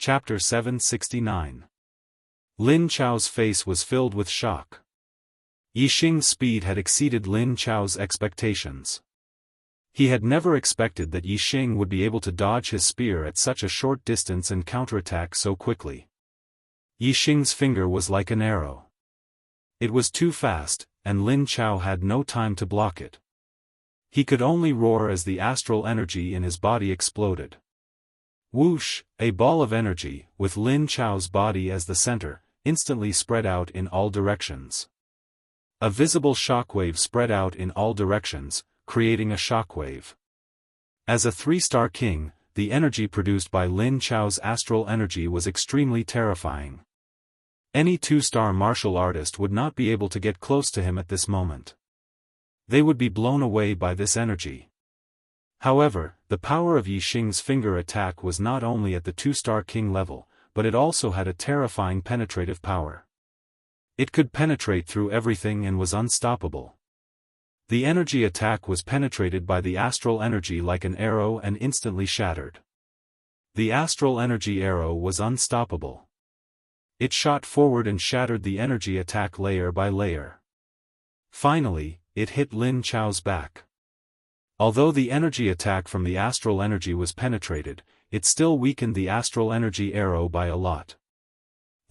Chapter 769. Lin Chao's face was filled with shock. Yixing's speed had exceeded Lin Chao's expectations. He had never expected that Yixing would be able to dodge his spear at such a short distance and counterattack so quickly. Yixing's finger was like an arrow. It was too fast, and Lin Chao had no time to block it. He could only roar as the astral energy in his body exploded. Whoosh, a ball of energy, with Lin Chao's body as the center, instantly spread out in all directions. A visible shockwave spread out in all directions, creating a shockwave. As a 3-star king, the energy produced by Lin Chao's astral energy was extremely terrifying. Any 2-star martial artist would not be able to get close to him at this moment. They would be blown away by this energy. However, the power of Yixing's finger attack was not only at the 2-star king level, but it also had a terrifying penetrative power. It could penetrate through everything and was unstoppable. The energy attack was penetrated by the astral energy like an arrow and instantly shattered. The astral energy arrow was unstoppable. It shot forward and shattered the energy attack layer by layer. Finally, it hit Lin Chao's back. Although the energy attack from the astral energy was penetrated, it still weakened the astral energy arrow by a lot.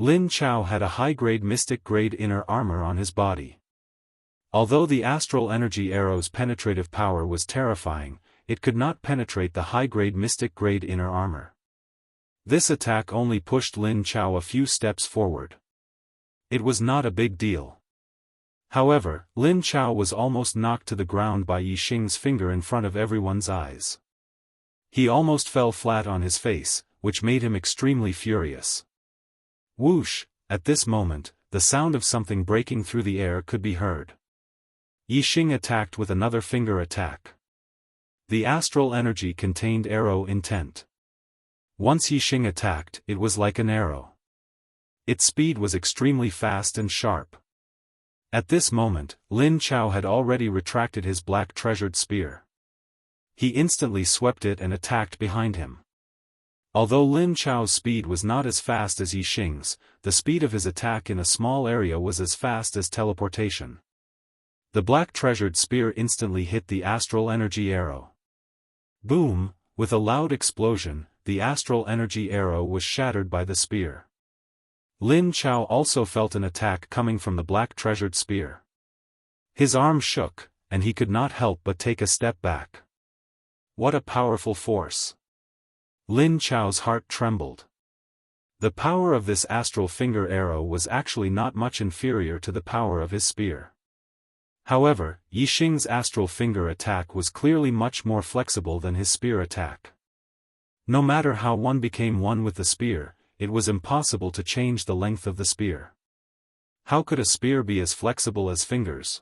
Lin Chao had a high-grade mystic-grade inner armor on his body. Although the astral energy arrow's penetrative power was terrifying, it could not penetrate the high-grade mystic-grade inner armor. This attack only pushed Lin Chao a few steps forward. It was not a big deal. However, Lin Chao was almost knocked to the ground by Yixing's finger in front of everyone's eyes. He almost fell flat on his face, which made him extremely furious. Whoosh, at this moment, the sound of something breaking through the air could be heard. Yixing attacked with another finger attack. The astral energy contained arrow intent. Once Yixing attacked, it was like an arrow. Its speed was extremely fast and sharp. At this moment, Lin Chao had already retracted his black treasured spear. He instantly swept it and attacked behind him. Although Lin Chao's speed was not as fast as Yixing's, the speed of his attack in a small area was as fast as teleportation. The black treasured spear instantly hit the astral energy arrow. Boom, with a loud explosion, the astral energy arrow was shattered by the spear. Lin Chao also felt an attack coming from the black treasured spear. His arm shook, and he could not help but take a step back. What a powerful force! Lin Chao's heart trembled. The power of this astral finger arrow was actually not much inferior to the power of his spear. However, Yixing's astral finger attack was clearly much more flexible than his spear attack. No matter how one became one with the spear, it was impossible to change the length of the spear. How could a spear be as flexible as fingers?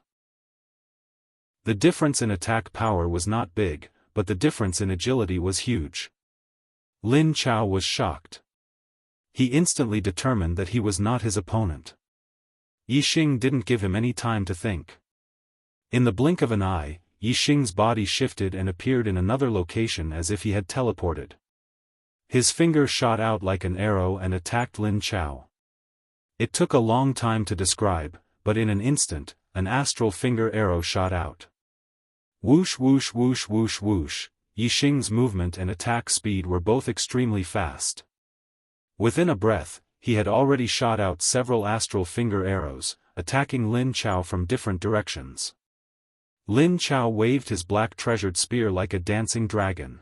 The difference in attack power was not big, but the difference in agility was huge. Lin Chao was shocked. He instantly determined that he was not his opponent. Yixing didn't give him any time to think. In the blink of an eye, Yixing's body shifted and appeared in another location as if he had teleported. His finger shot out like an arrow and attacked Lin Chao. It took a long time to describe, but in an instant, an astral finger arrow shot out. Whoosh whoosh whoosh whoosh whoosh, Yixing's movement and attack speed were both extremely fast. Within a breath, he had already shot out several astral finger arrows, attacking Lin Chao from different directions. Lin Chao waved his black treasured spear like a dancing dragon.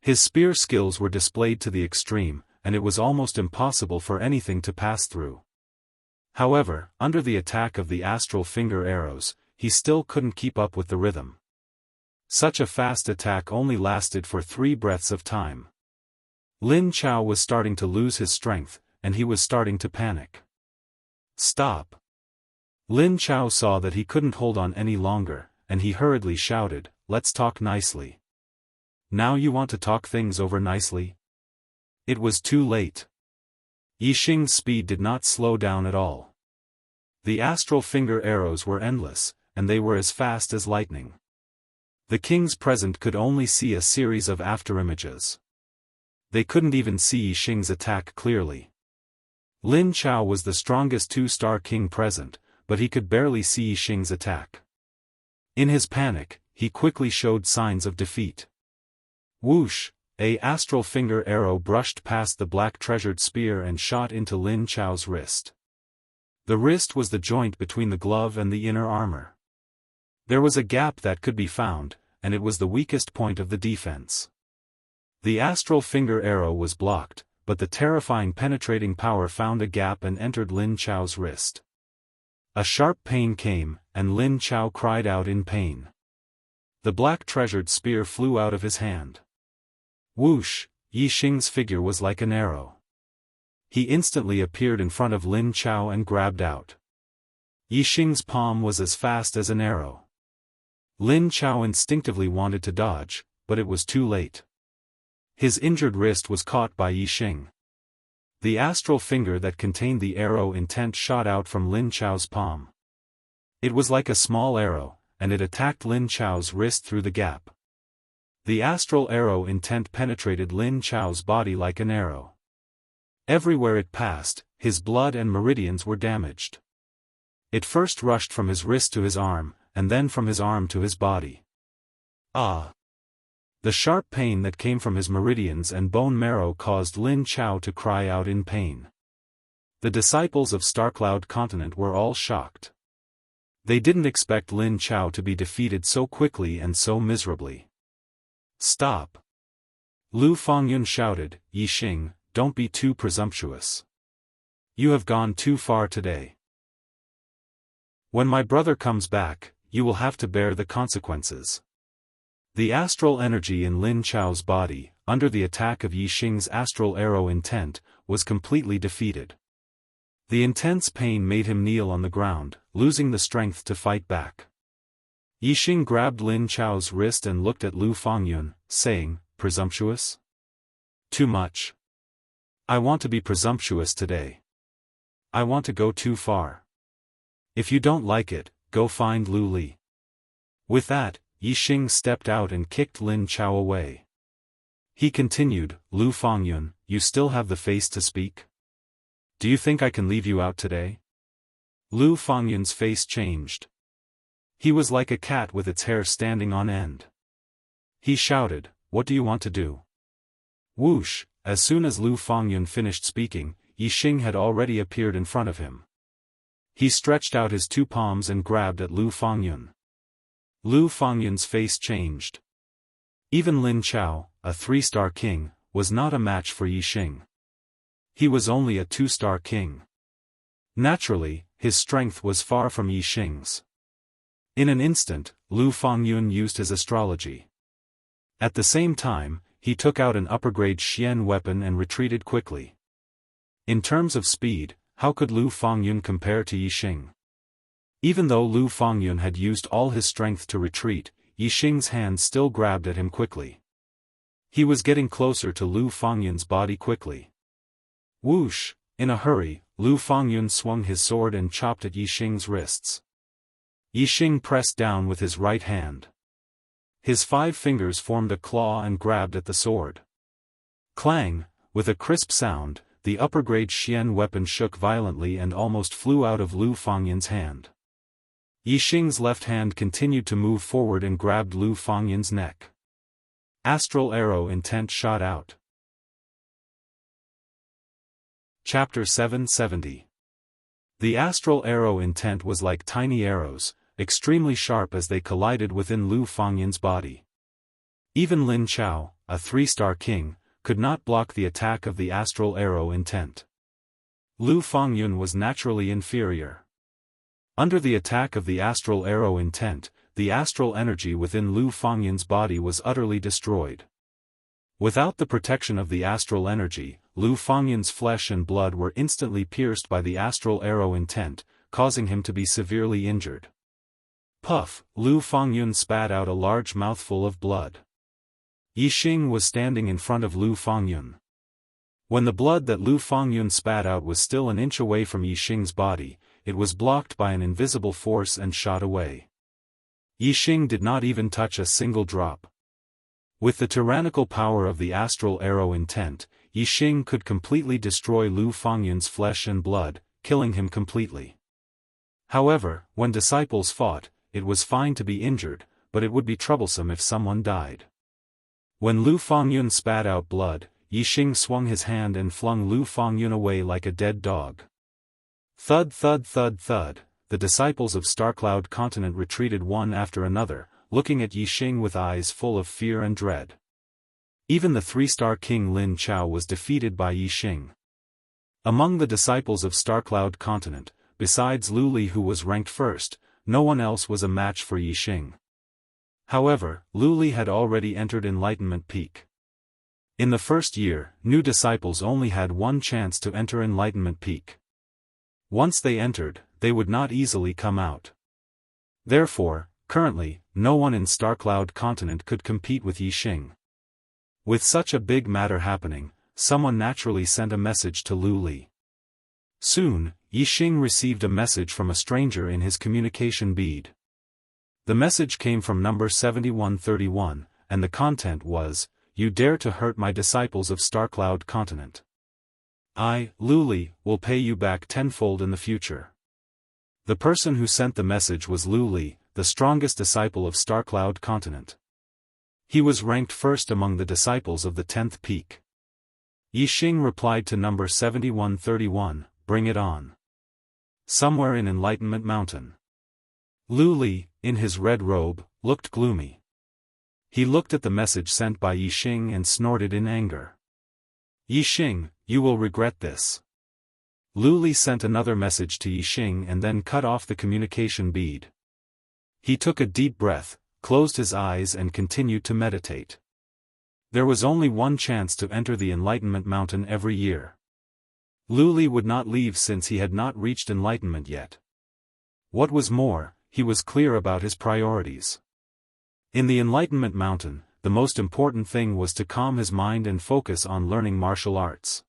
His spear skills were displayed to the extreme, and it was almost impossible for anything to pass through. However, under the attack of the astral finger arrows, he still couldn't keep up with the rhythm. Such a fast attack only lasted for 3 breaths of time. Lin Chao was starting to lose his strength, and he was starting to panic. Stop! Lin Chao saw that he couldn't hold on any longer, and he hurriedly shouted, "Let's talk nicely." Now you want to talk things over nicely? It was too late. Yixing's speed did not slow down at all. The astral finger arrows were endless, and they were as fast as lightning. The kings present could only see a series of afterimages. They couldn't even see Yixing's attack clearly. Lin Chao was the strongest two-star king present, but he could barely see Yixing's attack. In his panic, he quickly showed signs of defeat. Whoosh! A astral finger arrow brushed past the black treasured spear and shot into Lin Chao's wrist. The wrist was the joint between the glove and the inner armor. There was a gap that could be found, and it was the weakest point of the defense. The astral finger arrow was blocked, but the terrifying penetrating power found a gap and entered Lin Chao's wrist. A sharp pain came, and Lin Chao cried out in pain. The black treasured spear flew out of his hand. Whoosh! Yixing's figure was like an arrow. He instantly appeared in front of Lin Chao and grabbed out. Yixing's palm was as fast as an arrow. Lin Chao instinctively wanted to dodge, but it was too late. His injured wrist was caught by Yixing. The astral finger that contained the arrow intent shot out from Lin Chao's palm. It was like a small arrow, and it attacked Lin Chao's wrist through the gap. The astral arrow intent penetrated Lin Chao's body like an arrow. Everywhere it passed, his blood and meridians were damaged. It first rushed from his wrist to his arm, and then from his arm to his body. Ah! The sharp pain that came from his meridians and bone marrow caused Lin Chao to cry out in pain. The disciples of Starcloud Continent were all shocked. They didn't expect Lin Chao to be defeated so quickly and so miserably. Stop! Lu Fongyun shouted, Yixing, don't be too presumptuous. You have gone too far today. When my brother comes back, you will have to bear the consequences. The astral energy in Lin Chao's body, under the attack of Yixing's astral arrow intent, was completely defeated. The intense pain made him kneel on the ground, losing the strength to fight back. Yixing grabbed Lin Chao's wrist and looked at Lu Fongyun, saying, presumptuous? Too much. I want to be presumptuous today. I want to go too far. If you don't like it, go find Lu Li. With that, Yixing stepped out and kicked Lin Chao away. He continued, Lu Fongyun, you still have the face to speak? Do you think I can leave you out today? Lu Fongyun's face changed. He was like a cat with its hair standing on end. He shouted, what do you want to do? Whoosh! As soon as Lu Fongyun finished speaking, Yixing had already appeared in front of him. He stretched out his two palms and grabbed at Lu Fongyun. Lu Fongyun's face changed. Even Lin Chao, a three-star king, was not a match for Yixing. He was only a two-star king. Naturally, his strength was far from Yixing's. In an instant, Lu Fongyun used his astrology. At the same time, he took out an upper-grade Xian weapon and retreated quickly. In terms of speed, how could Lu Fongyun compare to Yixing? Even though Lu Fongyun had used all his strength to retreat, Yixing's hand still grabbed at him quickly. He was getting closer to Lu Fongyun's body quickly. Whoosh! In a hurry, Lu Fongyun swung his sword and chopped at Yixing's wrists. Yixing pressed down with his right hand. His 5 fingers formed a claw and grabbed at the sword. Clang! With a crisp sound, the upper-grade Xian weapon shook violently and almost flew out of Lu Fongyun's hand. Yixing's left hand continued to move forward and grabbed Lu Fongyun's neck. Astral arrow intent shot out. Chapter 770. The astral arrow intent was like tiny arrows, extremely sharp as they collided within Lu Fongyun's body. Even Lin Chao, a 3-star king, could not block the attack of the astral arrow intent. Lu Fongyun was naturally inferior. Under the attack of the astral arrow intent, the astral energy within Lu Fongyun's body was utterly destroyed. Without the protection of the astral energy, Lu Fongyun's flesh and blood were instantly pierced by the astral arrow intent, causing him to be severely injured. Puff! Lu Fongyun spat out a large mouthful of blood. Yixing was standing in front of Lu Fongyun. When the blood that Lu Fongyun spat out was still an inch away from Yixing's body, it was blocked by an invisible force and shot away. Yixing did not even touch a single drop. With the tyrannical power of the astral arrow intent, Yixing could completely destroy Lu Fengyun's flesh and blood, killing him completely. However, when disciples fought, it was fine to be injured, but it would be troublesome if someone died. When Lu Fengyun spat out blood, Yixing swung his hand and flung Lu Fengyun away like a dead dog. Thud thud thud thud, the disciples of Starcloud Continent retreated one after another, looking at Yixing with eyes full of fear and dread. Even the 3-star king Lin Chao was defeated by Yixing. Among the disciples of Starcloud Continent, besides Lu Li who was ranked first, no one else was a match for Yixing. However, Lu Li had already entered Enlightenment Peak. In the first year, new disciples only had one chance to enter Enlightenment Peak. Once they entered, they would not easily come out. Therefore, currently, no one in Starcloud Continent could compete with Yixing. With such a big matter happening, someone naturally sent a message to Lu Li. Soon, Yixing received a message from a stranger in his communication bead. The message came from number 7131, and the content was, "You dare to hurt my disciples of Starcloud Continent. I, Lu Li, will pay you back tenfold in the future." The person who sent the message was Lu Li, the strongest disciple of Starcloud Continent. He was ranked first among the disciples of the 10th peak. Yixing replied to number 7131, "Bring it on." Somewhere in Enlightenment Mountain. Lu Li, in his red robe, looked gloomy. He looked at the message sent by Yixing and snorted in anger. "Yixing, you will regret this." Lu Li sent another message to Yixing and then cut off the communication bead. He took a deep breath, closed his eyes and continued to meditate. There was only one chance to enter the Enlightenment Mountain every year. Lu Li would not leave since he had not reached enlightenment yet. What was more, he was clear about his priorities. In the Enlightenment Mountain, the most important thing was to calm his mind and focus on learning martial arts.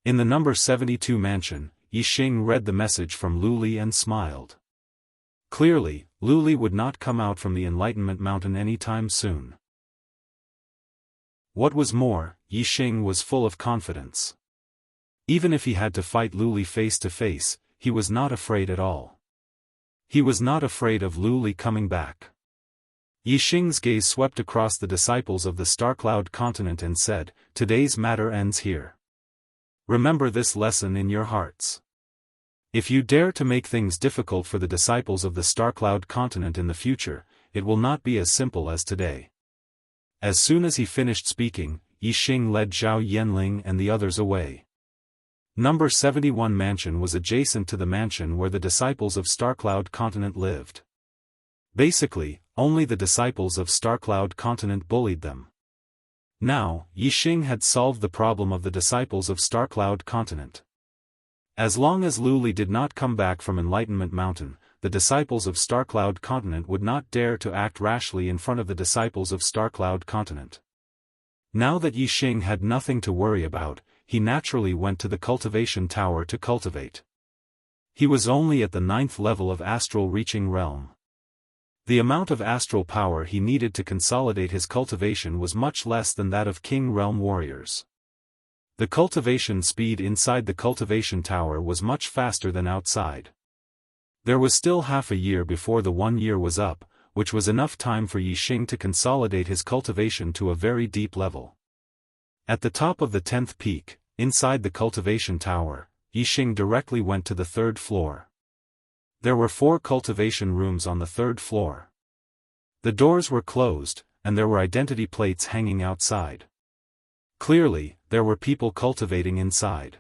In the number 72 mansion, Yixing read the message from Lu Li and smiled. Clearly, Lu Li would not come out from the Enlightenment Mountain anytime soon. What was more, Yixing was full of confidence. Even if he had to fight Lu Li face to face, he was not afraid at all. He was not afraid of Lu Li coming back. Yixing's gaze swept across the disciples of the Starcloud Continent and said, "Today's matter ends here. Remember this lesson in your hearts. If you dare to make things difficult for the disciples of the Starcloud Continent in the future, it will not be as simple as today." As soon as he finished speaking, Yixing led Zhao Yanling and the others away. Number 71 mansion was adjacent to the mansion where the disciples of Starcloud Continent lived. Basically, only the disciples of Starcloud Continent bullied them. Now, Yixing had solved the problem of the disciples of Starcloud Continent. As long as Lu Li did not come back from Enlightenment Mountain, the disciples of Starcloud Continent would not dare to act rashly in front of the disciples of Starcloud Continent. Now that Yixing had nothing to worry about, he naturally went to the Cultivation Tower to cultivate. He was only at the 9th level of astral reaching realm. The amount of astral power he needed to consolidate his cultivation was much less than that of King Realm warriors. The cultivation speed inside the Cultivation Tower was much faster than outside. There was still half a year before the 1 year was up, which was enough time for Yixing to consolidate his cultivation to a very deep level. At the top of the 10th peak, inside the Cultivation Tower, Yixing directly went to the 3rd floor. There were 4 cultivation rooms on the 3rd floor. The doors were closed, and there were identity plates hanging outside. Clearly, there were people cultivating inside.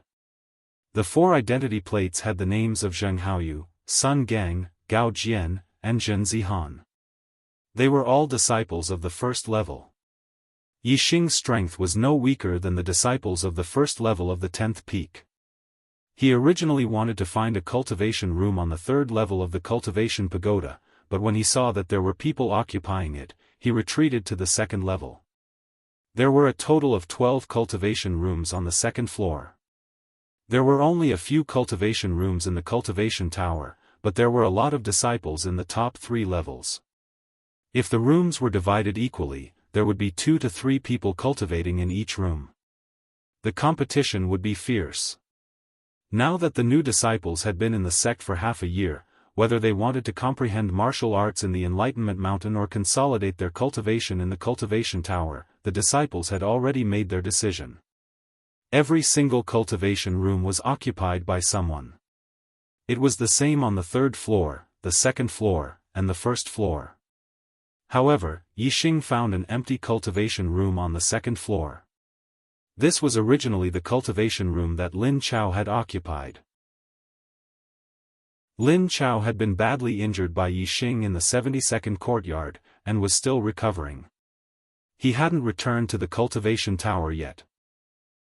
The 4 identity plates had the names of Zheng Haoyu, Sun Gang, Gao Jian, and Zhen Zihan. They were all disciples of the 1st level. Yixing's strength was no weaker than the disciples of the 1st level of the 10th peak. He originally wanted to find a cultivation room on the 3rd level of the Cultivation Pagoda, but when he saw that there were people occupying it, he retreated to the 2nd level. There were a total of 12 cultivation rooms on the 2nd floor. There were only a few cultivation rooms in the Cultivation Tower, but there were a lot of disciples in the top 3 levels. If the rooms were divided equally, there would be 2 to 3 people cultivating in each room. The competition would be fierce. Now that the new disciples had been in the sect for half a year, whether they wanted to comprehend martial arts in the Enlightenment Mountain or consolidate their cultivation in the Cultivation Tower, the disciples had already made their decision. Every single cultivation room was occupied by someone. It was the same on the 3rd floor, the 2nd floor, and the 1st floor. However, Yixing found an empty cultivation room on the 2nd floor. This was originally the cultivation room that Lin Chao had occupied. Lin Chao had been badly injured by Yixing in the 72nd courtyard, and was still recovering. He hadn't returned to the cultivation tower yet.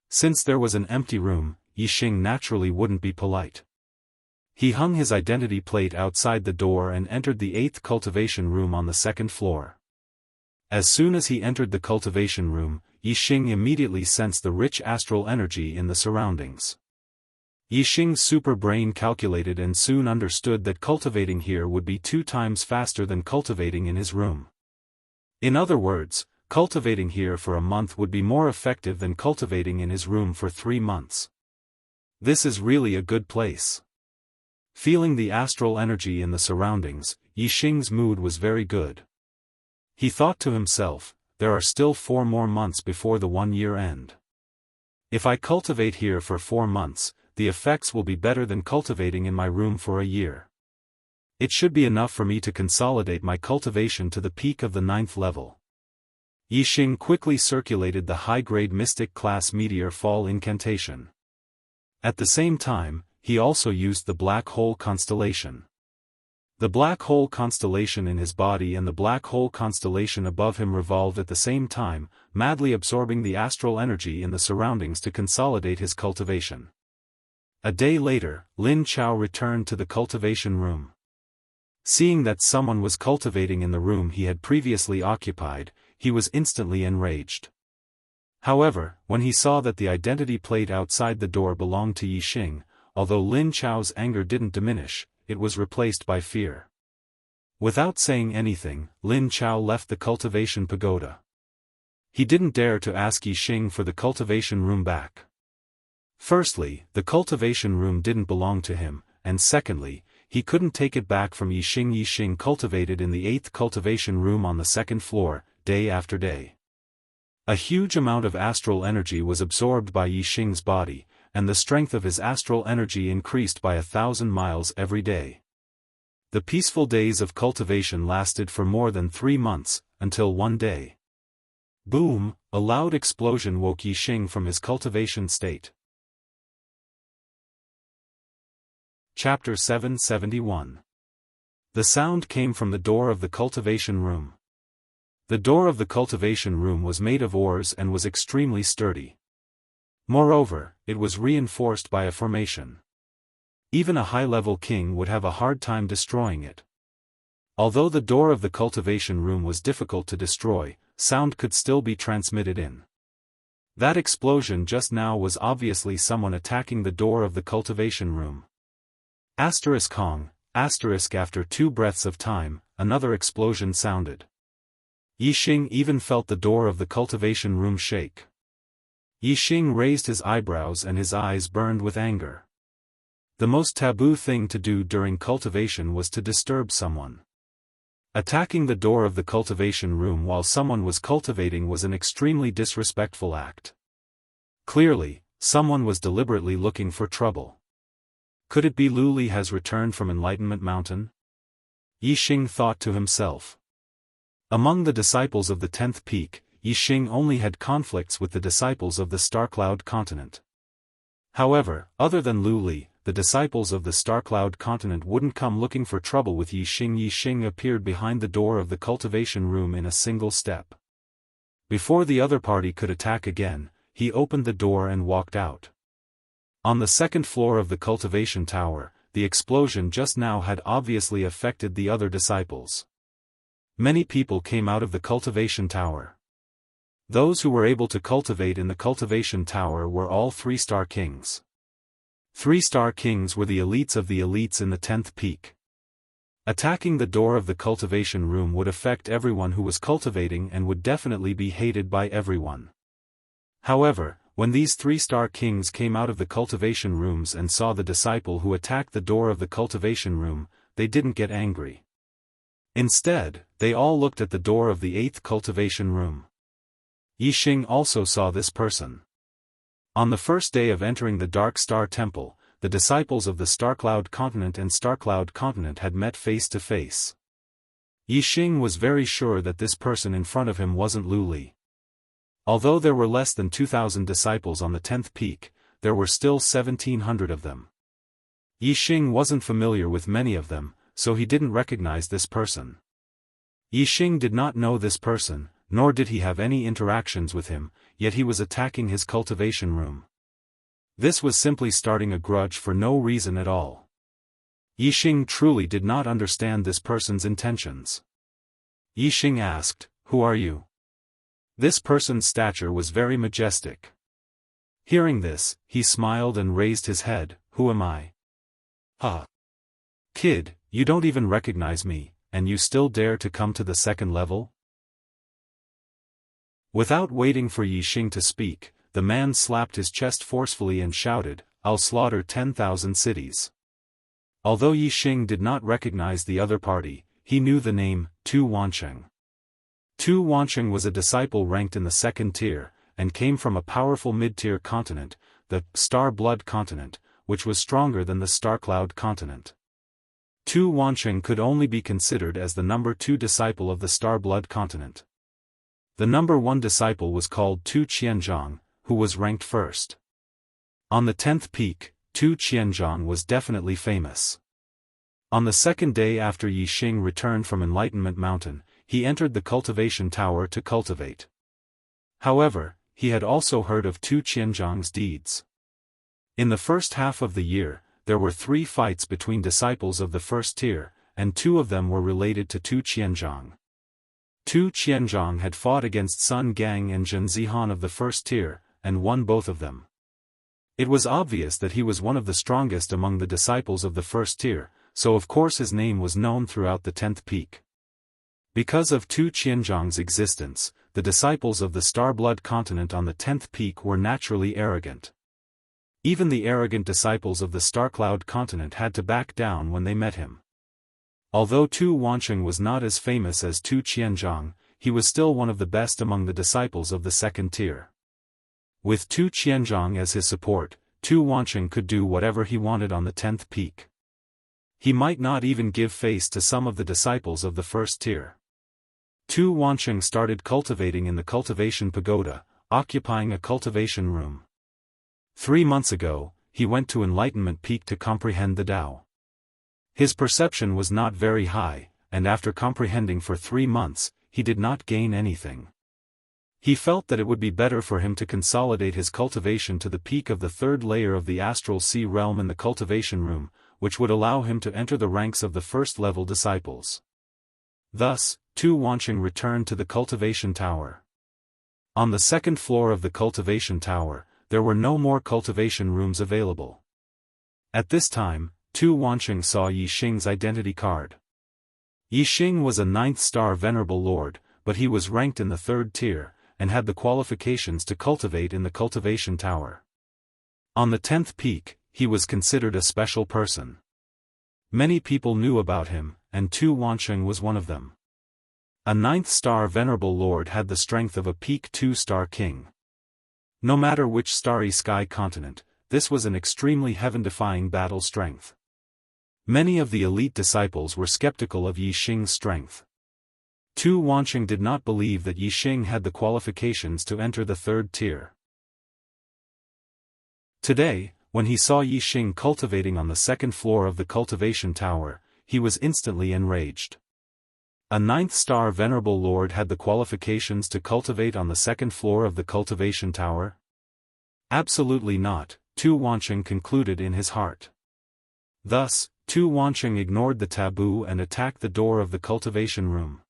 Since there was an empty room, Yixing naturally wouldn't be polite. He hung his identity plate outside the door and entered the 8th cultivation room on the 2nd floor. As soon as he entered the cultivation room, Yixing immediately sensed the rich astral energy in the surroundings. Yixing's super brain calculated and soon understood that cultivating here would be 2 times faster than cultivating in his room. In other words, cultivating here for a month would be more effective than cultivating in his room for 3 months. This is really a good place. Feeling the astral energy in the surroundings, Yixing's mood was very good. He thought to himself, there are still 4 more months before the 1-year end. If I cultivate here for 4 months, the effects will be better than cultivating in my room for a year. It should be enough for me to consolidate my cultivation to the peak of the 9th level. Yixing quickly circulated the high-grade Mystic Class Meteor Fall incantation. At the same time, he also used the Black Hole Constellation. The Black Hole Constellation in his body and the Black Hole Constellation above him revolved at the same time, madly absorbing the astral energy in the surroundings to consolidate his cultivation. A day later, Lin Chao returned to the cultivation room. Seeing that someone was cultivating in the room he had previously occupied, he was instantly enraged. However, when he saw that the identity plate outside the door belonged to Yixing, although Lin Chao's anger didn't diminish, it was replaced by fear. Without saying anything, Lin Chao left the cultivation pagoda. He didn't dare to ask Yixing for the cultivation room back. Firstly, the cultivation room didn't belong to him, and secondly, he couldn't take it back from Yixing. Yixing cultivated in the 8th cultivation room on the 2nd floor, day after day. A huge amount of astral energy was absorbed by Yixing's body, and the strength of his astral energy increased by 1,000 miles every day. The peaceful days of cultivation lasted for more than 3 months, until one day. Boom! A loud explosion woke Yixing from his cultivation state. Chapter 771. The sound came from the door of the cultivation room. The door of the cultivation room was made of ores and was extremely sturdy. Moreover, it was reinforced by a formation. Even a high-level king would have a hard time destroying it. Although the door of the cultivation room was difficult to destroy, sound could still be transmitted in. That explosion just now was obviously someone attacking the door of the cultivation room. Kong, after 2 breaths of time, another explosion sounded. Yixing even felt the door of the cultivation room shake. Yixing raised his eyebrows and his eyes burned with anger. The most taboo thing to do during cultivation was to disturb someone. Attacking the door of the cultivation room while someone was cultivating was an extremely disrespectful act. Clearly, someone was deliberately looking for trouble. Could it be Lu Li has returned from Enlightenment Mountain? Yixing thought to himself. Among the disciples of the 10th peak, Yixing only had conflicts with the disciples of the Starcloud continent. However, other than Lu Li, the disciples of the Starcloud continent wouldn't come looking for trouble with Yixing. Yixing appeared behind the door of the cultivation room in a single step. Before the other party could attack again, he opened the door and walked out. On the 2nd floor of the cultivation tower, the explosion just now had obviously affected the other disciples. Many people came out of the cultivation tower. Those who were able to cultivate in the cultivation tower were all 3-star kings. 3-star kings were the elites of the elites in the 10th peak. Attacking the door of the cultivation room would affect everyone who was cultivating and would definitely be hated by everyone. However, when these 3-star kings came out of the cultivation rooms and saw the disciple who attacked the door of the cultivation room, they didn't get angry. Instead, they all looked at the door of the 8th cultivation room. Yixing also saw this person. On the first day of entering the Dark Star Temple, the disciples of the Starcloud Continent and Starcloud Continent had met face to face. Yixing was very sure that this person in front of him wasn't Lu Li. Although there were less than 2,000 disciples on the 10th peak, there were still 1,700 of them. Yixing wasn't familiar with many of them, so he didn't recognize this person. Yixing did not know this person, nor did he have any interactions with him, yet he was attacking his cultivation room. This was simply starting a grudge for no reason at all. Yixing truly did not understand this person's intentions. Yixing asked, "Who are you?" This person's stature was very majestic. Hearing this, he smiled and raised his head. "Who am I?" "Huh. Kid, you don't even recognize me, and you still dare to come to the 2nd level?" Without waiting for Yixing to speak, the man slapped his chest forcefully and shouted, "I'll slaughter 10,000 cities." Although Yixing did not recognize the other party, he knew the name, Tu Wancheng. Tu Wancheng was a disciple ranked in the 2nd tier, and came from a powerful mid-tier continent, the Star Blood Continent, which was stronger than the Starcloud Continent. Tu Wancheng could only be considered as the number 2 disciple of the Star Blood Continent. The number 1 disciple was called Tu Qianzhang, who was ranked 1st. On the 10th peak, Tu Qianzhang was definitely famous. On the 2nd day after Yixing returned from Enlightenment Mountain, he entered the cultivation tower to cultivate. However, he had also heard of Tu Qianzhang's deeds. In the first half of the year, there were 3 fights between disciples of the 1st tier, and 2 of them were related to Tu Qianzhang. Tu Qianzhang had fought against Sun Gang and Zhen Zihan of the 1st tier, and won both of them. It was obvious that he was one of the strongest among the disciples of the 1st tier, so of course his name was known throughout the 10th peak. Because of Tu Qianzhang's existence, the disciples of the Star Blood Continent on the 10th peak were naturally arrogant. Even the arrogant disciples of the Starcloud Continent had to back down when they met him. Although Tu Wancheng was not as famous as Tu Qianzhang, he was still one of the best among the disciples of the 2nd tier. With Tu Qianzhang as his support, Tu Wancheng could do whatever he wanted on the 10th peak. He might not even give face to some of the disciples of the 1st tier. Tu Wancheng started cultivating in the cultivation pagoda, occupying a cultivation room. 3 months ago, he went to Enlightenment Peak to comprehend the Tao. His perception was not very high, and after comprehending for 3 months, he did not gain anything. He felt that it would be better for him to consolidate his cultivation to the peak of the 3rd layer of the Astral Sea realm in the cultivation room, which would allow him to enter the ranks of the 1st-level disciples. Thus, Tu Wancheng returned to the cultivation tower. On the 2nd floor of the cultivation tower, there were no more cultivation rooms available. At this time, Tu Wancheng saw Yixing's identity card. Yixing was a 9th-star Venerable Lord, but he was ranked in the 3rd tier, and had the qualifications to cultivate in the cultivation tower. On the 10th peak, he was considered a special person. Many people knew about him, and Tu Wancheng was one of them. A 9th-star Venerable Lord had the strength of a peak 2-star king. No matter which starry sky continent, this was an extremely heaven-defying battle strength. Many of the elite disciples were skeptical of Yixing's strength. Tu Wancheng did not believe that Yixing had the qualifications to enter the 3rd tier. Today, when he saw Yixing cultivating on the 2nd floor of the cultivation tower, he was instantly enraged. A 9th-star Venerable Lord had the qualifications to cultivate on the 2nd floor of the cultivation tower? Absolutely not, Tu Wancheng concluded in his heart. Thus, Tu Wancheng ignored the taboo and attacked the door of the cultivation room.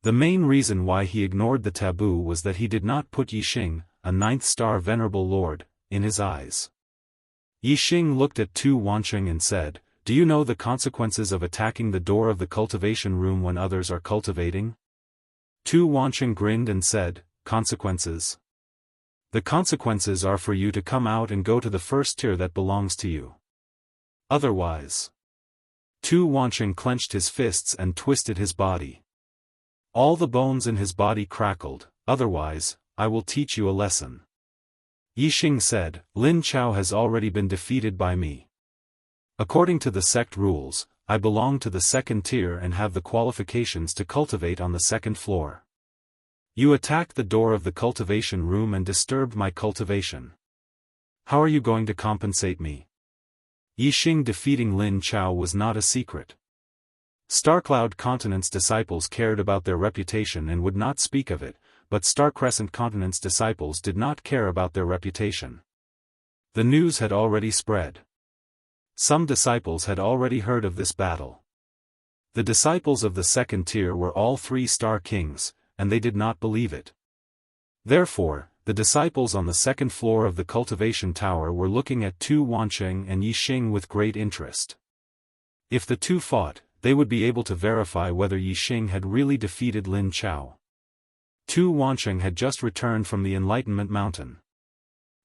The main reason why he ignored the taboo was that he did not put Yixing, a 9th-star Venerable Lord, in his eyes. Yixing looked at Tu Wancheng and said, "Do Do you know the consequences of attacking the door of the cultivation room when others are cultivating? Tu Wancheng grinned and said, consequences? The consequences are for you to come out and go to the first tier that belongs to you. Otherwise. Tu Wancheng clenched his fists and twisted his body. All the bones in his body crackled. Otherwise, I will teach you a lesson. Yixing said, Lin Chao has already been defeated by me. According to the sect rules, I belong to the second tier and have the qualifications to cultivate on the second floor. You attacked the door of the cultivation room and disturbed my cultivation. How are you going to compensate me? Yixing defeating Lin Chao was not a secret. Starcloud Continent's disciples cared about their reputation and would not speak of it, but Star Crescent Continent's disciples did not care about their reputation. The news had already spread. Some disciples had already heard of this battle. The disciples of the second tier were all 3-star kings, and they did not believe it. Therefore, the disciples on the second floor of the cultivation tower were looking at Tu Wancheng and Yixing with great interest. If the two fought, they would be able to verify whether Yixing had really defeated Lin Chao. Tu Wancheng had just returned from the Enlightenment Mountain.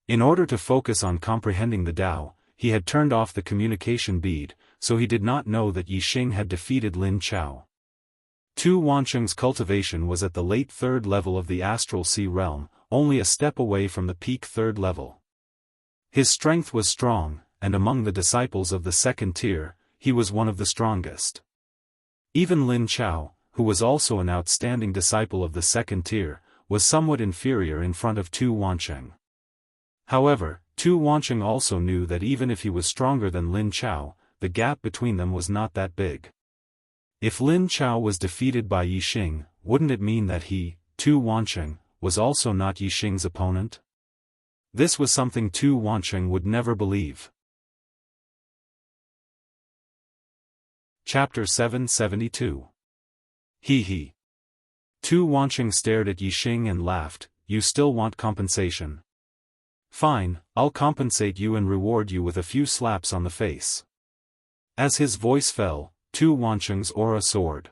In order to focus on comprehending the Tao, he had turned off the communication bead, so he did not know that Yixing had defeated Lin Chao. Tu Wancheng's cultivation was at the late 3rd level of the Astral Sea realm, only a step away from the peak 3rd level. His strength was strong, and among the disciples of the second tier, he was one of the strongest. Even Lin Chao, who was also an outstanding disciple of the second tier, was somewhat inferior in front of Tu Wancheng. However, Tu Wancheng also knew that even if he was stronger than Lin Chao, the gap between them was not that big. If Lin Chao was defeated by Yixing, wouldn't it mean that he, Tu Wancheng, was also not Yixing's opponent? This was something Tu Wancheng would never believe. Chapter 772. He. Tu Wancheng stared at Yixing and laughed, you still want compensation? Fine, I'll compensate you and reward you with a few slaps on the face. As his voice fell, Tu Wancheng's aura soared.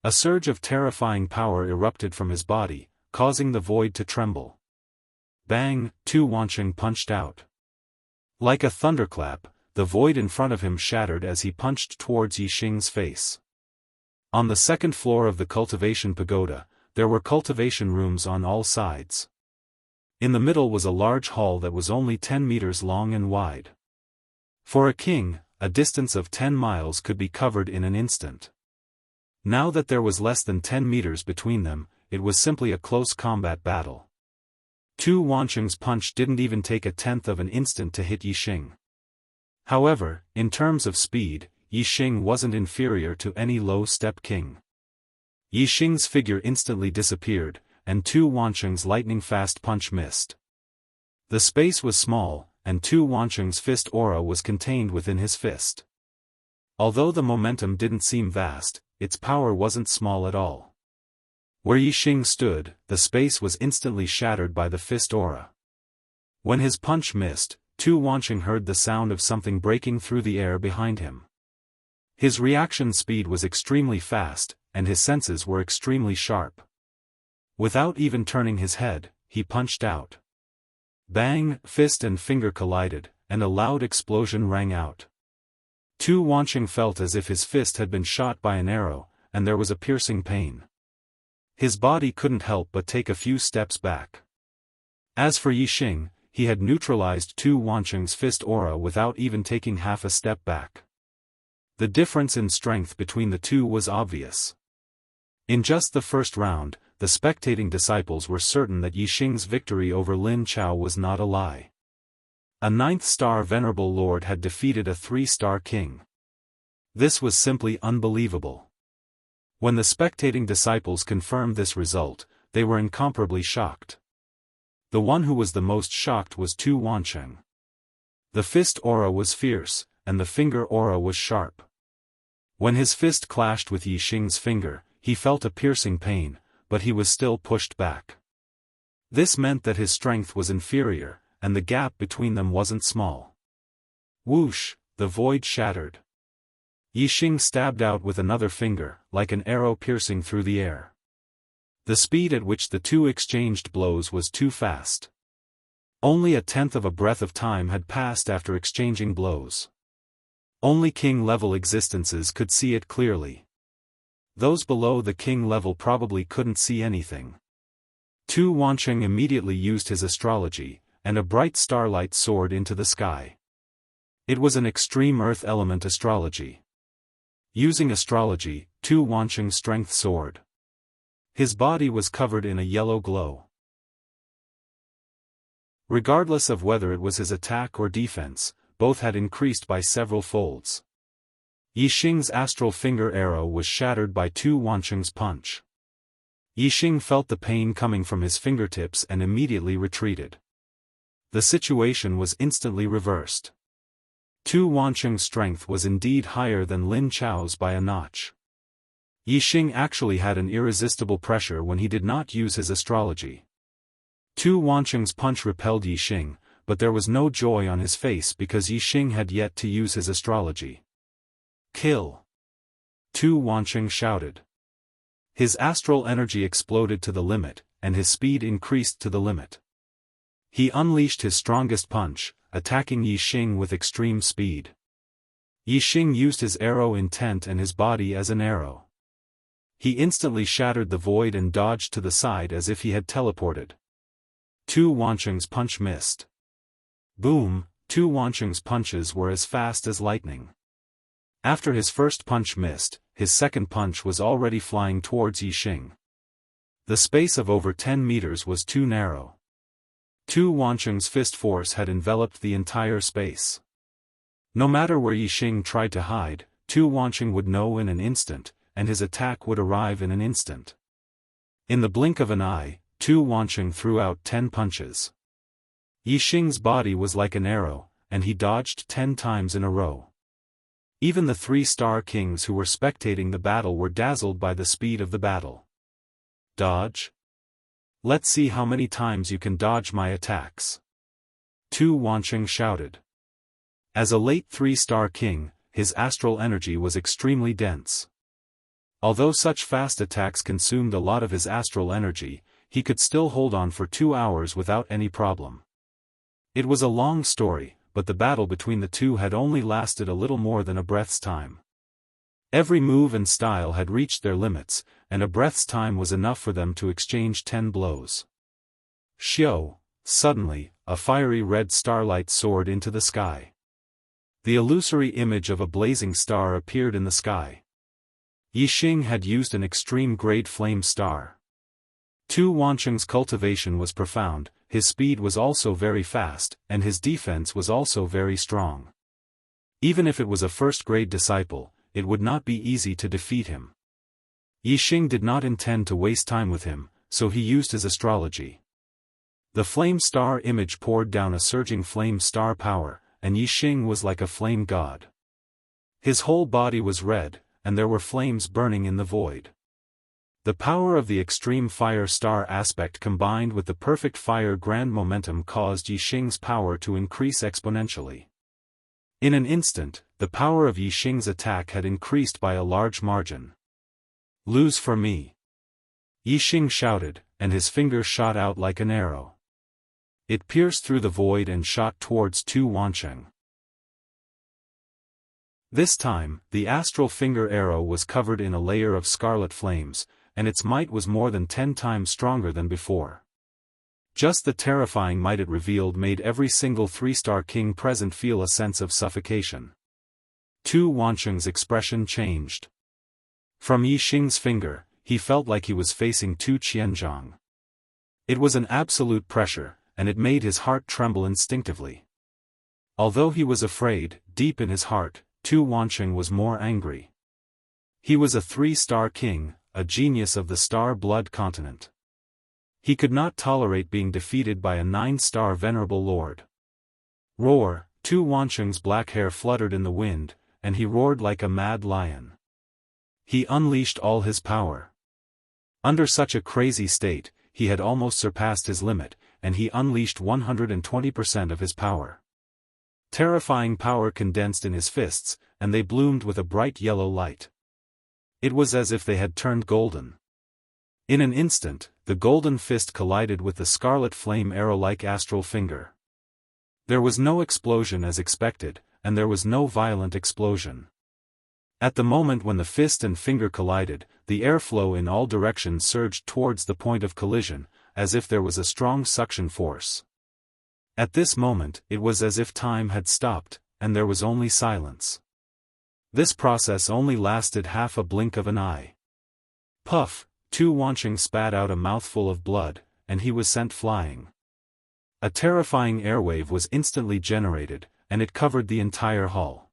A surge of terrifying power erupted from his body, causing the void to tremble. Bang, Tu Wancheng punched out. Like a thunderclap, the void in front of him shattered as he punched towards Yixing's face. On the second floor of the cultivation pagoda, there were cultivation rooms on all sides. In the middle was a large hall that was only 10 meters long and wide. For a king, a distance of 10 miles could be covered in an instant. Now that there was less than 10 meters between them, it was simply a close combat battle. Tu Wancheng's punch didn't even take a tenth of an instant to hit Yixing. However, in terms of speed, Yixing wasn't inferior to any low-step king. Yixing's figure instantly disappeared, and Tu Wancheng's lightning-fast punch missed. The space was small, and Tu Wancheng's fist aura was contained within his fist. Although the momentum didn't seem vast, its power wasn't small at all. Where Yixing stood, the space was instantly shattered by the fist aura. When his punch missed, Tu Wancheng heard the sound of something breaking through the air behind him. His reaction speed was extremely fast, and his senses were extremely sharp. Without even turning his head, he punched out. Bang, fist and finger collided, and a loud explosion rang out. Tu Wancheng felt as if his fist had been shot by an arrow, and there was a piercing pain. His body couldn't help but take a few steps back. As for Yixing, he had neutralized Tu Wancheng's fist aura without even taking half a step back. The difference in strength between the two was obvious. In just the first round, the spectating disciples were certain that Yixing's victory over Lin Chao was not a lie. A 9th-star Venerable Lord had defeated a 3-star king. This was simply unbelievable. When the spectating disciples confirmed this result, they were incomparably shocked. The one who was the most shocked was Tu Wancheng. The fist aura was fierce, and the finger aura was sharp. When his fist clashed with Yixing's finger, he felt a piercing pain, but he was still pushed back. This meant that his strength was inferior, and the gap between them wasn't small. Whoosh, the void shattered. Yixing stabbed out with another finger, like an arrow piercing through the air. The speed at which the two exchanged blows was too fast. Only a tenth of a breath of time had passed after exchanging blows. Only king-level existences could see it clearly. Those below the king level probably couldn't see anything. Tu Wancheng immediately used his astrology, and a bright starlight soared into the sky. It was an extreme earth element astrology. Using astrology, Tu Wancheng's strength soared. His body was covered in a yellow glow. Regardless of whether it was his attack or defense, both had increased by several folds. Yixing's astral finger arrow was shattered by Tu Wancheng's punch. Yixing felt the pain coming from his fingertips and immediately retreated. The situation was instantly reversed. Tu Wancheng's strength was indeed higher than Lin Chao's by a notch. Yixing actually had an irresistible pressure when he did not use his astrology. Tu Wancheng's punch repelled Yixing, but there was no joy on his face because Yixing had yet to use his astrology. "Kill!" Tu Wancheng shouted. His astral energy exploded to the limit, and his speed increased to the limit. He unleashed his strongest punch, attacking Yixing with extreme speed. Yixing used his arrow intent and his body as an arrow. He instantly shattered the void and dodged to the side as if he had teleported. Tu Wancheng's punch missed. Boom! Tu Wancheng's punches were as fast as lightning. After his first punch missed, his second punch was already flying towards Yixing. The space of over 10 meters was too narrow. Tu Wancheng's fist force had enveloped the entire space. No matter where Yixing tried to hide, Tu Wancheng would know in an instant, and his attack would arrive in an instant. In the blink of an eye, Tu Wancheng threw out 10 punches. Yixing's body was like an arrow, and he dodged 10 times in a row. Even the 3-star kings who were spectating the battle were dazzled by the speed of the battle. "Dodge? Let's see how many times you can dodge my attacks," Tu Wancheng shouted. As a late 3-star king, his astral energy was extremely dense. Although such fast attacks consumed a lot of his astral energy, he could still hold on for 2 hours without any problem. It was a long story, but the battle between the two had only lasted a little more than a breath's time. Every move and style had reached their limits, and a breath's time was enough for them to exchange 10 blows. Xiao! Suddenly, a fiery red starlight soared into the sky. The illusory image of a blazing star appeared in the sky. Yixing had used an extreme-grade flame star. Tu Wancheng's cultivation was profound, his speed was also very fast, and his defense was also very strong. Even if it was a first-grade disciple, it would not be easy to defeat him. Yixing did not intend to waste time with him, so he used his astrology. The flame star image poured down a surging flame star power, and Yixing was like a flame god. His whole body was red, and there were flames burning in the void. The power of the extreme fire star aspect combined with the perfect fire grand momentum caused Yixing's power to increase exponentially. In an instant, the power of Yixing's attack had increased by a large margin. "Lose for me!" Yixing shouted, and his finger shot out like an arrow. It pierced through the void and shot towards Tu Wancheng. This time, the astral finger arrow was covered in a layer of scarlet flames, and its might was more than 10 times stronger than before. Just the terrifying might it revealed made every single 3-star king present feel a sense of suffocation. Tu Wancheng's expression changed. From Yixing's finger, he felt like he was facing Tu Qianzhang. It was an absolute pressure, and it made his heart tremble instinctively. Although he was afraid, deep in his heart, Tu Wancheng was more angry. He was a 3-star king, a genius of the Star Blood continent. He could not tolerate being defeated by a 9-star venerable lord. Roar! Tu Wancheng's black hair fluttered in the wind, and he roared like a mad lion. He unleashed all his power. Under such a crazy state, he had almost surpassed his limit, and he unleashed 120% of his power. Terrifying power condensed in his fists, and they bloomed with a bright yellow light. It was as if they had turned golden. In an instant, the golden fist collided with the scarlet flame arrow-like astral finger. There was no explosion as expected, and there was no violent explosion. At the moment when the fist and finger collided, the airflow in all directions surged towards the point of collision, as if there was a strong suction force. At this moment, it was as if time had stopped, and there was only silence. This process only lasted half a blink of an eye. Puff, Tu Wancheng spat out a mouthful of blood, and he was sent flying. A terrifying airwave was instantly generated, and it covered the entire hall.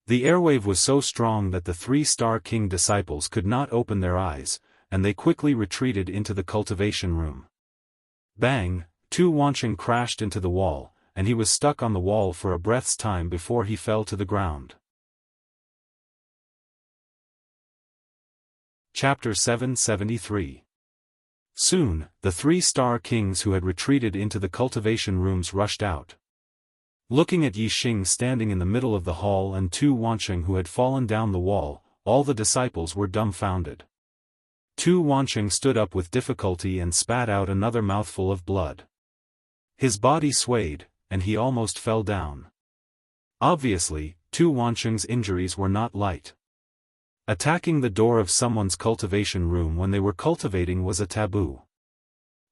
The airwave was so strong that the 3-star king disciples could not open their eyes, and they quickly retreated into the cultivation room. Bang! Tu Wancheng crashed into the wall, and he was stuck on the wall for a breath's time before he fell to the ground. Chapter 773. Soon, the 3-star kings who had retreated into the cultivation rooms rushed out. Looking at Yixing standing in the middle of the hall and Tu Wancheng who had fallen down the wall, all the disciples were dumbfounded. Tu Wancheng stood up with difficulty and spat out another mouthful of blood. His body swayed, and he almost fell down. Obviously, Tu Wancheng's injuries were not light. Attacking the door of someone's cultivation room when they were cultivating was a taboo.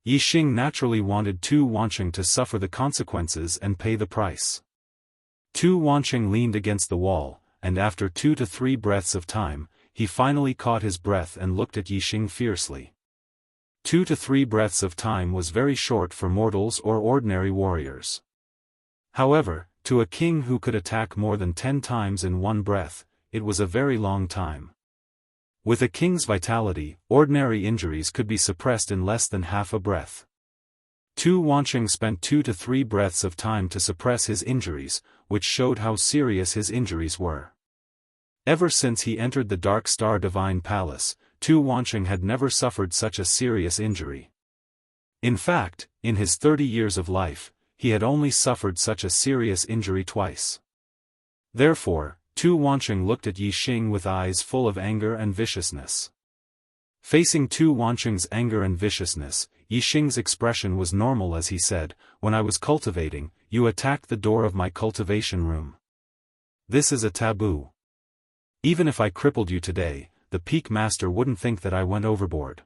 Yixing naturally wanted Tu Wancheng to suffer the consequences and pay the price. Tu Wancheng leaned against the wall, and after 2 to 3 breaths of time, he finally caught his breath and looked at Yixing fiercely. 2 to 3 breaths of time was very short for mortals or ordinary warriors. However, to a king who could attack more than 10 times in one breath, it was a very long time. With a king's vitality, ordinary injuries could be suppressed in less than half a breath. Tu Wancheng spent 2 to 3 breaths of time to suppress his injuries, which showed how serious his injuries were. Ever since he entered the Dark Star Divine Palace, Tu Wancheng had never suffered such a serious injury. In fact, in his 30 years of life, he had only suffered such a serious injury twice. Therefore, Tu Wancheng looked at Yixing with eyes full of anger and viciousness. Facing Tu Wancheng's anger and viciousness, Yixing's expression was normal as he said, "When I was cultivating, you attacked the door of my cultivation room. This is a taboo. Even if I crippled you today, the peak master wouldn't think that I went overboard.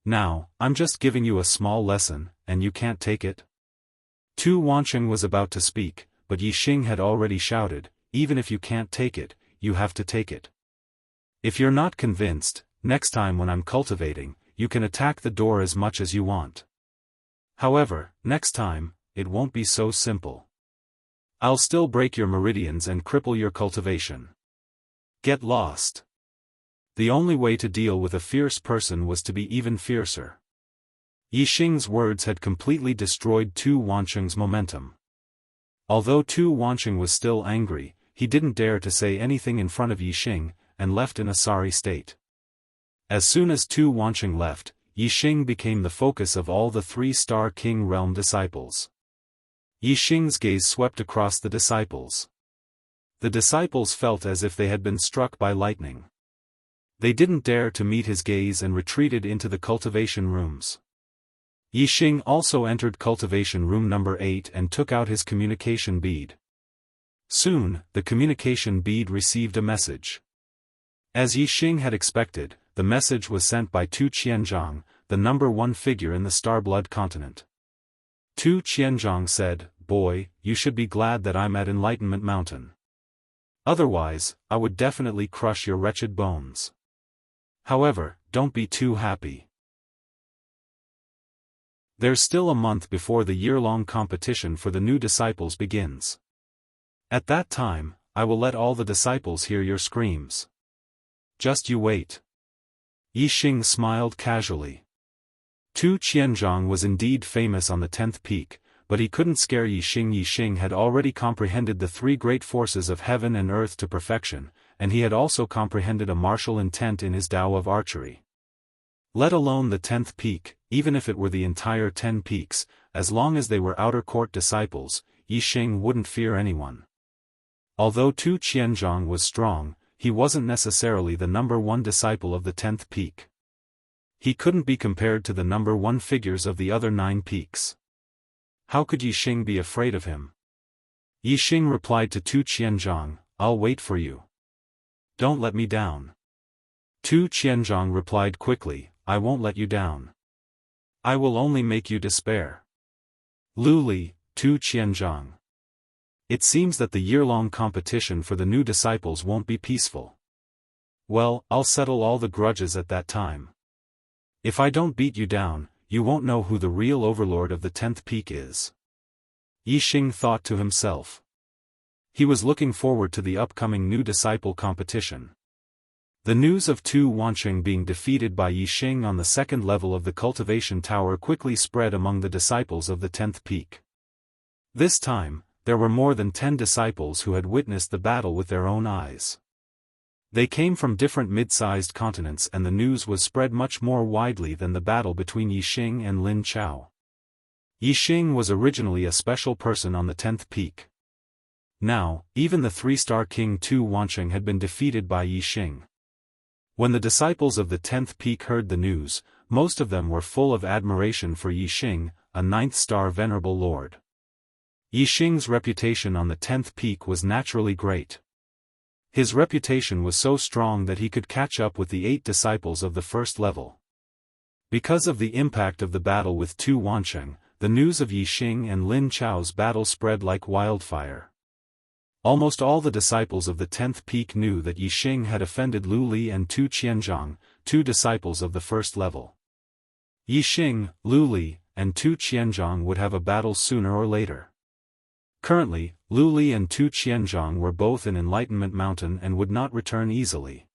Now, I'm just giving you a small lesson, and you can't take it?" Tu Wancheng was about to speak, but Yixing had already shouted, "Even if you can't take it, you have to take it. If you're not convinced, next time when I'm cultivating, you can attack the door as much as you want. However, next time, it won't be so simple. I'll still break your meridians and cripple your cultivation. Get lost." The only way to deal with a fierce person was to be even fiercer. Yixing's words had completely destroyed Tu Wancheng's momentum. Although Tu Wancheng was still angry, he didn't dare to say anything in front of Yixing, and left in a sorry state. As soon as Tu Wancheng left, Yixing became the focus of all the 3-star king realm disciples. Yixing's gaze swept across the disciples. The disciples felt as if they had been struck by lightning. They didn't dare to meet his gaze and retreated into the cultivation rooms. Yixing also entered cultivation room number 8 and took out his communication bead. Soon, the communication bead received a message. As Yixing had expected, the message was sent by Tu Qianzhang, the number 1 figure in the Starblood continent. Tu Qianzhang said, "Boy, you should be glad that I'm at Enlightenment Mountain. Otherwise, I would definitely crush your wretched bones. However, don't be too happy. There's still a month before the year-long competition for the new disciples begins. At that time, I will let all the disciples hear your screams. Just you wait." Yixing smiled casually. Tu Qianzhang was indeed famous on the 10th peak, but he couldn't scare Yixing. Yixing had already comprehended the 3 great forces of heaven and earth to perfection, and he had also comprehended a martial intent in his Tao of archery. Let alone the 10th peak, even if it were the entire 10 peaks, as long as they were outer court disciples, Yixing wouldn't fear anyone. Although Tu Qianzhong was strong, he wasn't necessarily the number one disciple of the 10th peak. He couldn't be compared to the number one figures of the other 9 peaks. How could Yixing be afraid of him? Yixing replied to Tu Qianzhong, "I'll wait for you. Don't let me down." Tu Qianzhong replied quickly, "I won't let you down. I will only make you despair." Lu Li, Tu Qianzhong. It seems that the year-long competition for the new disciples won't be peaceful. Well, I'll settle all the grudges at that time. If I don't beat you down, you won't know who the real overlord of the 10th peak is. Yixing thought to himself. He was looking forward to the upcoming new disciple competition. The news of Tu Wanqing being defeated by Yixing on the 2nd level of the Cultivation Tower quickly spread among the disciples of the 10th peak. This time, there were more than 10 disciples who had witnessed the battle with their own eyes. They came from different mid-sized continents, and the news was spread much more widely than the battle between Yixing and Lin Chao. Yixing was originally a special person on the 10th peak. Now, even the 3-star king Tu Wanqing had been defeated by Yixing. When the disciples of the 10th peak heard the news, most of them were full of admiration for Yixing, a 9th-star venerable lord. Yixing's reputation on the 10th peak was naturally great. His reputation was so strong that he could catch up with the 8 disciples of the 1st level. Because of the impact of the battle with Tu Wanqing, the news of Yixing and Lin Chao's battle spread like wildfire. Almost all the disciples of the 10th peak knew that Yixing had offended Lu Li and Tu Qianzhong, 2 disciples of the 1st level. Yixing, Lu Li, and Tu Qianzhong would have a battle sooner or later. Currently, Lu Li and Tu Qianzhong were both in Enlightenment Mountain and would not return easily.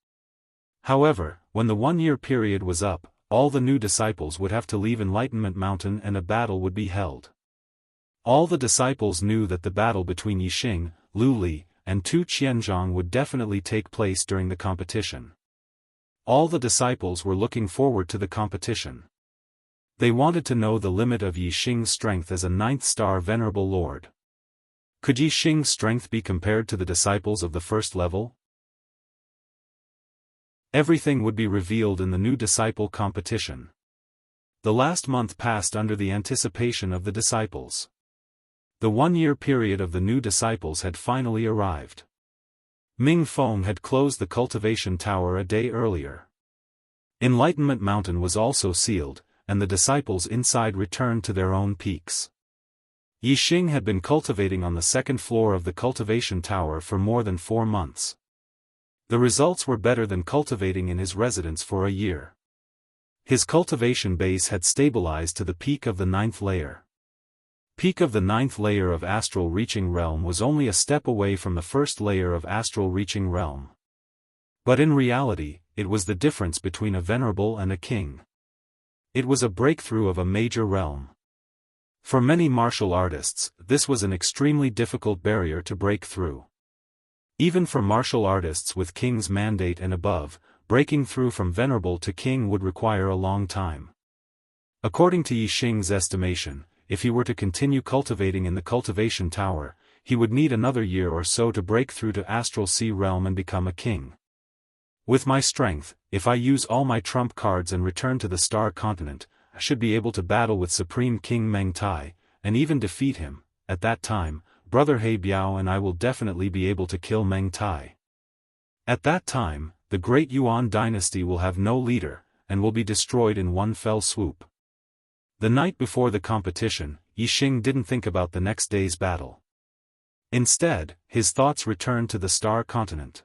However, when the 1-year period was up, all the new disciples would have to leave Enlightenment Mountain and a battle would be held. All the disciples knew that the battle between Yixing, Lu Li, and Tu Qianzhong would definitely take place during the competition. All the disciples were looking forward to the competition. They wanted to know the limit of Yixing's strength as a 9th-star venerable lord. Could Yixing's strength be compared to the disciples of the 1st level? Everything would be revealed in the new disciple competition. The last month passed under the anticipation of the disciples. The 1-year period of the new disciples had finally arrived. Ming Feng had closed the Cultivation Tower a day earlier. Enlightenment Mountain was also sealed, and the disciples inside returned to their own peaks. Yixing had been cultivating on the 2nd floor of the Cultivation Tower for more than 4 months. The results were better than cultivating in his residence for a year. His cultivation base had stabilized to the peak of the 9th layer. Peak of the 9th layer of Astral Reaching Realm was only a step away from the 1st layer of Astral Reaching Realm. But in reality, it was the difference between a venerable and a king. It was a breakthrough of a major realm. For many martial artists, this was an extremely difficult barrier to break through. Even for martial artists with king's mandate and above, breaking through from venerable to king would require a long time. According to Yixing's estimation, if he were to continue cultivating in the Cultivation Tower, he would need another year or so to break through to Astral Sea Realm and become a king. With my strength, if I use all my trump cards and return to the Star Continent, I should be able to battle with Supreme King Meng Tai, and even defeat him. At that time, Brother He Biao and I will definitely be able to kill Meng Tai. At that time, the Great Yuan dynasty will have no leader, and will be destroyed in one fell swoop. The night before the competition, Yixing didn't think about the next day's battle. Instead, his thoughts returned to the Star Continent.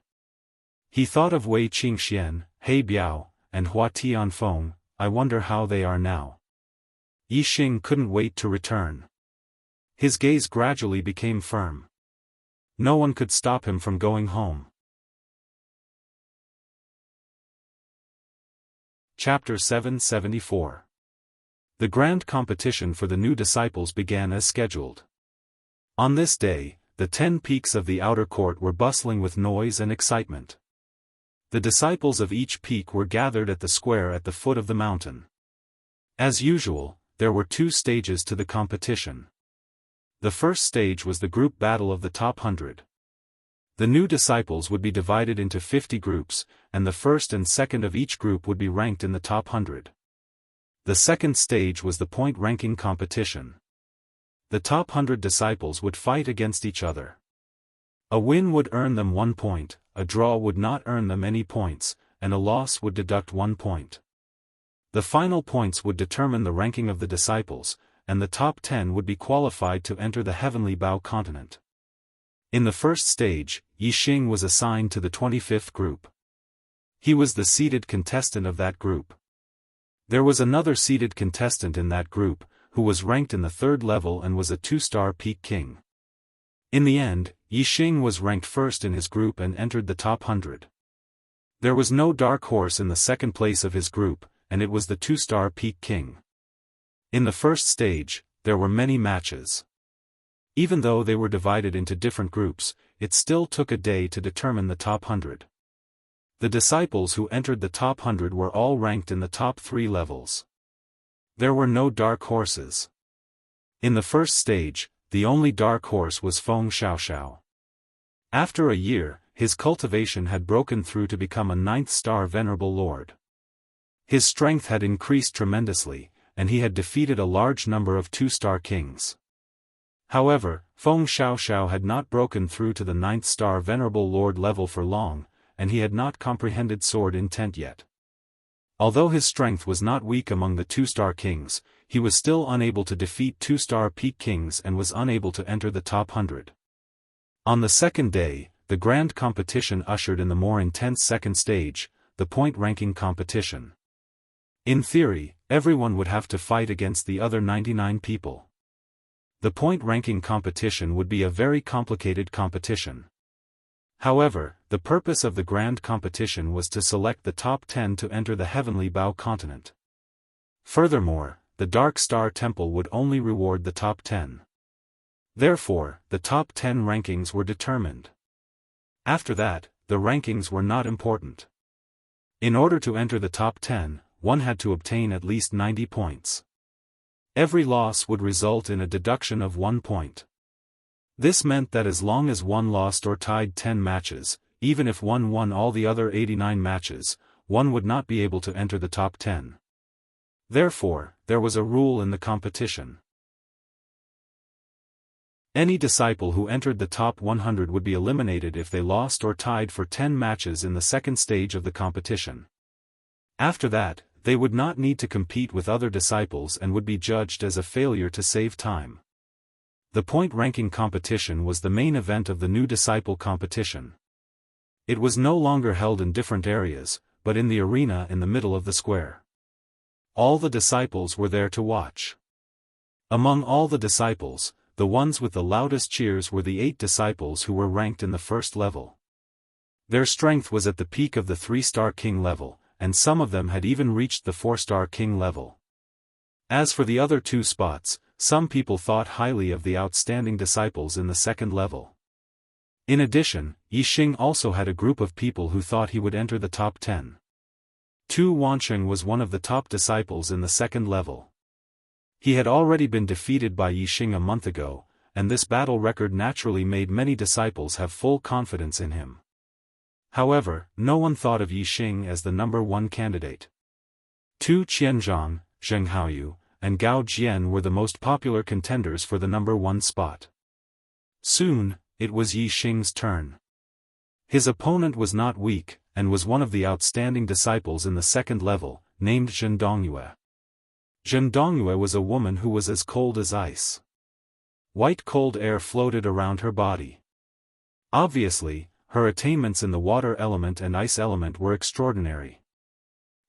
He thought of Wei Qingxian, He Biao, and Hua Tianfeng. I wonder how they are now. Yixing couldn't wait to return. His gaze gradually became firm. No one could stop him from going home. Chapter 774. The grand competition for the new disciples began as scheduled. On this day, the 10 peaks of the outer court were bustling with noise and excitement. The disciples of each peak were gathered at the square at the foot of the mountain. As usual, there were 2 stages to the competition. The first stage was the group battle of the top 100. The new disciples would be divided into 50 groups, and the first and second of each group would be ranked in the top 100. The second stage was the point-ranking competition. The top 100 disciples would fight against each other. A win would earn them 1 point, a draw would not earn them any points, and a loss would deduct 1 point. The final points would determine the ranking of the disciples, and the top 10 would be qualified to enter the Heavenly Bao continent. In the first stage, Yixing was assigned to the 25th group. He was the seeded contestant of that group. There was another seeded contestant in that group, who was ranked in the 3rd level and was a 2-star peak king. In the end, Yixing was ranked first in his group and entered the top 100. There was no dark horse in the second place of his group, and it was the 2-star peak king. In the first stage, there were many matches. Even though they were divided into different groups, it still took a day to determine the top 100. The disciples who entered the top 100 were all ranked in the top 3 levels. There were no dark horses. In the first stage, the only dark horse was Feng Xiaoxiao. After a year, his cultivation had broken through to become a 9th-star venerable lord. His strength had increased tremendously, and he had defeated a large number of 2-star kings. However, Feng Xiaoxiao had not broken through to the 9th-star venerable lord level for long, and he had not comprehended sword intent yet. Although his strength was not weak among the 2-star kings, he was still unable to defeat 2-star peak kings and was unable to enter the top 100. On the second day, the grand competition ushered in the more intense second stage, the point-ranking competition. In theory, everyone would have to fight against the other 99 people. The point-ranking competition would be a very complicated competition. However, the purpose of the grand competition was to select the top 10 to enter the Heavenly Bao continent. Furthermore, the Dark Star Temple would only reward the top 10. Therefore, the top 10 rankings were determined. After that, the rankings were not important. In order to enter the top 10, one had to obtain at least 90 points. Every loss would result in a deduction of 1 point. This meant that as long as one lost or tied 10 matches, even if one won all the other 89 matches, one would not be able to enter the top 10. Therefore, there was a rule in the competition. Any disciple who entered the top 100 would be eliminated if they lost or tied for 10 matches in the second stage of the competition. After that, they would not need to compete with other disciples and would be judged as a failure to save time. The point-ranking competition was the main event of the new disciple competition. It was no longer held in different areas, but in the arena in the middle of the square. All the disciples were there to watch. Among all the disciples, the ones with the loudest cheers were the 8 disciples who were ranked in the first level. Their strength was at the peak of the 3-star king level, and some of them had even reached the 4-star king level. As for the other 2 spots, some people thought highly of the outstanding disciples in the second level. In addition, Yixing also had a group of people who thought he would enter the top 10. Tu Wansheng was one of the top disciples in the second level. He had already been defeated by Yixing a month ago, and this battle record naturally made many disciples have full confidence in him. However, no one thought of Yixing as the number 1 candidate. Tu Qianzhang, Zheng Haoyu, and Gao Jian were the most popular contenders for the number 1 spot. Soon, it was Yixing's turn. His opponent was not weak, and was one of the outstanding disciples in the second level, named Zhen Dongyue. Zhen Dongyue was a woman who was as cold as ice. White cold air floated around her body. Obviously, her attainments in the water element and ice element were extraordinary.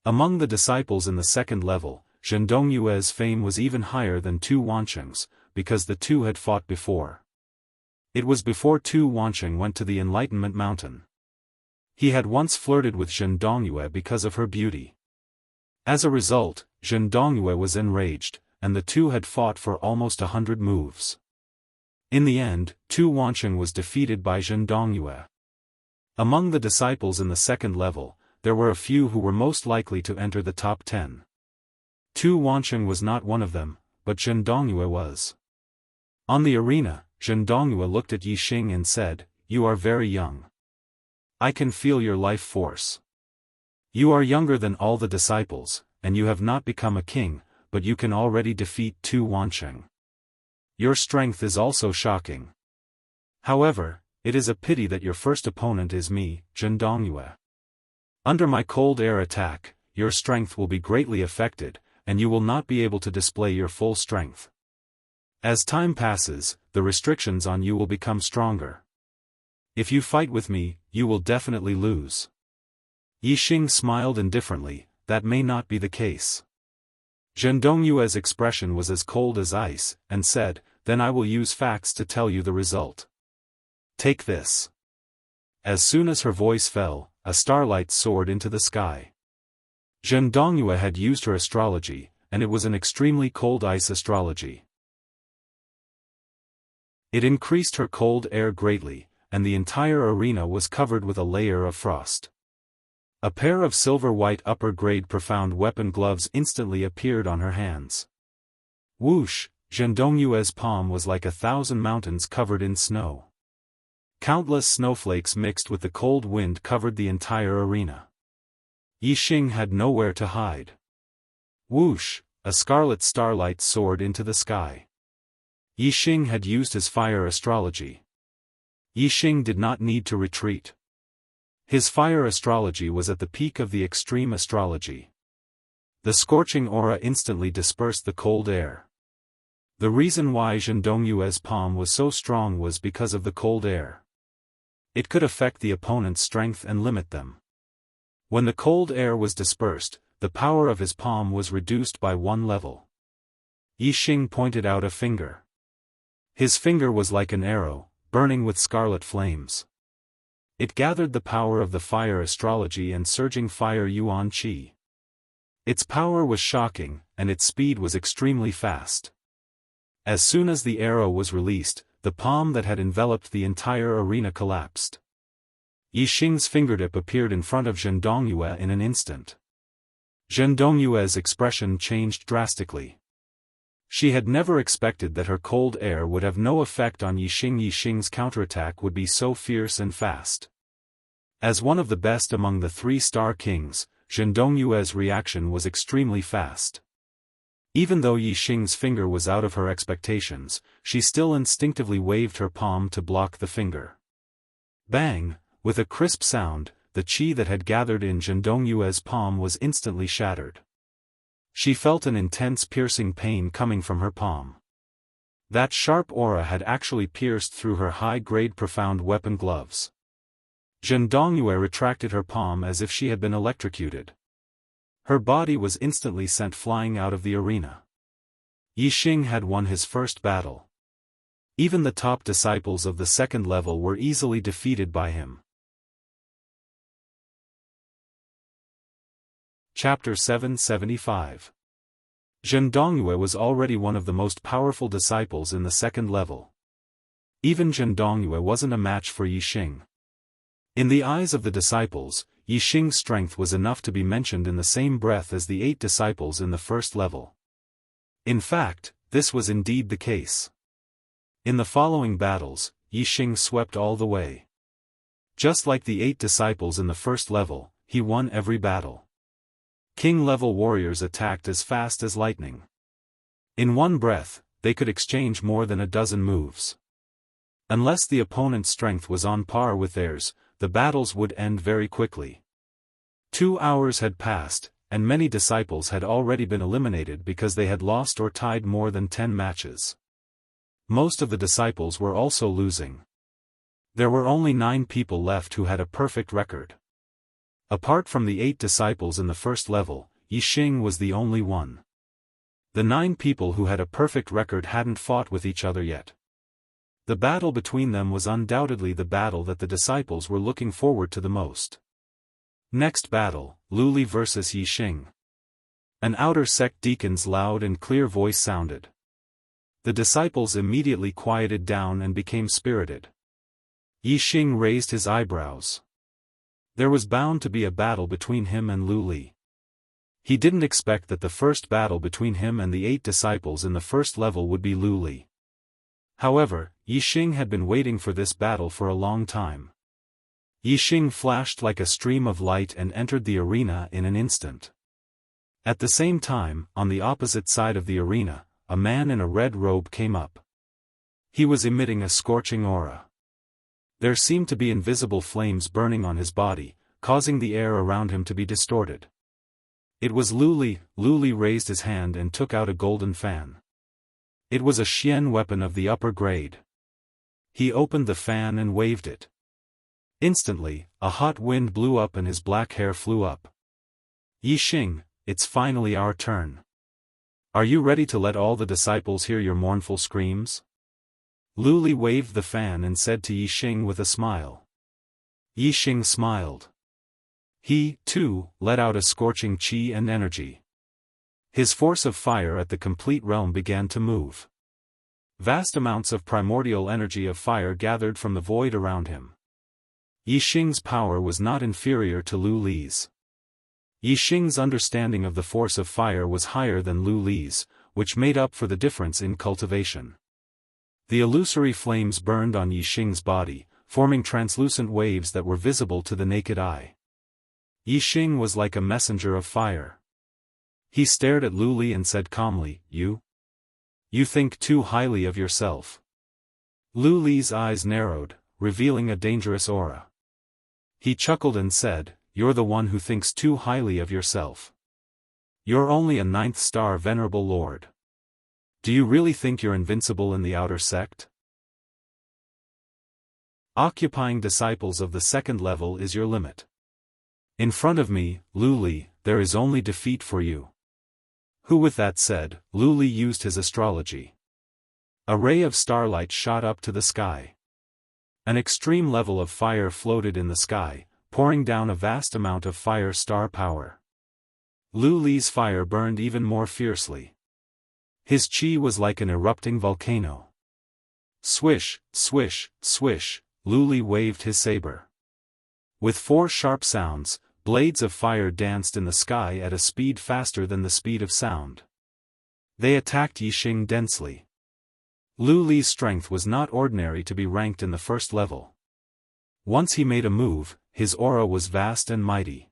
Among the disciples in the second level, Zhen Dongyue's fame was even higher than Tu Wansheng's, because the two had fought before. It was before Tu Wansheng went to the Enlightenment Mountain. He had once flirted with Zhen Dongyue because of her beauty. As a result, Zhen Dongyue was enraged, and the two had fought for almost 100 moves. In the end, Tu Wansheng was defeated by Zhen Dongyue. Among the disciples in the second level, there were a few who were most likely to enter the top 10. Tu Wansheng was not one of them, but Zhen Dongyue was. On the arena, Zhen Dongyue looked at Yixing and said, "You are very young. I can feel your life force. You are younger than all the disciples, and you have not become a king, but you can already defeat 2 Wansheng. Your strength is also shocking. However, it is a pity that your first opponent is me, Zhen Dongyue. Under my cold air attack, your strength will be greatly affected, and you will not be able to display your full strength. As time passes, the restrictions on you will become stronger. If you fight with me, you will definitely lose." Yixing smiled indifferently. That may not be the case. Zhen Dongyue's expression was as cold as ice, and said, "Then I will use facts to tell you the result. Take this." As soon as her voice fell, a starlight soared into the sky. Zhen Dongyue had used her astrology, and it was an extremely cold ice astrology. It increased her cold air greatly, and the entire arena was covered with a layer of frost. A pair of silver-white upper-grade profound weapon gloves instantly appeared on her hands. Whoosh! Zhen Dongyue's palm was like 1,000 mountains covered in snow. Countless snowflakes mixed with the cold wind covered the entire arena. Yixing had nowhere to hide. Whoosh! A scarlet starlight soared into the sky. Yixing had used his fire astrology. Yixing did not need to retreat. His fire astrology was at the peak of the extreme astrology. The scorching aura instantly dispersed the cold air. The reason why Zhen Dongyue's palm was so strong was because of the cold air. It could affect the opponent's strength and limit them. When the cold air was dispersed, the power of his palm was reduced by 1 level. Yixing pointed out a finger. His finger was like an arrow, burning with scarlet flames. It gathered the power of the fire astrology and surging fire yuan qi. Its power was shocking, and its speed was extremely fast. As soon as the arrow was released, the palm that had enveloped the entire arena collapsed. Yixing's fingertip appeared in front of Zhen Dongyue in an instant. Zhen Dongyue's expression changed drastically. She had never expected that her cold air would have no effect on Yixing. Yixing's counterattack would be so fierce and fast. As one of the best among the 3-star kings, Zhen Dongyue's reaction was extremely fast. Even though Yixing's finger was out of her expectations, she still instinctively waved her palm to block the finger. Bang! With a crisp sound, the qi that had gathered in Zhen Dongyue's palm was instantly shattered. She felt an intense piercing pain coming from her palm. That sharp aura had actually pierced through her high-grade profound weapon gloves. Zhen Dongyue retracted her palm as if she had been electrocuted. Her body was instantly sent flying out of the arena. Yixing had won his first battle. Even the top disciples of the 2nd level were easily defeated by him. Chapter 775. Zhen Dongyue was already one of the most powerful disciples in the 2nd level. Even Zhen Dongyue wasn't a match for Yixing. In the eyes of the disciples, Yixing's strength was enough to be mentioned in the same breath as the 8 disciples in the 1st level. In fact, this was indeed the case. In the following battles, Yixing swept all the way. Just like the 8 disciples in the 1st level, he won every battle. King-level warriors attacked as fast as lightning. In one breath, they could exchange more than a dozen moves. Unless the opponent's strength was on par with theirs, the battles would end very quickly. 2 hours had passed, and many disciples had already been eliminated because they had lost or tied more than 10 matches. Most of the disciples were also losing. There were only 9 people left who had a perfect record. Apart from the 8 disciples in the 1st level, Yixing was the only one. The 9 people who had a perfect record hadn't fought with each other yet. The battle between them was undoubtedly the battle that the disciples were looking forward to the most. Next battle, Luli versus Yixing. An outer sect deacon's loud and clear voice sounded. The disciples immediately quieted down and became spirited. Yixing raised his eyebrows. There was bound to be a battle between him and Luli. He didn't expect that the first battle between him and the 8 disciples in the 1st level would be Luli. However, Yixing had been waiting for this battle for a long time. Yixing flashed like a stream of light and entered the arena in an instant. At the same time, on the opposite side of the arena, a man in a red robe came up. He was emitting a scorching aura. There seemed to be invisible flames burning on his body, causing the air around him to be distorted. It was Lu Li. Lu Li raised his hand and took out a golden fan. It was a Xian weapon of the upper grade. He opened the fan and waved it. Instantly, a hot wind blew up and his black hair flew up. Yixing, it's finally our turn. Are you ready to let all the disciples hear your mournful screams? Lu Li waved the fan and said to Yixing with a smile. Yixing smiled. He, too, let out a scorching qi and energy. His force of fire at the complete realm began to move. Vast amounts of primordial energy of fire gathered from the void around him. Yixing's power was not inferior to Lu Li's. Yixing's understanding of the force of fire was higher than Lu Li's, which made up for the difference in cultivation. The illusory flames burned on Yixing's body, forming translucent waves that were visible to the naked eye. Yixing was like a messenger of fire. He stared at Lu Li and said calmly, You think too highly of yourself. Lu Li's eyes narrowed, revealing a dangerous aura. He chuckled and said, You're the one who thinks too highly of yourself. You're only a 9th star venerable lord. Do you really think you're invincible in the outer sect? Occupying disciples of the 2nd level is your limit. In front of me, Lu Li, there is only defeat for you. Who? With that said, Lu Li used his astrology. A ray of starlight shot up to the sky. An extreme level of fire floated in the sky, pouring down a vast amount of fire star power. Lu Li's fire burned even more fiercely. His qi was like an erupting volcano. Swish, swish, swish, Lu Li waved his saber. With 4 sharp sounds, blades of fire danced in the sky at a speed faster than the speed of sound. They attacked Yixing densely. Lu Li's strength was not ordinary to be ranked in the 1st level. Once he made a move, his aura was vast and mighty.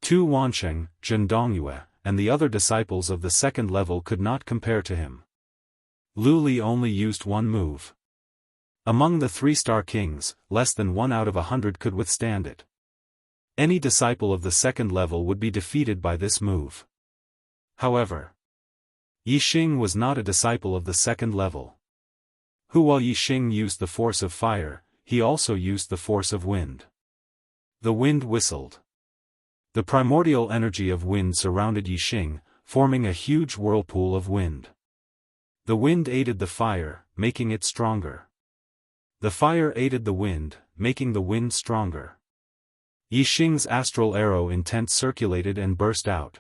Tu Wansheng, Zhen Dongyue, and the other disciples of the 2nd level could not compare to him. Lu Li only used one move. Among the 3-star kings, less than 1 out of 100 could withstand it. Any disciple of the 2nd level would be defeated by this move. However, Yixing was not a disciple of the 2nd level. While Yixing used the force of fire, he also used the force of wind. The wind whistled. The primordial energy of wind surrounded Yixing, forming a huge whirlpool of wind. The wind aided the fire, making it stronger. The fire aided the wind, making the wind stronger. Yixing's astral arrow intent circulated and burst out.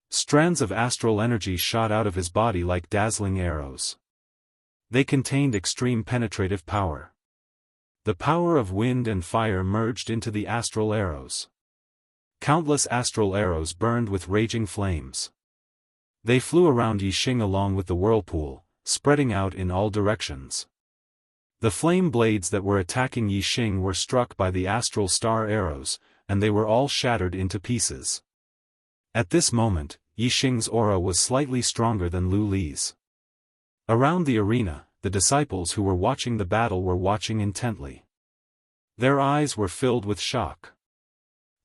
Strands of astral energy shot out of his body like dazzling arrows. They contained extreme penetrative power. The power of wind and fire merged into the astral arrows. Countless astral arrows burned with raging flames. They flew around Yixing along with the whirlpool, spreading out in all directions. The flame blades that were attacking Yixing were struck by the astral star arrows, and they were all shattered into pieces. At this moment, Yixing's aura was slightly stronger than Lu Li's. Around the arena, the disciples who were watching the battle were watching intently. Their eyes were filled with shock.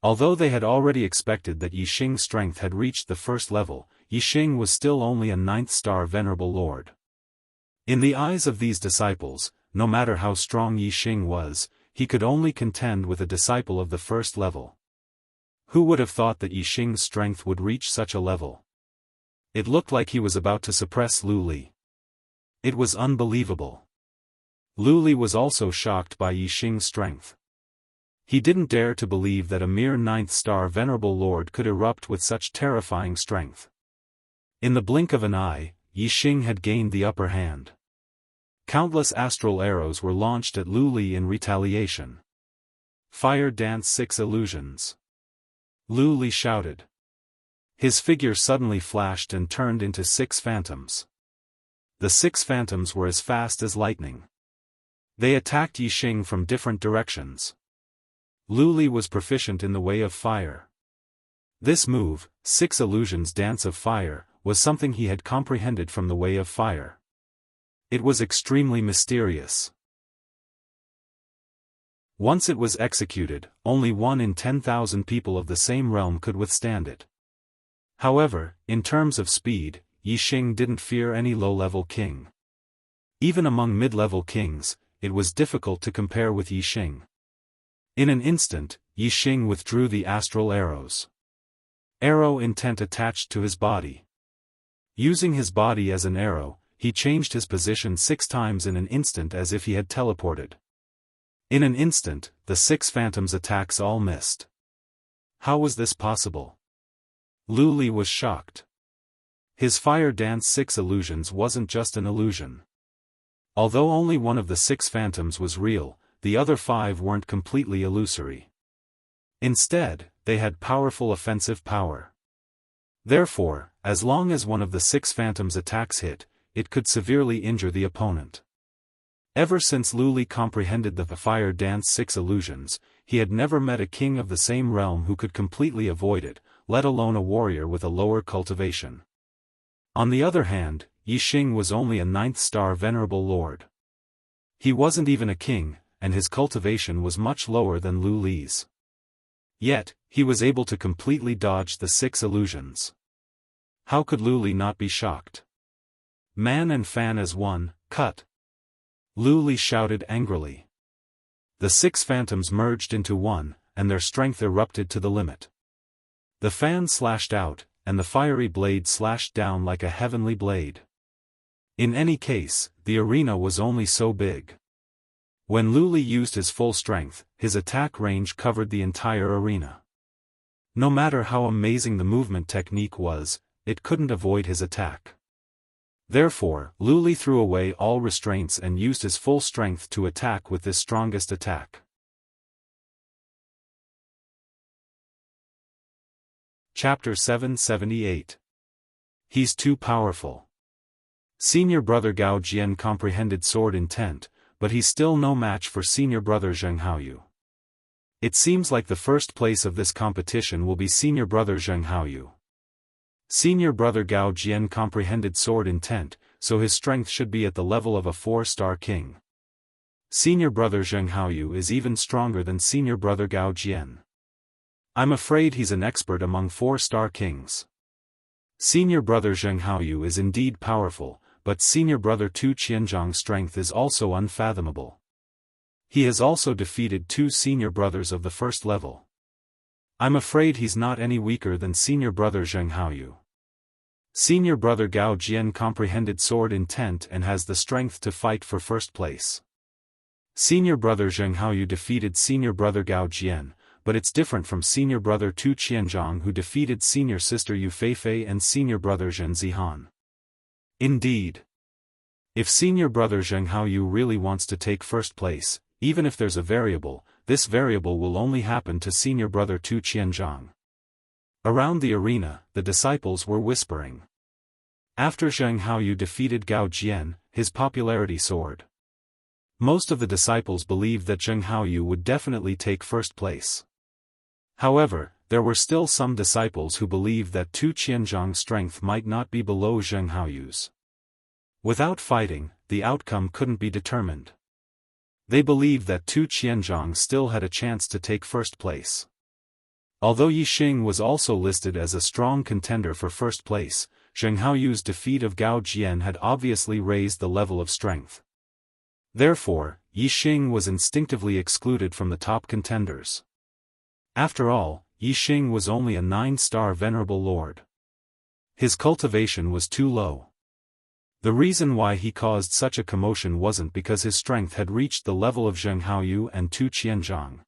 Although they had already expected that Yixing's strength had reached the 1st level, Yixing was still only a 9th star venerable lord. In the eyes of these disciples, no matter how strong Yixing was, he could only contend with a disciple of the 1st level. Who would have thought that Yixing's strength would reach such a level? It looked like he was about to suppress Lu Li. It was unbelievable. Lu Li was also shocked by Yixing's strength. He didn't dare to believe that a mere 9th star venerable lord could erupt with such terrifying strength. In the blink of an eye, Yixing had gained the upper hand. Countless astral arrows were launched at Lu Li in retaliation. Fire dance 6 illusions. Lu Li shouted. His figure suddenly flashed and turned into 6 phantoms. The 6 phantoms were as fast as lightning. They attacked Yixing from different directions. Lu Li was proficient in the way of fire. This move, 6 illusions dance of fire, was something he had comprehended from the way of fire. It was extremely mysterious. Once it was executed, only 1 in 10,000 people of the same realm could withstand it. However, in terms of speed, Yixing didn't fear any low-level king. Even among mid-level kings, it was difficult to compare with Yixing. In an instant, Yixing withdrew the astral arrows. Arrow intent attached to his body. Using his body as an arrow, he changed his position 6 times in an instant as if he had teleported. In an instant, the 6 phantoms' attacks all missed. How was this possible? Lu Li was shocked. His fire dance 6 illusions wasn't just an illusion. Although only one of the 6 phantoms was real, the other 5 weren't completely illusory. Instead, they had powerful offensive power. Therefore, as long as one of the 6 phantoms' attacks hit, it could severely injure the opponent. Ever since Lu Li comprehended the fire dance 6 illusions, he had never met a king of the same realm who could completely avoid it, let alone a warrior with a lower cultivation. On the other hand, Yixing was only a 9th-star venerable lord. He wasn't even a king, and his cultivation was much lower than Lu Li's. Yet, he was able to completely dodge the 6 illusions. How could Lu Li not be shocked? Man and fan as one, cut! Lu Li shouted angrily. The 6 phantoms merged into one, and their strength erupted to the limit. The fan slashed out, and the fiery blade slashed down like a heavenly blade. In any case, the arena was only so big. When Lu Li used his full strength, his attack range covered the entire arena. No matter how amazing the movement technique was, it couldn't avoid his attack. Therefore, Lu Li threw away all restraints and used his full strength to attack with this strongest attack. Chapter 778. He's too powerful. Senior brother Gao Jian comprehended sword intent, but he's still no match for senior brother Jianghu. It seems like the first place of this competition will be senior brother Jianghu. Senior brother Gao Jian comprehended sword intent, so his strength should be at the level of a 4-star king. Senior brother Jianghu is even stronger than senior brother Gao Jian. I'm afraid he's an expert among 4-star kings. Senior brother Jianghu is indeed powerful, but senior brother Tu Qianzhang's strength is also unfathomable. He has also defeated 2 senior brothers of the 1st level. I'm afraid he's not any weaker than senior brother Jianghu. Senior brother Gao Jian comprehended sword intent and has the strength to fight for 1st place. Senior brother Jianghu defeated senior brother Gao Jian, but it's different from senior brother Tu Qianzhang who defeated senior sister Yu Feifei and senior brother Zhen Zihan. Indeed. If senior brother Jianghu really wants to take 1st place, even if there's a variable, this variable will only happen to senior brother Tu Qianzhang. Around the arena, the disciples were whispering. After Jianghu defeated Gao Jian, his popularity soared. Most of the disciples believed that Jianghu would definitely take 1st place. However, there were still some disciples who believed that Tu Qianzhang's strength might not be below Jianghu's. Without fighting, the outcome couldn't be determined. They believed that Tu Qianzhang still had a chance to take 1st place. Although Yixing was also listed as a strong contender for 1st place, Jianghu's defeat of Gao Jian had obviously raised the level of strength. Therefore, Yixing was instinctively excluded from the top contenders. After all, Yixing was only a 9-star venerable lord. His cultivation was too low. The reason why he caused such a commotion wasn't because his strength had reached the level of Jianghu and Tu Qianzhang.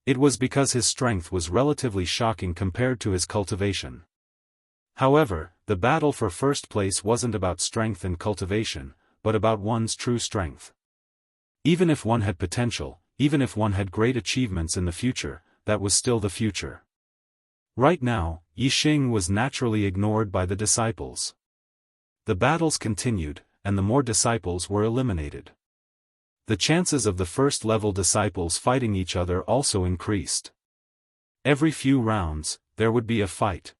It was because his strength was relatively shocking compared to his cultivation. However, the battle for 1st place wasn't about strength and cultivation, but about one's true strength. Even if one had potential, even if one had great achievements in the future, that was still the future. Right now, Yixing was naturally ignored by the disciples. The battles continued, and the more disciples were eliminated. The chances of the first-level disciples fighting each other also increased. Every few rounds, there would be a fight.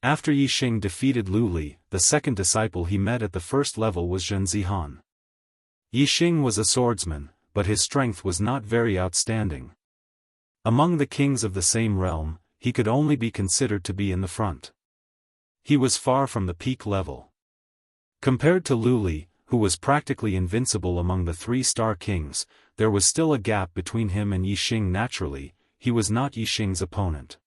After Yixing defeated Lu Li, the second disciple he met at the first level was Zhen Zihan. Yixing was a swordsman, but his strength was not very outstanding. Among the kings of the same realm, he could only be considered to be in the front. He was far from the peak level. Compared to Lu Li, who was practically invincible among the three-star kings, there was still a gap between him and Yixing. Naturally, he was not Yixing's opponent.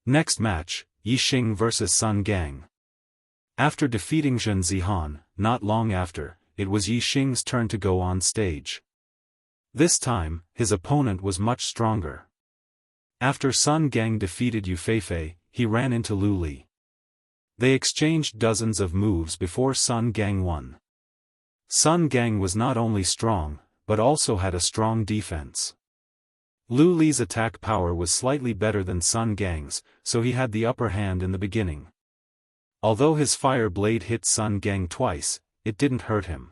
Next match, Yixing vs Sun Gang. After defeating Zhen Zihan, not long after, it was Yixing's turn to go on stage. This time, his opponent was much stronger. After Sun Gang defeated Yu Feifei, he ran into Lu Li. They exchanged dozens of moves before Sun Gang won. Sun Gang was not only strong, but also had a strong defense. Lu Li's attack power was slightly better than Sun Gang's, so he had the upper hand in the beginning. Although his fire blade hit Sun Gang twice, it didn't hurt him.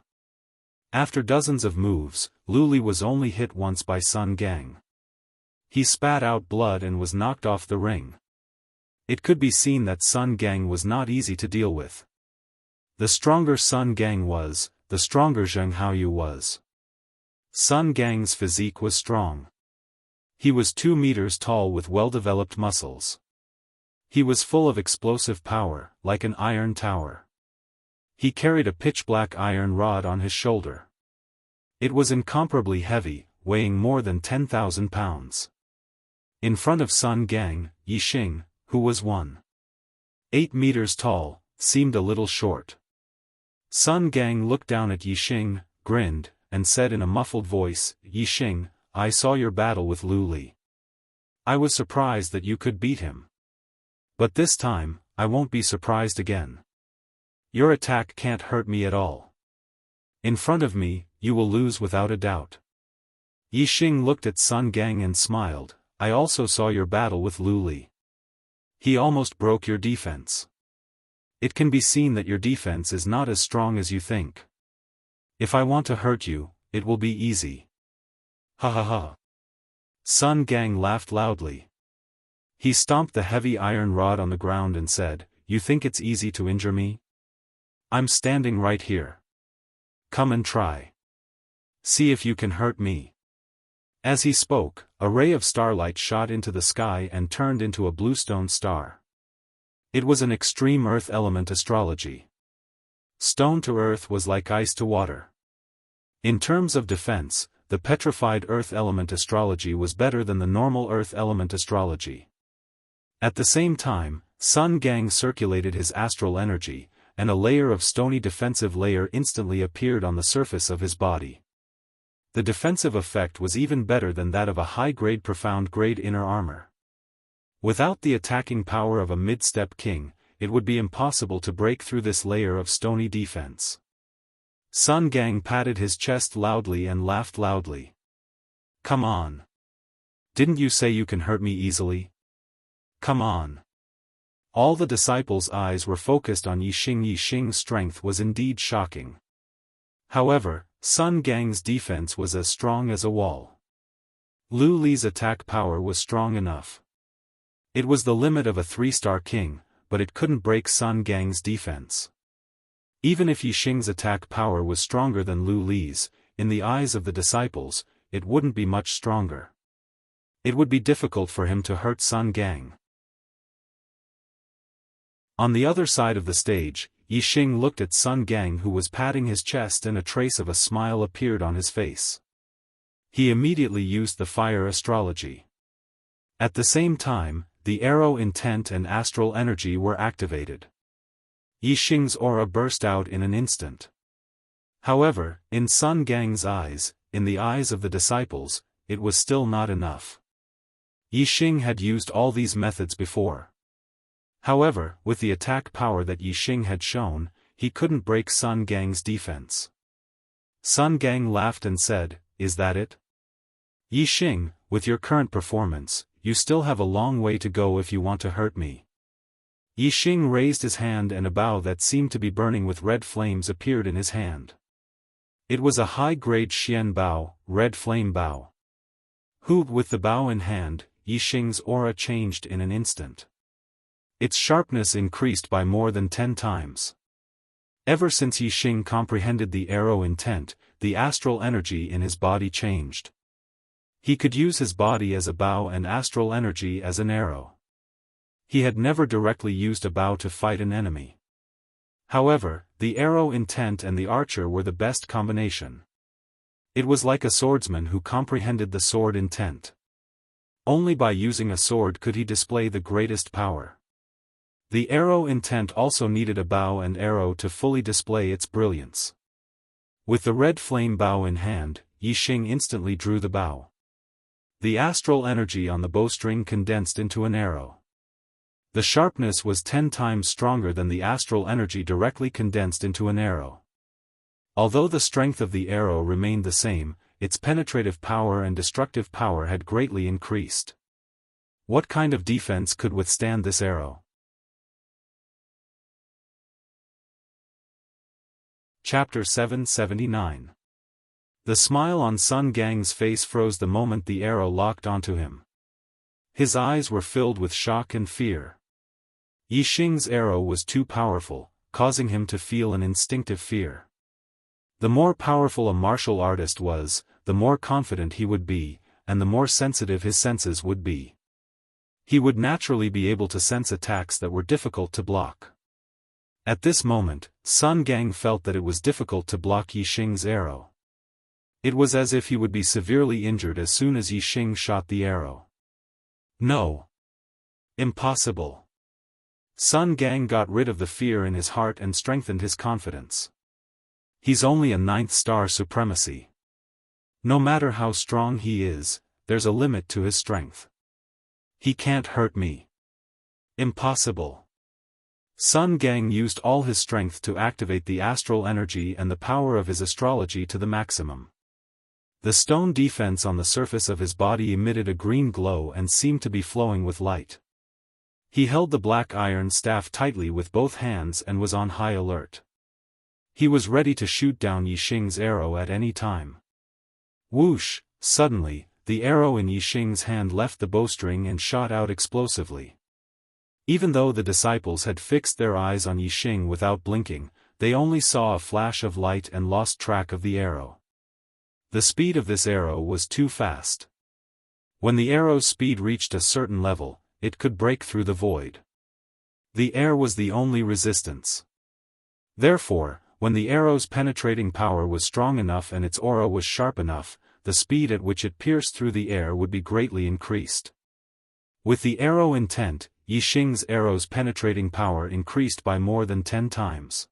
After dozens of moves, Lu Li was only hit once by Sun Gang. He spat out blood and was knocked off the ring. It could be seen that Sun Gang was not easy to deal with. The stronger Sun Gang was, the stronger Jianghu was. Sun Gang's physique was strong. He was 2 meters tall with well-developed muscles. He was full of explosive power, like an iron tower. He carried a pitch-black iron rod on his shoulder. It was incomparably heavy, weighing more than 10,000 pounds. In front of Sun Gang, Yixing, who was 1.8 meters tall, seemed a little short. Sun Gang looked down at Yixing, grinned, and said in a muffled voice, "Yixing, I saw your battle with Lu Li. I was surprised that you could beat him. But this time, I won't be surprised again. Your attack can't hurt me at all. In front of me, you will lose without a doubt." Yixing looked at Sun Gang and smiled. "I also saw your battle with Lu Li. He almost broke your defense. It can be seen that your defense is not as strong as you think. If I want to hurt you, it will be easy." "Ha ha ha." Sun Gang laughed loudly. He stomped the heavy iron rod on the ground and said, "You think it's easy to injure me? I'm standing right here. Come and try. See if you can hurt me." As he spoke, a ray of starlight shot into the sky and turned into a bluestone star. It was an extreme earth element astrology. Stone to earth was like ice to water. In terms of defense, the petrified earth element astrology was better than the normal earth element astrology. At the same time, Sun Gang circulated his astral energy, and a layer of stony defensive layer instantly appeared on the surface of his body. The defensive effect was even better than that of a high-grade profound-grade inner armor. Without the attacking power of a mid-step king, it would be impossible to break through this layer of stony defense. Sun Gang patted his chest loudly and laughed loudly. "Come on. Didn't you say you can hurt me easily? Come on." All the disciples' eyes were focused on Yixing. Yixing's strength was indeed shocking. However, Sun Gang's defense was as strong as a wall. Lu Li's attack power was strong enough. It was the limit of a 3-star king, but it couldn't break Sun Gang's defense. Even if Yixing's attack power was stronger than Lu Li's, in the eyes of the disciples, it wouldn't be much stronger. It would be difficult for him to hurt Sun Gang. On the other side of the stage, Yixing looked at Sun Gang, who was patting his chest, and a trace of a smile appeared on his face. He immediately used the fire astrology. At the same time, the arrow intent and astral energy were activated. Yixing's aura burst out in an instant. However, in Sun Gang's eyes, in the eyes of the disciples, it was still not enough. Yixing had used all these methods before. However, with the attack power that Yixing had shown, he couldn't break Sun Gang's defense. Sun Gang laughed and said, "Is that it? Yixing, with your current performance, you still have a long way to go if you want to hurt me." Yixing raised his hand and a bow that seemed to be burning with red flames appeared in his hand. It was a high-grade Xian bow, red flame bow. With the bow in hand, Yixing's aura changed in an instant. Its sharpness increased by more than 10 times. Ever since Yixing comprehended the arrow intent, the astral energy in his body changed. He could use his body as a bow and astral energy as an arrow. He had never directly used a bow to fight an enemy. However, the arrow intent and the archer were the best combination. It was like a swordsman who comprehended the sword intent. Only by using a sword could he display the greatest power. The arrow intent also needed a bow and arrow to fully display its brilliance. With the red flame bow in hand, Yixing instantly drew the bow. The astral energy on the bowstring condensed into an arrow. The sharpness was 10 times stronger than the astral energy directly condensed into an arrow. Although the strength of the arrow remained the same, its penetrative power and destructive power had greatly increased. What kind of defense could withstand this arrow? Chapter 779. The smile on Sun Gang's face froze the moment the arrow locked onto him. His eyes were filled with shock and fear. Yixing's arrow was too powerful, causing him to feel an instinctive fear. The more powerful a martial artist was, the more confident he would be, and the more sensitive his senses would be. He would naturally be able to sense attacks that were difficult to block. At this moment, Sun Gang felt that it was difficult to block Yixing's arrow. It was as if he would be severely injured as soon as Yixing shot the arrow. No. Impossible. Sun Gang got rid of the fear in his heart and strengthened his confidence. He's only a 9th star supremacy. No matter how strong he is, there's a limit to his strength. He can't hurt me. Impossible. Sun Gang used all his strength to activate the astral energy and the power of his astrology to the maximum. The stone defense on the surface of his body emitted a green glow and seemed to be flowing with light. He held the black iron staff tightly with both hands and was on high alert. He was ready to shoot down Yixing's arrow at any time. Whoosh! Suddenly, the arrow in Yixing's hand left the bowstring and shot out explosively. Even though the disciples had fixed their eyes on Yixing without blinking, they only saw a flash of light and lost track of the arrow. The speed of this arrow was too fast. When the arrow's speed reached a certain level, it could break through the void. The air was the only resistance. Therefore, when the arrow's penetrating power was strong enough and its aura was sharp enough, the speed at which it pierced through the air would be greatly increased. With the arrow intent, Yixing's arrow's penetrating power increased by more than 10 times.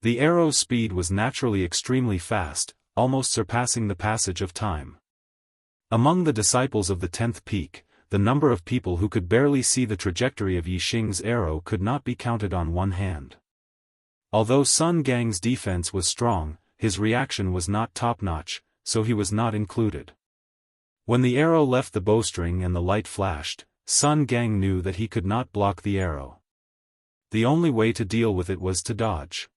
The arrow's speed was naturally extremely fast, almost surpassing the passage of time. Among the disciples of the 10th peak, the number of people who could barely see the trajectory of Yixing's arrow could not be counted on one hand. Although Sun Gang's defense was strong, his reaction was not top-notch, so he was not included. When the arrow left the bowstring and the light flashed, Sun Gang knew that he could not block the arrow. The only way to deal with it was to dodge.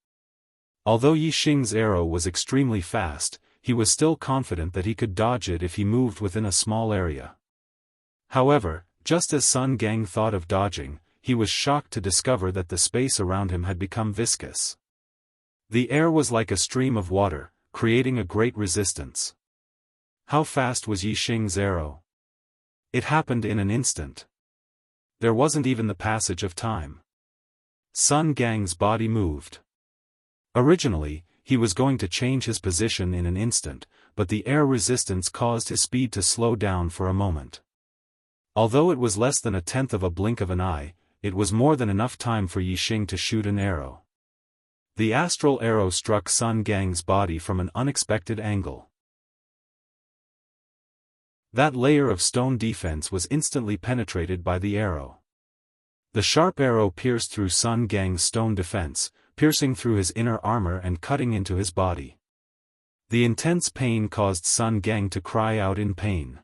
Although Yixing's arrow was extremely fast, he was still confident that he could dodge it if he moved within a small area. However, just as Sun Gang thought of dodging, he was shocked to discover that the space around him had become viscous. The air was like a stream of water, creating a great resistance. How fast was Yixing's arrow? It happened in an instant. There wasn't even the passage of time. Sun Gang's body moved. Originally, he was going to change his position in an instant, but the air resistance caused his speed to slow down for a moment. Although it was less than a tenth of a blink of an eye, it was more than enough time for Yixing to shoot an arrow. The astral arrow struck Sun Gang's body from an unexpected angle. That layer of stone defense was instantly penetrated by the arrow. The sharp arrow pierced through Sun Gang's stone defense, piercing through his inner armor and cutting into his body. The intense pain caused Sun Gang to cry out in pain.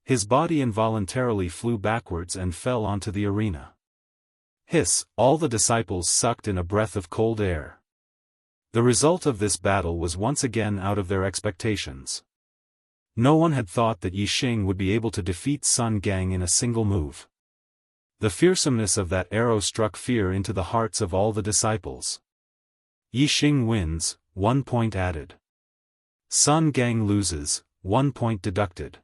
His body involuntarily flew backwards and fell onto the arena. Hiss, all the disciples sucked in a breath of cold air. The result of this battle was once again out of their expectations. No one had thought that Yixing would be able to defeat Sun Gang in a single move. The fearsomeness of that arrow struck fear into the hearts of all the disciples. Yixing wins, 1 point added. Sun Gang loses, 1 point deducted.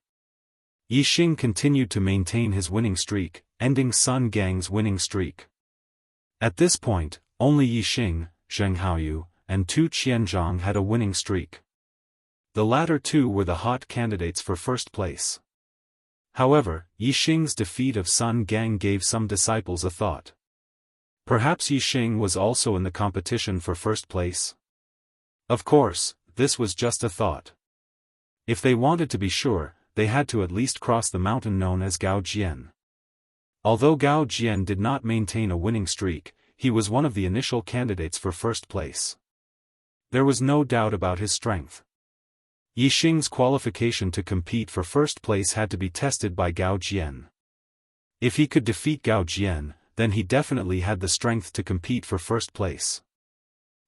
Yixing continued to maintain his winning streak, ending Sun Gang's winning streak. At this point, only Yixing, Zhenghaoyu, and Tu Qianzhang had a winning streak. The latter two were the hot candidates for first place. However, Yixing's defeat of Sun Gang gave some disciples a thought. Perhaps Yixing was also in the competition for first place? Of course, this was just a thought. If they wanted to be sure, they had to at least cross the mountain known as Gaojian. Although Gaojian did not maintain a winning streak, he was one of the initial candidates for first place. There was no doubt about his strength. Yixing's qualification to compete for first place had to be tested by Gaojian. If he could defeat Gaojian, then he definitely had the strength to compete for first place.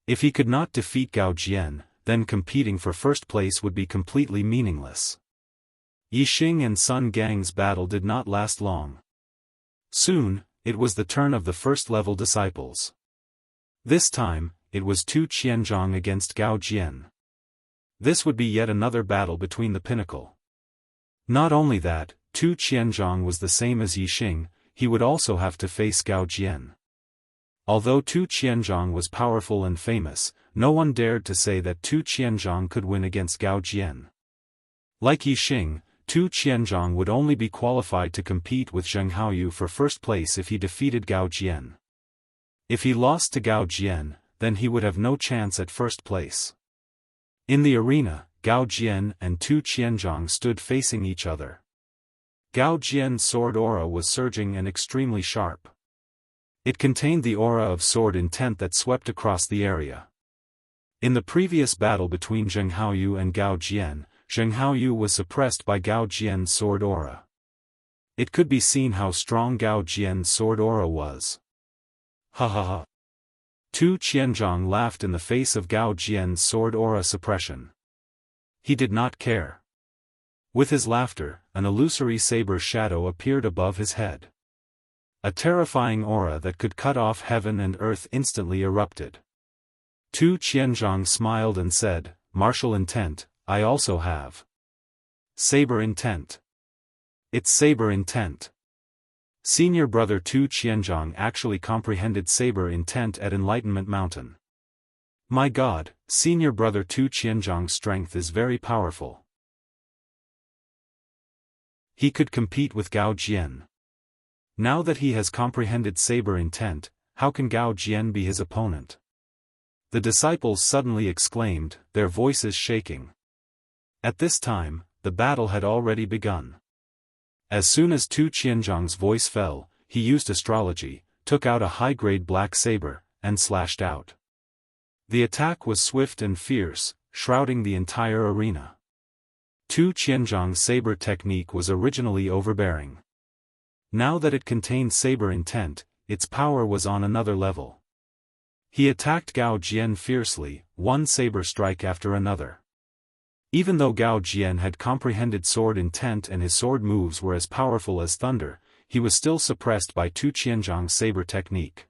If he could not defeat Gaojian, then competing for first place would be completely meaningless. Yixing and Sun Gang's battle did not last long. Soon, it was the turn of the first-level disciples. This time, it was Tu Qianzhang against Gaojian. This would be yet another battle between the pinnacle. Not only that, Tu Qianzhang was the same as Yixing, he would also have to face Gaojian. Although Tu Qianzhang was powerful and famous, no one dared to say that Tu Qianzhang could win against Gaojian. Like Yixing, Tu Qianzhang would only be qualified to compete with Zhenghaoyu for first place if he defeated Gaojian. If he lost to Gaojian, then he would have no chance at first place. In the arena, Gaojian and Tu Qianzhang stood facing each other. Gaojian's sword aura was surging and extremely sharp. It contained the aura of sword intent that swept across the area. In the previous battle between Zhenghaoyu and Gaojian, Zhenghaoyu was suppressed by Gaojian's sword aura. It could be seen how strong Gaojian's sword aura was. Ha ha ha. Tu Qianzhang laughed in the face of Gaojian's sword aura suppression. He did not care. With his laughter, an illusory saber shadow appeared above his head. A terrifying aura that could cut off heaven and earth instantly erupted. Tu Qianzhang smiled and said, "Martial intent, I also have. Saber intent. It's saber intent." Senior brother Tu Qianzhang actually comprehended saber intent at Enlightenment Mountain. My god, senior brother Tu Qianzhang's strength is very powerful. He could compete with Gaojian. Now that he has comprehended saber intent, how can Gaojian be his opponent? The disciples suddenly exclaimed, their voices shaking. At this time, the battle had already begun. As soon as Tu Qianzhang's voice fell, he used astrology, took out a high-grade black saber, and slashed out. The attack was swift and fierce, shrouding the entire arena. Tu Qianzhang's saber technique was originally overbearing. Now that it contained saber intent, its power was on another level. He attacked Gaojian fiercely, one saber strike after another. Even though Gaojian had comprehended sword intent and his sword moves were as powerful as thunder, he was still suppressed by Tu Qianzhang's saber technique.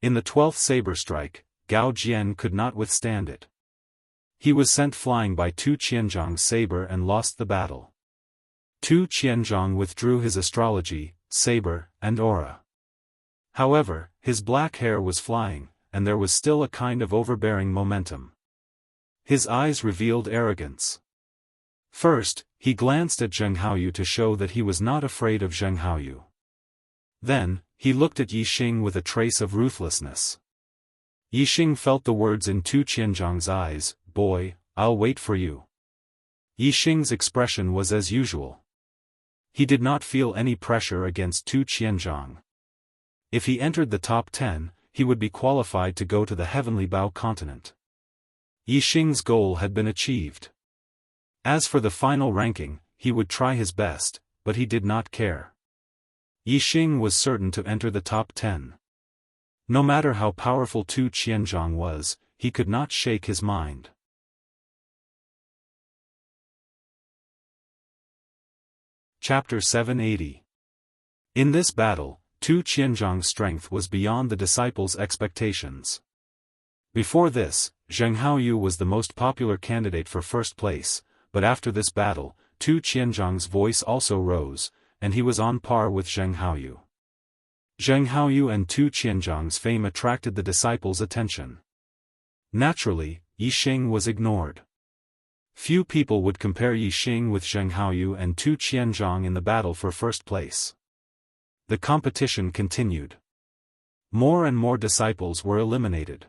In the 12th saber strike, Gaojian could not withstand it. He was sent flying by Tu Qianzhang's saber and lost the battle. Tu Qianzhang withdrew his astrology, saber, and aura. However, his black hair was flying, and there was still a kind of overbearing momentum. His eyes revealed arrogance. First, he glanced at Zhenghaoyu to show that he was not afraid of Zhenghaoyu. Then, he looked at Yixing with a trace of ruthlessness. Yixing felt the words in Tu Qianzhang's eyes, "Boy, I'll wait for you." Yixing's expression was as usual. He did not feel any pressure against Tu Qianzhang. If he entered the top 10, he would be qualified to go to the Heavenly Bao continent. Yixing's goal had been achieved. As for the final ranking, he would try his best, but he did not care. Yixing was certain to enter the top 10. No matter how powerful Tu Qianzhang was, he could not shake his mind. Chapter 780. In this battle, Tu Qianzhang's strength was beyond the disciples' expectations. Before this, Zheng Haoyu was the most popular candidate for first place, but after this battle, Tu Qianzhang's voice also rose, and he was on par with Zheng Haoyu. Zheng Haoyu and Tu Qianzhang's fame attracted the disciples' attention. Naturally, Yixing was ignored. Few people would compare Yixing with Zheng Haoyu and Tu Qianzhang in the battle for first place. The competition continued. More and more disciples were eliminated.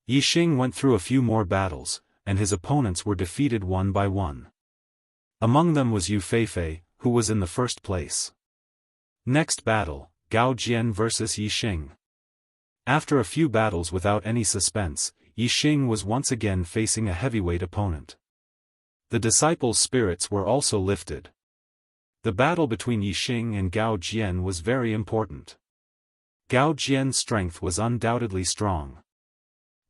Yixing went through a few more battles, and his opponents were defeated one by one. Among them was Yu Feifei, who was in the first place. Next battle, Gao Jian vs Yixing. After a few battles without any suspense, Yixing was once again facing a heavyweight opponent. The disciples' spirits were also lifted. The battle between Yixing and Gao Jian was very important. Gao Jian's strength was undoubtedly strong.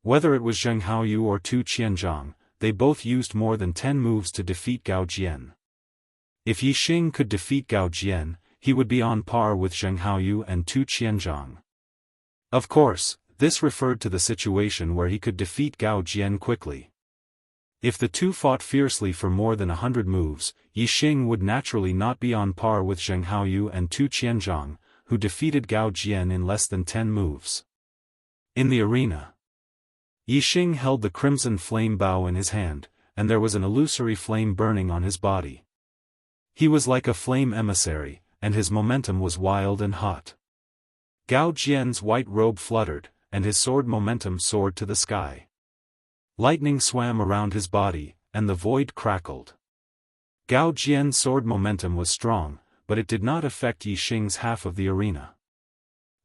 Whether it was Zheng Haoyu or Tu Qianzhang, they both used more than 10 moves to defeat Gao Jian. If Yixing could defeat Gao Jian, he would be on par with Zheng Haoyu and Tu Qianzhang. Of course, this referred to the situation where he could defeat Gao Jian quickly. If the two fought fiercely for more than 100 moves, Yixing would naturally not be on par with Zheng Haoyu and Tu Qianzhang, who defeated Gao Jian in less than 10 moves. In the arena, Yixing held the crimson flame bow in his hand, and there was an illusory flame burning on his body. He was like a flame emissary, and his momentum was wild and hot. Gao Jian's white robe fluttered, and his sword momentum soared to the sky. Lightning swam around his body, and the void crackled. Gao Jian's sword momentum was strong, but it did not affect Yixing's half of the arena.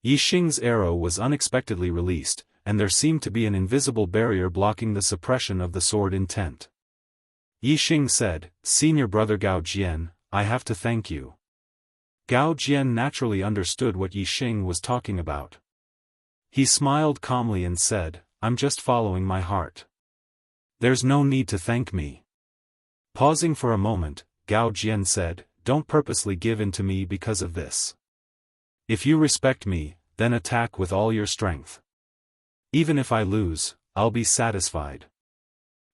Yixing's arrow was unexpectedly released, and there seemed to be an invisible barrier blocking the suppression of the sword intent. Yixing said, "Senior brother Gao Jian, I have to thank you." Gao Jian naturally understood what Yixing was talking about. He smiled calmly and said, "I'm just following my heart. There's no need to thank me." Pausing for a moment, Gao Jian said, "Don't purposely give in to me because of this. If you respect me, then attack with all your strength. Even if I lose, I'll be satisfied.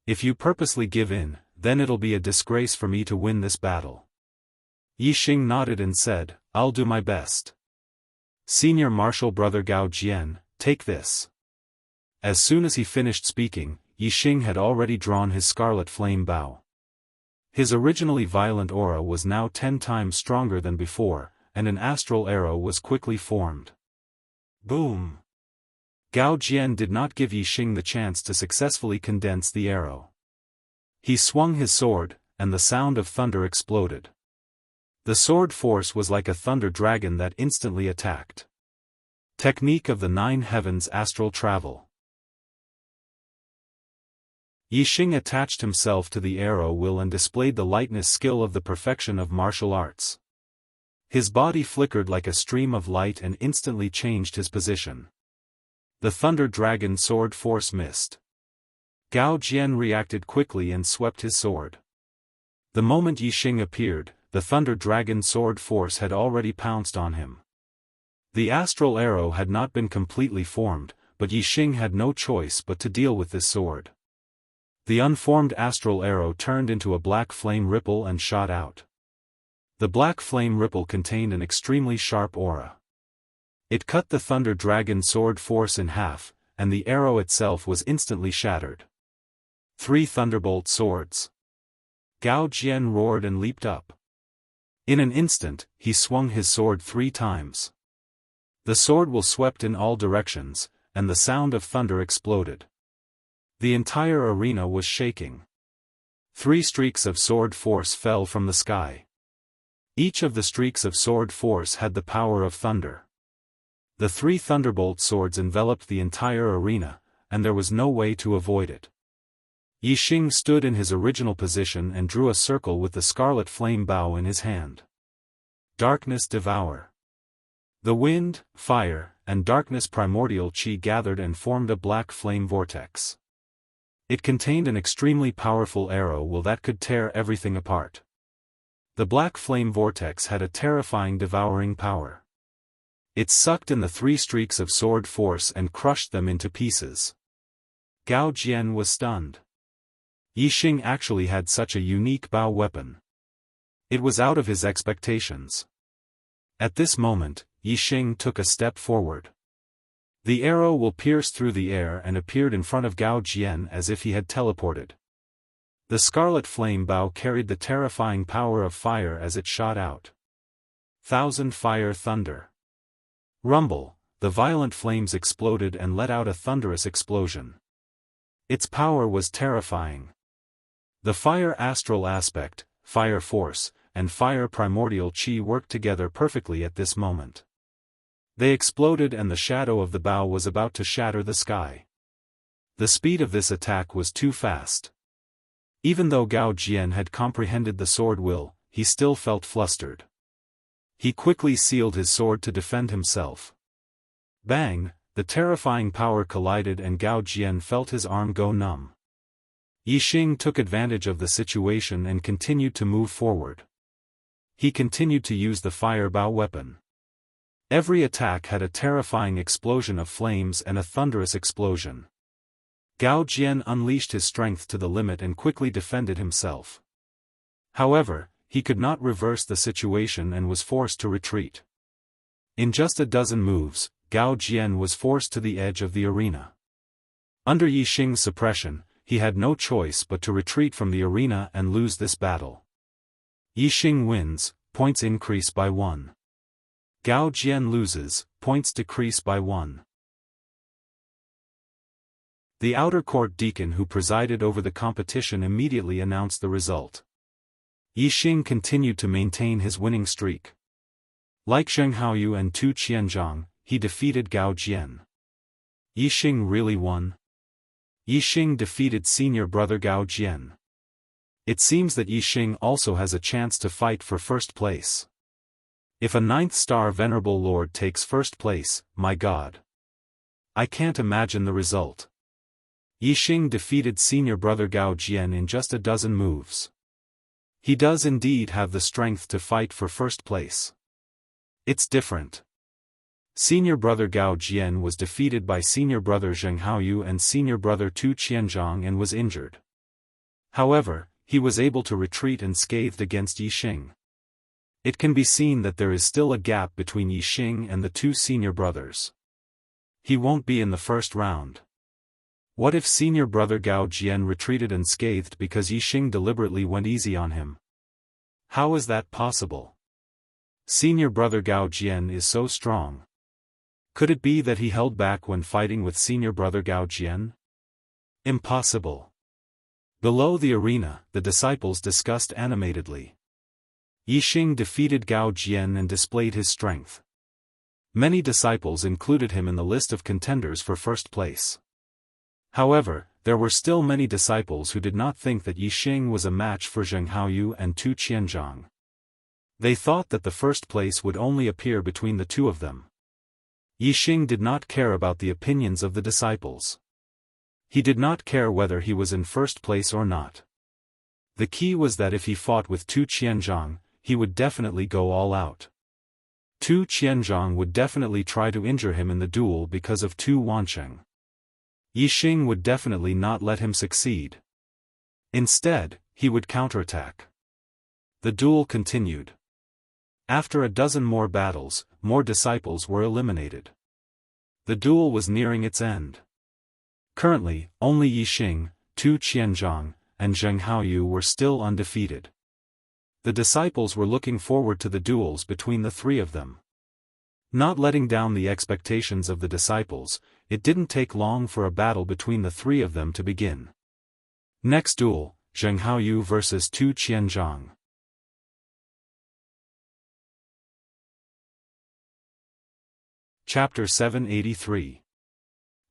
If you purposely give in, then it'll be a disgrace for me to win this battle." Yixing nodded and said, "I'll do my best. Senior martial brother Gao Jian, take this." As soon as he finished speaking, Yixing had already drawn his scarlet flame bow. His originally violent aura was now 10 times stronger than before, and an astral arrow was quickly formed. Boom! Gao Jian did not give Yixing the chance to successfully condense the arrow. He swung his sword, and the sound of thunder exploded. The sword force was like a thunder dragon that instantly attacked. Technique of the 9 heavens astral travel. Yixing attached himself to the arrow will and displayed the lightness skill of the perfection of martial arts. His body flickered like a stream of light and instantly changed his position. The thunder dragon sword force missed. Gao Jian reacted quickly and swept his sword. The moment Yixing appeared, the thunder dragon sword force had already pounced on him. The astral arrow had not been completely formed, but Yixing had no choice but to deal with this sword. The unformed astral arrow turned into a black flame ripple and shot out. The black flame ripple contained an extremely sharp aura. It cut the thunder dragon sword force in half, and the arrow itself was instantly shattered. 3 thunderbolt swords. Gao Jian roared and leaped up. In an instant, he swung his sword 3 times. The sword will swept in all directions, and the sound of thunder exploded. The entire arena was shaking. 3 streaks of sword force fell from the sky. Each of the streaks of sword force had the power of thunder. The 3 thunderbolt swords enveloped the entire arena, and there was no way to avoid it. Yixing stood in his original position and drew a circle with the scarlet flame bow in his hand. Darkness devour. The wind, fire, and darkness primordial qi gathered and formed a black flame vortex. It contained an extremely powerful arrow that could tear everything apart. The black flame vortex had a terrifying devouring power. It sucked in the 3 streaks of sword force and crushed them into pieces. Gao Jian was stunned. Yixing actually had such a unique bow weapon. It was out of his expectations. At this moment, Yixing took a step forward. The arrow will pierced through the air and appeared in front of Gao Jian as if he had teleported. The scarlet flame bow carried the terrifying power of fire as it shot out. Thousand fire thunder. Rumble, the violent flames exploded and let out a thunderous explosion. Its power was terrifying. The fire astral aspect, fire force, and fire primordial qi worked together perfectly at this moment. They exploded and the shadow of the bow was about to shatter the sky. The speed of this attack was too fast. Even though Gao Jian had comprehended the sword will, he still felt flustered. He quickly sealed his sword to defend himself. Bang, the terrifying power collided and Gao Jian felt his arm go numb. Yixing took advantage of the situation and continued to move forward. He continued to use the fire bow weapon. Every attack had a terrifying explosion of flames and a thunderous explosion. Gao Jian unleashed his strength to the limit and quickly defended himself. However, he could not reverse the situation and was forced to retreat. In just a dozen moves, Gao Jian was forced to the edge of the arena. Under Yixing's suppression, he had no choice but to retreat from the arena and lose this battle. Yixing wins, points increase by 1. Gao Jian loses, points decrease by 1. The outer court deacon who presided over the competition immediately announced the result. Yixing continued to maintain his winning streak. Like Zheng Haoyu and Tu Qianzhang, he defeated Gao Jian. Yixing really won? Yixing defeated senior brother Gao Jian. It seems that Yixing also has a chance to fight for first place. If a 9th star Venerable Lord takes first place, my God. I can't imagine the result. Yixing defeated senior brother Gao Jian in just a dozen moves. He does indeed have the strength to fight for first place. It's different. Senior brother Gao Jian was defeated by senior brother Zheng Haoyu and senior brother Tu Qianzhang and was injured. However, he was able to retreat unscathed against Yixing. It can be seen that there is still a gap between Yixing and the 2 senior brothers. He won't be in the first round. What if senior brother Gao Jian retreated unscathed because Yixing deliberately went easy on him? How is that possible? Senior brother Gao Jian is so strong. Could it be that he held back when fighting with senior brother Gao Jian? Impossible. Below the arena, the disciples discussed animatedly. Yixing defeated Gao Jian and displayed his strength. Many disciples included him in the list of contenders for first place. However, there were still many disciples who did not think that Yixing was a match for Zheng Haoyu and Tu Qianzhang. They thought that the first place would only appear between the 2 of them. Yixing did not care about the opinions of the disciples. He did not care whether he was in first place or not. The key was that if he fought with Tu Qianzhang, he would definitely go all out. Tu Qianzhang would definitely try to injure him in the duel because of Tu Wancheng. Yixing would definitely not let him succeed. Instead, he would counterattack. The duel continued. After a dozen more battles, more disciples were eliminated. The duel was nearing its end. Currently, only Yixing, Tu Qianzhang, and Zheng Haoyu were still undefeated. The disciples were looking forward to the duels between the 3 of them. Not letting down the expectations of the disciples, it didn't take long for a battle between the 3 of them to begin. Next duel, Zheng Haoyu vs Tu Qianzhang. Chapter 783.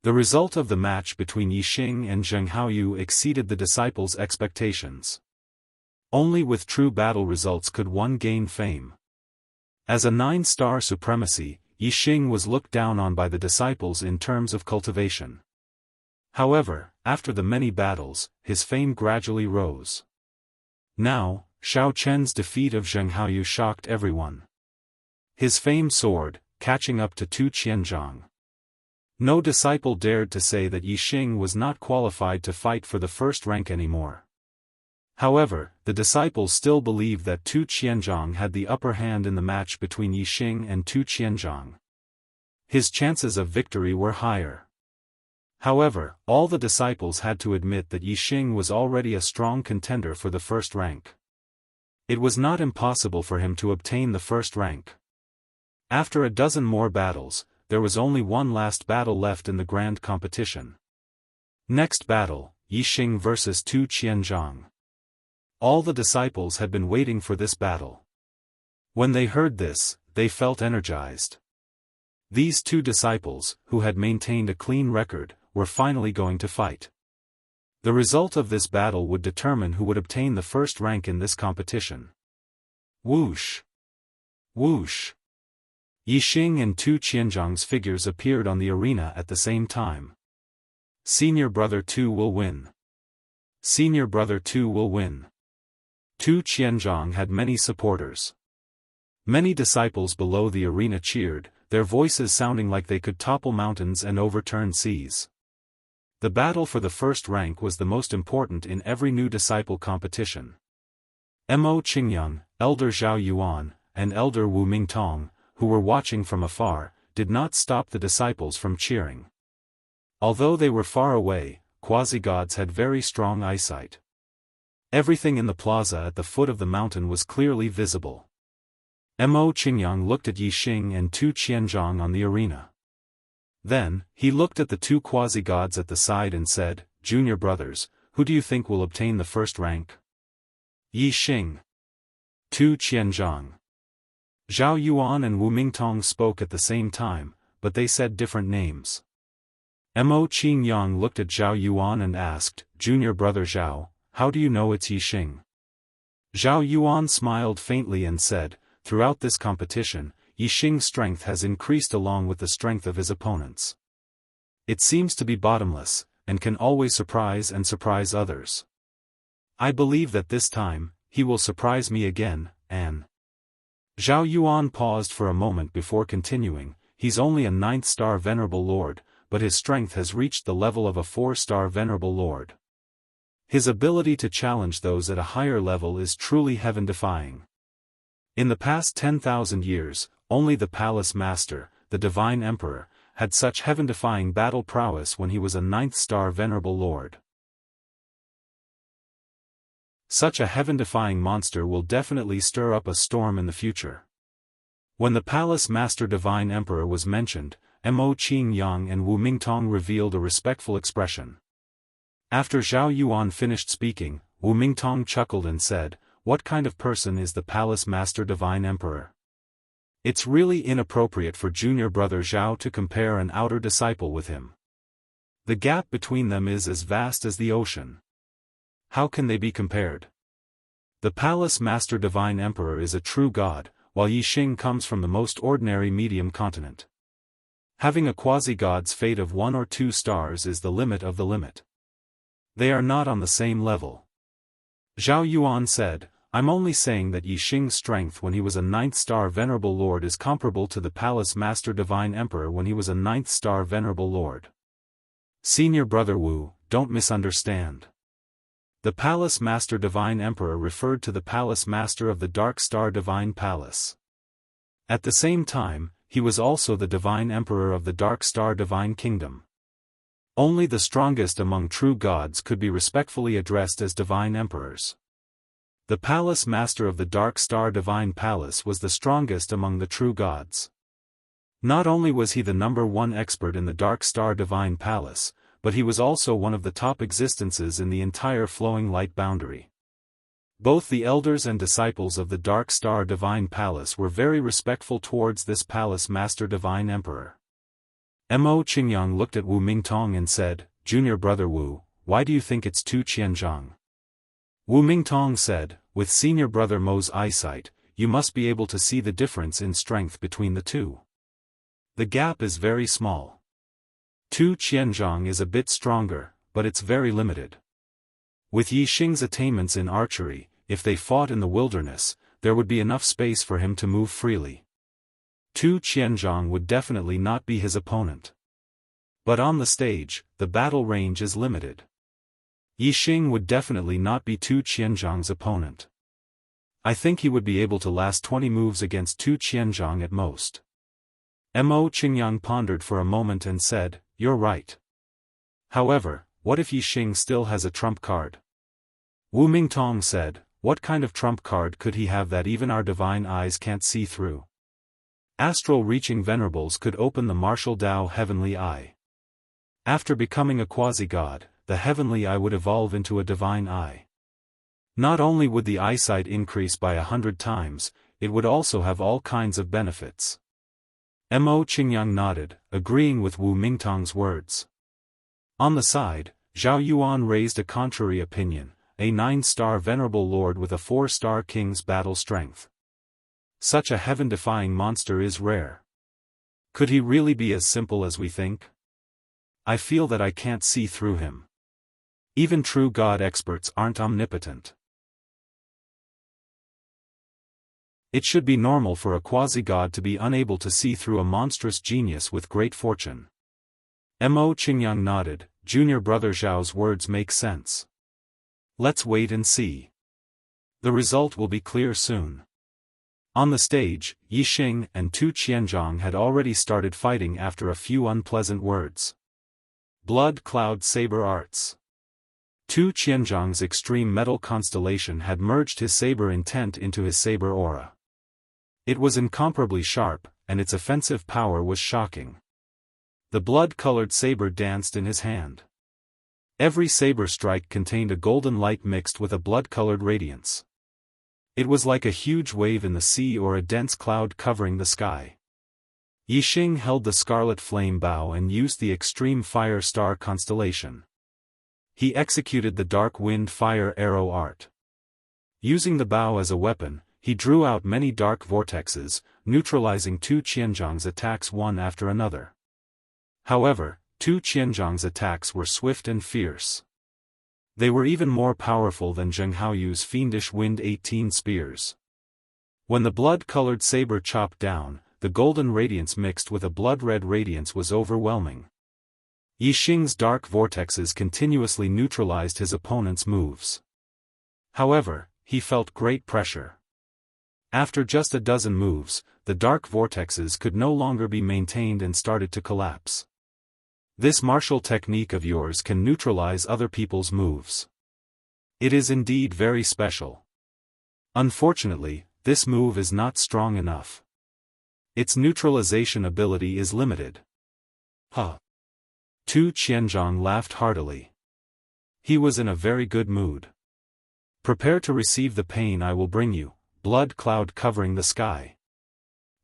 The result of the match between Yixing and Zheng Haoyu exceeded the disciples' expectations. Only with true battle results could one gain fame. As a 9-star supremacy, Yixing was looked down on by the disciples in terms of cultivation. However, after the many battles, his fame gradually rose. Now, Xiao Chen's defeat of Jianghu shocked everyone. His fame soared, catching up to Tu Qianzhang. No disciple dared to say that Yixing was not qualified to fight for the first rank anymore. However, the disciples still believed that Tu Qianzhang had the upper hand in the match between Yixing and Tu Qianzhang. His chances of victory were higher. However, all the disciples had to admit that Yixing was already a strong contender for the first rank. It was not impossible for him to obtain the first rank. After a dozen more battles, there was only one last battle left in the grand competition. Next battle, Yixing versus Tu Qianzhang. All the disciples had been waiting for this battle. When they heard this, they felt energized. These two disciples, who had maintained a clean record, were finally going to fight. The result of this battle would determine who would obtain the first rank in this competition. Whoosh! Whoosh! Yixing and Tu Qianzhang's figures appeared on the arena at the same time. Senior brother Tu will win. Senior brother Tu will win. Tu Qianzhang had many supporters. Many disciples below the arena cheered, their voices sounding like they could topple mountains and overturn seas. The battle for the first rank was the most important in every new disciple competition. Mo Qingyang, Elder Zhao Yuan, and Elder Wu Mingtong, who were watching from afar, did not stop the disciples from cheering. Although they were far away, quasi-gods had very strong eyesight. Everything in the plaza at the foot of the mountain was clearly visible. Mo Qingyang looked at Yixing and Tu Qianzhang on the arena. Then, he looked at the two quasi-gods at the side and said, "Junior brothers, who do you think will obtain the first rank?" Yixing. Tu Qianzhang. Zhao Yuan and Wu Mingtong spoke at the same time, but they said different names. Mo Qingyang looked at Zhao Yuan and asked, "Junior brother Zhao, how do you know it's Yixing?" Zhao Yuan smiled faintly and said, "Throughout this competition, Yixing's strength has increased along with the strength of his opponents. It seems to be bottomless, and can always surprise others. I believe that this time, he will surprise me again, and..." Zhao Yuan paused for a moment before continuing, "He's only a 9th-star Venerable Lord, but his strength has reached the level of a 4-star Venerable Lord. His ability to challenge those at a higher level is truly heaven-defying. In the past 10,000 years, only the Palace Master, the Divine Emperor, had such heaven-defying battle prowess when he was a 9th-star Venerable Lord. Such a heaven-defying monster will definitely stir up a storm in the future." When the Palace Master Divine Emperor was mentioned, Mo Qingyang and Wu Mingtong revealed a respectful expression. After Zhao Yuan finished speaking, Wu Mingtong chuckled and said, "What kind of person is the Palace Master Divine Emperor? It's really inappropriate for junior brother Zhao to compare an outer disciple with him. The gap between them is as vast as the ocean. How can they be compared? The Palace Master Divine Emperor is a true god, while Yixing comes from the most ordinary medium continent. Having a quasi-god's fate of 1 or 2 stars is the limit of the limit. They are not on the same level." Zhao Yuan said, "I'm only saying that Yixing's strength when he was a 9th-star Venerable Lord is comparable to the Palace Master Divine Emperor when he was a 9th-star Venerable Lord. Senior brother Wu, don't misunderstand. The Palace Master Divine Emperor referred to the Palace Master of the Dark Star Divine Palace. At the same time, he was also the Divine Emperor of the Dark Star Divine Kingdom. Only the strongest among true gods could be respectfully addressed as Divine Emperors. The Palace Master of the Dark Star Divine Palace was the strongest among the true gods. Not only was he the #1 expert in the Dark Star Divine Palace, but he was also one of the top existences in the entire flowing light boundary. Both the elders and disciples of the Dark Star Divine Palace were very respectful towards this Palace Master Divine Emperor. Mo Qingyang looked at Wu Mingtong and said, "Junior brother Wu, why do you think it's Tu Qianzhang?" Wu Mingtong said, "With senior brother Mo's eyesight, you must be able to see the difference in strength between the two." The gap is very small. Tu Qianzhang is a bit stronger, but it's very limited. With Yixing's attainments in archery, if they fought in the wilderness, there would be enough space for him to move freely. Tu Qianzhang would definitely not be his opponent. But on the stage, the battle range is limited. Yixing would definitely not be Tu Qianzhang's opponent. I think he would be able to last 20 moves against Tu Qianzhang at most. Mo Qingyang pondered for a moment and said, "You're right. However, what if Yixing still has a trump card?" Wu Mingtong said, "What kind of trump card could he have that even our divine eyes can't see through?" Astral-reaching venerables could open the martial Dao heavenly eye. After becoming a quasi-god, the heavenly eye would evolve into a divine eye. Not only would the eyesight increase by 100 times, it would also have all kinds of benefits. Mo Qingyang nodded, agreeing with Wu Mingtong's words. On the side, Zhao Yuan raised a contrary opinion, a 9-star venerable lord with a 4-star king's battle strength. Such a heaven-defying monster is rare. Could he really be as simple as we think? I feel that I can't see through him. Even true god experts aren't omnipotent. It should be normal for a quasi-god to be unable to see through a monstrous genius with great fortune. Mo Qingyang nodded, junior brother Zhao's words make sense. Let's wait and see. The result will be clear soon. On the stage, Yixing and Tu Qianzhang had already started fighting after a few unpleasant words. Blood Cloud Saber Arts. Tu Qianzhang's extreme metal constellation had merged his saber intent into his saber aura. It was incomparably sharp, and its offensive power was shocking. The blood-colored saber danced in his hand. Every saber strike contained a golden light mixed with a blood-colored radiance. It was like a huge wave in the sea or a dense cloud covering the sky. Yixing held the scarlet flame bow and used the extreme fire star constellation. He executed the dark wind fire arrow art. Using the bow as a weapon, he drew out many dark vortexes, neutralizing Tu Qianzhang's attacks one after another. However, Tu Qianzhang's attacks were swift and fierce. They were even more powerful than Zheng Haoyu's fiendish Wind 18 spears. When the blood-colored saber chopped down, the golden radiance mixed with a blood-red radiance was overwhelming. Yixing's dark vortexes continuously neutralized his opponent's moves. However, he felt great pressure. After just a dozen moves, the dark vortexes could no longer be maintained and started to collapse. This martial technique of yours can neutralize other people's moves. It is indeed very special. Unfortunately, this move is not strong enough. Its neutralization ability is limited. Huh. Tu Qianzhang laughed heartily. He was in a very good mood. Prepare to receive the pain I will bring you, blood cloud covering the sky.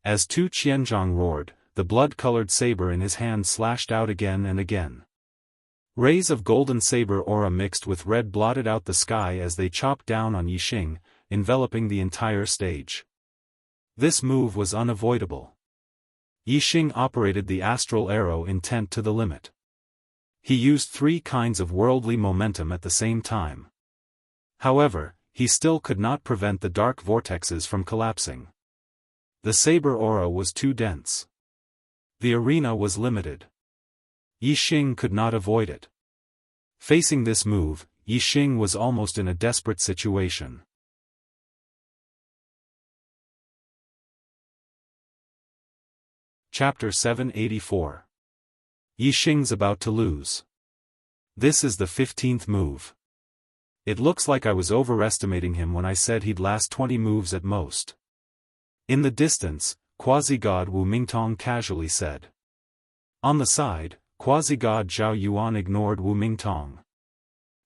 As Tu Qianzhang roared, the blood-colored saber in his hand slashed out again and again. Rays of golden saber aura mixed with red blotted out the sky as they chopped down on Yixing, enveloping the entire stage. This move was unavoidable. Yixing operated the astral arrow intent to the limit. He used 3 kinds of worldly momentum at the same time. However, he still could not prevent the dark vortexes from collapsing. The saber aura was too dense. The arena was limited. Yixing could not avoid it. Facing this move, Yixing was almost in a desperate situation. Chapter 784. Yixing's about to lose. This is the 15th move. It looks like I was overestimating him when I said he'd last 20 moves at most. In the distance, quasi-god Wu Mingtong casually said. On the side, quasi-god Zhao Yuan ignored Wu Mingtong.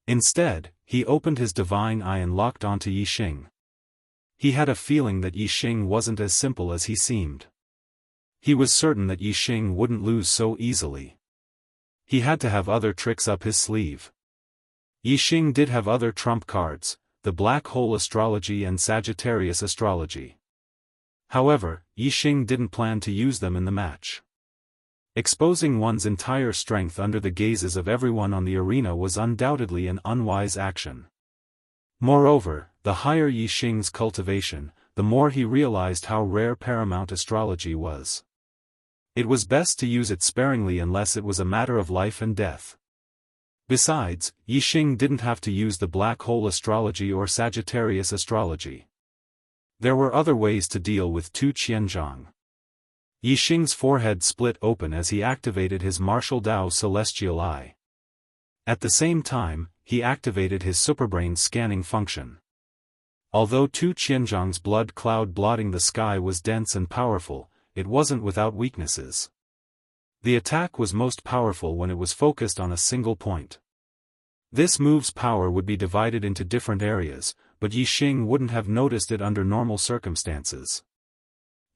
Instead, he opened his divine eye and locked onto Yixing. He had a feeling that Yixing wasn't as simple as he seemed. He was certain that Yixing wouldn't lose so easily. He had to have other tricks up his sleeve. Yixing did have other trump cards, the black hole astrology and Sagittarius astrology. However, Yixing didn't plan to use them in the match. Exposing one's entire strength under the gazes of everyone on the arena was undoubtedly an unwise action. Moreover, the higher Yixing's cultivation, the more he realized how rare paramount astrology was. It was best to use it sparingly unless it was a matter of life and death. Besides, Yixing didn't have to use the black hole astrology or Sagittarius astrology. There were other ways to deal with Tu Qianzhang. Yixing's forehead split open as he activated his martial Dao celestial eye. At the same time, he activated his superbrain scanning function. Although Tu Qianzhang's blood cloud blotting the sky was dense and powerful, it wasn't without weaknesses. The attack was most powerful when it was focused on a single point. This move's power would be divided into different areas, but Yixing wouldn't have noticed it under normal circumstances.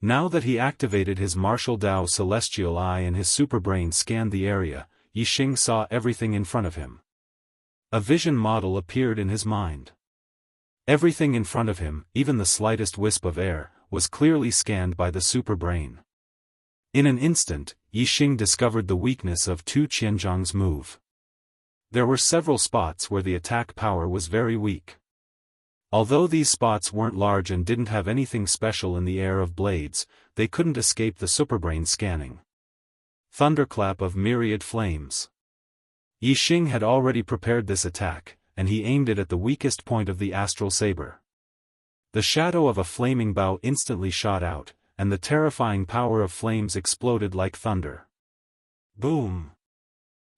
Now that he activated his martial Dao celestial eye and his superbrain scanned the area, Yixing saw everything in front of him. A vision model appeared in his mind. Everything in front of him, even the slightest wisp of air, was clearly scanned by the superbrain. In an instant, Yixing discovered the weakness of Tu Qianzhang's move. There were several spots where the attack power was very weak. Although these spots weren't large and didn't have anything special in the air of blades, they couldn't escape the superbrain scanning. Thunderclap of myriad flames. Yixing had already prepared this attack, and he aimed it at the weakest point of the astral saber. The shadow of a flaming bow instantly shot out, and the terrifying power of flames exploded like thunder. Boom!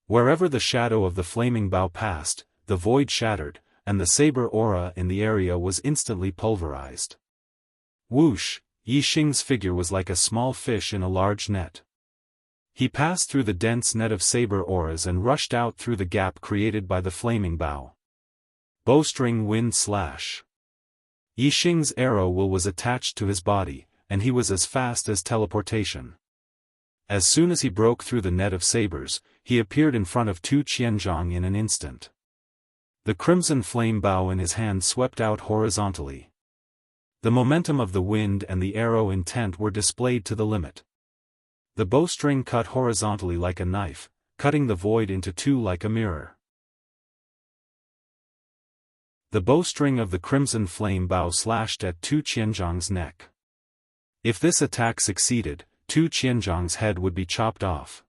Wherever the shadow of the flaming bow passed, the void shattered, and the saber aura in the area was instantly pulverized. Whoosh! Yixing's figure was like a small fish in a large net. He passed through the dense net of saber auras and rushed out through the gap created by the flaming bow. Bowstring wind slash. Yixing's arrow will was attached to his body, and he was as fast as teleportation. As soon as he broke through the net of sabers, he appeared in front of Tu Qianzhang in an instant. The crimson flame bow in his hand swept out horizontally. The momentum of the wind and the arrow intent were displayed to the limit. The bowstring cut horizontally like a knife, cutting the void into two like a mirror. The bowstring of the crimson flame bow slashed at Tu Qianzhang's neck. If this attack succeeded, Tu Qianzhang's head would be chopped off.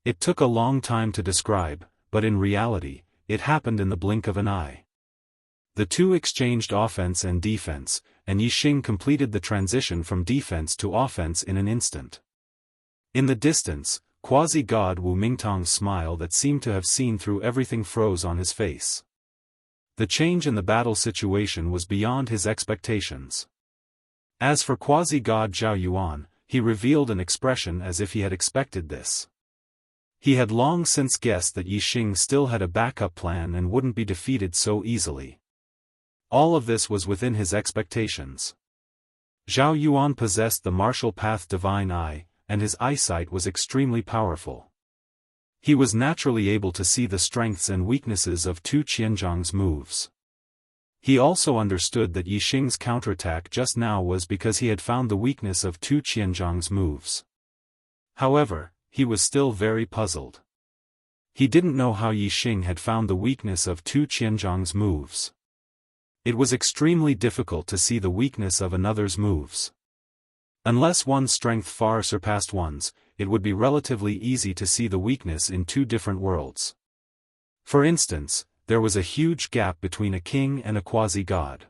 It took a long time to describe, but in reality, it happened in the blink of an eye. The two exchanged offense and defense, and Yixing completed the transition from defense to offense in an instant. In the distance, quasi-god Wu Mingtong's smile that seemed to have seen through everything froze on his face. The change in the battle situation was beyond his expectations. As for quasi-god Zhao Yuan, he revealed an expression as if he had expected this. He had long since guessed that Yixing still had a backup plan and wouldn't be defeated so easily. All of this was within his expectations. Zhao Yuan possessed the martial path divine eye, and his eyesight was extremely powerful. He was naturally able to see the strengths and weaknesses of Tu Qianzhang's moves. He also understood that Yixing's counterattack just now was because he had found the weakness of Tu Qianzhang's moves. However, he was still very puzzled. He didn't know how Yixing had found the weakness of Tu Qianzhang's moves. It was extremely difficult to see the weakness of another's moves. Unless one's strength far surpassed one's, it would be relatively easy to see the weakness in two different worlds. For instance, there was a huge gap between a king and a quasi-god.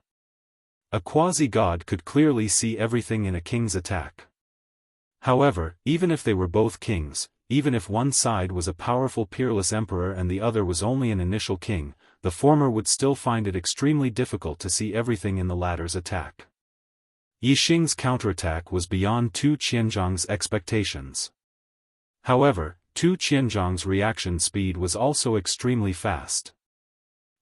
A quasi-god could clearly see everything in a king's attack. However, even if they were both kings, even if one side was a powerful peerless emperor and the other was only an initial king, the former would still find it extremely difficult to see everything in the latter's attack. Yixing's counterattack was beyond Tu Qianzhang's expectations. However, Tu Qianzhang's reaction speed was also extremely fast.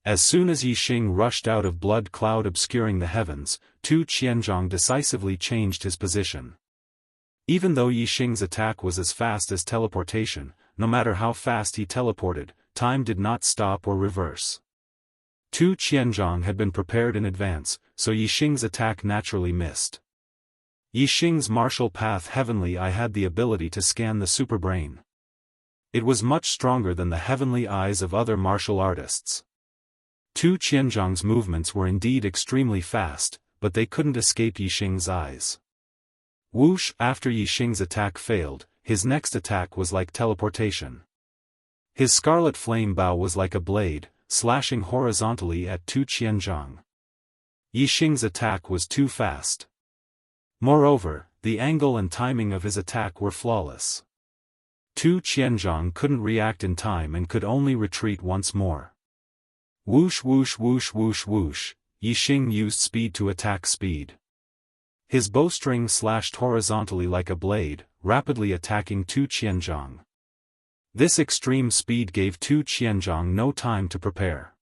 As soon as Yixing rushed out of blood cloud obscuring the heavens, Tu Qianzhang decisively changed his position. Even though Yixing's attack was as fast as teleportation, no matter how fast he teleported, time did not stop or reverse. Tu Qianzhang had been prepared in advance, so Yixing's attack naturally missed. Yixing's martial path heavenly eye had the ability to scan the superbrain. It was much stronger than the heavenly eyes of other martial artists. Tu Qianzhang's movements were indeed extremely fast, but they couldn't escape Yixing's eyes. Whoosh! After Yixing's attack failed, his next attack was like teleportation. His scarlet flame bow was like a blade, slashing horizontally at Tu Qianzhang. Yixing's attack was too fast. Moreover, the angle and timing of his attack were flawless. Tu Qianzhang couldn't react in time and could only retreat once more. Whoosh whoosh whoosh whoosh whoosh, Yixing used speed to attack speed. His bowstring slashed horizontally like a blade, rapidly attacking Tu Qianzhang. This extreme speed gave Tu Qianzhang no time to prepare.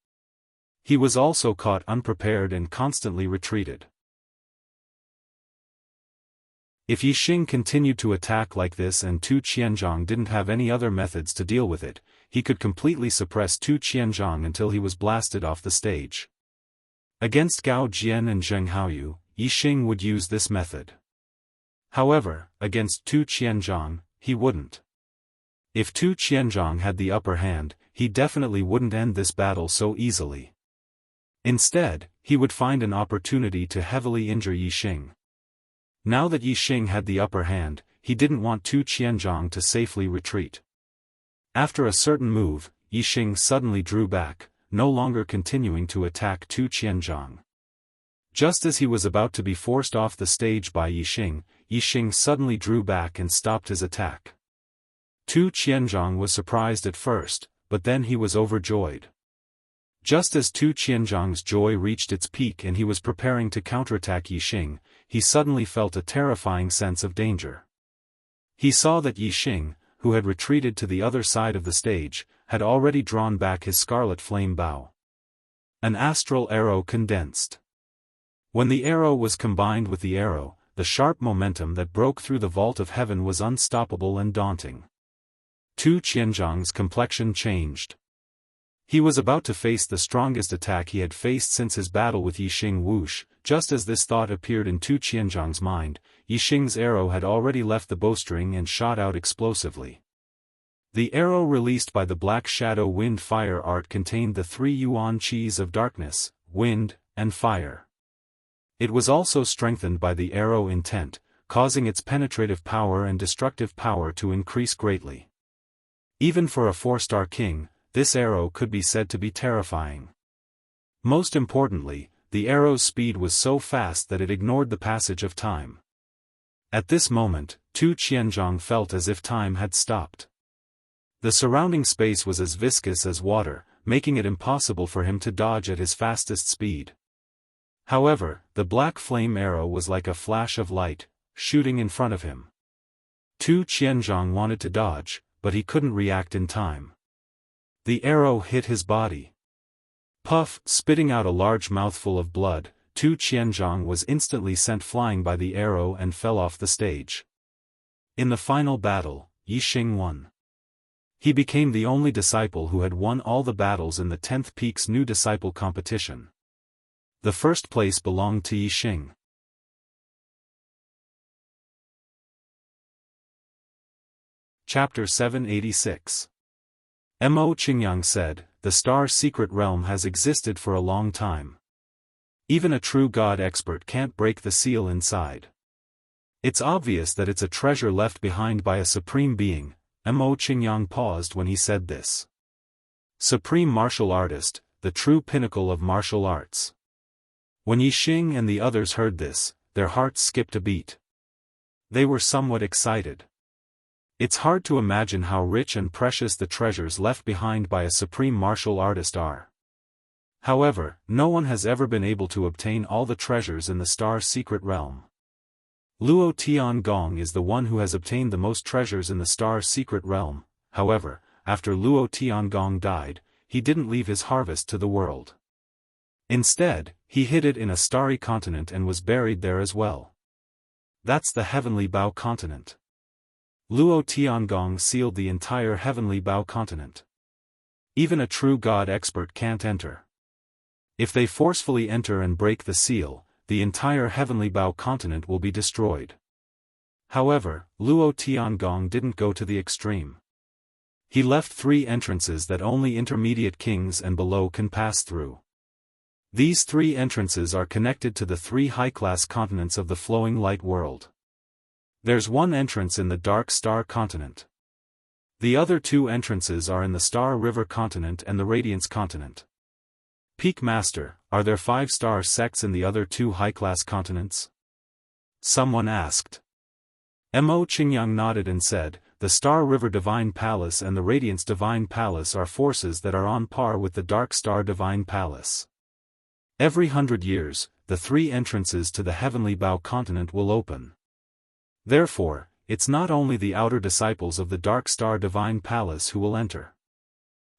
He was also caught unprepared and constantly retreated. If Yixing continued to attack like this and Tu Qianzhang didn't have any other methods to deal with it, he could completely suppress Tu Qianzhang until he was blasted off the stage. Against Gao Jian and Zheng Haoyu, Yixing would use this method. However, against Tu Qianzhang, he wouldn't. If Tu Qianzhang had the upper hand, he definitely wouldn't end this battle so easily. Instead, he would find an opportunity to heavily injure Yixing. Now that Yixing had the upper hand, he didn't want Tu Qianzhang to safely retreat. After a certain move, Yixing suddenly drew back, no longer continuing to attack Tu Qianzhang. Just as he was about to be forced off the stage by Yixing, Yixing suddenly drew back and stopped his attack. Tu Qianzhang was surprised at first, but then he was overjoyed. Just as Tu Qianzhang's joy reached its peak and he was preparing to counterattack Yixing, he suddenly felt a terrifying sense of danger. He saw that Yixing, who had retreated to the other side of the stage, had already drawn back his scarlet flame bow. An astral arrow condensed. When the arrow was combined with the arrow, the sharp momentum that broke through the vault of heaven was unstoppable and daunting. Tu Qianzhang's complexion changed. He was about to face the strongest attack he had faced since his battle with Yixing. Whoosh, just as this thought appeared in Tu Qianzhang's mind, Yixing's arrow had already left the bowstring and shot out explosively. The arrow released by the Black Shadow Wind Fire art contained the 3 yuan qis of darkness, wind, and fire. It was also strengthened by the arrow intent, causing its penetrative power and destructive power to increase greatly. Even for a 4-star king, this arrow could be said to be terrifying. Most importantly, the arrow's speed was so fast that it ignored the passage of time. At this moment, Tu Qianzhang felt as if time had stopped. The surrounding space was as viscous as water, making it impossible for him to dodge at his fastest speed. However, the black flame arrow was like a flash of light, shooting in front of him. Tu Qianzhang wanted to dodge, but he couldn't react in time. The arrow hit his body. Puff, spitting out a large mouthful of blood, Tu Qianzhang was instantly sent flying by the arrow and fell off the stage. In the final battle, Yixing won. He became the only disciple who had won all the battles in the 10th Peak's New Disciple competition. The first place belonged to Yixing. Chapter 786. Mo Qingyang said, "The Star Secret Realm has existed for a long time. Even a true god expert can't break the seal inside. It's obvious that it's a treasure left behind by a supreme being." Mo Qingyang paused when he said this. Supreme martial artist, the true pinnacle of martial arts. When Yixing and the others heard this, their hearts skipped a beat. They were somewhat excited. It's hard to imagine how rich and precious the treasures left behind by a supreme martial artist are. However, no one has ever been able to obtain all the treasures in the Star Secret Realm. Luo Tiangong is the one who has obtained the most treasures in the Star Secret Realm. However, after Luo Tiangong died, he didn't leave his harvest to the world. Instead, he hid it in a starry continent and was buried there as well. That's the Heavenly Bao continent. Luo Tiangong sealed the entire Heavenly Bao continent. Even a true god expert can't enter. If they forcefully enter and break the seal, the entire Heavenly Bao continent will be destroyed. However, Luo Tiangong didn't go to the extreme. He left 3 entrances that only intermediate kings and below can pass through. These 3 entrances are connected to the 3 high-class continents of the flowing light world. There's 1 entrance in the Dark Star continent. The other 2 entrances are in the Star River continent and the Radiance continent. Peak Master, are there 5-star sects in the other 2 high-class continents? Someone asked. Mo Qingyang nodded and said, the Star River Divine Palace and the Radiance Divine Palace are forces that are on par with the Dark Star Divine Palace. Every 100 years, the 3 entrances to the Heavenly Bao continent will open. Therefore, it's not only the outer disciples of the Dark Star Divine Palace who will enter.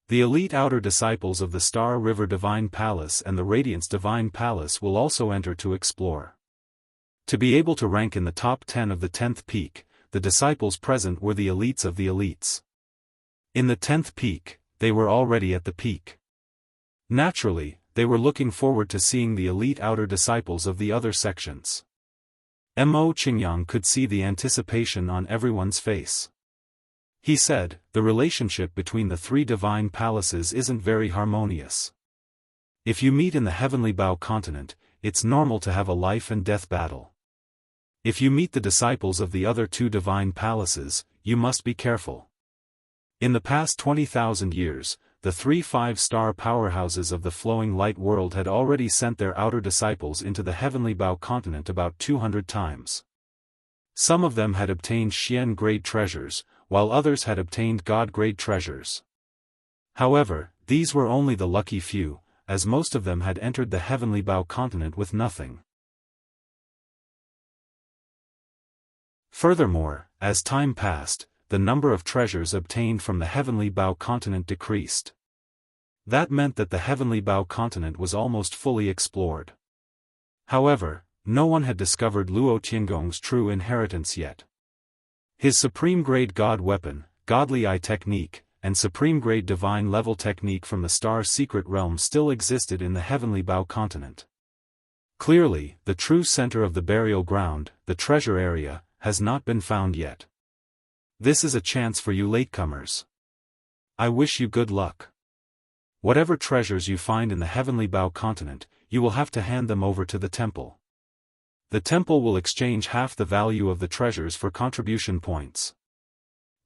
The elite outer disciples of the Star River Divine Palace and the Radiance Divine Palace will also enter to explore. To be able to rank in the top 10 of the 10th peak, the disciples present were the elites of the elites. In the 10th peak, they were already at the peak. Naturally, they were looking forward to seeing the elite outer disciples of the other sections. Mo Qingyang could see the anticipation on everyone's face. He said, the relationship between the 3 divine palaces isn't very harmonious. If you meet in the Heavenly Bao continent, it's normal to have a life and death battle. If you meet the disciples of the other 2 divine palaces, you must be careful. In the past 20,000 years, the 3 5-star powerhouses of the flowing light world had already sent their outer disciples into the Heavenly Bao continent about 200 times. Some of them had obtained Xian-grade treasures, while others had obtained God-grade treasures. However, these were only the lucky few, as most of them had entered the Heavenly Bao continent with nothing. Furthermore, as time passed, the number of treasures obtained from the Heavenly Bao continent decreased. That meant that the Heavenly Bao continent was almost fully explored. However, no one had discovered Luo Tiangong's true inheritance yet. His supreme-grade God weapon, Godly Eye technique, and supreme-grade divine-level technique from the Star's secret realm still existed in the Heavenly Bao continent. Clearly, the true center of the burial ground, the treasure area, has not been found yet. This is a chance for you latecomers. I wish you good luck. Whatever treasures you find in the Heavenly Bao continent, you will have to hand them over to the temple. The temple will exchange half the value of the treasures for contribution points.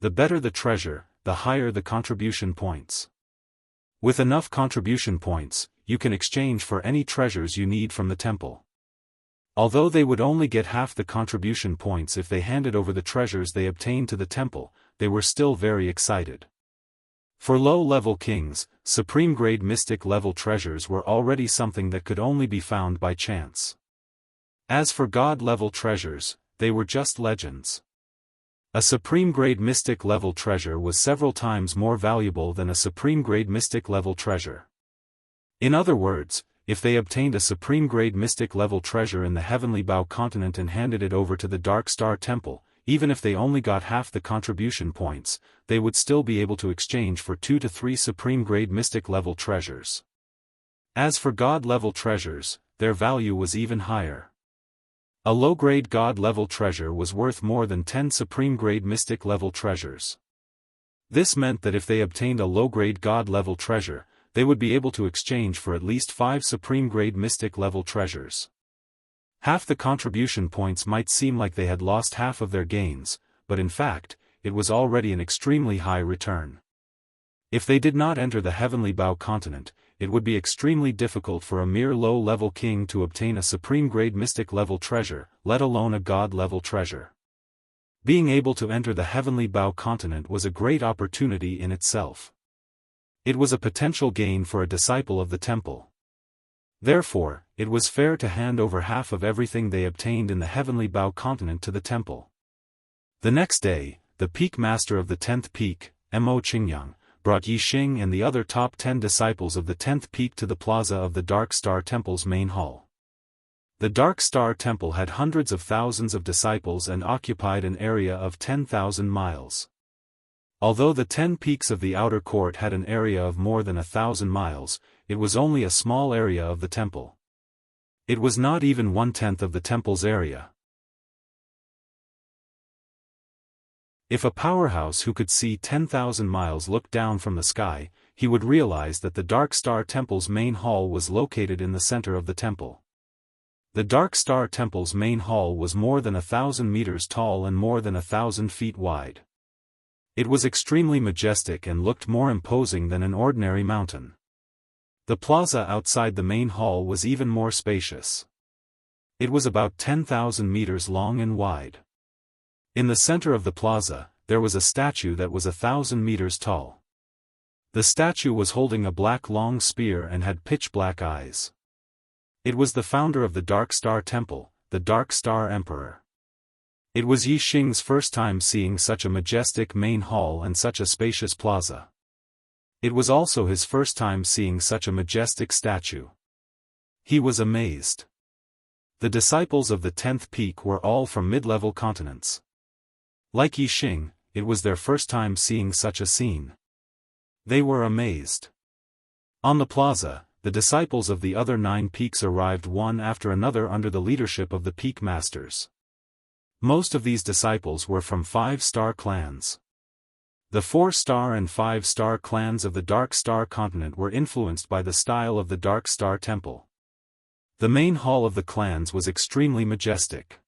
The better the treasure, the higher the contribution points. With enough contribution points, you can exchange for any treasures you need from the temple. Although they would only get half the contribution points if they handed over the treasures they obtained to the temple, they were still very excited. For low-level kings, supreme-grade mystic-level treasures were already something that could only be found by chance. As for God-level treasures, they were just legends. A supreme-grade mystic-level treasure was several times more valuable than a supreme-grade mystic-level treasure. In other words, if they obtained a supreme-grade mystic-level treasure in the Heavenly Bao continent and handed it over to the Dark Star Temple, even if they only got half the contribution points, they would still be able to exchange for 2 to 3 supreme-grade mystic-level treasures. As for God-level treasures, their value was even higher. A low-grade God-level treasure was worth more than 10 supreme-grade mystic-level treasures. This meant that if they obtained a low-grade God-level treasure, they would be able to exchange for at least 5 supreme-grade mystic-level treasures. Half the contribution points might seem like they had lost half of their gains, but in fact, it was already an extremely high return. If they did not enter the Heavenly Bao continent, it would be extremely difficult for a mere low-level king to obtain a supreme-grade mystic-level treasure, let alone a God-level treasure. Being able to enter the Heavenly Bao continent was a great opportunity in itself. It was a potential gain for a disciple of the temple. Therefore, it was fair to hand over half of everything they obtained in the Heavenly Bao continent to the temple. The next day, the peak master of the 10th peak, Mo Qingyang, brought Yixing and the other top 10 disciples of the 10th peak to the plaza of the Dark Star Temple's main hall. The Dark Star Temple had hundreds of thousands of disciples and occupied an area of 10,000 miles. Although the 10 peaks of the outer court had an area of more than 1,000 miles, it was only a small area of the temple. It was not even 1/10 of the temple's area. If a powerhouse who could see 10,000 miles looked down from the sky, he would realize that the Dark Star Temple's main hall was located in the center of the temple. The Dark Star Temple's main hall was more than 1,000 meters tall and more than 1,000 feet wide. It was extremely majestic and looked more imposing than an ordinary mountain. The plaza outside the main hall was even more spacious. It was about 10,000 meters long and wide. In the center of the plaza, there was a statue that was 1,000 meters tall. The statue was holding a black long spear and had pitch-black eyes. It was the founder of the Dark Star Temple, the Dark Star Emperor. It was Yi Xing's first time seeing such a majestic main hall and such a spacious plaza. It was also his first time seeing such a majestic statue. He was amazed. The disciples of the 10th peak were all from mid-level continents. Like Yi Xing, it was their first time seeing such a scene. They were amazed. On the plaza, the disciples of the other 9 peaks arrived one after another under the leadership of the peak masters. Most of these disciples were from 5-star clans. The 4-star and 5-star clans of the Dark Star continent were influenced by the style of the Dark Star Temple. The main hall of the clans was extremely majestic.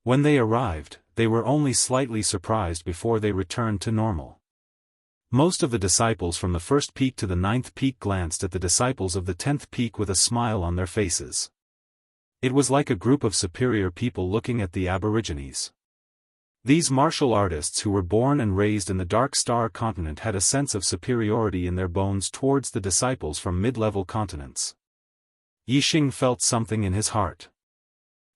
When they arrived, they were only slightly surprised before they returned to normal. Most of the disciples from the 1st peak to the 9th peak glanced at the disciples of the 10th peak with a smile on their faces. It was like a group of superior people looking at the aborigines. These martial artists who were born and raised in the Dark Star continent had a sense of superiority in their bones towards the disciples from mid-level continents. Yi Xing felt something in his heart.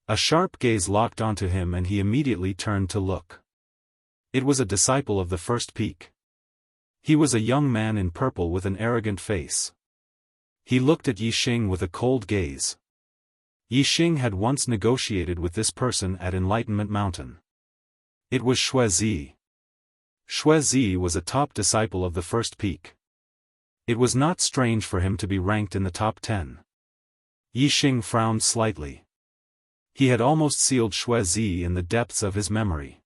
A sharp gaze locked onto him and he immediately turned to look. It was a disciple of the 1st peak. He was a young man in purple with an arrogant face. He looked at Yi Xing with a cold gaze. Yi Xing had once negotiated with this person at Enlightenment Mountain. It was Xuezi. Xuezi was a top disciple of the 1st peak. It was not strange for him to be ranked in the top 10. Yi Xing frowned slightly. He had almost sealed Xuezi in the depths of his memory.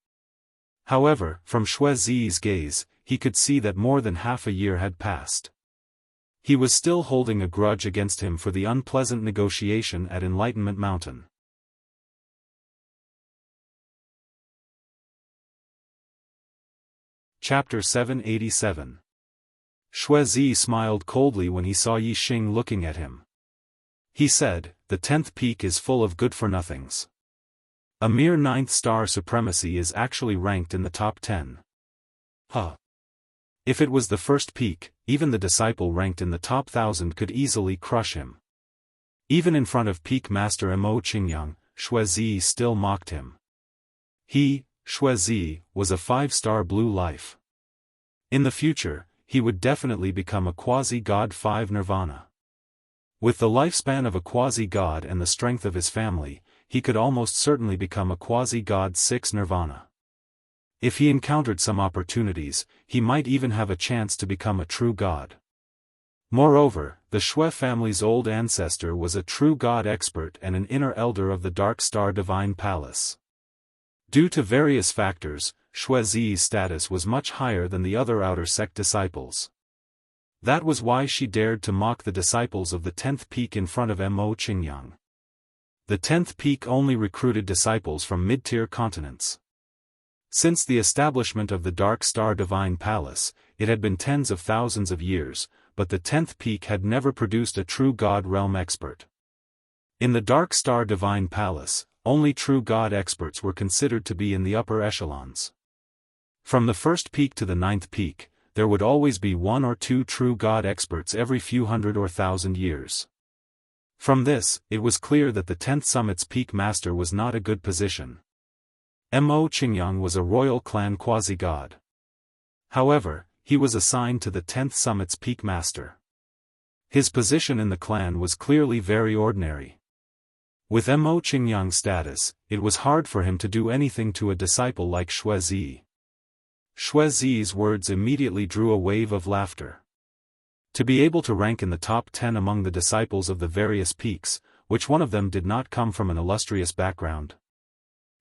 However, from Xuezi's gaze, he could see that more than half a year had passed. He was still holding a grudge against him for the unpleasant negotiation at Enlightenment Mountain. Chapter 787. Xuezi smiled coldly when he saw Yi Xing looking at him. He said, "The 10th peak is full of good-for-nothings. A mere 9th star supremacy is actually ranked in the top 10. Huh. If it was the 1st peak, even the disciple ranked in the top 1,000 could easily crush him." Even in front of Peak Master Mo Qingyang, Xuezi still mocked him. He, Xuezi, was a 5-star blue life. In the future, he would definitely become a quasi-god 5 nirvana. With the lifespan of a quasi-god and the strength of his family, he could almost certainly become a quasi-god 6 nirvana. If he encountered some opportunities, he might even have a chance to become a true god. Moreover, the Xue family's old ancestor was a true god expert and an inner elder of the Dark Star Divine Palace. Due to various factors, Xuezi's status was much higher than the other outer sect disciples. That was why she dared to mock the disciples of the 10th peak in front of Mo Qingyang. The 10th peak only recruited disciples from mid-tier continents. Since the establishment of the Dark Star Divine Palace, it had been tens of thousands of years, but the 10th peak had never produced a true God realm expert. In the Dark Star Divine Palace, only true God experts were considered to be in the upper echelons. From the 1st peak to the 9th peak, there would always be 1 or 2 true God experts every few hundred or thousand years. From this, it was clear that the 10th Summit's peak master was not a good position. Mo Qingyang was a royal clan quasi-god. However, he was assigned to the 10th Summit's peak master. His position in the clan was clearly very ordinary. With Mo Qingyang's status, it was hard for him to do anything to a disciple like Xuezi. Xuezi's words immediately drew a wave of laughter. To be able to rank in the top 10 among the disciples of the various peaks, which one of them did not come from an illustrious background?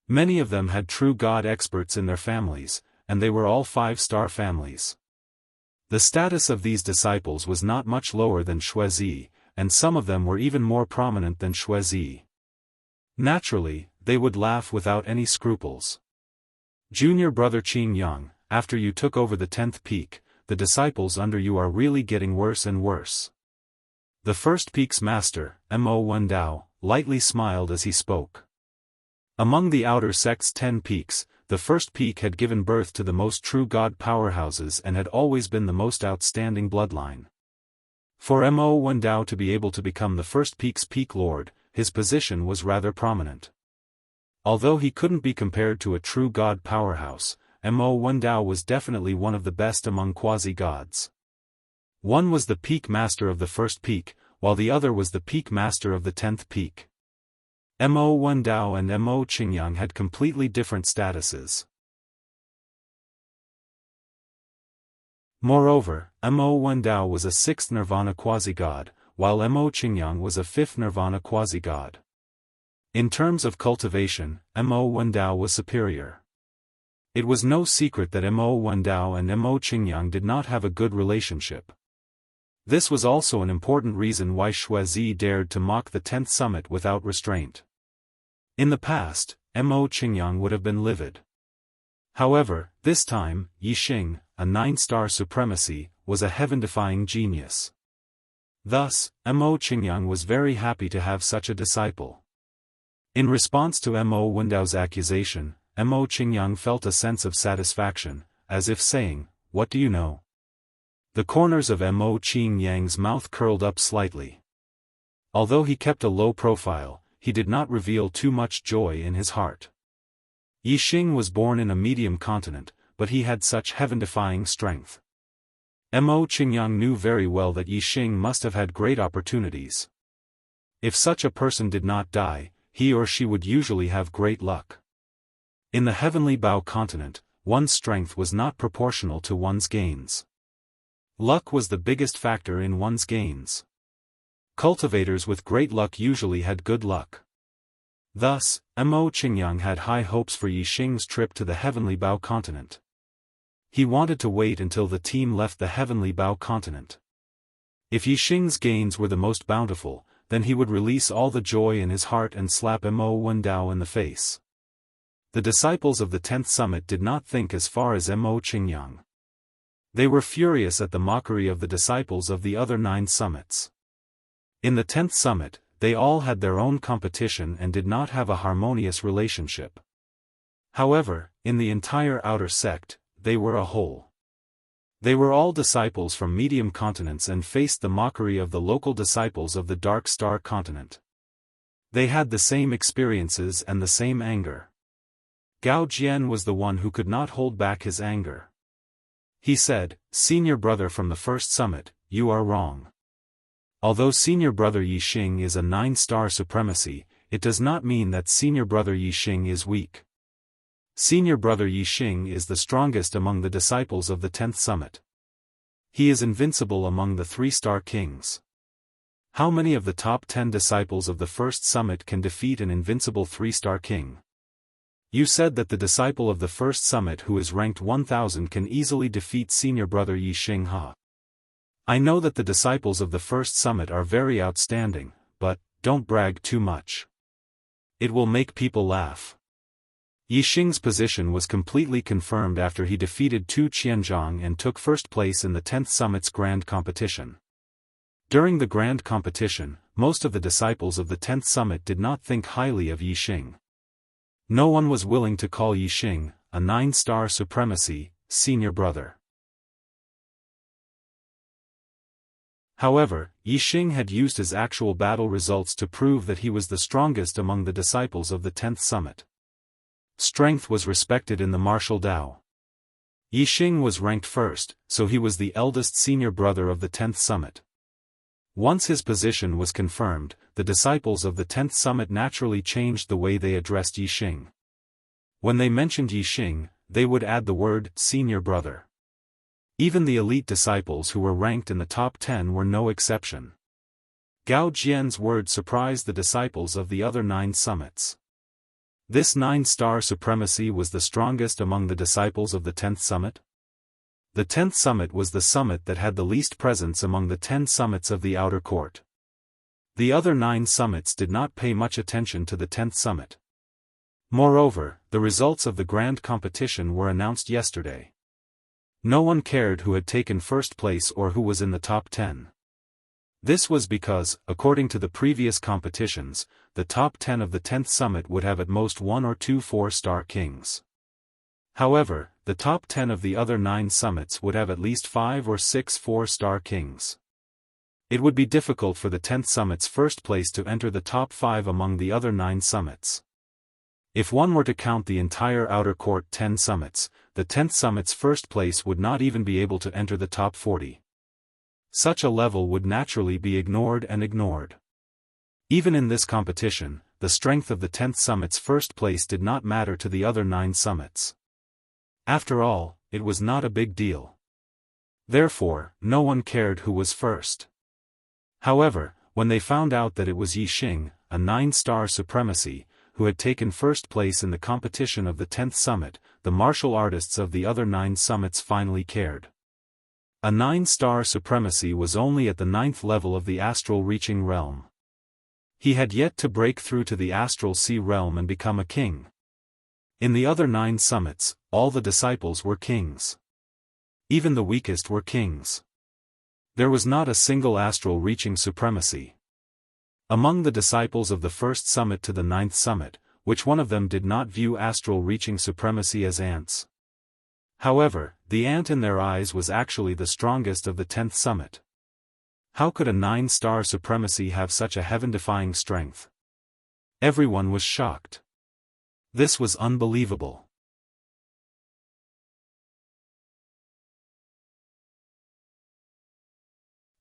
Many of them had true God experts in their families, and they were all 5-star families. The status of these disciples was not much lower than Shuizi, and some of them were even more prominent than Shuizi. Naturally, they would laugh without any scruples. Junior brother Qin Yang, after you took over the 10th peak, the disciples under you are really getting worse and worse. The first peak's master, Mo Wendao, lightly smiled as he spoke. Among the outer sect's 10 peaks, the first peak had given birth to the most true God powerhouses and had always been the most outstanding bloodline. For Mo Wendao to be able to become the first peak's peak lord, his position was rather prominent. Although he couldn't be compared to a true God powerhouse, Mo Wendao was definitely one of the best among quasi-gods. One was the peak master of the first peak, while the other was the peak master of the 10th peak. Mo Wendao and Mo Qingyang had completely different statuses. Moreover, Mo Wendao was a 6th nirvana quasi-god, while Mo Qingyang was a 5th nirvana quasi-god. In terms of cultivation, Mo Wendao was superior. It was no secret that Mo Wendao and Mo Qingyang did not have a good relationship. This was also an important reason why Shuizi dared to mock the 10th summit without restraint. In the past, Mo Qingyang would have been livid. However, this time, Yixing, a 9-star supremacy, was a heaven-defying genius. Thus, Mo Qingyang was very happy to have such a disciple. In response to Mo Wendao's accusation, Mo Qingyang felt a sense of satisfaction, as if saying, "What do you know?" The corners of Mo Qingyang's mouth curled up slightly. Although he kept a low profile, he did not reveal too much joy in his heart. Yixing was born in a medium continent, but he had such heaven-defying strength. Mo Qingyang knew very well that Yixing must have had great opportunities. If such a person did not die, he or she would usually have great luck. In the heavenly Bao continent, one's strength was not proportional to one's gains. Luck was the biggest factor in one's gains. Cultivators with great luck usually had good luck. Thus, Mo Qingyang had high hopes for Yixing's trip to the heavenly Bao continent. He wanted to wait until the team left the heavenly Bao continent. If Yixing's gains were the most bountiful, then he would release all the joy in his heart and slap Mo Wendao in the face. The disciples of the 10th summit did not think as far as Mo Qingyang. They were furious at the mockery of the disciples of the other 9 summits. In the 10th summit, they all had their own competition and did not have a harmonious relationship. However, in the entire outer sect, they were a whole. They were all disciples from medium continents and faced the mockery of the local disciples of the Dark Star continent. They had the same experiences and the same anger. Gao Jian was the one who could not hold back his anger. He said, "Senior brother from the first summit, you are wrong. Although senior brother Yixing is a 9-star supremacy, it does not mean that senior brother Yixing is weak. Senior brother Yixing is the strongest among the disciples of the 10th summit. He is invincible among the 3-star kings. How many of the top 10 disciples of the first summit can defeat an invincible 3-star king? You said that the disciple of the first summit who is ranked 1000 can easily defeat senior brother Yixing Ha. I know that the disciples of the first summit are very outstanding, but, don't brag too much. It will make people laugh." Yixing's position was completely confirmed after he defeated Tu Qianzhang and took first place in the 10th summit's grand competition. During the grand competition, most of the disciples of the 10th summit did not think highly of Yixing. No one was willing to call Yixing, a 9-star supremacy, senior brother. However, Yixing had used his actual battle results to prove that he was the strongest among the disciples of the 10th summit. Strength was respected in the martial Dao. Yixing was ranked first, so he was the eldest senior brother of the 10th summit. Once his position was confirmed, the disciples of the 10th summit naturally changed the way they addressed Yixing. When they mentioned Yixing, they would add the word senior brother. Even the elite disciples who were ranked in the top 10 were no exception. Gao Jian's words surprised the disciples of the other 9 summits. This 9-star supremacy was the strongest among the disciples of the 10th summit? The 10th summit was the summit that had the least presence among the 10 summits of the outer court. The other 9 summits did not pay much attention to the 10th summit. Moreover, the results of the grand competition were announced yesterday. No one cared who had taken first place or who was in the top 10. This was because, according to the previous competitions, the top 10 of the 10th summit would have at most 1 or 2 4-star kings. However, the top 10 of the other 9 summits would have at least 5 or 6 4-star kings. It would be difficult for the 10th summit's first place to enter the top 5 among the other 9 summits. If one were to count the entire outer court 10 summits, the 10th summit's first place would not even be able to enter the top 40. Such a level would naturally be ignored and ignored. Even in this competition, the strength of the 10th summit's first place did not matter to the other 9 summits. After all, it was not a big deal. Therefore, no one cared who was first. However, when they found out that it was Yixing, a 9-star supremacy, who had taken first place in the competition of the 10th summit, the martial artists of the other 9 summits finally cared. A 9-star supremacy was only at the 9th level of the astral reaching realm. He had yet to break through to the astral sea realm and become a king. In the other 9 summits, all the disciples were kings. Even the weakest were kings. There was not a single astral reaching supremacy. Among the disciples of the first summit to the 9th summit, which one of them did not view astral reaching supremacy as ants? However, the ant in their eyes was actually the strongest of the 10th summit. How could a 9-star supremacy have such a heaven-defying strength? Everyone was shocked. This was unbelievable.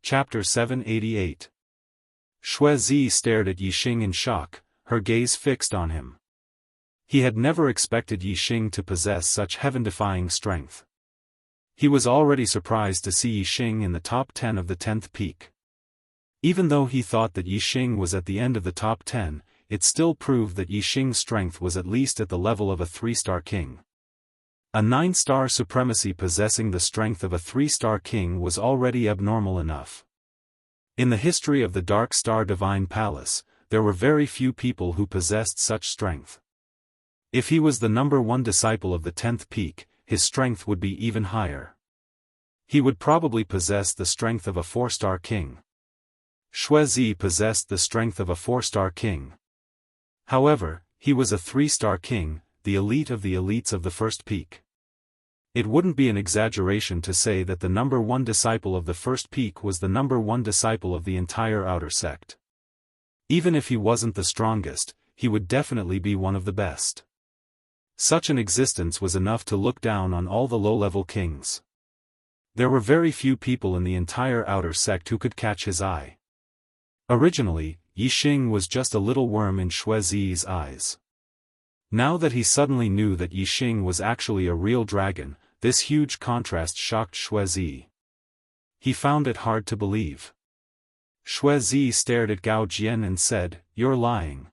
Chapter 788. Xuezi stared at Yixing in shock, her gaze fixed on him. He had never expected Yixing to possess such heaven-defying strength. He was already surprised to see Yixing in the top 10 of the 10th peak. Even though he thought that Yixing was at the end of the top 10, it still proved that Yixing's strength was at least at the level of a 3-star king. A 9-star supremacy possessing the strength of a 3-star king was already abnormal enough. In the history of the Dark Star Divine Palace, there were very few people who possessed such strength. If he was the number 1 disciple of the 10th peak, his strength would be even higher. He would probably possess the strength of a 4-star king. Xuezi possessed the strength of a 4-star king. However, he was a 3-star king, the elite of the elites of the first peak. It wouldn't be an exaggeration to say that the number 1 disciple of the first peak was the number 1 disciple of the entire outer sect. Even if he wasn't the strongest, he would definitely be one of the best. Such an existence was enough to look down on all the low-level kings. There were very few people in the entire outer sect who could catch his eye. Originally, Yixing was just a little worm in Xuezi's eyes. Now that he suddenly knew that Yixing was actually a real dragon, this huge contrast shocked Xuezi. He found it hard to believe. Xuezi stared at Gao Jian and said, "You're lying.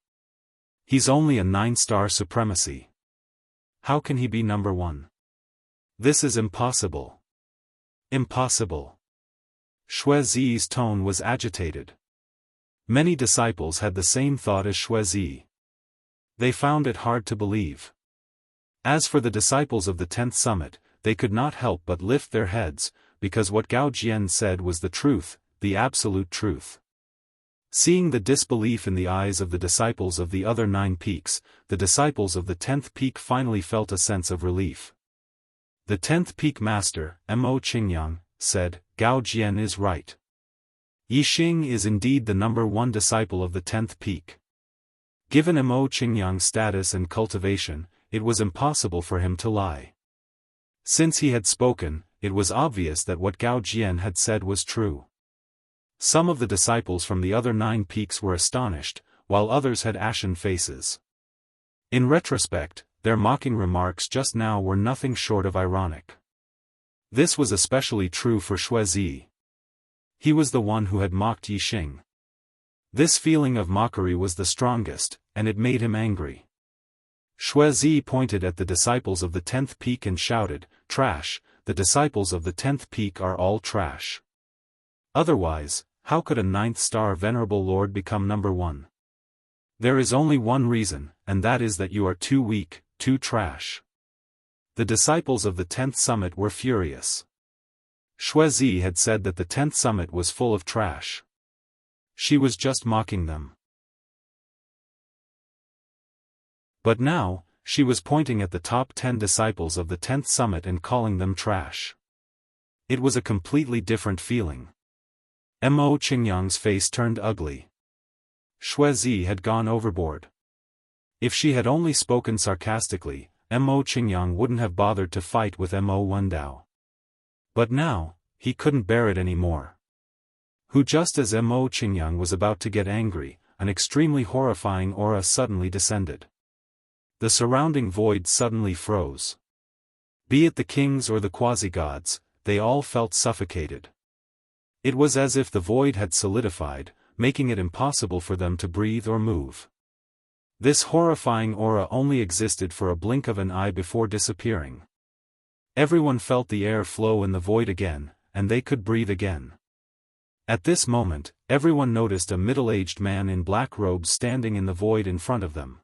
He's only a 9-star supremacy. How can he be number 1? This is impossible. Impossible." Xuezi's tone was agitated. Many disciples had the same thought as Xuezi. They found it hard to believe. As for the disciples of the 10th summit, they could not help but lift their heads, because what Gao Jian said was the truth, the absolute truth. Seeing the disbelief in the eyes of the disciples of the other 9 peaks, the disciples of the 10th peak finally felt a sense of relief. The 10th peak master, Mo Qingyang, said, "Gao Jian is right. Yixing is indeed the number 1 disciple of the 10th peak." Given Mo Qingyang's status and cultivation, it was impossible for him to lie. Since he had spoken, it was obvious that what Gao Jian had said was true. Some of the disciples from the other 9 peaks were astonished, while others had ashen faces. In retrospect, their mocking remarks just now were nothing short of ironic. This was especially true for Xuezi. He was the one who had mocked Yixing. This feeling of mockery was the strongest, and it made him angry. Shui pointed at the disciples of the 10th peak and shouted, "Trash, the disciples of the 10th peak are all trash. Otherwise, how could a 9th star venerable lord become number 1? There is only one reason, and that is that you are too weak, too trash." The disciples of the 10th summit were furious. Shui had said that the 10th summit was full of trash. She was just mocking them. But now, she was pointing at the top 10 disciples of the 10th summit and calling them trash. It was a completely different feeling. Mo Qingyang's face turned ugly. Shui had gone overboard. If she had only spoken sarcastically, Mo Qingyang wouldn't have bothered to fight with Mo Wendao. But now, he couldn't bear it anymore. Just as Mo Qingyang was about to get angry, an extremely horrifying aura suddenly descended. The surrounding void suddenly froze. Be it the kings or the quasi-gods, they all felt suffocated. It was as if the void had solidified, making it impossible for them to breathe or move. This horrifying aura only existed for a blink of an eye before disappearing. Everyone felt the air flow in the void again, and they could breathe again. At this moment, everyone noticed a middle-aged man in black robes standing in the void in front of them.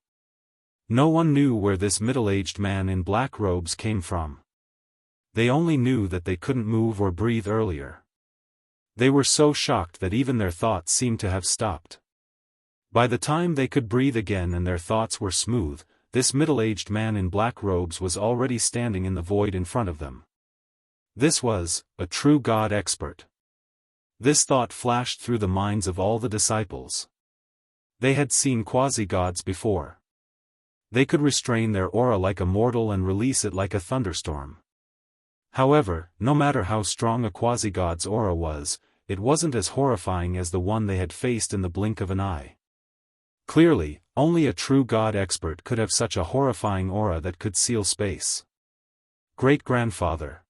No one knew where this middle-aged man in black robes came from. They only knew that they couldn't move or breathe earlier. They were so shocked that even their thoughts seemed to have stopped. By the time they could breathe again and their thoughts were smooth, this middle-aged man in black robes was already standing in the void in front of them. This was a true God expert. This thought flashed through the minds of all the disciples. They had seen quasi-gods before. They could restrain their aura like a mortal and release it like a thunderstorm. However, no matter how strong a quasi-god's aura was, it wasn't as horrifying as the one they had faced in the blink of an eye. Clearly, only a true God expert could have such a horrifying aura that could seal space. Great-grandfather.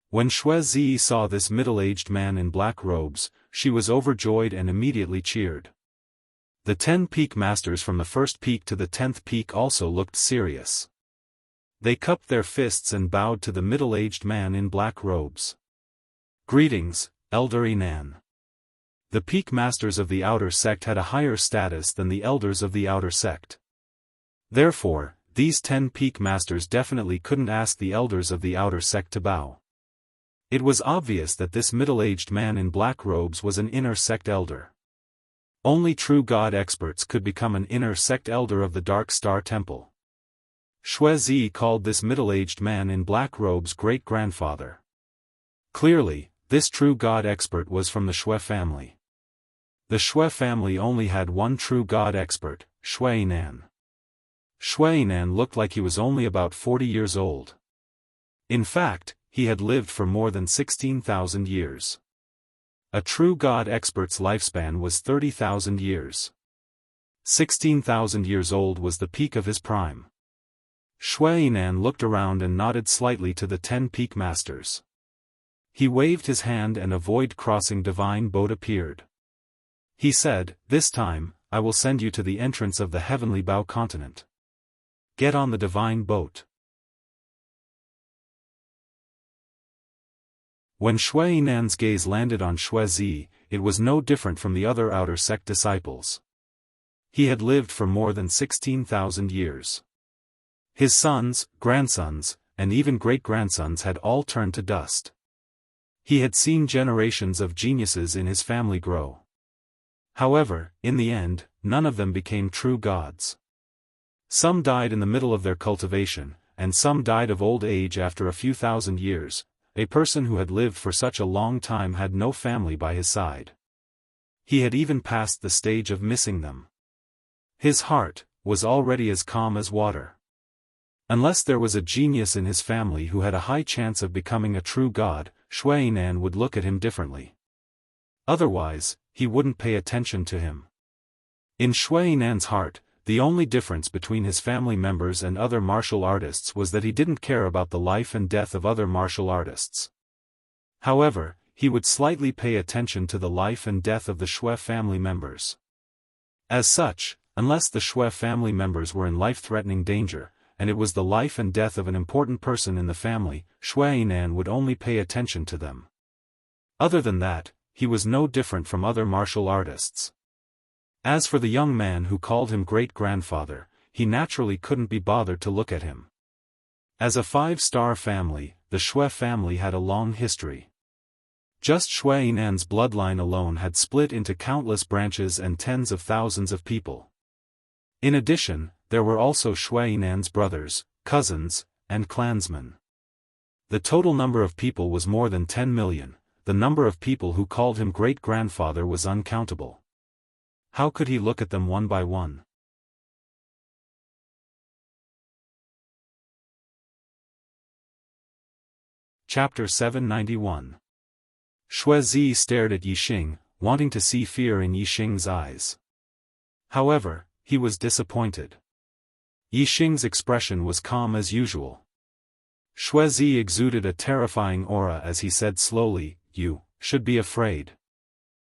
When Shui saw this middle-aged man in black robes, she was overjoyed and immediately cheered. The 10 peak masters from the 1st peak to the 10th peak also looked serious. They cupped their fists and bowed to the middle-aged man in black robes. "Greetings, Elder Inan." The peak masters of the outer sect had a higher status than the elders of the outer sect. Therefore, these 10 peak masters definitely couldn't ask the elders of the outer sect to bow. It was obvious that this middle-aged man in black robes was an inner sect elder. Only true God experts could become an inner sect elder of the Dark Star Temple. Shui called this middle-aged man in black robes great-grandfather. Clearly, this true God expert was from the Shui family. The Shui family only had one true God expert, Shui Nan. Shui Nan looked like he was only about 40 years old. In fact, he had lived for more than 16,000 years. A true God expert's lifespan was 30,000 years. 16,000 years old was the peak of his prime. Shui Nan looked around and nodded slightly to the 10 peak masters. He waved his hand and a void-crossing divine boat appeared. He said, "This time, I will send you to the entrance of the heavenly Bao continent. Get on the divine boat." When Shui Nan's gaze landed on Shui, it was no different from the other outer sect disciples. He had lived for more than 16,000 years. His sons, grandsons, and even great-grandsons had all turned to dust. He had seen generations of geniuses in his family grow. However, in the end, none of them became true gods. Some died in the middle of their cultivation, and some died of old age after a few thousand years. A person who had lived for such a long time had no family by his side. He had even passed the stage of missing them. His heart was already as calm as water. Unless there was a genius in his family who had a high chance of becoming a true god, Shui Nan would look at him differently. Otherwise, he wouldn't pay attention to him. In Shui Nan's heart, the only difference between his family members and other martial artists was that he didn't care about the life and death of other martial artists. However, he would slightly pay attention to the life and death of the Shui family members. As such, unless the Shui family members were in life-threatening danger, and it was the life and death of an important person in the family, Shui Yinan would only pay attention to them. Other than that, he was no different from other martial artists. As for the young man who called him great-grandfather, he naturally couldn't be bothered to look at him. As a 5-star family, the Shui family had a long history. Just Shui Yinan's bloodline alone had split into countless branches and tens of thousands of people. In addition, there were also Shui Yinan's brothers, cousins, and clansmen. The total number of people was more than 10 million, the number of people who called him great-grandfather was uncountable. How could he look at them one by one? Chapter 791. Shui Zi stared at Yixing, wanting to see fear in Yixing's eyes. However, he was disappointed. Yixing's expression was calm as usual. Shui Zi exuded a terrifying aura as he said slowly, "You should be afraid."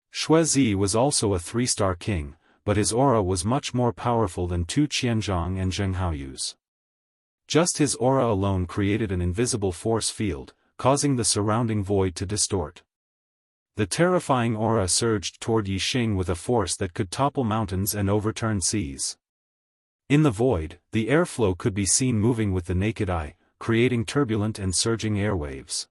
Shui Zi was also a 3-star king, but his aura was much more powerful than Tu Qianzhong and Zheng Haoyu's. Just his aura alone created an invisible force field, causing the surrounding void to distort. The terrifying aura surged toward Yixing with a force that could topple mountains and overturn seas. In the void, the airflow could be seen moving with the naked eye, creating turbulent and surging airwaves.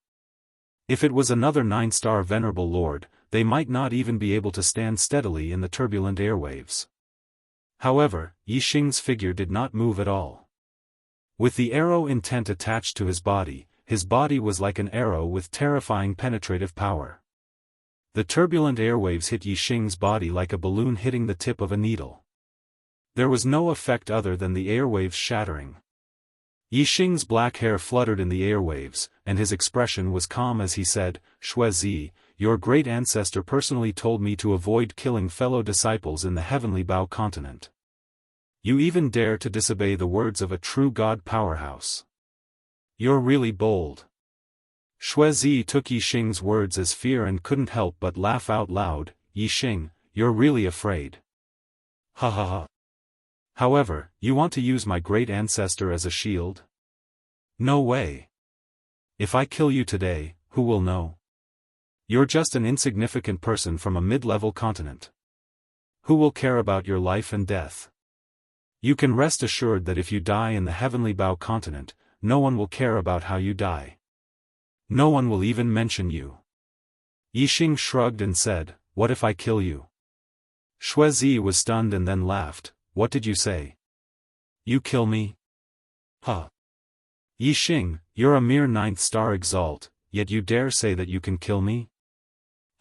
If it was another 9-star venerable lord, they might not even be able to stand steadily in the turbulent airwaves. However, Yixing's figure did not move at all. With the arrow intent attached to his body was like an arrow with terrifying penetrative power. The turbulent airwaves hit Yixing's body like a balloon hitting the tip of a needle. There was no effect other than the airwaves shattering. Yixing's black hair fluttered in the airwaves, and his expression was calm as he said, "Shui Zi, your great ancestor personally told me to avoid killing fellow disciples in the heavenly Bao continent. You even dare to disobey the words of a true god powerhouse. You're really bold." Shui Zi took Yixing's words as fear and couldn't help but laugh out loud. "Yixing, you're really afraid. Ha ha ha. However, you want to use my great ancestor as a shield? No way. If I kill you today, who will know? You're just an insignificant person from a mid-level continent. Who will care about your life and death? You can rest assured that if you die in the heavenly Bao continent, no one will care about how you die. No one will even mention you." Yixing shrugged and said, "What if I kill you?" Shui Zi was stunned and then laughed. "What did you say? You kill me? Huh. Yixing, you're a mere 9th-star exalt, yet you dare say that you can kill me?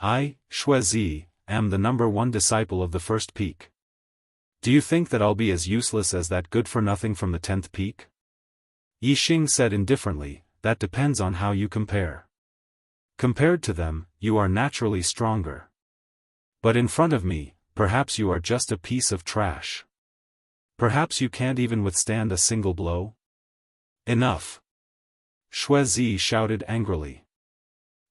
I, Shui Zi, am the #1 disciple of the first peak. Do you think that I'll be as useless as that good-for-nothing from the 10th peak?" Yixing said indifferently, "That depends on how you compare. Compared to them, you are naturally stronger. But in front of me, perhaps you are just a piece of trash. Perhaps you can't even withstand a single blow?" "Enough!" Shui Zi shouted angrily.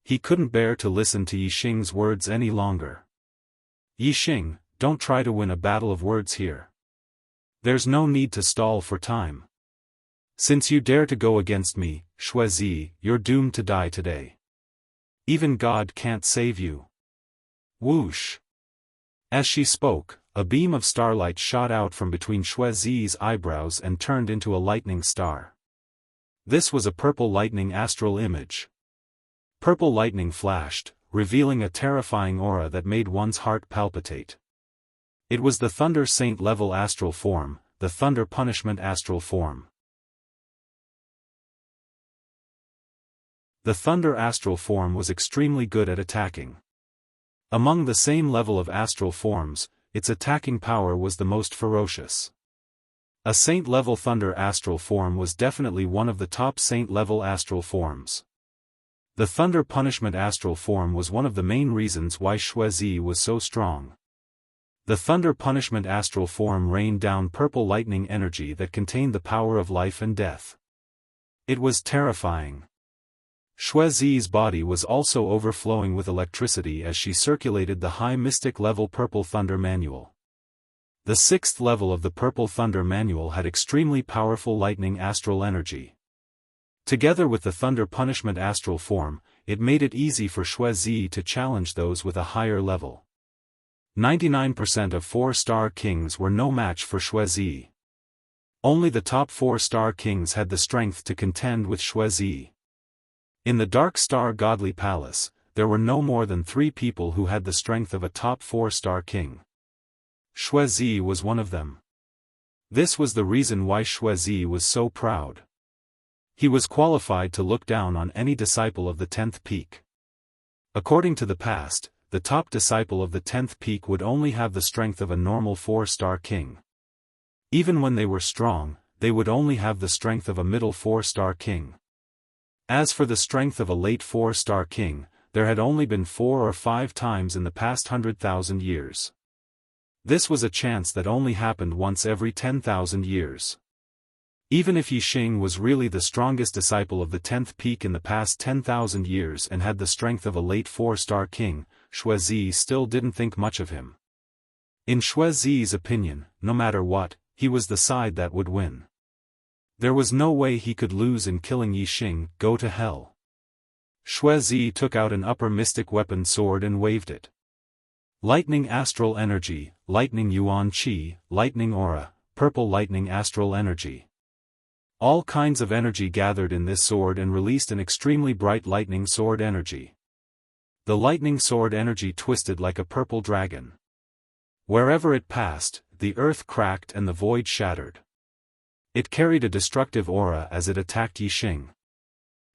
He couldn't bear to listen to Yixing's words any longer. "Yixing, don't try to win a battle of words here. There's no need to stall for time. Since you dare to go against me, Shui Zi, you're doomed to die today. Even God can't save you." Whoosh! As she spoke, a beam of starlight shot out from between Shui Zi's eyebrows and turned into a lightning star. This was a purple lightning astral image. Purple lightning flashed, revealing a terrifying aura that made one's heart palpitate. It was the Thunder Saint level astral form, the Thunder Punishment astral form. The Thunder astral form was extremely good at attacking. Among the same level of astral forms, its attacking power was the most ferocious. A Saint-level Thunder astral form was definitely one of the top Saint-level astral forms. The Thunder Punishment astral form was one of the main reasons why Shui Zi was so strong. The Thunder Punishment astral form rained down purple lightning energy that contained the power of life and death. It was terrifying. Shui Zi's body was also overflowing with electricity as she circulated the high mystic level Purple Thunder manual. The 6th level of the Purple Thunder Manual had extremely powerful lightning astral energy. Together with the Thunder Punishment astral form, it made it easy for Shuizi to challenge those with a higher level. 99% of 4-star kings were no match for Shuizi. Only the top 4-star kings had the strength to contend with Shuizi. In the Dark Star Godly Palace, there were no more than 3 people who had the strength of a top 4-star king. Shuizi was one of them. This was the reason why Shuizi was so proud. He was qualified to look down on any disciple of the 10th peak. According to the past, the top disciple of the 10th peak would only have the strength of a normal 4-star king. Even when they were strong, they would only have the strength of a middle 4-star king. As for the strength of a late 4-star king, there had only been 4 or 5 times in the past 100,000 years. This was a chance that only happened once every 10,000 years. Even if Yixing was really the strongest disciple of the 10th peak in the past 10,000 years and had the strength of a late 4-star king, Shuizi still didn't think much of him. In Shuizi's opinion, no matter what, he was the side that would win. There was no way he could lose in killing Yixing. Go to hell. Shuizi took out an upper mystic weapon sword and waved it. Lightning astral energy, lightning yuan qi, lightning aura, purple lightning astral energy. All kinds of energy gathered in this sword and released an extremely bright lightning sword energy. The lightning sword energy twisted like a purple dragon. Wherever it passed, the earth cracked and the void shattered. It carried a destructive aura as it attacked Yixing.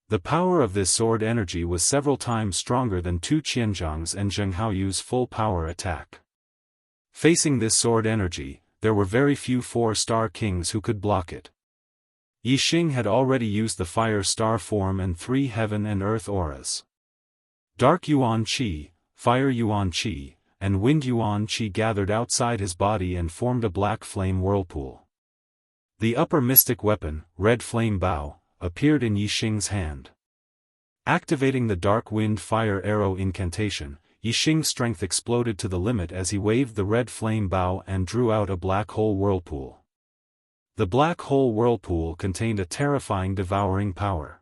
The power of this sword energy was several times stronger than Tu Qianzhang's and Zheng Haoyu's full power attack. Facing this sword energy, there were very few 4-star kings who could block it. Yixing had already used the fire star form and 3 heaven and earth auras. Dark Yuan Qi, Fire Yuan Qi, and Wind Yuan Qi gathered outside his body and formed a black flame whirlpool. The upper mystic weapon, Red Flame Bow, appeared in Yixing's hand. Activating the Dark Wind Fire Arrow incantation, Yixing's strength exploded to the limit as he waved the Red Flame Bow and drew out a black hole whirlpool. The black hole whirlpool contained a terrifying devouring power.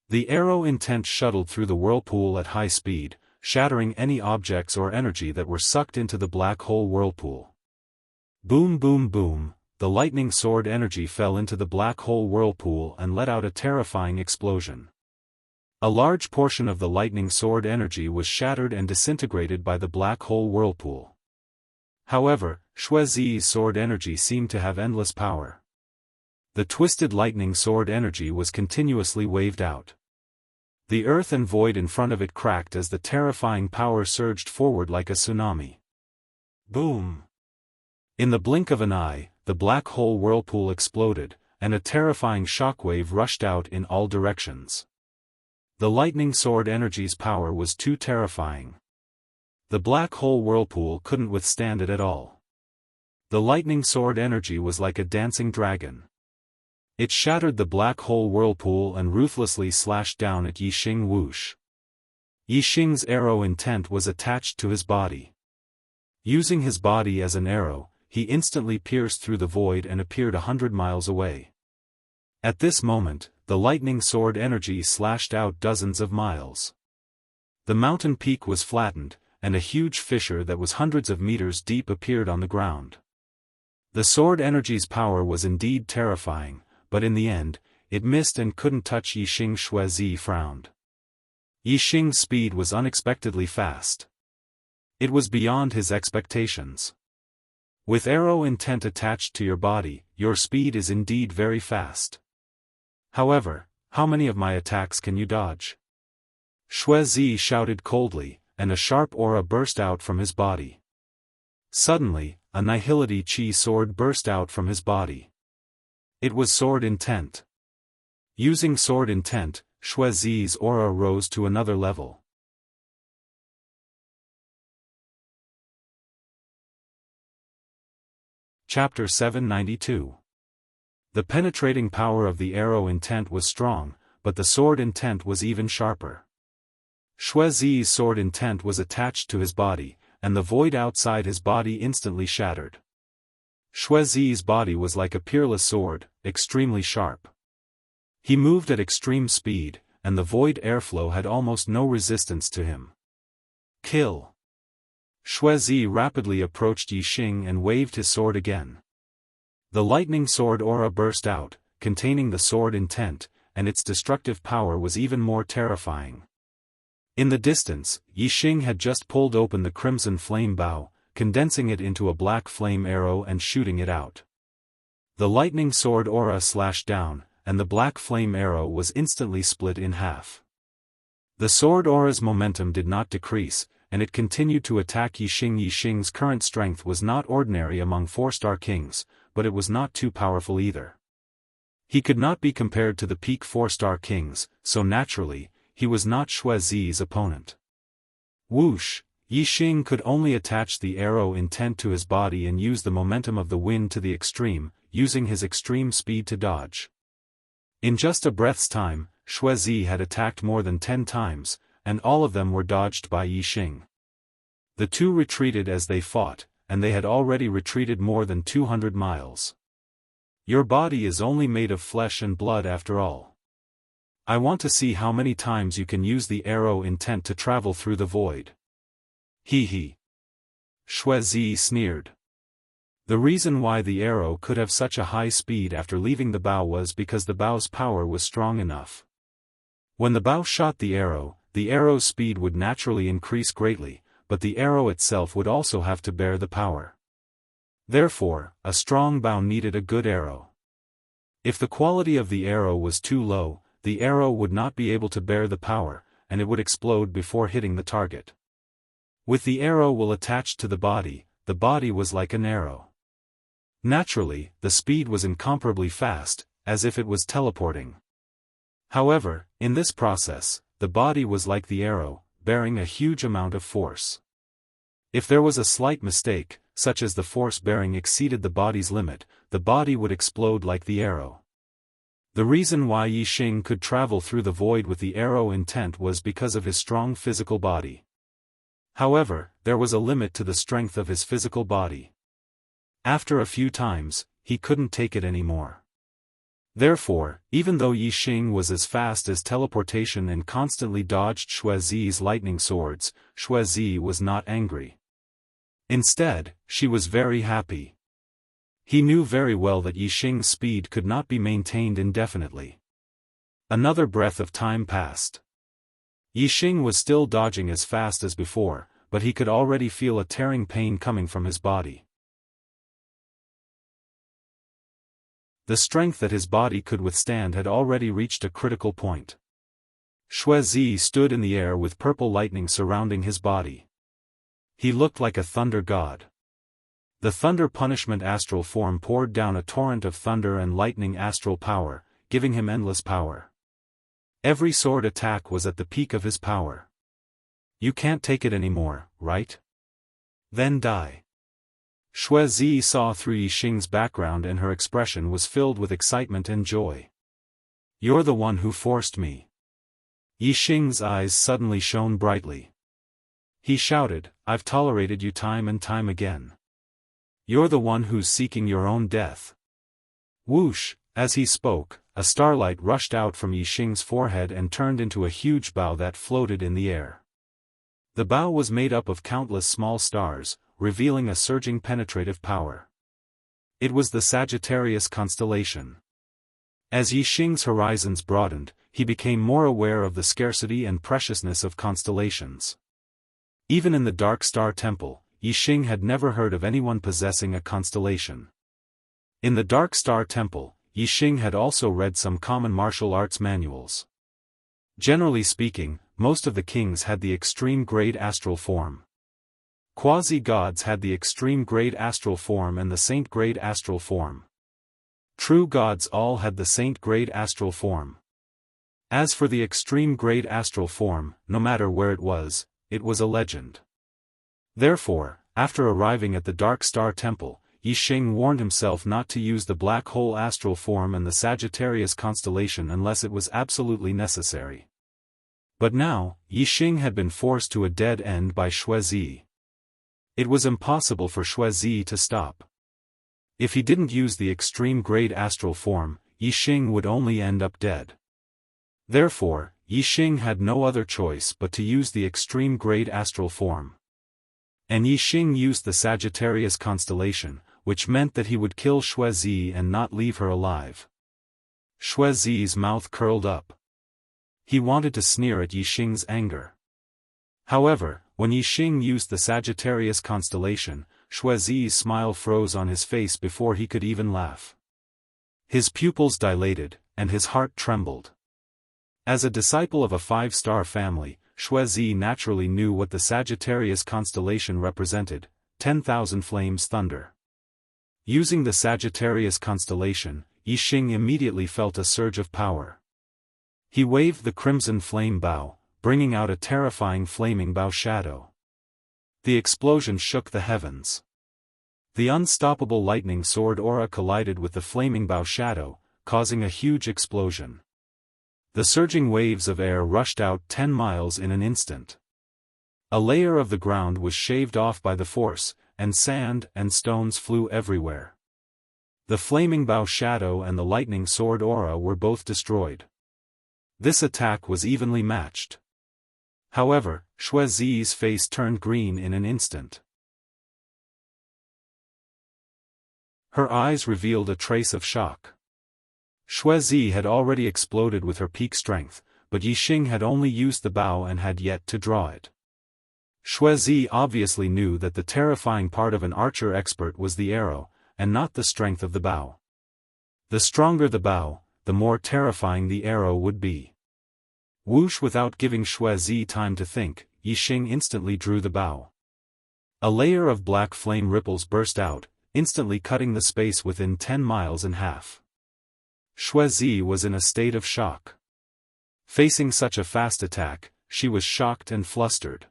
The arrow intent shuttled through the whirlpool at high speed, shattering any objects or energy that were sucked into the black hole whirlpool. Boom boom boom, the lightning sword energy fell into the black hole whirlpool and let out a terrifying explosion. A large portion of the lightning sword energy was shattered and disintegrated by the black hole whirlpool. However, Shuizi's sword energy seemed to have endless power. The twisted lightning sword energy was continuously waved out. The earth and void in front of it cracked as the terrifying power surged forward like a tsunami. Boom! In the blink of an eye, the black hole whirlpool exploded, and a terrifying shockwave rushed out in all directions. The lightning sword energy's power was too terrifying. The black hole whirlpool couldn't withstand it at all. The lightning sword energy was like a dancing dragon. It shattered the black hole whirlpool and ruthlessly slashed down at Yixing whoosh. Yixing's arrow intent was attached to his body. Using his body as an arrow, he instantly pierced through the void and appeared 100 miles away. At this moment, the lightning sword energy slashed out dozens of miles. The mountain peak was flattened, and a huge fissure that was hundreds of meters deep appeared on the ground. The sword energy's power was indeed terrifying, but in the end, it missed and couldn't touch Yixing. Shuizi frowned. Yixing's speed was unexpectedly fast. It was beyond his expectations. With arrow intent attached to your body, your speed is indeed very fast. However, how many of my attacks can you dodge? Shuizi shouted coldly, and a sharp aura burst out from his body. Suddenly, a nihility chi sword burst out from his body. It was sword intent. Using sword intent, Shuizi's aura rose to another level. Chapter 792. The penetrating power of the arrow intent was strong, but the sword intent was even sharper. Shuizi's sword intent was attached to his body, and the void outside his body instantly shattered. Shuizi's body was like a peerless sword, extremely sharp. He moved at extreme speed, and the void airflow had almost no resistance to him. Kill! Shuizi rapidly approached Yixing and waved his sword again. The lightning sword aura burst out, containing the sword intent, and its destructive power was even more terrifying. In the distance, Yixing had just pulled open the crimson flame bow, condensing it into a black flame arrow and shooting it out. The lightning sword aura slashed down, and the black flame arrow was instantly split in half. The sword aura's momentum did not decrease, and it continued to attack Yixing. Yixing's current strength was not ordinary among 4-star kings, but it was not too powerful either. He could not be compared to the peak 4-star kings, so naturally, he was not Shuizi's opponent. Whoosh! Yixing could only attach the arrow intent to his body and use the momentum of the wind to the extreme, using his extreme speed to dodge. In just a breath's time, Shuizi had attacked more than 10 times, and all of them were dodged by Yixing. The two retreated as they fought, and they had already retreated more than 200 miles. Your body is only made of flesh and blood after all. I want to see how many times you can use the arrow intent to travel through the void. Hee hee. Shuizi sneered. The reason why the arrow could have such a high speed after leaving the bow was because the bow's power was strong enough. When the bow shot the arrow's speed would naturally increase greatly, but the arrow itself would also have to bear the power. Therefore, a strong bow needed a good arrow. If the quality of the arrow was too low, the arrow would not be able to bear the power, and it would explode before hitting the target. With the arrow well attached to the body was like an arrow. Naturally, the speed was incomparably fast, as if it was teleporting. However, in this process, the body was like the arrow, bearing a huge amount of force. If there was a slight mistake, such as the force bearing exceeded the body's limit, the body would explode like the arrow. The reason why Yixing could travel through the void with the arrow intent was because of his strong physical body. However, there was a limit to the strength of his physical body. After a few times, he couldn't take it anymore. Therefore, even though Yixing was as fast as teleportation and constantly dodged Shuizi's lightning swords, Shuizi was not angry. Instead, she was very happy. He knew very well that Yixing's speed could not be maintained indefinitely. Another breath of time passed. Yixing was still dodging as fast as before, but he could already feel a tearing pain coming from his body. The strength that his body could withstand had already reached a critical point. Shuizi stood in the air with purple lightning surrounding his body. He looked like a thunder god. The thunder punishment astral form poured down a torrent of thunder and lightning astral power, giving him endless power. Every sword attack was at the peak of his power. You can't take it anymore, right? Then die. Shuizi saw through Yixing's background and her expression was filled with excitement and joy. You're the one who forced me. Yixing's eyes suddenly shone brightly. He shouted, I've tolerated you time and time again. You're the one who's seeking your own death. Whoosh! As he spoke, a starlight rushed out from Yixing's forehead and turned into a huge bow that floated in the air. The bow was made up of countless small stars, revealing a surging penetrative power. It was the Sagittarius constellation. As Yixing's horizons broadened, he became more aware of the scarcity and preciousness of constellations. Even in the Dark Star Temple, Yixing had never heard of anyone possessing a constellation. In the Dark Star Temple, Yixing had also read some common martial arts manuals. Generally speaking, most of the kings had the extreme grade astral form. Quasi-gods had the extreme grade astral form and the saint grade astral form. True gods all had the saint grade astral form. As for the extreme grade astral form, no matter where it was a legend. Therefore, after arriving at the Dark Star Temple, Yixing warned himself not to use the black hole astral form and the Sagittarius constellation unless it was absolutely necessary. But now, Yixing had been forced to a dead end by Shuizi. It was impossible for Xuezi to stop. If he didn't use the extreme-grade astral form, Yixing would only end up dead. Therefore, Yixing had no other choice but to use the extreme-grade astral form. And Yixing used the Sagittarius constellation, which meant that he would kill Xuezi and not leave her alive. Xuezi's mouth curled up. He wanted to sneer at Yixing's anger. However, when Yixing used the Sagittarius constellation, Xuezi's smile froze on his face before he could even laugh. His pupils dilated, and his heart trembled. As a disciple of a five-star family, Xuezi naturally knew what the Sagittarius constellation represented: 10,000 flames thunder. Using the Sagittarius constellation, Yixing immediately felt a surge of power. He waved the crimson flame bow, bringing out a terrifying flaming bow shadow. The explosion shook the heavens. The unstoppable lightning sword aura collided with the flaming bow shadow, causing a huge explosion. The surging waves of air rushed out 10 miles in an instant. A layer of the ground was shaved off by the force, and sand and stones flew everywhere. The flaming bow shadow and the lightning sword aura were both destroyed. This attack was evenly matched. However, Xuezi's face turned green in an instant. Her eyes revealed a trace of shock. Xuezi had already exploded with her peak strength, but Yixing had only used the bow and had yet to draw it. Xuezi obviously knew that the terrifying part of an archer expert was the arrow, and not the strength of the bow. The stronger the bow, the more terrifying the arrow would be. Whoosh! Without giving Xuezi time to think, Yixing instantly drew the bow. A layer of black flame ripples burst out, instantly cutting the space within 10 miles in half. Xuezi was in a state of shock. Facing such a fast attack, she was shocked and flustered.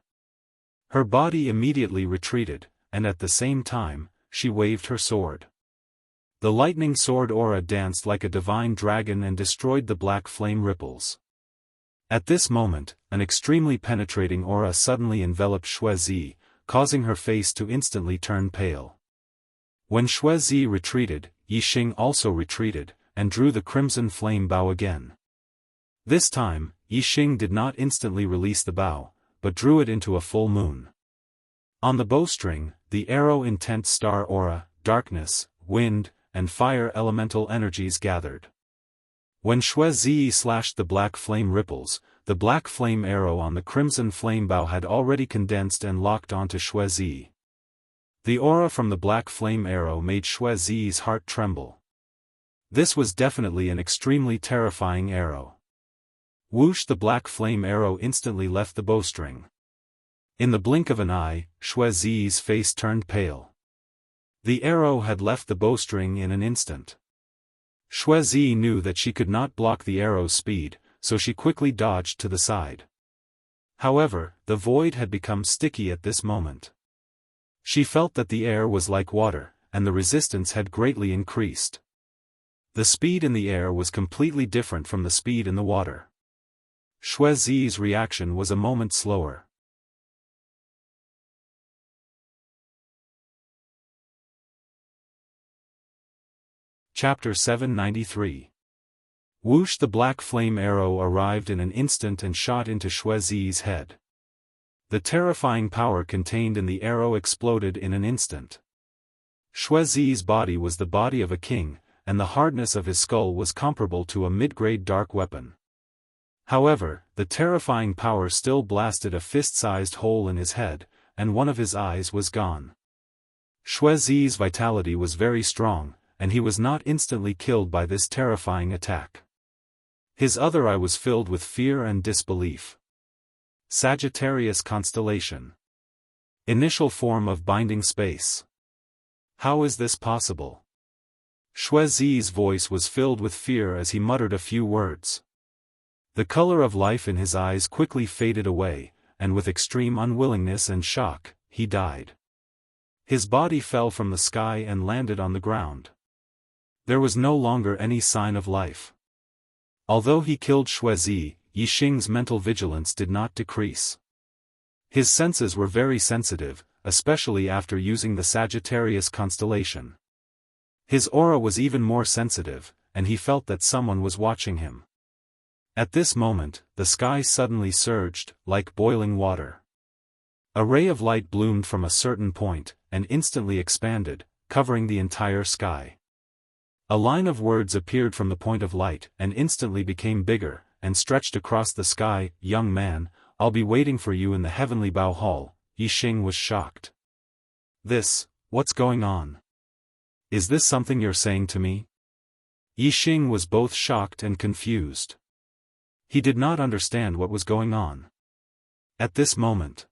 Her body immediately retreated, and at the same time, she waved her sword. The lightning sword aura danced like a divine dragon and destroyed the black flame ripples. At this moment, an extremely penetrating aura suddenly enveloped Xuezi, causing her face to instantly turn pale. When Xuezi retreated, Yixing also retreated, and drew the crimson flame bow again. This time, Yixing did not instantly release the bow, but drew it into a full moon. On the bowstring, the arrow intent star aura, darkness, wind, and fire elemental energies gathered. When Xuezi slashed the black flame ripples, the black flame arrow on the crimson flame bow had already condensed and locked onto Xuezi. The aura from the black flame arrow made Xuezi's heart tremble. This was definitely an extremely terrifying arrow. Whoosh! The black flame arrow instantly left the bowstring. In the blink of an eye, Xuezi's face turned pale. The arrow had left the bowstring in an instant. Xuezi knew that she could not block the arrow's speed, so she quickly dodged to the side. However, the void had become sticky at this moment. She felt that the air was like water, and the resistance had greatly increased. The speed in the air was completely different from the speed in the water. Xuezi's reaction was a moment slower. Chapter 793. Whoosh! The black flame arrow arrived in an instant and shot into Xuezi's head. The terrifying power contained in the arrow exploded in an instant. Xuezi's body was the body of a king, and the hardness of his skull was comparable to a mid-grade dark weapon. However, the terrifying power still blasted a fist-sized hole in his head, and one of his eyes was gone. Xuezi's vitality was very strong, and he was not instantly killed by this terrifying attack. His other eye was filled with fear and disbelief. Sagittarius constellation. Initial form of binding space. How is this possible? Xuezi's voice was filled with fear as he muttered a few words. The color of life in his eyes quickly faded away, and with extreme unwillingness and shock, he died. His body fell from the sky and landed on the ground. There was no longer any sign of life. Although he killed Xuezi, Yixing's mental vigilance did not decrease. His senses were very sensitive, especially after using the Sagittarius constellation. His aura was even more sensitive, and he felt that someone was watching him. At this moment, the sky suddenly surged, like boiling water. A ray of light bloomed from a certain point, and instantly expanded, covering the entire sky. A line of words appeared from the point of light, and instantly became bigger, and stretched across the sky. "Young man, I'll be waiting for you in the heavenly bow hall." Yixing was shocked. What's going on? Is this something you're saying to me? Yixing was both shocked and confused. He did not understand what was going on. At this moment,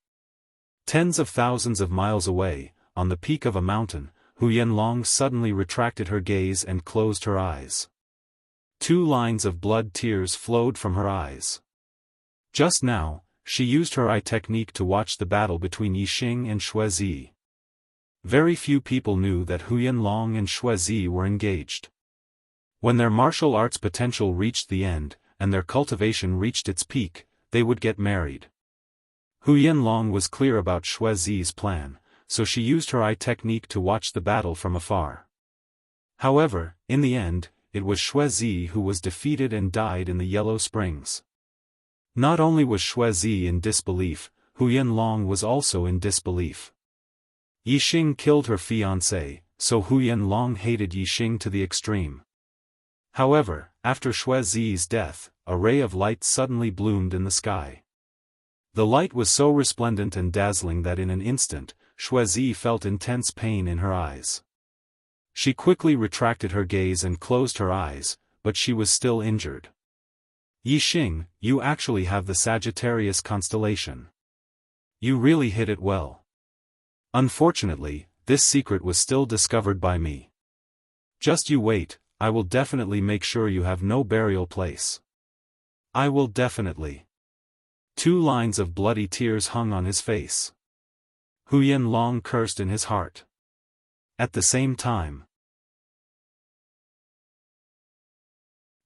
tens of thousands of miles away, on the peak of a mountain, Hu Yanlong suddenly retracted her gaze and closed her eyes. 2 lines of blood tears flowed from her eyes. Just now, she used her eye technique to watch the battle between Yixing and Xuezi. Very few people knew that Hu Yanlong and Xuezi were engaged. When their martial arts potential reached the end, and their cultivation reached its peak, they would get married. Hu Yanlong was clear about Xuezi's plan, so she used her eye technique to watch the battle from afar. However, in the end, it was Xuezi who was defeated and died in the Yellow Springs. Not only was Xuezi in disbelief, Hu Yanlong was also in disbelief. Yixing killed her fiancé, so Hu Yanlong hated Yixing to the extreme. However, after Xuezi's death, a ray of light suddenly bloomed in the sky. The light was so resplendent and dazzling that in an instant, Xuezi felt intense pain in her eyes. She quickly retracted her gaze and closed her eyes, but she was still injured. Yixing, you actually have the Sagittarius constellation. You really hit it well. Unfortunately, this secret was still discovered by me. Just you wait, I will definitely make sure you have no burial place. I will definitely. 2 lines of bloody tears hung on his face. Hu Yanlong cursed in his heart. At the same time,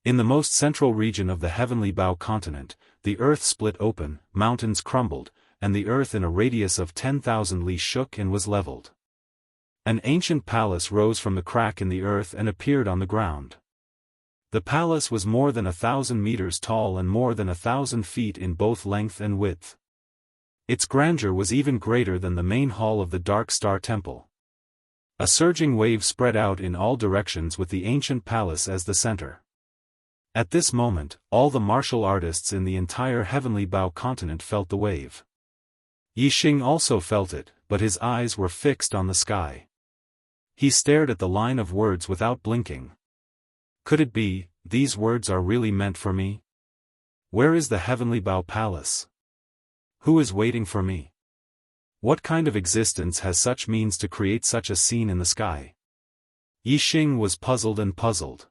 in the most central region of the heavenly bow continent, the earth split open, mountains crumbled, and the earth in a radius of 10,000 li shook and was leveled. An ancient palace rose from the crack in the earth and appeared on the ground. The palace was more than 1,000 meters tall and more than 1,000 feet in both length and width. Its grandeur was even greater than the main hall of the Dark Star Temple. A surging wave spread out in all directions with the ancient palace as the center. At this moment, all the martial artists in the entire heavenly bow continent felt the wave. Yixing also felt it, but his eyes were fixed on the sky. He stared at the line of words without blinking. Could it be, these words are really meant for me? Where is the heavenly bow palace? Who is waiting for me? What kind of existence has such means to create such a scene in the sky? Yixing was puzzled and puzzled.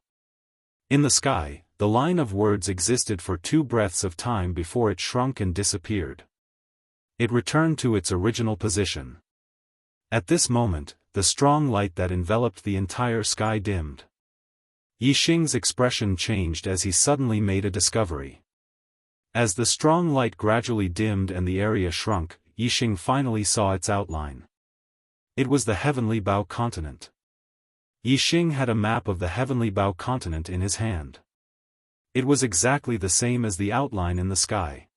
In the sky, the line of words existed for 2 breaths of time before it shrunk and disappeared. It returned to its original position. At this moment, the strong light that enveloped the entire sky dimmed. Yixing's expression changed as he suddenly made a discovery. As the strong light gradually dimmed and the area shrunk, Yixing finally saw its outline. It was the heavenly bow continent. Yixing had a map of the heavenly bow continent in his hand. It was exactly the same as the outline in the sky.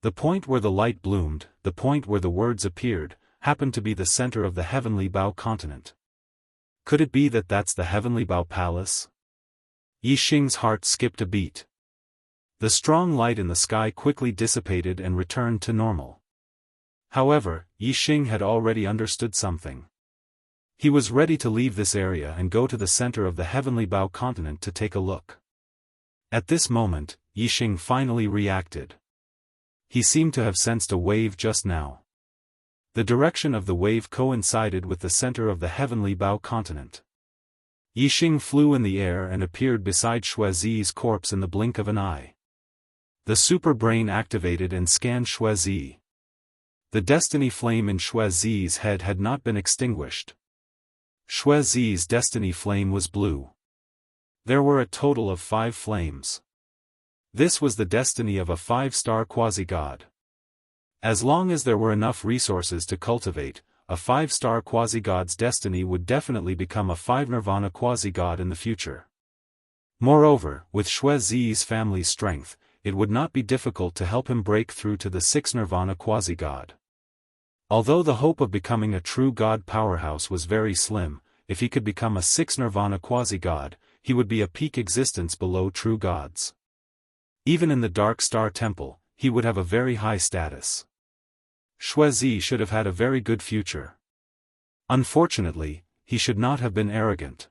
The point where the light bloomed, the point where the words appeared, happened to be the center of the heavenly bow continent. Could it be that that's the heavenly bow palace? Yixing's heart skipped a beat. The strong light in the sky quickly dissipated and returned to normal. However, Yixing had already understood something. He was ready to leave this area and go to the center of the heavenly bow continent to take a look. At this moment, Yixing finally reacted. He seemed to have sensed a wave just now. The direction of the wave coincided with the center of the heavenly bow continent. Yixing flew in the air and appeared beside Xuezi's corpse in the blink of an eye. The super brain activated and scanned Xuezi. The destiny flame in Xuezi's head had not been extinguished. Xuezi's destiny flame was blue. There were a total of 5 flames. This was the destiny of a 5-star quasi-god. As long as there were enough resources to cultivate, a 5-star quasi-god's destiny would definitely become a 5-nirvana quasi-god in the future. Moreover, with Xue Zi's family's strength, it would not be difficult to help him break through to the 6-nirvana quasi-god. Although the hope of becoming a true god powerhouse was very slim, if he could become a 6-nirvana quasi-god, he would be a peak existence below true gods. Even in the Dark Star Temple, he would have a very high status. Xue Zi should have had a very good future. Unfortunately, he should not have been arrogant.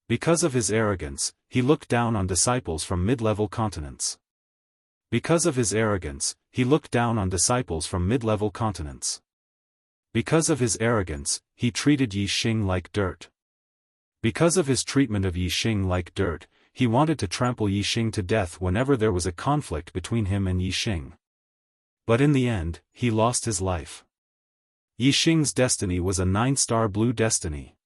Because of his arrogance, he looked down on disciples from mid-level continents. Because of his arrogance, he looked down on disciples from mid-level continents. Because of his arrogance, he treated Yi Xing like dirt. Because of his treatment of Yi Xing like dirt, he wanted to trample Yi Xing to death whenever there was a conflict between him and Yi Xing. But in the end, he lost his life. Yi Xing's destiny was a 9-star blue destiny.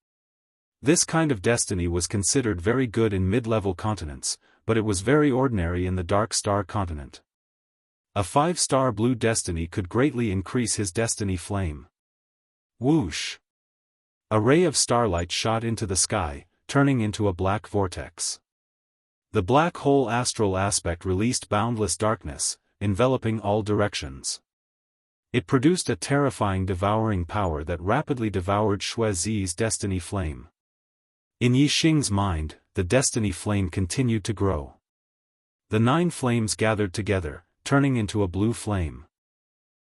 This kind of destiny was considered very good in mid-level continents, but it was very ordinary in the Dark Star continent. A 5-star blue destiny could greatly increase his destiny flame. Whoosh! A ray of starlight shot into the sky, turning into a black vortex. The black hole astral aspect released boundless darkness, enveloping all directions. It produced a terrifying devouring power that rapidly devoured Xue Zi's destiny flame. In Yi Xing's mind, the destiny flame continued to grow. The 9 flames gathered together, turning into a blue flame.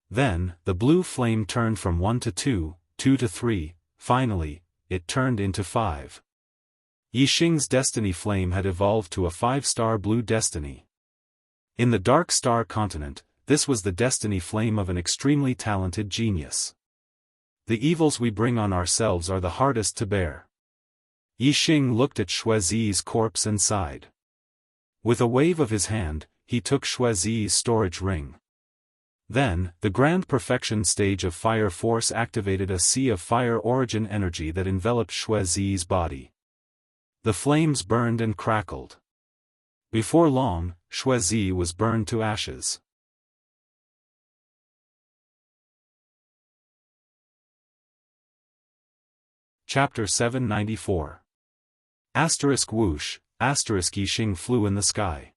Then, the blue flame turned from 1 to 2, 2 to 3, finally, it turned into 5. Yi Xing's destiny flame had evolved to a 5-star blue destiny. In the Dark Star continent, this was the destiny flame of an extremely talented genius. The evils we bring on ourselves are the hardest to bear. Yi Xing looked at Xue Zi's corpse and sighed. With a wave of his hand, he took Xue Zi's storage ring. Then, the grand perfection stage of fire force activated a sea of fire origin energy that enveloped Xue Zi's body. The flames burned and crackled. Before long, Xue Zi was burned to ashes. Chapter 794. Asterisk whoosh, asterisk Yi Xing flew in the sky.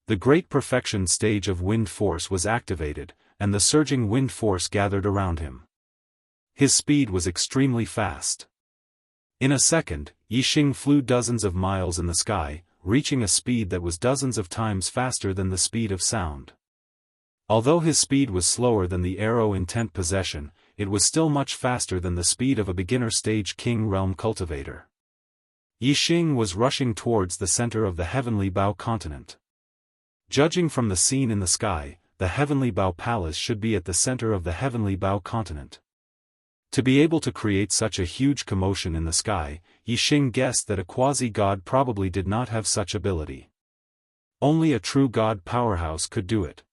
The great perfection stage of wind force was activated, and the surging wind force gathered around him. His speed was extremely fast. In a second, Yi Xing flew dozens of miles in the sky, reaching a speed that was dozens of times faster than the speed of sound. Although his speed was slower than the arrow intent possession, it was still much faster than the speed of a beginner stage King Realm cultivator. Yi Xing was rushing towards the center of the Heavenly Bao continent. Judging from the scene in the sky, the Heavenly Bao Palace should be at the center of the Heavenly Bao continent. To be able to create such a huge commotion in the sky, Yi Xing guessed that a quasi-god probably did not have such ability. Only a true god powerhouse could do it.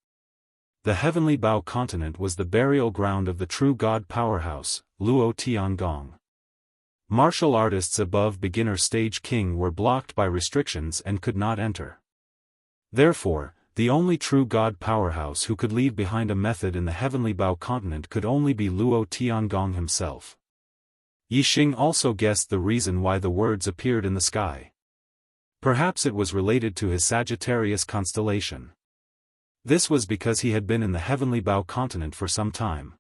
The Heavenly Bao continent was the burial ground of the true god powerhouse, Luo Tiangong. Martial artists above beginner stage king were blocked by restrictions and could not enter. Therefore, the only true god powerhouse who could leave behind a method in the Heavenly Bao continent could only be Luo Tiangong himself. Yi Xing also guessed the reason why the words appeared in the sky. Perhaps it was related to his Sagittarius constellation. This was because he had been in the Heavenly Bao continent for some time.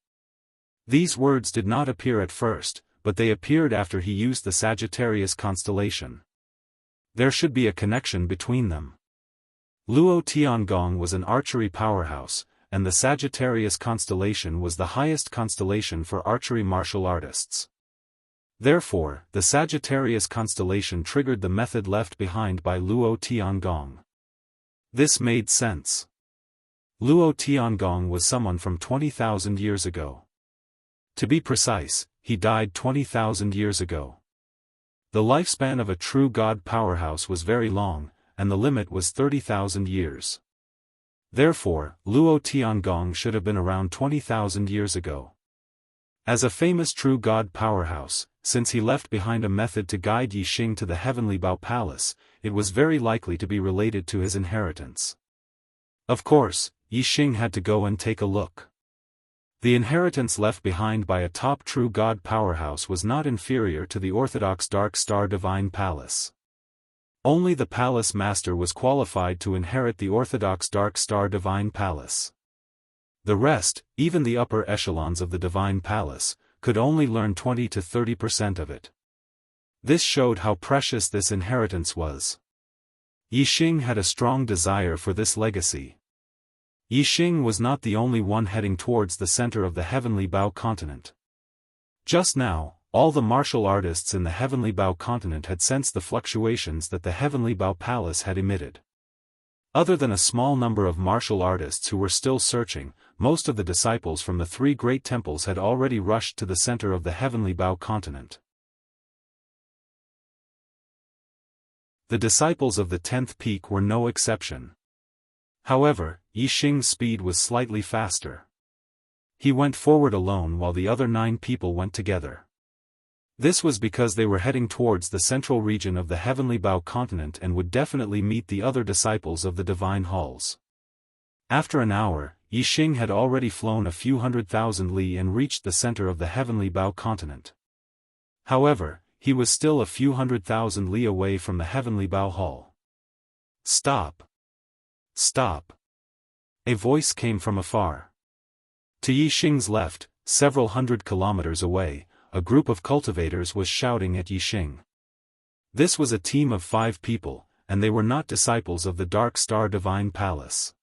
These words did not appear at first, but they appeared after he used the Sagittarius constellation. There should be a connection between them. Luo Tiangong was an archery powerhouse, and the Sagittarius constellation was the highest constellation for archery martial artists. Therefore, the Sagittarius constellation triggered the method left behind by Luo Tiangong. This made sense. Luo Tiangong was someone from 20,000 years ago. To be precise, he died 20,000 years ago. The lifespan of a true god powerhouse was very long, and the limit was 30,000 years. Therefore, Luo Tiangong should have been around 20,000 years ago. As a famous true god powerhouse, since he left behind a method to guide Yi Xing to the Heavenly Bao Palace, it was very likely to be related to his inheritance. Of course, Yi Xing had to go and take a look. The inheritance left behind by a top true god powerhouse was not inferior to the orthodox Dark Star Divine Palace. Only the palace master was qualified to inherit the orthodox Dark Star Divine Palace. The rest, even the upper echelons of the Divine Palace, could only learn 20 to 30% of it. This showed how precious this inheritance was. Yixing had a strong desire for this legacy. Yixing was not the only one heading towards the center of the Heavenly Bao continent. Just now, all the martial artists in the Heavenly Bao continent had sensed the fluctuations that the Heavenly Bao Palace had emitted. Other than a small number of martial artists who were still searching, most of the disciples from the three great temples had already rushed to the center of the Heavenly Bao continent. The disciples of the 10th peak were no exception. However, Yixing's speed was slightly faster. He went forward alone while the other 9 people went together. This was because they were heading towards the central region of the Heavenly Bao continent and would definitely meet the other disciples of the Divine Halls. After an hour, Yixing had already flown a few 100,000 li and reached the center of the Heavenly Bao continent. However, he was still a few 100,000 li away from the Heavenly Bao Hall. Stop! Stop! A voice came from afar. To Yixing's left, several 100 kilometers away, a group of cultivators was shouting at Yixing. This was a team of 5 people, and they were not disciples of the Dark Star Divine Palace.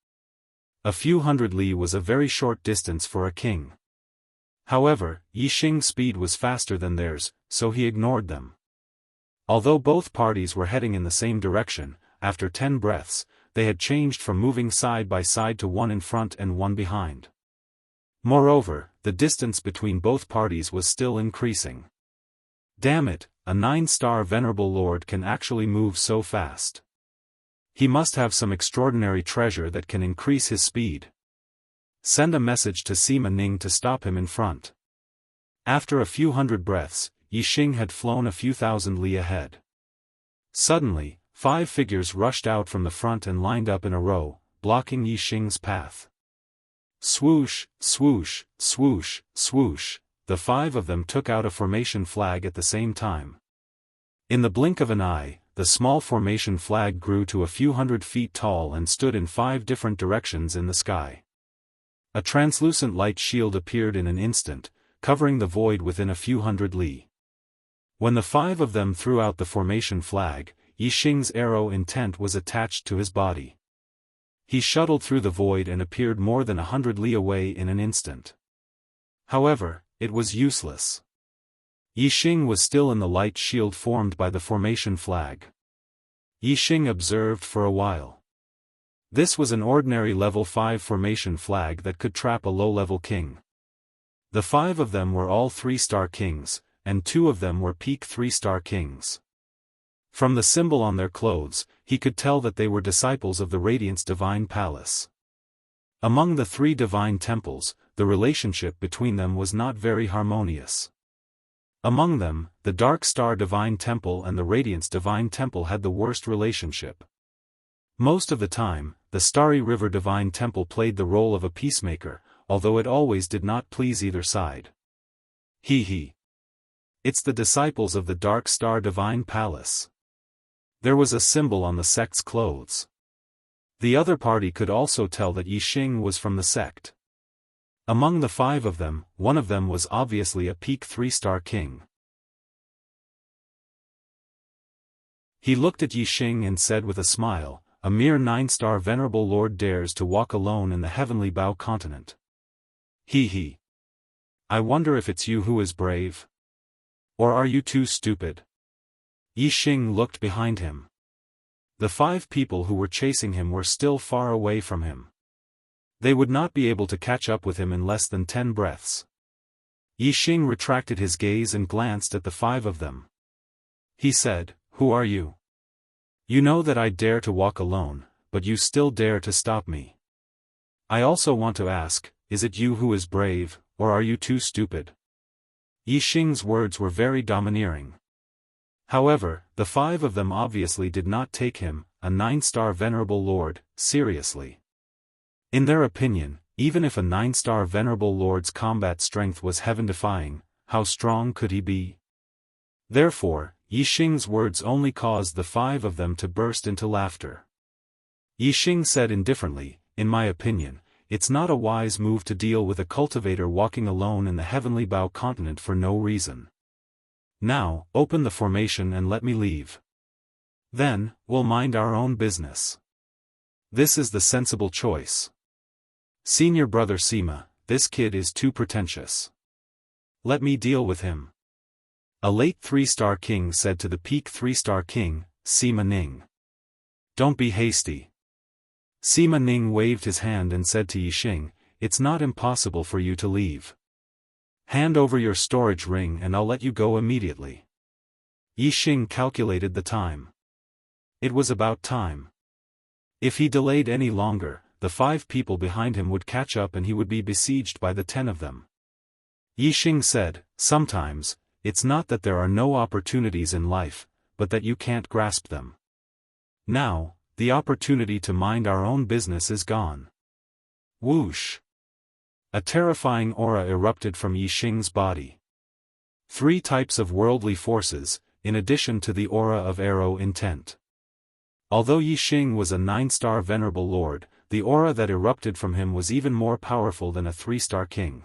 A few 100 li was a very short distance for a king. However, Yixing's speed was faster than theirs, so he ignored them. Although both parties were heading in the same direction, after 10 breaths, they had changed from moving side by side to one in front and one behind. Moreover, the distance between both parties was still increasing. Damn it, a 9-star Venerable Lord can actually move so fast. He must have some extraordinary treasure that can increase his speed. Send a message to Sima Ning to stop him in front. After a few 100 breaths, Yixing had flown a few thousand li ahead. Suddenly, 5 figures rushed out from the front and lined up in a row, blocking Yixing's path. Swoosh, swoosh, swoosh, swoosh, the 5 of them took out a formation flag at the same time. In the blink of an eye, the small formation flag grew to a few 100 feet tall and stood in 5 different directions in the sky. A translucent light shield appeared in an instant, covering the void within a few 100 li. When the 5 of them threw out the formation flag, Yixing's arrow intent was attached to his body. He shuttled through the void and appeared more than 100 li away in an instant. However, it was useless. Yixing was still in the light shield formed by the formation flag. Yixing observed for a while. This was an ordinary level 5 formation flag that could trap a low-level king. The 5 of them were all 3-star kings, and 2 of them were peak 3-star kings. From the symbol on their clothes, he could tell that they were disciples of the Radiance Divine Palace. Among the 3 divine temples, the relationship between them was not very harmonious. Among them, the Dark Star Divine Temple and the Radiance Divine Temple had the worst relationship. Most of the time, the Starry River Divine Temple played the role of a peacemaker, although it always did not please either side. It's the disciples of the Dark Star Divine Palace. There was a symbol on the sect's clothes. The other party could also tell that Yixing was from the sect. Among the 5 of them, one of them was obviously a peak 3-star king. He looked at Yixing and said with a smile, "A mere 9-star Venerable Lord dares to walk alone in the Heavenly Bao continent. I wonder if it's you who is brave? Or are you too stupid?" Yixing looked behind him. The 5 people who were chasing him were still far away from him. They would not be able to catch up with him in less than 10 breaths. Yixing retracted his gaze and glanced at the 5 of them. He said, "Who are you? You know that I dare to walk alone, but you still dare to stop me. I also want to ask, is it you who is brave, or are you too stupid?" Yixing's words were very domineering. However, the 5 of them obviously did not take him, a 9-star Venerable Lord, seriously. In their opinion, even if a 9-star venerable lord's combat strength was heaven-defying, how strong could he be? Therefore, Yixing's words only caused the 5 of them to burst into laughter. Yixing said indifferently, "In my opinion, it's not a wise move to deal with a cultivator walking alone in the heavenly Bao continent for no reason. Now, open the formation and let me leave. Then, we'll mind our own business. This is the sensible choice. Senior brother Sima, this kid is too pretentious. Let me deal with him." A late 3-star king said to the peak 3-star king, Sima Ning. "Don't be hasty." Sima Ning waved his hand and said to Yixing, "It's not impossible for you to leave. Hand over your storage ring and I'll let you go immediately." Yixing calculated the time. It was about time. If he delayed any longer, the 5 people behind him would catch up and he would be besieged by the 10 of them. Yixing said, "Sometimes, it's not that there are no opportunities in life, but that you can't grasp them. Now, the opportunity to mind our own business is gone." Whoosh! A terrifying aura erupted from Yixing's body. 3 types of worldly forces, in addition to the aura of arrow intent. Although Yixing was a 9-star venerable lord, the aura that erupted from him was even more powerful than a 3-star king.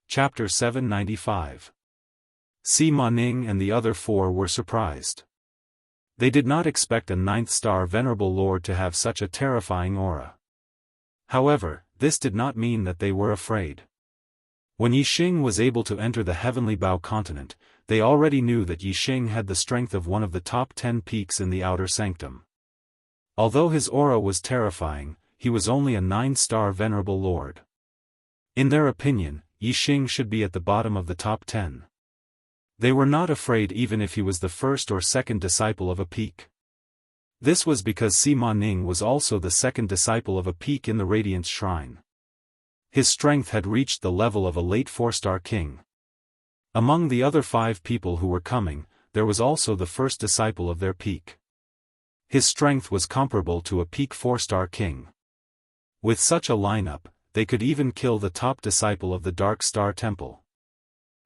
Chapter 795. Sima Ning and the other 4 were surprised. They did not expect a 9th-star venerable lord to have such a terrifying aura. However, this did not mean that they were afraid. When Yixing was able to enter the heavenly Bao continent, they already knew that Yixing had the strength of one of the top 10 peaks in the outer sanctum. Although his aura was terrifying, he was only a 9-star venerable lord. In their opinion, Yixing should be at the bottom of the top 10. They were not afraid even if he was the first or second disciple of a peak. This was because Sima Ning was also the second disciple of a peak in the Radiance Shrine. His strength had reached the level of a late 4-star king. Among the other 5 people who were coming, there was also the first disciple of their peak. His strength was comparable to a peak 4-star king. With such a lineup, they could even kill the top disciple of the Dark Star Temple.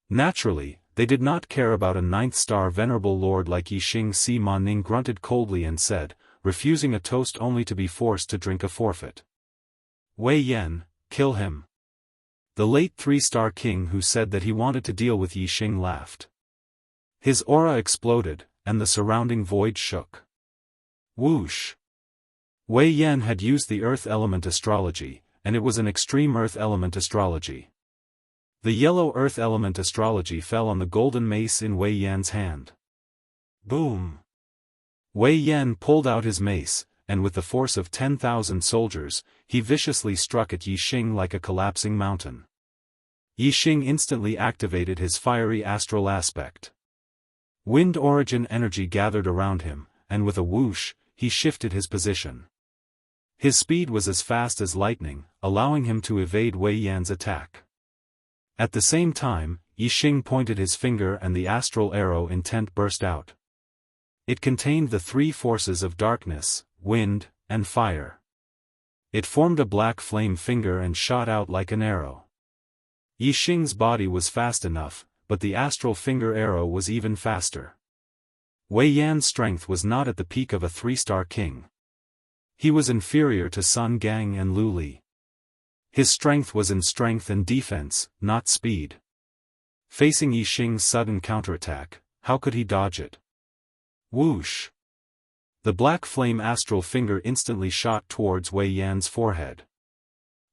Naturally, they did not care about a 9th-star venerable lord like Yixing. Sima Ning grunted coldly and said, refusing a toast only to be forced to drink a forfeit. "Wei Yan, kill him." The late 3-star king who said that he wanted to deal with Yixing laughed. His aura exploded, and the surrounding void shook. Whoosh! Wei Yan had used the earth element astrology, and it was an extreme earth element astrology. The yellow earth element astrology fell on the golden mace in Wei Yan's hand. Boom! Wei Yan pulled out his mace, and with the force of 10,000 soldiers, he viciously struck at Yixing like a collapsing mountain. Yixing instantly activated his fiery astral aspect. Wind origin energy gathered around him, and with a whoosh, he shifted his position. His speed was as fast as lightning, allowing him to evade Wei Yan's attack. At the same time, Yixing pointed his finger and the astral arrow intent burst out. It contained the 3 forces of darkness, wind, and fire. It formed a black flame finger and shot out like an arrow. Yixing's body was fast enough, but the astral finger arrow was even faster. Wei Yan's strength was not at the peak of a 3-star king. He was inferior to Sun Gang and Lu Li. His strength was in strength and defense, not speed. Facing Yixing's sudden counterattack, how could he dodge it? Whoosh! The black flame astral finger instantly shot towards Wei Yan's forehead.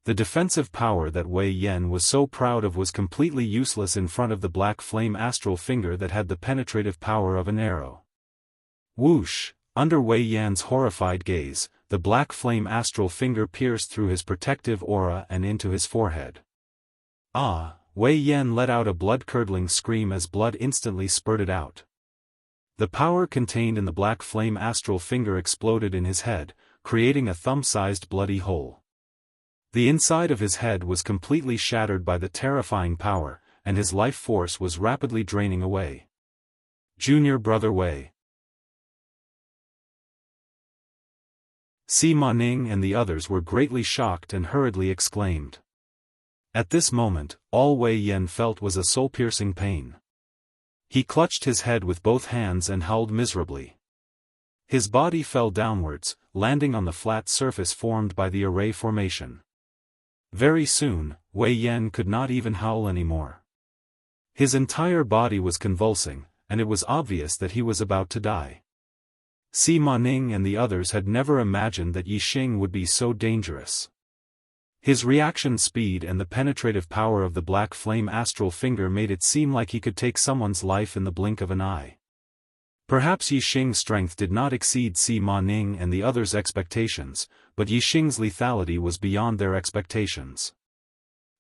The defensive power that Wei Yan was so proud of was completely useless in front of the black flame astral finger that had the penetrative power of an arrow. Whoosh! Under Wei Yan's horrified gaze, the black flame astral finger pierced through his protective aura and into his forehead. Ah! Wei Yan let out a blood-curdling scream as blood instantly spurted out. The power contained in the black flame astral finger exploded in his head, creating a thumb-sized bloody hole. The inside of his head was completely shattered by the terrifying power, and his life force was rapidly draining away. Junior brother Wei. Sima Ning and the others were greatly shocked and hurriedly exclaimed. At this moment, all Wei Yan felt was a soul-piercing pain. He clutched his head with both hands and howled miserably. His body fell downwards, landing on the flat surface formed by the array formation. Very soon, Wei Yan could not even howl anymore. His entire body was convulsing, and it was obvious that he was about to die. Sima Ning and the others had never imagined that Yixing would be so dangerous. His reaction speed and the penetrative power of the black flame astral finger made it seem like he could take someone's life in the blink of an eye. Perhaps Yixing's strength did not exceed Sima Ning and the others' expectations, but Yixing's lethality was beyond their expectations.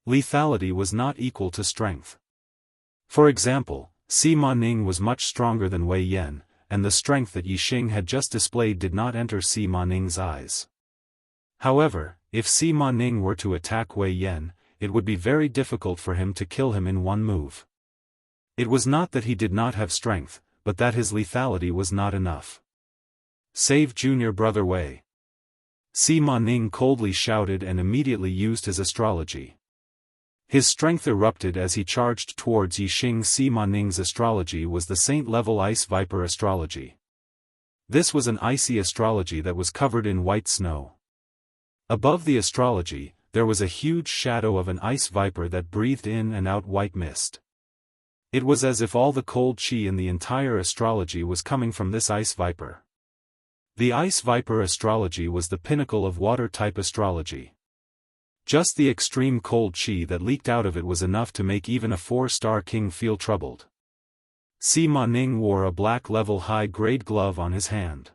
Lethality was not equal to strength. For example, Sima Ning was much stronger than Wei Yan, and the strength that Yixing had just displayed did not enter Sima Ning's eyes. However, if Sima Ning were to attack Wei Yan, it would be very difficult for him to kill him in one move. It was not that he did not have strength, but that his lethality was not enough. Save junior brother Wei. Sima Ning coldly shouted and immediately used his astrology. His strength erupted as he charged towards Yixing. Sima Ning's astrology was the saint-level ice viper astrology. This was an icy astrology that was covered in white snow. Above the astrology, there was a huge shadow of an ice viper that breathed in and out white mist. It was as if all the cold chi in the entire astrology was coming from this ice viper. The ice viper astrology was the pinnacle of water-type astrology. Just the extreme cold chi that leaked out of it was enough to make even a 4-star king feel troubled. Sima Ning wore a black level high-grade glove on his hand.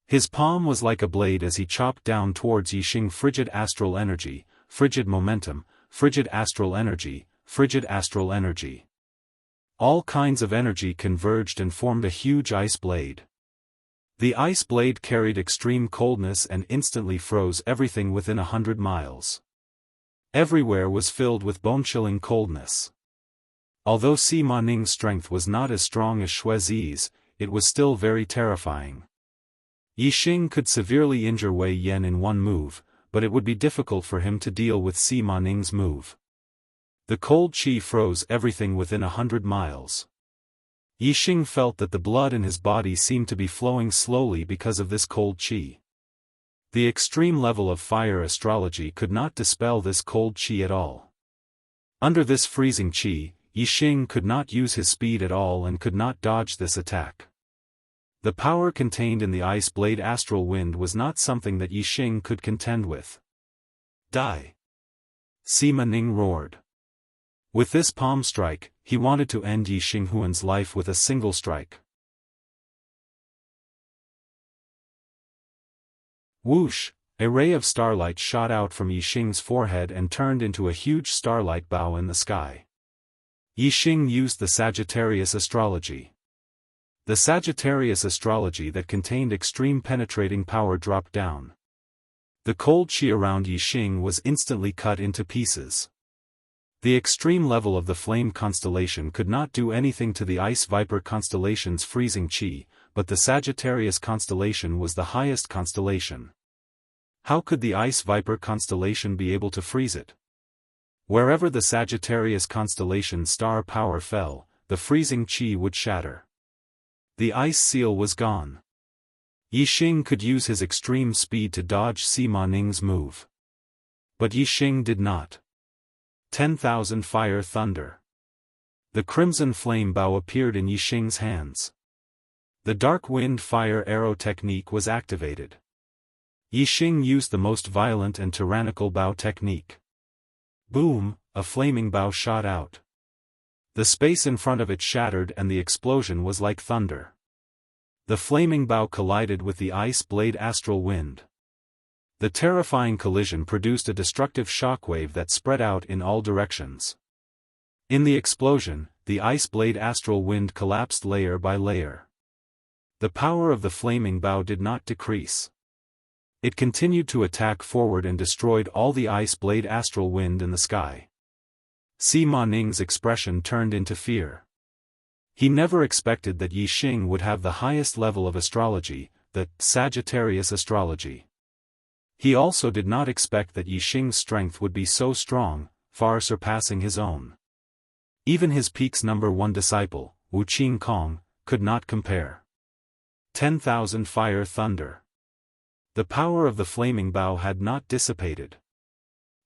His palm was like a blade as he chopped down towards Yixing. Frigid astral energy, frigid momentum, frigid astral energy, frigid astral energy. All kinds of energy converged and formed a huge ice blade. The ice blade carried extreme coldness and instantly froze everything within 100 miles. Everywhere was filled with bone-chilling coldness. Although Sima Ning's strength was not as strong as Xuezi's, it was still very terrifying. Yixing could severely injure Wei Yan in one move, but it would be difficult for him to deal with Sima Ning's move. The cold chi froze everything within 100 miles. Yixing felt that the blood in his body seemed to be flowing slowly because of this cold chi. The extreme level of fire astrology could not dispel this cold chi at all. Under this freezing chi, Yixing could not use his speed at all and could not dodge this attack. The power contained in the ice blade astral wind was not something that Yixing could contend with. Die! Sima Ning roared. With this palm strike, he wanted to end Yixing Huan's life with a single strike. Whoosh! A ray of starlight shot out from Yixing's forehead and turned into a huge starlight bow in the sky. Yixing used the Sagittarius astrology. The Sagittarius astrology that contained extreme penetrating power dropped down. The cold chi around Yixing was instantly cut into pieces. The extreme level of the flame constellation could not do anything to the ice viper constellation's freezing chi, but the Sagittarius constellation was the highest constellation. How could the ice viper constellation be able to freeze it? Wherever the Sagittarius constellation's star power fell, the freezing chi would shatter. The ice seal was gone. Yixing could use his extreme speed to dodge Sima Ning's move. But Yixing did not. 10,000 fire thunder. The crimson flame bow appeared in Yixing's hands. The dark wind fire arrow technique was activated. Yixing used the most violent and tyrannical bow technique. Boom, a flaming bow shot out. The space in front of it shattered and the explosion was like thunder. The flaming bow collided with the ice blade astral wind. The terrifying collision produced a destructive shockwave that spread out in all directions. In the explosion, the ice blade astral wind collapsed layer by layer. The power of the flaming bow did not decrease. It continued to attack forward and destroyed all the ice blade astral wind in the sky. Sima Ning's expression turned into fear. He never expected that Yixing would have the highest level of astrology, the Sagittarius astrology. He also did not expect that Yixing's strength would be so strong, far surpassing his own. Even his peak's #1 disciple, Wuxia Xianxia, could not compare. 10,000 fire thunder. The power of the flaming bow had not dissipated.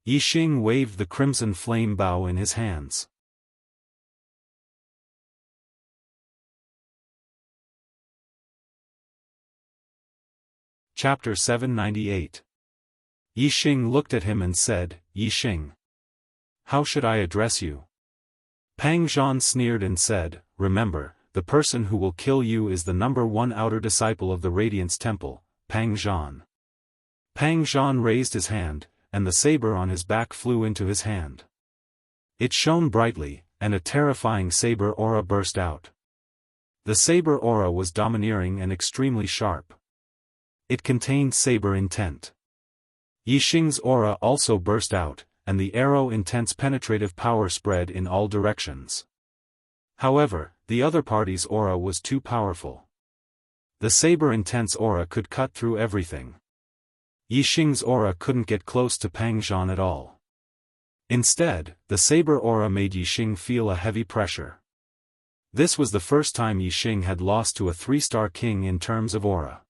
Yixing waved the crimson flame bow in his hands. Chapter 798. Yixing looked at him and said, "Yixing, how should I address you?" Pang Zhan sneered and said, "Remember, the person who will kill you is the #1 outer disciple of the Radiance Temple, Pang Zhan." Pang Zhan raised his hand, and the saber on his back flew into his hand. It shone brightly, and a terrifying saber aura burst out. The saber aura was domineering and extremely sharp. It contained saber intent. Yixing's aura also burst out, and the arrow intense penetrative power spread in all directions. However, the other party's aura was too powerful. The saber intense aura could cut through everything. Yixing's aura couldn't get close to Pang Zhan at all. Instead, the saber aura made Yixing feel a heavy pressure. This was the first time Yixing had lost to a 3-star king in terms of aura.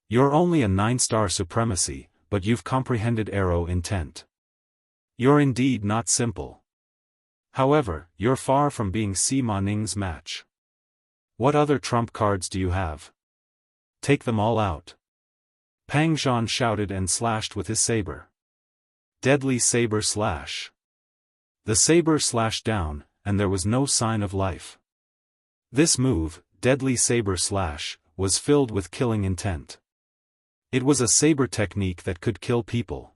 "You're only a 9-star supremacy, but you've comprehended arrow intent. You're indeed not simple. However, you're far from being Sima Ning's match. What other trump cards do you have? Take them all out." Pang Zhan shouted and slashed with his saber. Deadly saber slash. The saber slashed down, and there was no sign of life. This move, deadly saber slash, was filled with killing intent. It was a saber technique that could kill people.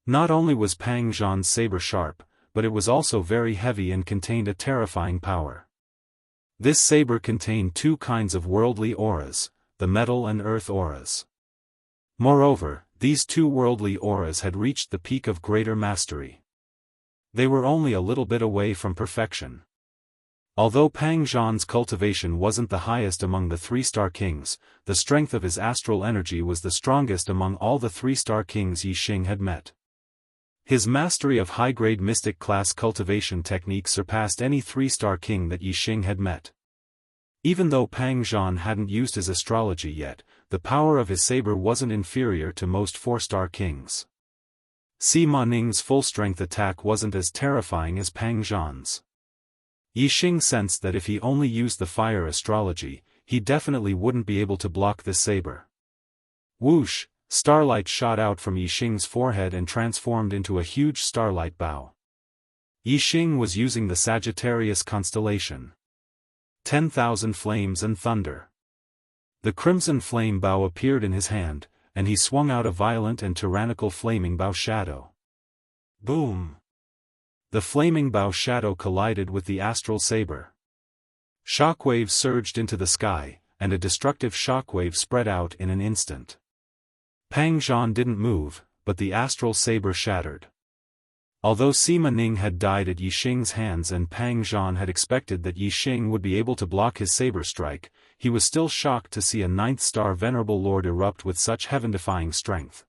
Not only was Pang Zhan's saber sharp, but it was also very heavy and contained a terrifying power. This saber contained 2 kinds of worldly auras, the metal and earth auras. Moreover, these 2 worldly auras had reached the peak of greater mastery. They were only a little bit away from perfection. Although Pang Zhan's cultivation wasn't the highest among the 3-star kings, the strength of his astral energy was the strongest among all the 3-star kings Yixing had met. His mastery of high-grade mystic class cultivation techniques surpassed any 3-star king that Yixing had met. Even though Pang Zhan hadn't used his astrology yet, the power of his saber wasn't inferior to most 4-star kings. Sima Ning's full-strength attack wasn't as terrifying as Pang Zhan's. Yixing sensed that if he only used the fire astrology, he definitely wouldn't be able to block this saber. Whoosh, starlight shot out from Yixing's forehead and transformed into a huge starlight bow. Yixing was using the Sagittarius constellation. 10,000 flames and thunder. The crimson flame bow appeared in his hand, and he swung out a violent and tyrannical flaming bow shadow. Boom! The flaming bow shadow collided with the astral saber. Shockwaves surged into the sky, and a destructive shockwave spread out in an instant. Pang Zhan didn't move, but the astral saber shattered. Although Sima Ning had died at Yixing's hands and Pang Zhan had expected that Yixing would be able to block his saber strike, he was still shocked to see a 9th-star venerable lord erupt with such heaven-defying strength.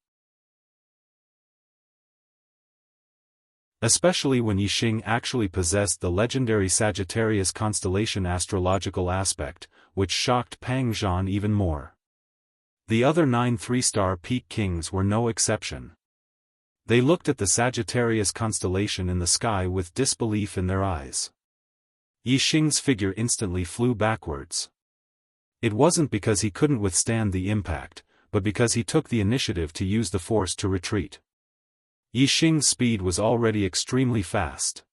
Especially when Yixing actually possessed the legendary Sagittarius constellation astrological aspect, which shocked Pang Zhan even more. The other 9 3-star peak kings were no exception. They looked at the Sagittarius constellation in the sky with disbelief in their eyes. Yixing's figure instantly flew backwards. It wasn't because he couldn't withstand the impact, but because he took the initiative to use the force to retreat. Yixing's speed was already extremely fast.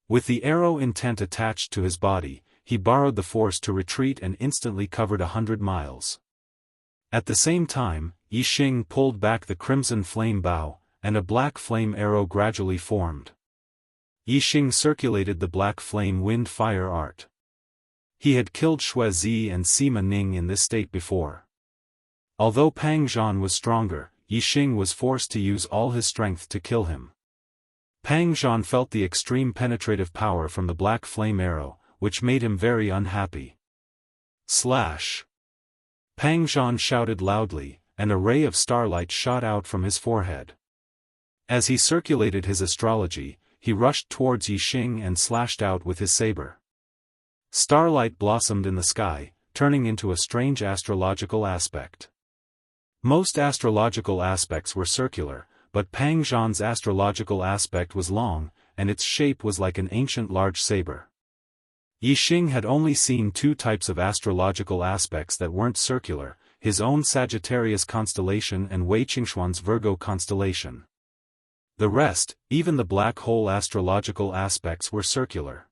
With the arrow intent attached to his body, he borrowed the force to retreat and instantly covered 100 miles. At the same time, Yixing pulled back the crimson flame bow, and a black flame arrow gradually formed. Yixing circulated the black flame wind fire art. He had killed Xue Zi and Sima Ning in this state before. Although Pang Zhan was stronger, Yixing was forced to use all his strength to kill him. Pang Zhan felt the extreme penetrative power from the black flame arrow, which made him very unhappy. Slash! Pang Zhan shouted loudly, and a ray of starlight shot out from his forehead. As he circulated his astrology, he rushed towards Yixing and slashed out with his saber. Starlight blossomed in the sky, turning into a strange astrological aspect. Most astrological aspects were circular, but Pang Zhan's astrological aspect was long, and its shape was like an ancient large saber. Yixing had only seen two types of astrological aspects that weren't circular, his own Sagittarius constellation and Wei Qingxuan's Virgo constellation. The rest, even the black hole astrological aspects, were circular.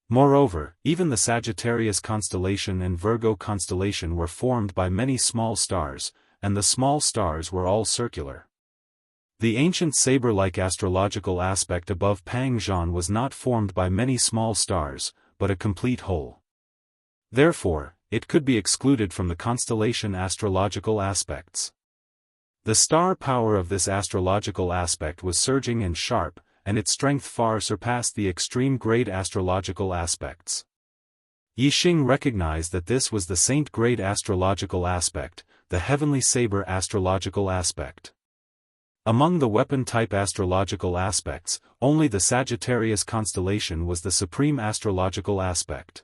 Moreover, even the Sagittarius constellation and Virgo constellation were formed by many small stars, and the small stars were all circular. The ancient saber-like astrological aspect above Pang Zhan was not formed by many small stars, but a complete whole. Therefore, it could be excluded from the constellation astrological aspects. The star power of this astrological aspect was surging and sharp, and its strength far surpassed the extreme grade astrological aspects. Yixing recognized that this was the saint-grade astrological aspect, the heavenly saber astrological aspect. Among the weapon-type astrological aspects, only the Sagittarius constellation was the supreme astrological aspect.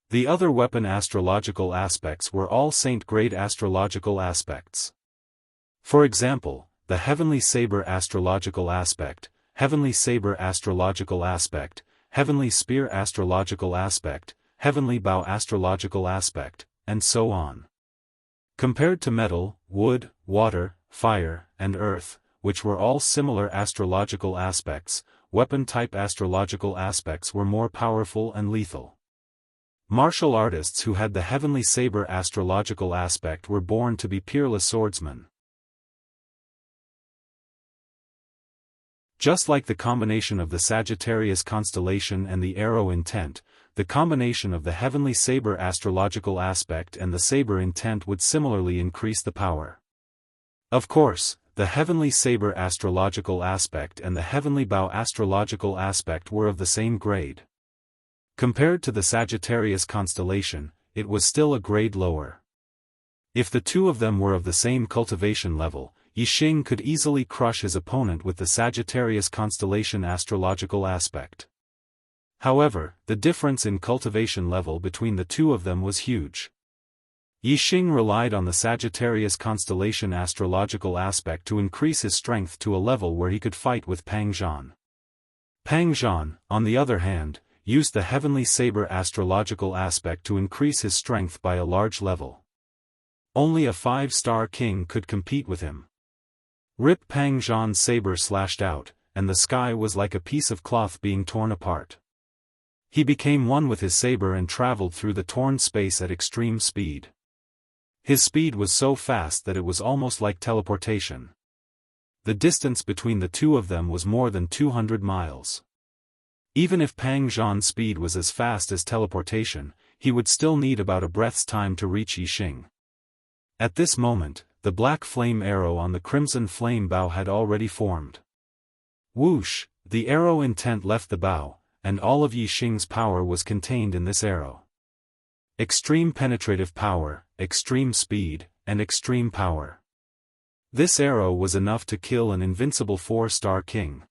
The other weapon astrological aspects were all saint-grade astrological aspects. For example, the heavenly saber astrological aspect, heavenly saber astrological aspect, heavenly spear astrological aspect, heavenly bow astrological aspect, and so on. Compared to metal, wood, water, fire, and earth, which were all similar astrological aspects, weapon-type astrological aspects were more powerful and lethal. Martial artists who had the heavenly saber astrological aspect were born to be peerless swordsmen. Just like the combination of the Sagittarius constellation and the arrow intent, the combination of the heavenly saber astrological aspect and the saber intent would similarly increase the power. Of course, the heavenly saber astrological aspect and the heavenly bow astrological aspect were of the same grade. Compared to the Sagittarius constellation, it was still a grade lower. If the two of them were of the same cultivation level, Yixing could easily crush his opponent with the Sagittarius constellation astrological aspect. However, the difference in cultivation level between the two of them was huge. Yixing relied on the Sagittarius constellation astrological aspect to increase his strength to a level where he could fight with Pang Zhan. Pang Zhan, on the other hand, used the heavenly saber astrological aspect to increase his strength by a large level. Only a 5-star king could compete with him. Rip Pang Zhan's saber slashed out, and the sky was like a piece of cloth being torn apart. He became one with his saber and traveled through the torn space at extreme speed. His speed was so fast that it was almost like teleportation. The distance between the two of them was more than 200 miles. Even if Pang Zhan's speed was as fast as teleportation, he would still need about a breath's time to reach Yixing. At this moment, the black flame arrow on the crimson flame bow had already formed. Whoosh, the arrow intent left the bow, and all of Yixing's power was contained in this arrow. Extreme penetrative power, extreme speed, and extreme power. This arrow was enough to kill an invincible 4-star king.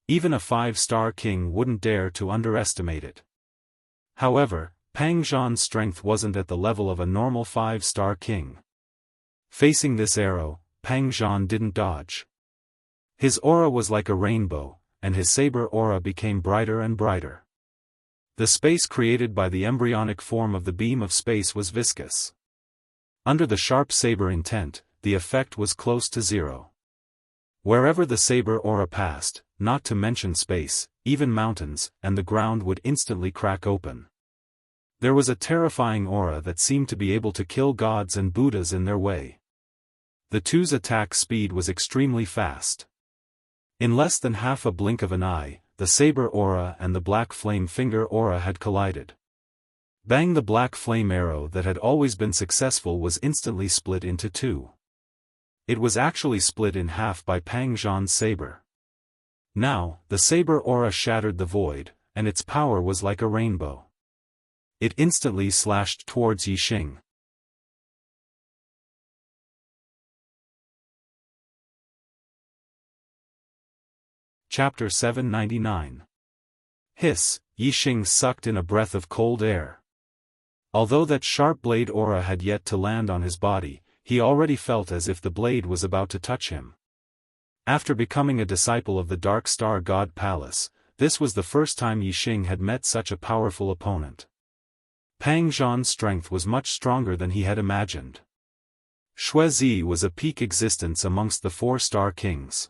Even a 5-star king wouldn't dare to underestimate it. However, Pang Zhan's strength wasn't at the level of a normal 5-star king. Facing this arrow, Pang Zhan didn't dodge. His aura was like a rainbow, and his saber aura became brighter and brighter. The space created by the embryonic form of the beam of space was viscous. Under the sharp saber intent, the effect was close to zero. Wherever the saber aura passed, not to mention space, even mountains, and the ground would instantly crack open. There was a terrifying aura that seemed to be able to kill gods and Buddhas in their way. The two's attack speed was extremely fast. In less than half a blink of an eye, the saber aura and the black flame finger aura had collided. Bang! The black flame arrow that had always been successful was instantly split into two. It was actually split in half by Pang Zhan's saber. Now, the saber aura shattered the void, and its power was like a rainbow. It instantly slashed towards Yixing. Chapter 799. Hiss, Yixing sucked in a breath of cold air. Although that sharp blade aura had yet to land on his body, he already felt as if the blade was about to touch him. After becoming a disciple of the Dark Star God Palace, this was the first time Yixing had met such a powerful opponent. Pang Zhan's strength was much stronger than he had imagined. Xuezi was a peak existence amongst the 4-star kings.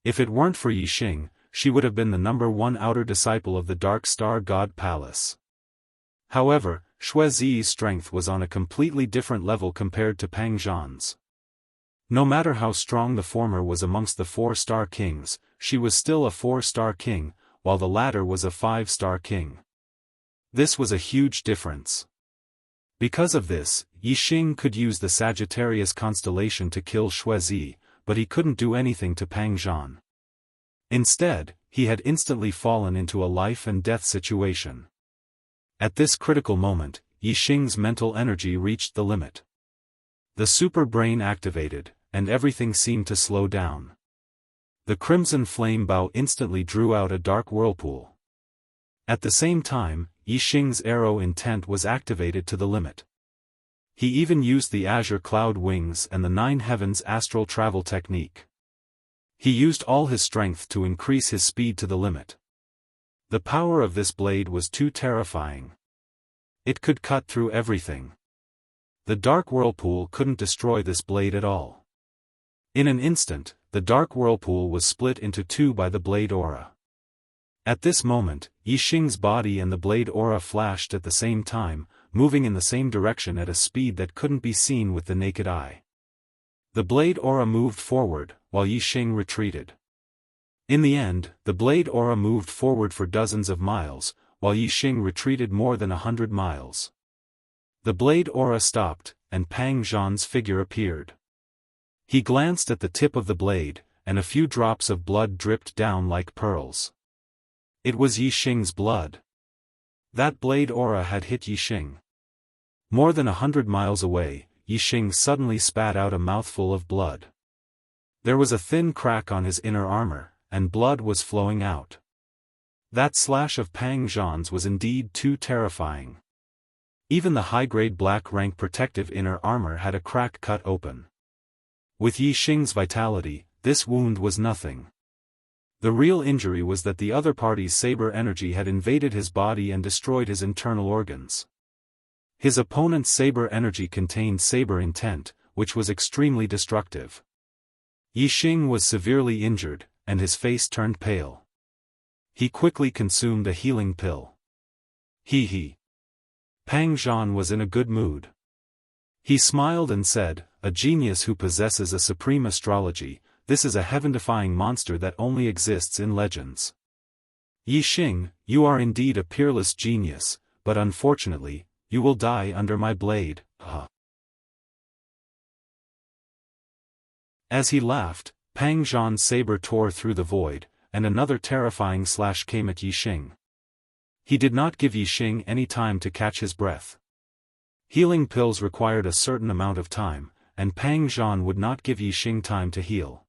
If it weren't for Yixing, she would have been the #1 outer disciple of the Dark Star God Palace. However, Xuezi's strength was on a completely different level compared to Pang Zhan's. No matter how strong the former was amongst the 4-star kings, she was still a 4-star king, while the latter was a 5-star king. This was a huge difference. Because of this, Yixing could use the Sagittarius constellation to kill Xuezi, but he couldn't do anything to Pang Zhan. Instead, he had instantly fallen into a life-and-death situation. At this critical moment, Yixing's mental energy reached the limit. The super brain activated, and everything seemed to slow down. The crimson flame bow instantly drew out a dark whirlpool. At the same time, Yixing's arrow intent was activated to the limit. He even used the azure cloud wings and the 9 heavens astral travel technique. He used all his strength to increase his speed to the limit. The power of this blade was too terrifying. It could cut through everything. The dark whirlpool couldn't destroy this blade at all. In an instant, the dark whirlpool was split into 2 by the blade aura. At this moment, Yixing's body and the blade aura flashed at the same time, moving in the same direction at a speed that couldn't be seen with the naked eye. The blade aura moved forward, while Yixing retreated. In the end, the blade aura moved forward for dozens of miles, while Yixing retreated more than 100 miles. The blade aura stopped, and Pang Zhan's figure appeared. He glanced at the tip of the blade, and a few drops of blood dripped down like pearls. It was Yixing's blood. That blade aura had hit Yixing. More than 100 miles away, Yixing suddenly spat out a mouthful of blood. There was a thin crack on his inner armor, and blood was flowing out. That slash of Pang Zhan's was indeed too terrifying. Even the high-grade black rank protective inner armor had a crack cut open. With Yixing's vitality, this wound was nothing. The real injury was that the other party's saber energy had invaded his body and destroyed his internal organs. His opponent's saber energy contained saber intent, which was extremely destructive. Yixing was severely injured, and his face turned pale. He quickly consumed a healing pill. He. Pang Zhan was in a good mood. He smiled and said, "A genius who possesses a supreme astrology, this is a heaven-defying monster that only exists in legends. Yixing, you are indeed a peerless genius, but unfortunately, you will die under my blade, As he laughed, Pang Zhan's saber tore through the void, and another terrifying slash came at Yixing. He did not give Yixing any time to catch his breath. Healing pills required a certain amount of time, and Pang Zhan would not give Yixing time to heal.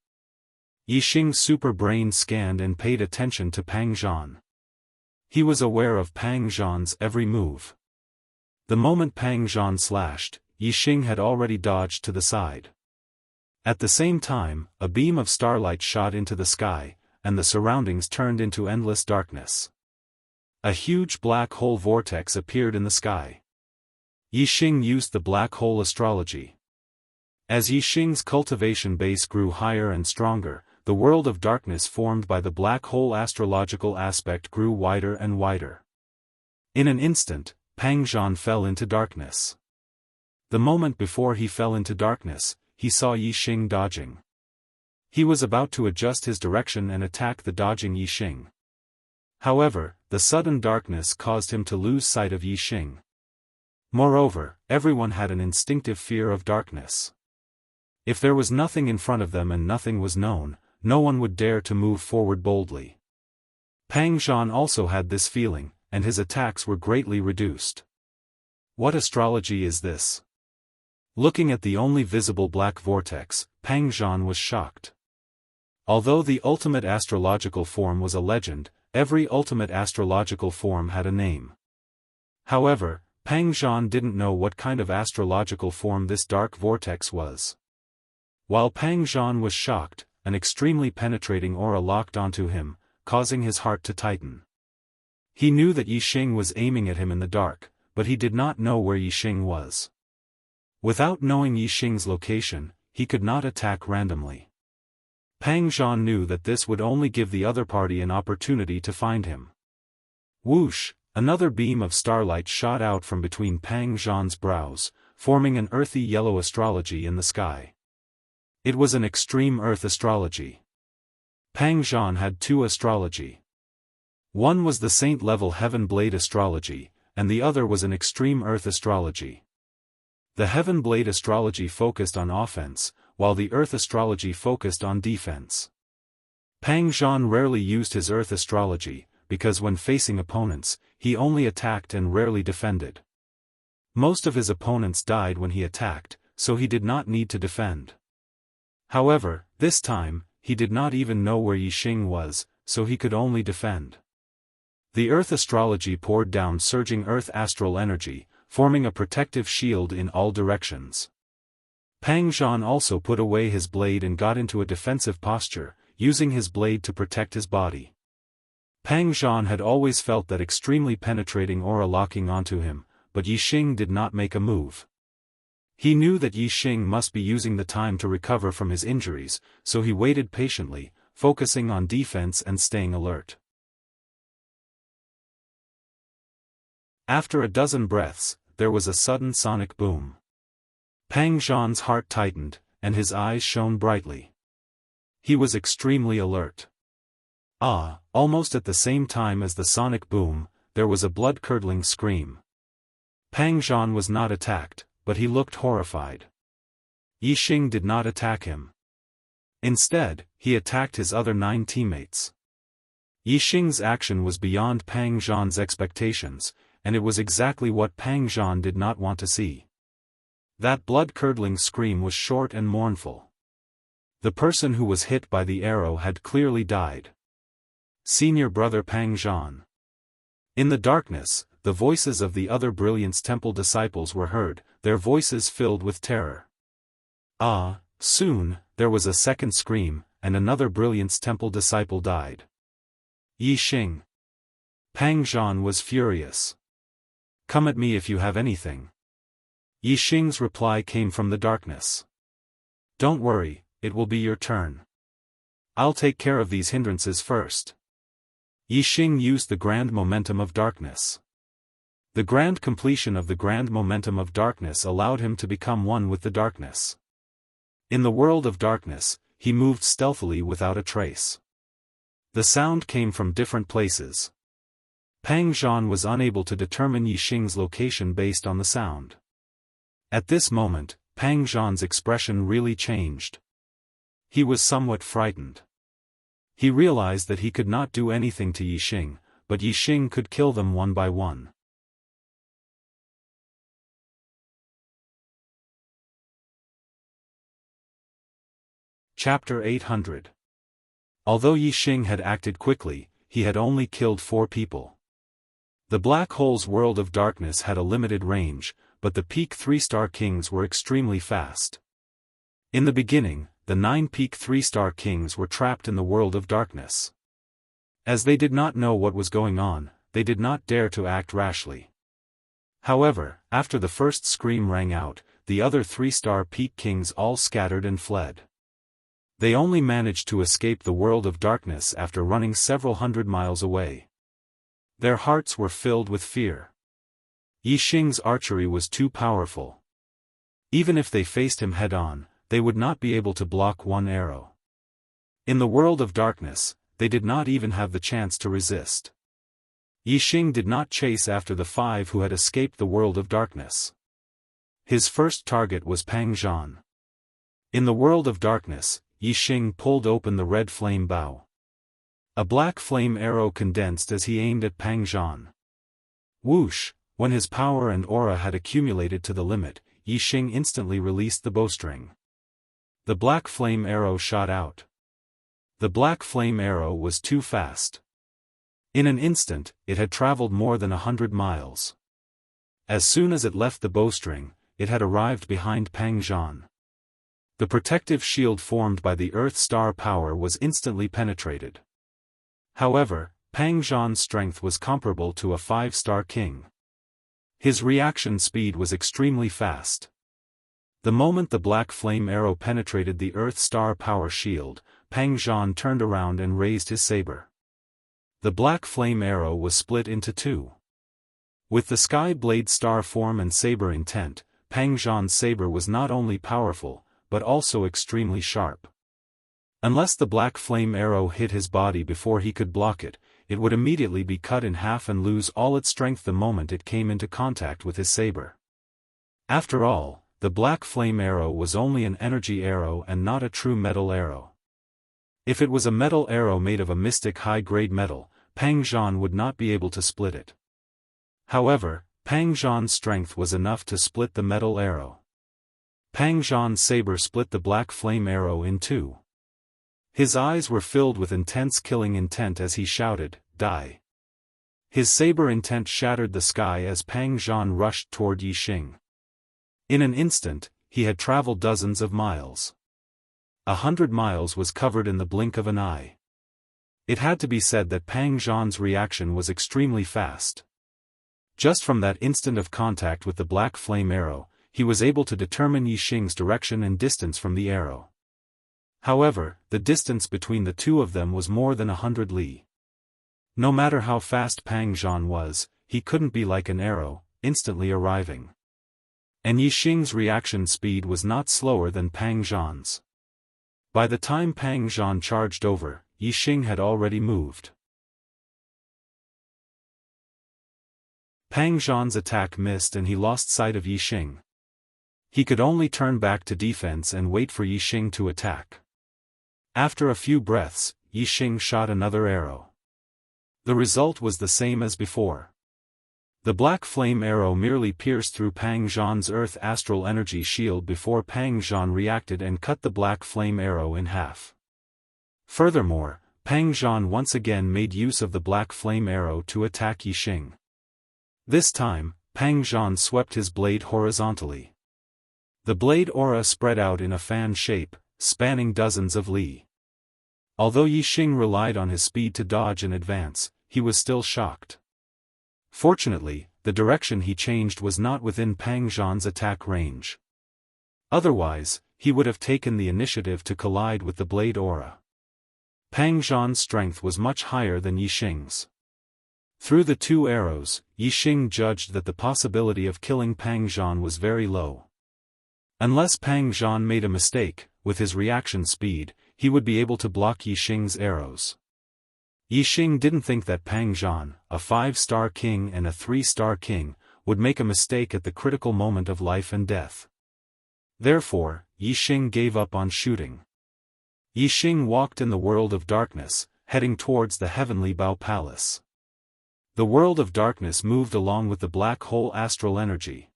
Yixing's super brain scanned and paid attention to Pang Zhan. He was aware of Pang Zhan's every move. The moment Pang Zhan slashed, Yixing had already dodged to the side. At the same time, a beam of starlight shot into the sky, and the surroundings turned into endless darkness. A huge black hole vortex appeared in the sky. Yixing used the black hole astrology. As Yixing's cultivation base grew higher and stronger, the world of darkness formed by the black hole astrological aspect grew wider and wider. In an instant, Pang Zhan fell into darkness. The moment before he fell into darkness, he saw Yixing dodging. He was about to adjust his direction and attack the dodging Yixing. However, the sudden darkness caused him to lose sight of Yixing. Moreover, everyone had an instinctive fear of darkness. If there was nothing in front of them and nothing was known, no one would dare to move forward boldly. Pang Zhan also had this feeling, and his attacks were greatly reduced. What astrology is this? Looking at the only visible black vortex, Pang Zhan was shocked. Although the ultimate astrological form was a legend, every ultimate astrological form had a name. However, Pang Zhan didn't know what kind of astrological form this dark vortex was. While Pang Zhan was shocked, an extremely penetrating aura locked onto him, causing his heart to tighten. He knew that Yixing was aiming at him in the dark, but he did not know where Yixing was. Without knowing Yixing's location, he could not attack randomly. Pang Zhan knew that this would only give the other party an opportunity to find him. Whoosh! Another beam of starlight shot out from between Pang Zhan's brows, forming an earthy yellow astrology in the sky. It was an extreme earth astrology. Pang Zhan had two astrology. One was the saint-level heaven blade astrology, and the other was an extreme earth astrology. The heaven blade astrology focused on offense, while the earth astrology focused on defense. Pang Zhan rarely used his earth astrology, because when facing opponents, he only attacked and rarely defended. Most of his opponents died when he attacked, so he did not need to defend. However, this time, he did not even know where Yixing was, so he could only defend. The earth astrology poured down surging earth astral energy, forming a protective shield in all directions. Pang Zhan also put away his blade and got into a defensive posture, using his blade to protect his body. Pang Zhan had always felt that extremely penetrating aura locking onto him, but Yixing did not make a move. He knew that Yixing must be using the time to recover from his injuries, so he waited patiently, focusing on defense and staying alert. After a dozen breaths, there was a sudden sonic boom. Pang Zhan's heart tightened, and his eyes shone brightly. He was extremely alert. Almost at the same time as the sonic boom, there was a blood-curdling scream. Pang Zhan was not attacked, but he looked horrified. Yixing did not attack him. Instead, he attacked his other 9 teammates. Yixing's action was beyond Pang Zhan's expectations, and it was exactly what Pang Zhan did not want to see. That blood-curdling scream was short and mournful. The person who was hit by the arrow had clearly died. Senior brother Pang Zhan. In the darkness, the voices of the other Brilliance Temple disciples were heard, their voices filled with terror. Soon, there was a second scream, and another Brilliance Temple disciple died. Yixing. Pang Zhan was furious. Come at me if you have anything. Yixing's reply came from the darkness. Don't worry, it will be your turn. I'll take care of these hindrances first. Yixing used the grand momentum of darkness. The grand completion of the grand momentum of darkness allowed him to become one with the darkness. In the world of darkness, he moved stealthily without a trace. The sound came from different places. Pang Zhan was unable to determine Yixing's location based on the sound. At this moment, Pang Zhan's expression really changed. He was somewhat frightened. He realized that he could not do anything to Yixing, but Yixing could kill them one by one. Chapter 800. Although Yixing had acted quickly, he had only killed 4 people. The Black Hole's world of darkness had a limited range, but the Peak 3-star kings were extremely fast. In the beginning, the 9 Peak 3-star kings were trapped in the world of darkness. As they did not know what was going on, they did not dare to act rashly. However, after the first scream rang out, the other 3-star Peak kings all scattered and fled. They only managed to escape the world of darkness after running several hundred miles away. Their hearts were filled with fear. Yixing's archery was too powerful. Even if they faced him head-on, they would not be able to block one arrow. In the world of darkness, they did not even have the chance to resist. Yixing did not chase after the 5 who had escaped the world of darkness. His first target was Pang Zhan. In the world of darkness, Yixing pulled open the red flame bow. A black flame arrow condensed as he aimed at Pang Zhan. Whoosh! When his power and aura had accumulated to the limit, Yixing instantly released the bowstring. The black flame arrow shot out. The black flame arrow was too fast. In an instant, it had traveled more than 100 miles. As soon as it left the bowstring, it had arrived behind Pang Zhan. The protective shield formed by the Earth Star power was instantly penetrated. However, Pang Zhan's strength was comparable to a 5-star king. His reaction speed was extremely fast. The moment the black flame arrow penetrated the Earth Star power shield, Pang Zhan turned around and raised his saber. The black flame arrow was split into two. With the sky blade star form and saber intent, Pang Zhan's saber was not only powerful, but also extremely sharp. Unless the black flame arrow hit his body before he could block it, it would immediately be cut in half and lose all its strength the moment it came into contact with his saber. After all, the black flame arrow was only an energy arrow and not a true metal arrow. If it was a metal arrow made of a mystic high-grade metal, Pang Zhan would not be able to split it. However, Pang Zhan's strength was enough to split the metal arrow. Pang Zhan's saber split the black flame arrow in two. His eyes were filled with intense killing intent as he shouted, "Die!" His saber intent shattered the sky as Pang Zhan rushed toward Yixing. In an instant, he had traveled dozens of miles. 100 miles was covered in the blink of an eye. It had to be said that Pang Zhan's reaction was extremely fast. Just from that instant of contact with the black flame arrow, he was able to determine Yixing's direction and distance from the arrow. However, the distance between the two of them was more than 100 li. No matter how fast Pang Zhan was, he couldn't be like an arrow, instantly arriving. And Yixing's reaction speed was not slower than Pang Zhan's. By the time Pang Zhan charged over, Yixing had already moved. Pang Zhan's attack missed and he lost sight of Yixing. He could only turn back to defense and wait for Yixing to attack. After a few breaths, Yixing shot another arrow. The result was the same as before. The black flame arrow merely pierced through Pang Zhan's earth astral energy shield before Pang Zhan reacted and cut the black flame arrow in half. Furthermore, Pang Zhan once again made use of the black flame arrow to attack Yixing. This time, Pang Zhan swept his blade horizontally. The blade aura spread out in a fan shape, spanning dozens of li. Although Yixing relied on his speed to dodge and advance, he was still shocked. Fortunately, the direction he changed was not within Pang Zhan's attack range. Otherwise, he would have taken the initiative to collide with the blade aura. Pang Zhan's strength was much higher than Yixing's. Through the two arrows, Yixing judged that the possibility of killing Pang Zhan was very low. Unless Pang Zhan made a mistake, with his reaction speed, he would be able to block Yixing's arrows. Yixing didn't think that Pang Zhan, a 5-star king and a 3-star king, would make a mistake at the critical moment of life and death. Therefore, Yixing gave up on shooting. Yixing walked in the world of darkness, heading towards the heavenly Bao Palace. The world of darkness moved along with the black hole astral energy.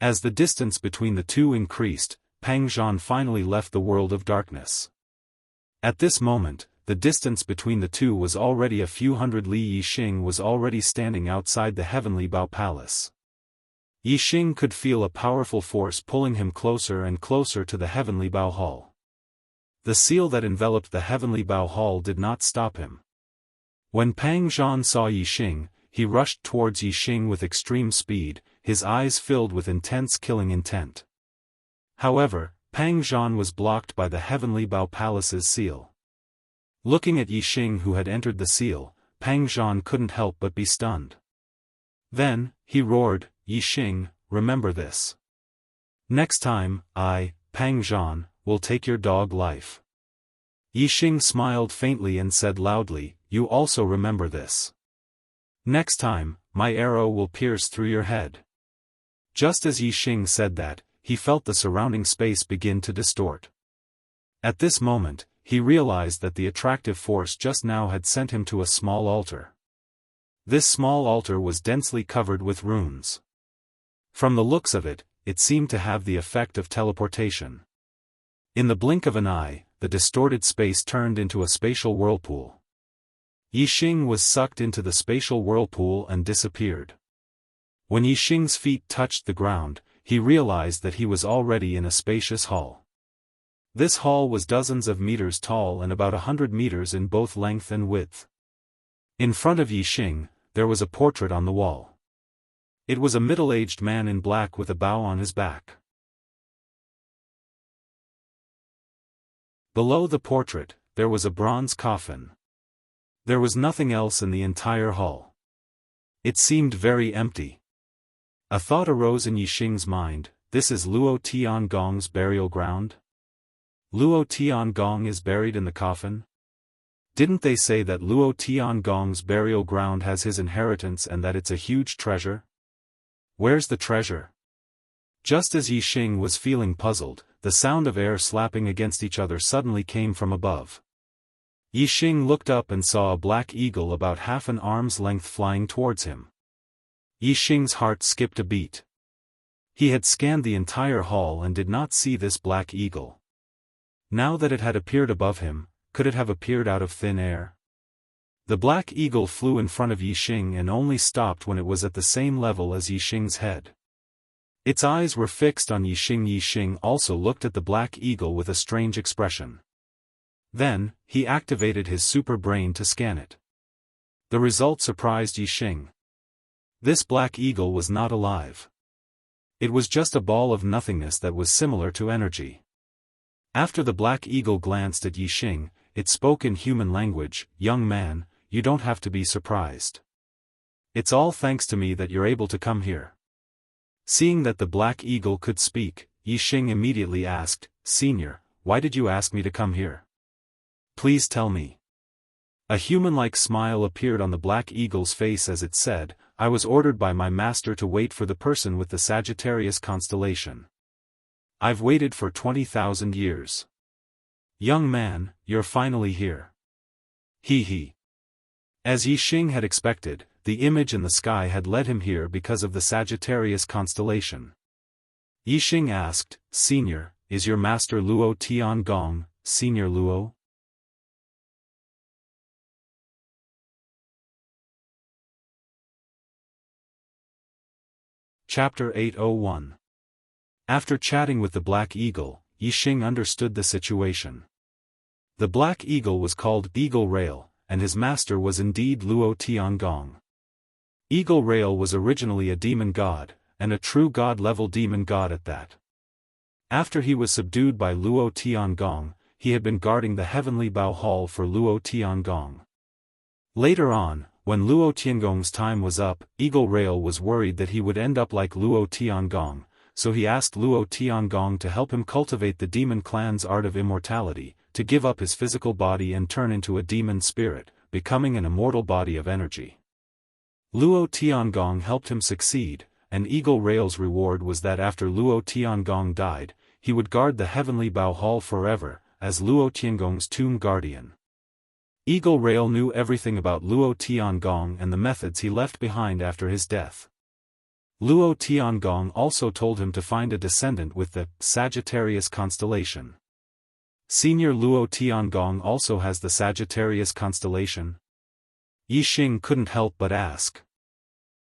As the distance between the two increased, Pang Zhan finally left the world of darkness. At this moment, the distance between the two was already a few hundred li. Yixing was already standing outside the heavenly Bao Palace. Yixing could feel a powerful force pulling him closer and closer to the heavenly Bao Hall. The seal that enveloped the heavenly Bao Hall did not stop him. When Pang Zhan saw Yixing, he rushed towards Yixing with extreme speed, his eyes filled with intense killing intent. However, Pang Zhan was blocked by the heavenly Bao Palace's seal. Looking at Yixing who had entered the seal, Pang Zhan couldn't help but be stunned. Then, he roared, "Yixing, remember this. Next time, I, Pang Zhan, will take your dog life." Yixing smiled faintly and said loudly, "You also remember this. Next time, my arrow will pierce through your head." Just as Yixing said that, he felt the surrounding space begin to distort. At this moment, he realized that the attractive force just now had sent him to a small altar. This small altar was densely covered with runes. From the looks of it, it seemed to have the effect of teleportation. In the blink of an eye, the distorted space turned into a spatial whirlpool. Yixing was sucked into the spatial whirlpool and disappeared. When Yixing's feet touched the ground, he realized that he was already in a spacious hall. This hall was dozens of meters tall and about 100 meters in both length and width. In front of Yixing, there was a portrait on the wall. It was a middle-aged man in black with a bow on his back. Below the portrait, there was a bronze coffin. There was nothing else in the entire hall. It seemed very empty. A thought arose in Yixing's mind: this is Luo Tiangong's burial ground? Luo Tiangong is buried in the coffin? Didn't they say that Luo Tiangong's burial ground has his inheritance and that it's a huge treasure? Where's the treasure? Just as Yixing was feeling puzzled, the sound of air slapping against each other suddenly came from above. Yixing looked up and saw a black eagle about half an arm's length flying towards him. Yixing's heart skipped a beat. He had scanned the entire hall and did not see this black eagle. Now that it had appeared above him, could it have appeared out of thin air? The black eagle flew in front of Yixing and only stopped when it was at the same level as Yixing's head. Its eyes were fixed on Yixing. Yixing also looked at the black eagle with a strange expression. Then, he activated his super brain to scan it. The result surprised Yixing. This black eagle was not alive. It was just a ball of nothingness that was similar to energy. After the black eagle glanced at Yixing, it spoke in human language: "Young man, you don't have to be surprised. It's all thanks to me that you're able to come here." Seeing that the black eagle could speak, Yixing immediately asked, "Senior, why did you ask me to come here? Please tell me." A human-like smile appeared on the black eagle's face as it said, "I was ordered by my master to wait for the person with the Sagittarius constellation. I've waited for 20,000 years. Young man, you're finally here." He. As Yixing had expected, the image in the sky had led him here because of the Sagittarius constellation. Yixing asked, "Senior, is your master Luo Tiangong, Senior Luo?" Chapter 801. After chatting with the Black Eagle, Yixing understood the situation. The Black Eagle was called Eagle Rail, and his master was indeed Luo Tiangong. Eagle Rail was originally a demon god, and a true god-level demon god at that. After he was subdued by Luo Tiangong, he had been guarding the Heavenly Bao Hall for Luo Tiangong. Later on, when Luo Tiangong's time was up, Eagle Rail was worried that he would end up like Luo Tiangong, so he asked Luo Tiangong to help him cultivate the demon clan's art of immortality, to give up his physical body and turn into a demon spirit, becoming an immortal body of energy. Luo Tiangong helped him succeed, and Eagle Rail's reward was that after Luo Tiangong died, he would guard the Heavenly Bao Hall forever, as Luo Tiangong's tomb guardian. Eagle Rail knew everything about Luo Tiangong and the methods he left behind after his death. Luo Tiangong also told him to find a descendant with the Sagittarius constellation. Senior Luo Tiangong also has the Sagittarius constellation? Yixing couldn't help but ask.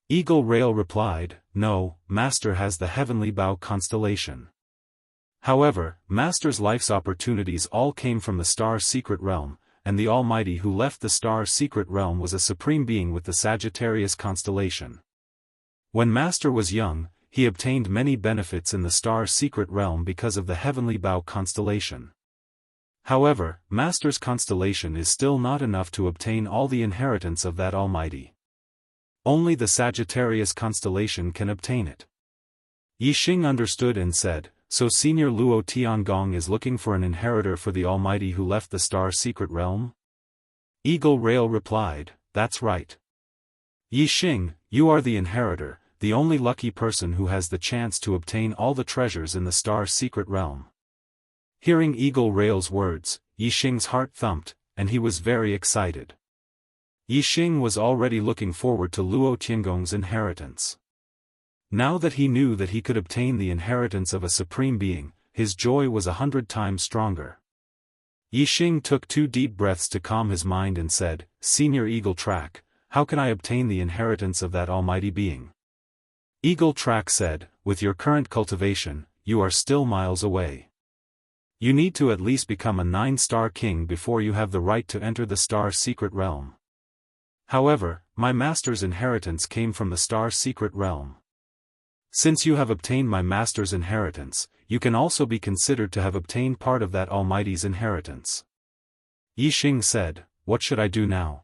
Eagle Rail replied, "No, Master has the Heavenly Bao constellation." However, Master's life's opportunities all came from the Star Secret Realm, and the Almighty who left the Star Secret Realm was a supreme being with the Sagittarius constellation. When Master was young, he obtained many benefits in the Star Secret Realm because of the Heavenly Bao constellation. However, Master's constellation is still not enough to obtain all the inheritance of that Almighty. Only the Sagittarius constellation can obtain it. Yixing understood and said, "So Senior Luo Tiangong is looking for an inheritor for the Almighty who left the Star Secret Realm?" Eagle Rail replied, "That's right. Yixing, you are the inheritor, the only lucky person who has the chance to obtain all the treasures in the Star Secret Realm." Hearing Eagle Rail's words, Yixing's heart thumped, and he was very excited. Yixing was already looking forward to Luo Tiangong's inheritance. Now that he knew that he could obtain the inheritance of a supreme being, his joy was 100 times stronger. Yixing took 2 deep breaths to calm his mind and said, Senior Eagle Track, how can I obtain the inheritance of that almighty being? Eagle Track said, with your current cultivation, you are still miles away. You need to at least become a 9-star king before you have the right to enter the Star Secret Realm. However, my master's inheritance came from the Star Secret Realm. Since you have obtained my master's inheritance, you can also be considered to have obtained part of that Almighty's inheritance. Yixing said, what should I do now?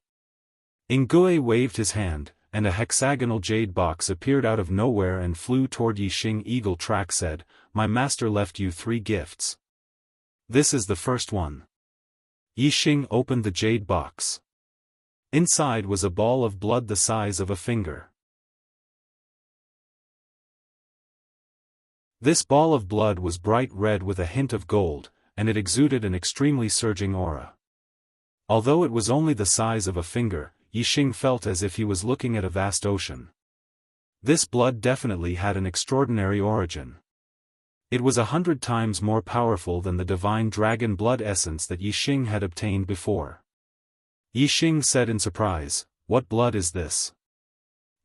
Ingui waved his hand, and a hexagonal jade box appeared out of nowhere and flew toward Yixing. Eagle Track said, my master left you 3 gifts. This is the first one. Yixing opened the jade box. Inside was a ball of blood the size of a finger. This ball of blood was bright red with a hint of gold, and it exuded an extremely surging aura. Although it was only the size of a finger, Yixing felt as if he was looking at a vast ocean. This blood definitely had an extraordinary origin. It was 100 times more powerful than the divine dragon blood essence that Yixing had obtained before. Yixing said in surprise, what blood is this?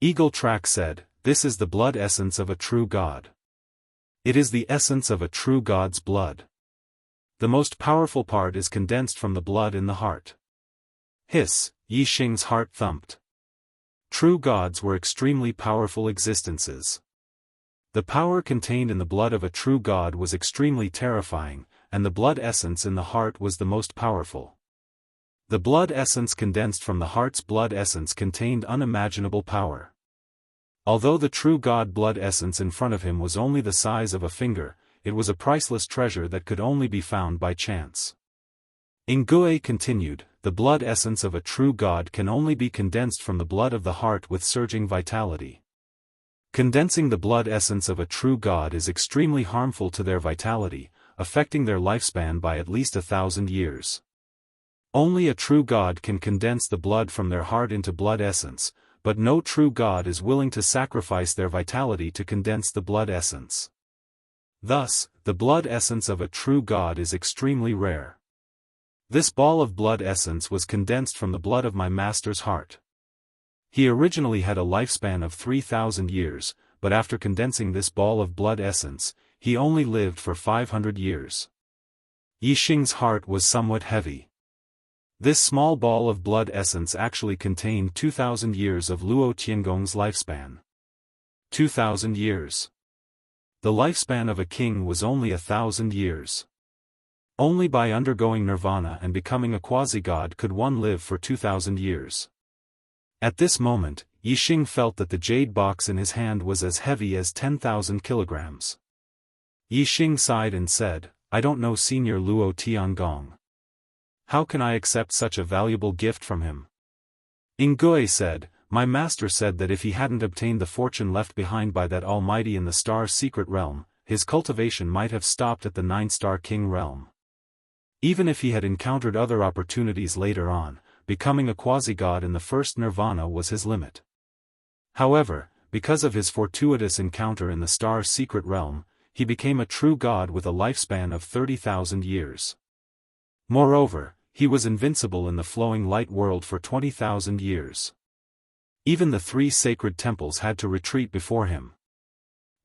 Eagle Track said, this is the blood essence of a true god. It is the essence of a true god's blood. The most powerful part is condensed from the blood in the heart. Hiss, Yixing's heart thumped. True gods were extremely powerful existences. The power contained in the blood of a true god was extremely terrifying, and the blood essence in the heart was the most powerful. The blood essence condensed from the heart's blood essence contained unimaginable power. Although the true god blood essence in front of him was only the size of a finger, it was a priceless treasure that could only be found by chance. Ingui continued, the blood essence of a true god can only be condensed from the blood of the heart with surging vitality. Condensing the blood essence of a true god is extremely harmful to their vitality, affecting their lifespan by at least 1,000 years. Only a true god can condense the blood from their heart into blood essence, but no true god is willing to sacrifice their vitality to condense the blood essence. Thus, the blood essence of a true god is extremely rare. This ball of blood essence was condensed from the blood of my master's heart. He originally had a lifespan of 3,000 years, but after condensing this ball of blood essence, he only lived for 500 years. Yixing's heart was somewhat heavy. This small ball of blood essence actually contained 2,000 years of Luo Tiangong's lifespan. 2,000 years. The lifespan of a king was only 1,000 years. Only by undergoing nirvana and becoming a quasi-god could one live for 2,000 years. At this moment, Yixing felt that the jade box in his hand was as heavy as 10,000 kilograms. Yixing sighed and said, I don't know Senior Luo Tiangong. How can I accept such a valuable gift from him? Ingui said, my master said that if he hadn't obtained the fortune left behind by that almighty in the Star Secret Realm, his cultivation might have stopped at the 9-star king realm. Even if he had encountered other opportunities later on, becoming a quasi-god in the first nirvana was his limit. However, because of his fortuitous encounter in the Star Secret Realm, he became a true god with a lifespan of 30,000 years. Moreover, he was invincible in the flowing light world for 20,000 years. Even the 3 sacred temples had to retreat before him.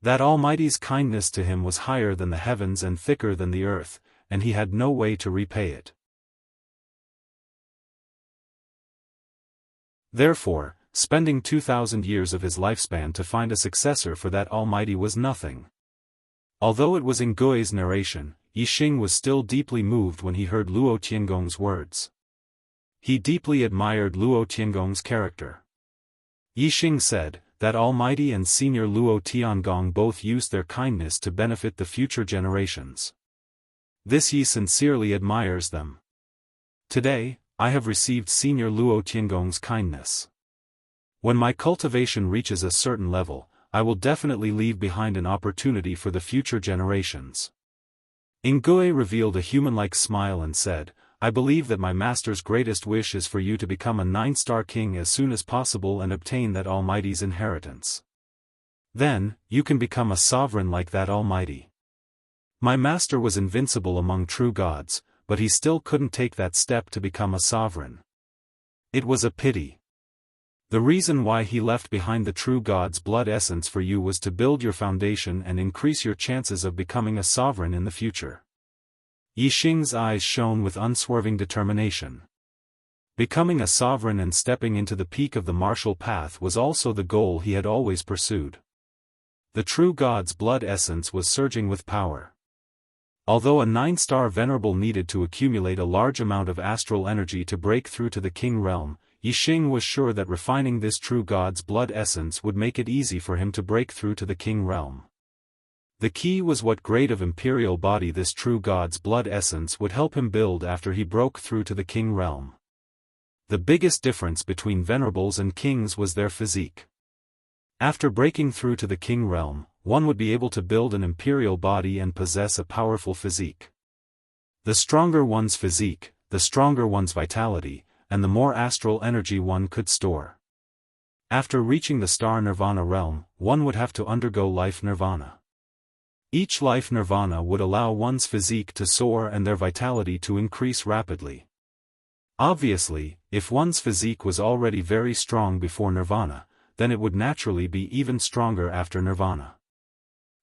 That Almighty's kindness to him was higher than the heavens and thicker than the earth, and he had no way to repay it. Therefore, spending 2,000 years of his lifespan to find a successor for that Almighty was nothing. Although it was Ngui's narration, Yixing was still deeply moved when he heard Luo Tiangong's words. He deeply admired Luo Tiangong's character. Yixing said, that Almighty and Senior Luo Tiangong both used their kindness to benefit the future generations. This he sincerely admires them. Today, I have received Senior Luo Tiangong's kindness. When my cultivation reaches a certain level, I will definitely leave behind an opportunity for the future generations. Ingui revealed a human-like smile and said, I believe that my master's greatest wish is for you to become a 9-star king as soon as possible and obtain that Almighty's inheritance. Then, you can become a sovereign like that Almighty. My master was invincible among true gods, but he still couldn't take that step to become a sovereign. It was a pity. The reason why he left behind the true God's blood essence for you was to build your foundation and increase your chances of becoming a sovereign in the future. Yixing's eyes shone with unswerving determination. Becoming a sovereign and stepping into the peak of the martial path was also the goal he had always pursued. The true God's blood essence was surging with power. Although a 9-star venerable needed to accumulate a large amount of astral energy to break through to the king realm, Yixing was sure that refining this true God's blood essence would make it easy for him to break through to the king realm. The key was what grade of imperial body this true God's blood essence would help him build after he broke through to the king realm. The biggest difference between venerables and kings was their physique. After breaking through to the king realm, one would be able to build an imperial body and possess a powerful physique. The stronger one's physique, the stronger one's vitality, and the more astral energy one could store. After reaching the star nirvana realm, one would have to undergo life nirvana. Each life nirvana would allow one's physique to soar and their vitality to increase rapidly. Obviously, if one's physique was already very strong before nirvana, then it would naturally be even stronger after nirvana.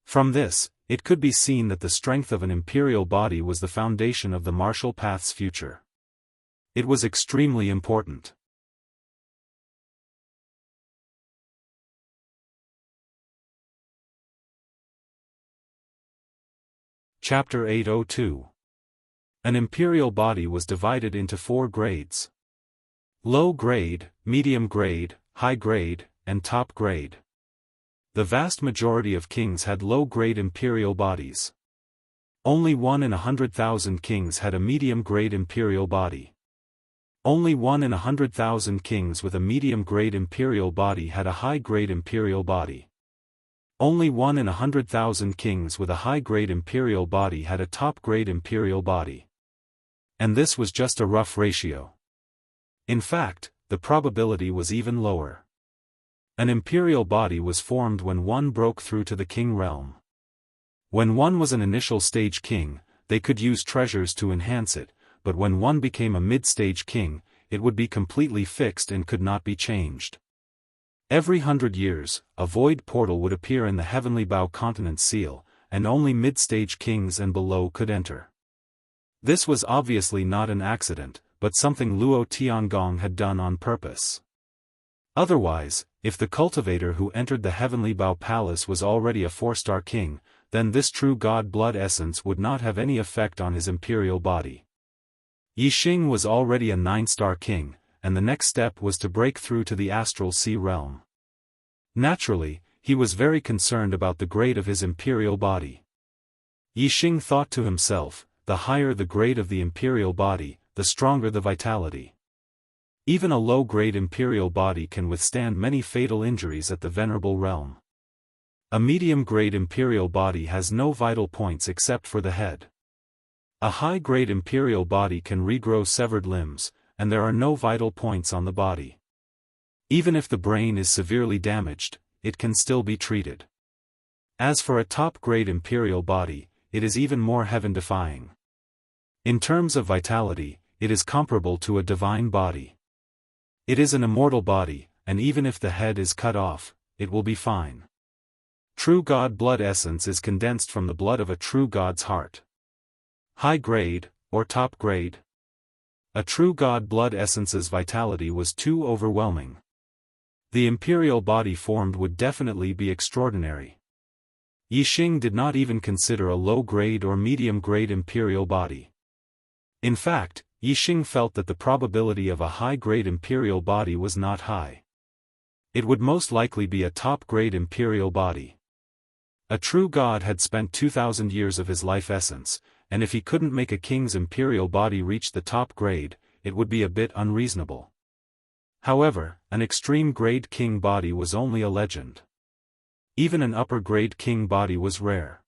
From this, it could be seen that the strength of an imperial body was the foundation of the martial path's future. It was extremely important. Chapter 802. An imperial body was divided into 4 grades. Low grade, medium grade, high grade, and top grade. The vast majority of kings had low-grade imperial bodies. Only 1 in 100,000 kings had a medium-grade imperial body. Only 1 in 100,000 kings with a medium-grade imperial body had a high-grade imperial body. Only 1 in 100,000 kings with a high-grade imperial body had a top-grade imperial body. And this was just a rough ratio. In fact, the probability was even lower. An imperial body was formed when one broke through to the king realm. When one was an initial stage king, they could use treasures to enhance it, but when one became a mid-stage king, it would be completely fixed and could not be changed. Every 100 years, a void portal would appear in the Heavenly Bow Continent seal, and only mid-stage kings and below could enter. This was obviously not an accident, but something Luo Tiangong had done on purpose. Otherwise, if the cultivator who entered the Heavenly Bow Palace was already a 4-star king, then this true God blood essence would not have any effect on his imperial body. Yixing was already a 9-star king, and the next step was to break through to the astral sea realm. Naturally, he was very concerned about the grade of his imperial body. Yixing thought to himself, the higher the grade of the imperial body, the stronger the vitality. Even a low-grade imperial body can withstand many fatal injuries at the venerable realm. A medium-grade imperial body has no vital points except for the head. A high-grade imperial body can regrow severed limbs, and there are no vital points on the body. Even if the brain is severely damaged, it can still be treated. As for a top-grade imperial body, it is even more heaven-defying. In terms of vitality, it is comparable to a divine body. It is an immortal body, and even if the head is cut off, it will be fine. True God blood essence is condensed from the blood of a true God's heart. High grade, or top grade. A true God blood essence's vitality was too overwhelming. The imperial body formed would definitely be extraordinary. Yixing did not even consider a low-grade or medium-grade imperial body. In fact, Yixing felt that the probability of a high-grade imperial body was not high. It would most likely be a top-grade imperial body. A true God had spent 2,000 years of his life essence, and if he couldn't make a king's imperial body reach the top grade, it would be a bit unreasonable. However, an extreme-grade king body was only a legend. Even an upper-grade king body was rare.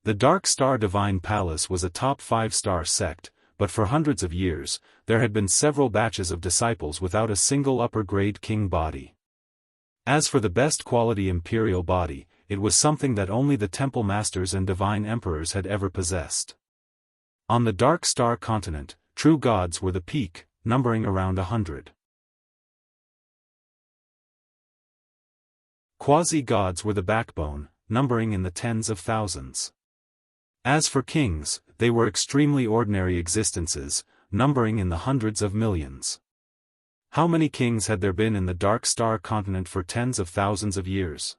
The Dark Star Divine Palace was a top 5-star sect, but for hundreds of years, there had been several batches of disciples without a single upper-grade king body. As for the best quality imperial body, it was something that only the temple masters and divine emperors had ever possessed. On the Dark Star continent, true gods were the peak, numbering around 100. Quasi-gods were the backbone, numbering in the tens of thousands. As for kings, they were extremely ordinary existences, numbering in the hundreds of millions. How many kings had there been in the Dark Star continent for tens of thousands of years?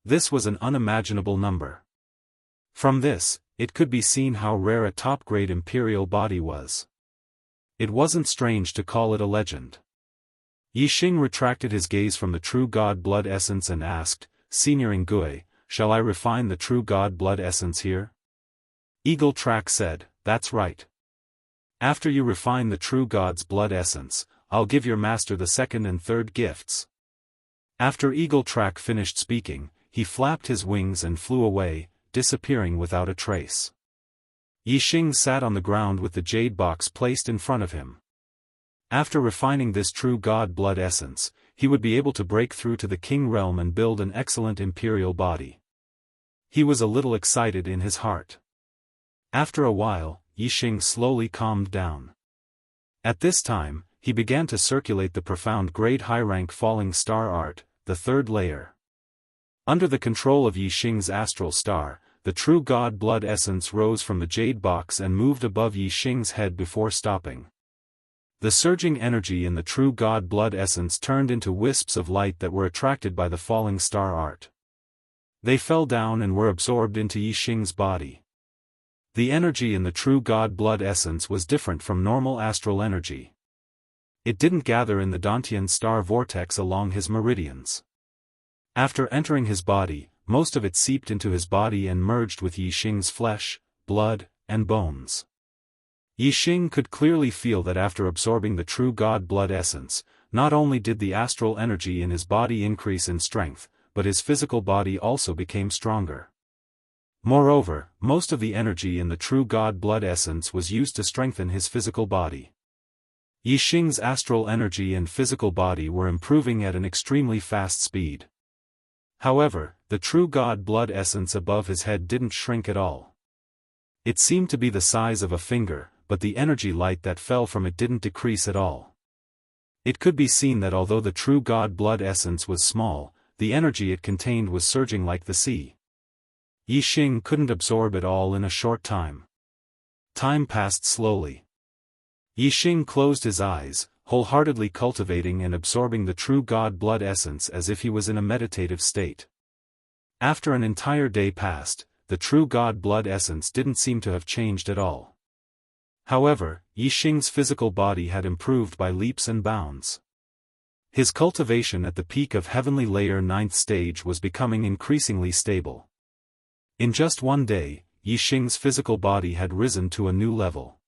This was an unimaginable number. From this, it could be seen how rare a top-grade imperial body was. It wasn't strange to call it a legend. Yixing retracted his gaze from the true god blood essence and asked, "Senior Gui, shall I refine the true god blood essence here?" Eagle Track said, "That's right. After you refine the true god's blood essence, I'll give your master the second and third gifts." After Eagle Track finished speaking, he flapped his wings and flew away, disappearing without a trace. Yixing sat on the ground with the jade box placed in front of him. After refining this true god blood essence, he would be able to break through to the king realm and build an excellent imperial body. He was a little excited in his heart. After a while, Yixing slowly calmed down. At this time, he began to circulate the profound grade high-rank falling star art, the third layer. Under the control of Yixing's astral star, the true god blood essence rose from the jade box and moved above Yixing's head before stopping. The surging energy in the true god blood essence turned into wisps of light that were attracted by the falling star art. They fell down and were absorbed into Yixing's body. The energy in the true god blood essence was different from normal astral energy. It didn't gather in the Dantian star vortex along his meridians. After entering his body, most of it seeped into his body and merged with Yixing's flesh, blood, and bones. Yixing could clearly feel that after absorbing the true god blood essence, not only did the astral energy in his body increase in strength, but his physical body also became stronger. Moreover, most of the energy in the true god blood essence was used to strengthen his physical body. Yixing's astral energy and physical body were improving at an extremely fast speed. However, the true god blood essence above his head didn't shrink at all. It seemed to be the size of a finger, but the energy light that fell from it didn't decrease at all. It could be seen that although the true god blood essence was small, the energy it contained was surging like the sea. Yixing couldn't absorb it all in a short time. Time passed slowly. Yixing closed his eyes, wholeheartedly cultivating and absorbing the true god blood essence as if he was in a meditative state. After an entire day passed, the true god blood essence didn't seem to have changed at all. However, Yixing's physical body had improved by leaps and bounds. His cultivation at the peak of Heavenly Layer 9th stage was becoming increasingly stable. In just one day, Yixing's physical body had risen to a new level.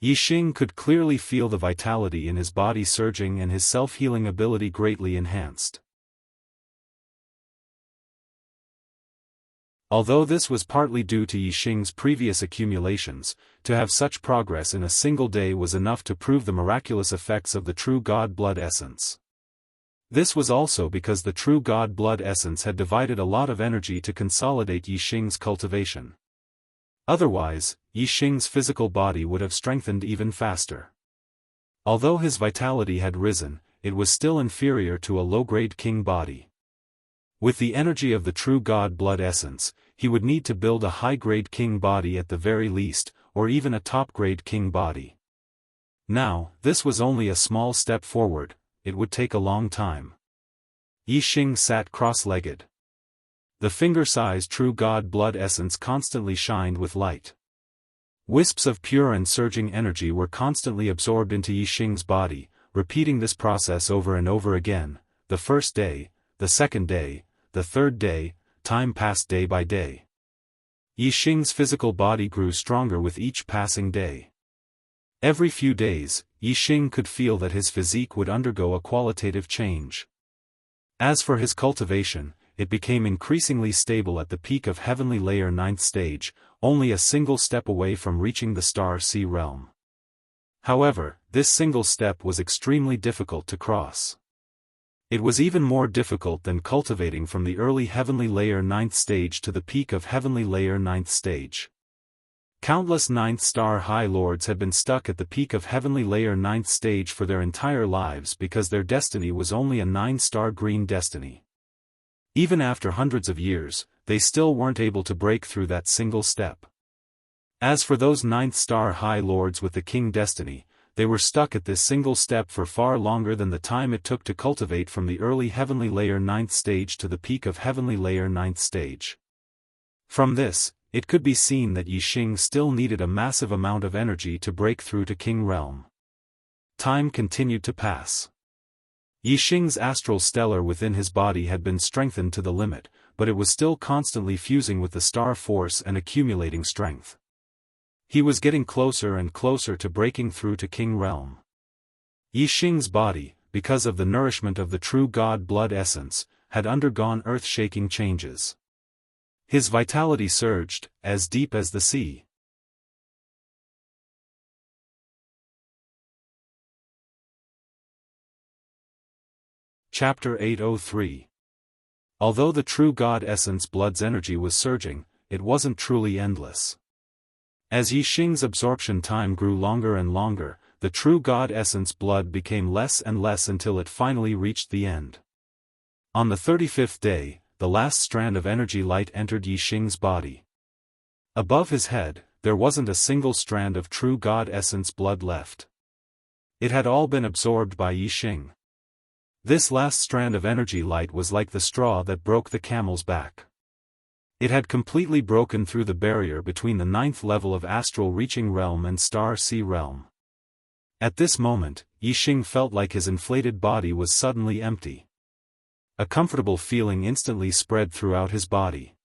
Yixing could clearly feel the vitality in his body surging and his self-healing ability greatly enhanced. Although this was partly due to Yixing's previous accumulations, to have such progress in a single day was enough to prove the miraculous effects of the true god blood essence. This was also because the true god blood essence had divided a lot of energy to consolidate Yixing's cultivation. Otherwise, Yixing's physical body would have strengthened even faster. Although his vitality had risen, it was still inferior to a low-grade king body. With the energy of the true god blood essence, he would need to build a high-grade king body at the very least, or even a top-grade king body. Now, this was only a small step forward, it would take a long time. Yixing sat cross-legged. The finger-sized true god blood essence constantly shined with light. Wisps of pure and surging energy were constantly absorbed into Yixing's body, repeating this process over and over again. The first day, the second day, the third day, time passed day by day. Yixing's physical body grew stronger with each passing day. Every few days, Yixing could feel that his physique would undergo a qualitative change. As for his cultivation, it became increasingly stable at the peak of Heavenly Layer 9th stage, only a single step away from reaching the Star Sea realm. However, this single step was extremely difficult to cross. It was even more difficult than cultivating from the early Heavenly Layer 9th stage to the peak of Heavenly Layer 9th stage. Countless 9th Star High Lords had been stuck at the peak of Heavenly Layer 9th stage for their entire lives because their destiny was only a 9-star green destiny. Even after hundreds of years, they still weren't able to break through that single step. As for those 9th Star High Lords with the King destiny, they were stuck at this single step for far longer than the time it took to cultivate from the early Heavenly Layer 9th stage to the peak of Heavenly Layer 9th stage. From this, it could be seen that Yixing still needed a massive amount of energy to break through to King Realm. Time continued to pass. Yixing's astral stellar within his body had been strengthened to the limit, but it was still constantly fusing with the star force and accumulating strength. He was getting closer and closer to breaking through to King Realm. Yixing's body, because of the nourishment of the true God blood essence, had undergone earth-shaking changes. His vitality surged, as deep as the sea. Chapter 803. Although the true God essence blood's energy was surging, it wasn't truly endless. As Yixing's absorption time grew longer and longer, the true God essence blood became less and less until it finally reached the end. On the 35th day, the last strand of energy light entered Yixing's body. Above his head, there wasn't a single strand of true God essence blood left. It had all been absorbed by Yixing. This last strand of energy light was like the straw that broke the camel's back. It had completely broken through the barrier between the 9th level of astral reaching realm and star sea realm. At this moment, Yixing felt like his inflated body was suddenly empty. A comfortable feeling instantly spread throughout his body.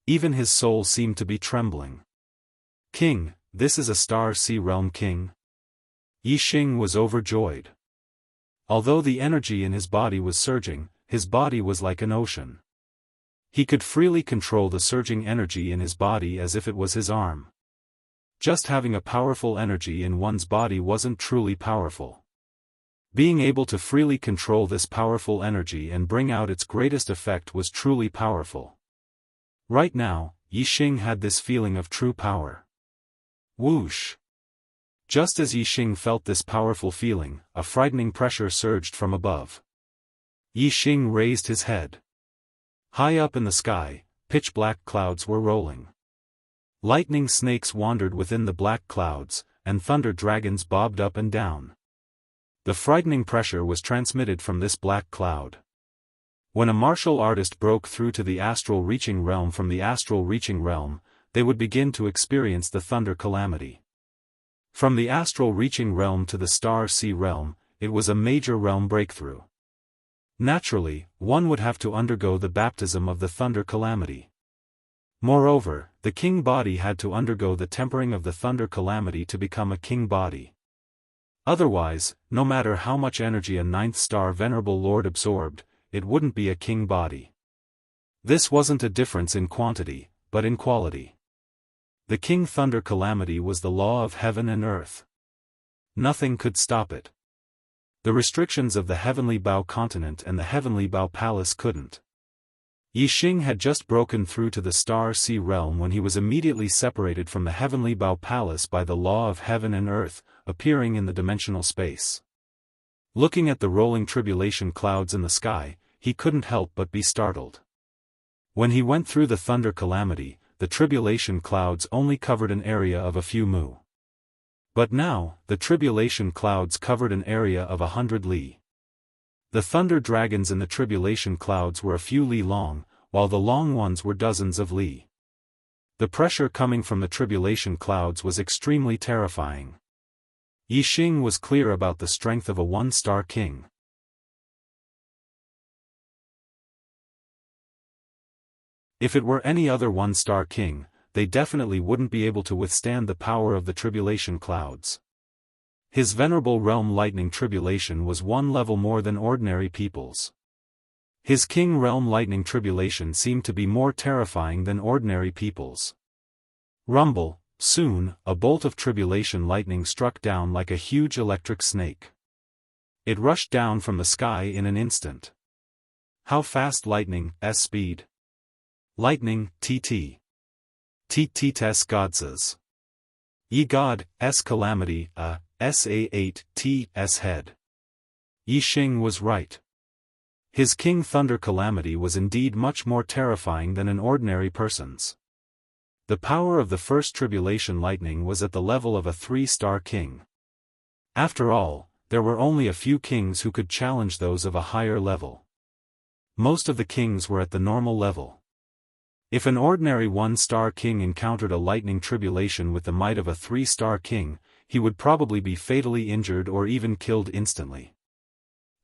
Even his soul seemed to be trembling. King, this is a star sea realm king? Yixing was overjoyed. Although the energy in his body was surging, his body was like an ocean. He could freely control the surging energy in his body as if it was his arm. Just having a powerful energy in one's body wasn't truly powerful. Being able to freely control this powerful energy and bring out its greatest effect was truly powerful. Right now, Yixing had this feeling of true power. Whoosh! Just as Yixing felt this powerful feeling, a frightening pressure surged from above. Yixing raised his head. High up in the sky, pitch-black clouds were rolling. Lightning snakes wandered within the black clouds, and thunder dragons bobbed up and down. The frightening pressure was transmitted from this black cloud. When a martial artist broke through to the astral reaching realm from the astral reaching realm, they would begin to experience the thunder calamity. From the astral reaching realm to the star sea realm, it was a major realm breakthrough. Naturally, one would have to undergo the baptism of the thunder calamity. Moreover, the king body had to undergo the tempering of the thunder calamity to become a king body. Otherwise, no matter how much energy a 9th star venerable lord absorbed, it wouldn't be a king body. This wasn't a difference in quantity, but in quality. The king thunder calamity was the law of heaven and earth. Nothing could stop it. The restrictions of the Heavenly Bao continent and the Heavenly Bao palace couldn't. Yixing had just broken through to the star sea realm when he was immediately separated from the Heavenly Bao palace by the law of heaven and earth, appearing in the dimensional space. Looking at the rolling tribulation clouds in the sky, he couldn't help but be startled. When he went through the thunder calamity, the tribulation clouds only covered an area of a few mu. But now, the tribulation clouds covered an area of 100 li. The thunder dragons in the tribulation clouds were a few li long, while the long ones were dozens of li. The pressure coming from the tribulation clouds was extremely terrifying. Yixing was clear about the strength of a 1-star king. If it were any other 1-star king, they definitely wouldn't be able to withstand the power of the tribulation clouds. His venerable realm lightning tribulation was one level more than ordinary people's. His king realm lightning tribulation seemed to be more terrifying than ordinary people's. Rumble, soon, a bolt of tribulation lightning struck down like a huge electric snake. It rushed down from the sky in an instant. How fast lightning's speed? Lightning, TT. TT Tes Godzes. Ye God, S calamity, SA8T S Yi Xing was right. His King Thunder calamity was indeed much more terrifying than an ordinary person's. The power of the first tribulation lightning was at the level of a 3-star king. After all, there were only a few kings who could challenge those of a higher level. Most of the kings were at the normal level. If an ordinary 1-star king encountered a lightning tribulation with the might of a 3-star king, he would probably be fatally injured or even killed instantly.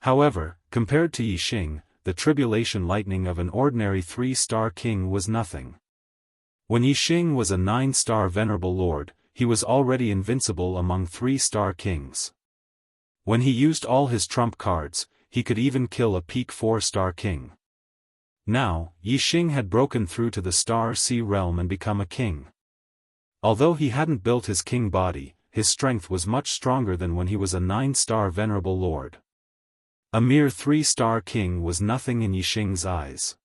However, compared to Yi Xing, the tribulation lightning of an ordinary 3-star king was nothing. When Yi Xing was a 9-star venerable lord, he was already invincible among 3-star kings. When he used all his trump cards, he could even kill a peak 4-star king. Now, Yi Xing had broken through to the Star Sea realm and become a king. Although he hadn't built his king body, his strength was much stronger than when he was a 9-star venerable lord. A mere 3-star king was nothing in Yi Xing's eyes.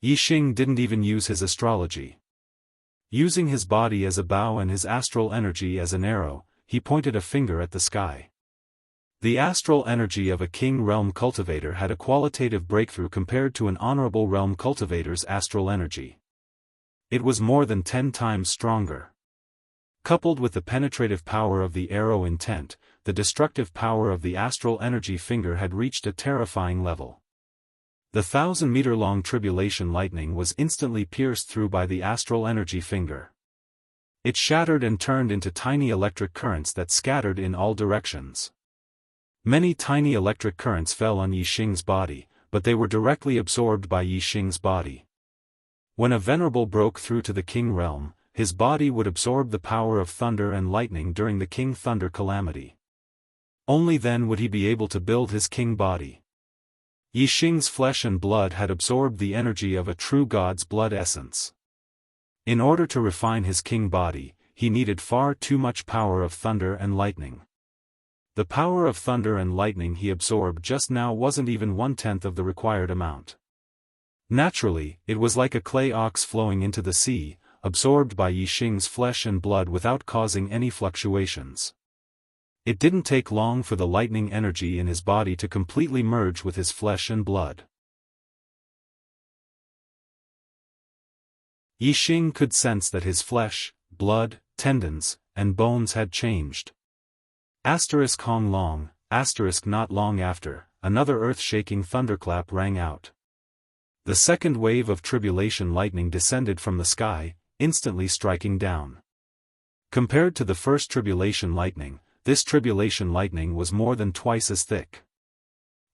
Yi Xing didn't even use his astrology. Using his body as a bow and his astral energy as an arrow, he pointed a finger at the sky. The astral energy of a king realm cultivator had a qualitative breakthrough compared to an honorable realm cultivator's astral energy. It was more than 10 times stronger. Coupled with the penetrative power of the arrow intent, the destructive power of the astral energy finger had reached a terrifying level. The 1,000-meter-long tribulation lightning was instantly pierced through by the astral energy finger. It shattered and turned into tiny electric currents that scattered in all directions. Many tiny electric currents fell on Yi Xing's body, but they were directly absorbed by Yi Xing's body. When a venerable broke through to the king realm, his body would absorb the power of thunder and lightning during the King Thunder calamity. Only then would he be able to build his king body. Yi Xing's flesh and blood had absorbed the energy of a true god's blood essence. In order to refine his king body, he needed far too much power of thunder and lightning. The power of thunder and lightning he absorbed just now wasn't even 1/10 of the required amount. Naturally, it was like a clay ox flowing into the sea, absorbed by Yi Xing's flesh and blood without causing any fluctuations. It didn't take long for the lightning energy in his body to completely merge with his flesh and blood. Yi Xing could sense that his flesh, blood, tendons, and bones had changed. Hong long, not long after, another earth-shaking thunderclap rang out. The second wave of tribulation lightning descended from the sky, instantly striking down. Compared to the first tribulation lightning, this tribulation lightning was more than twice as thick.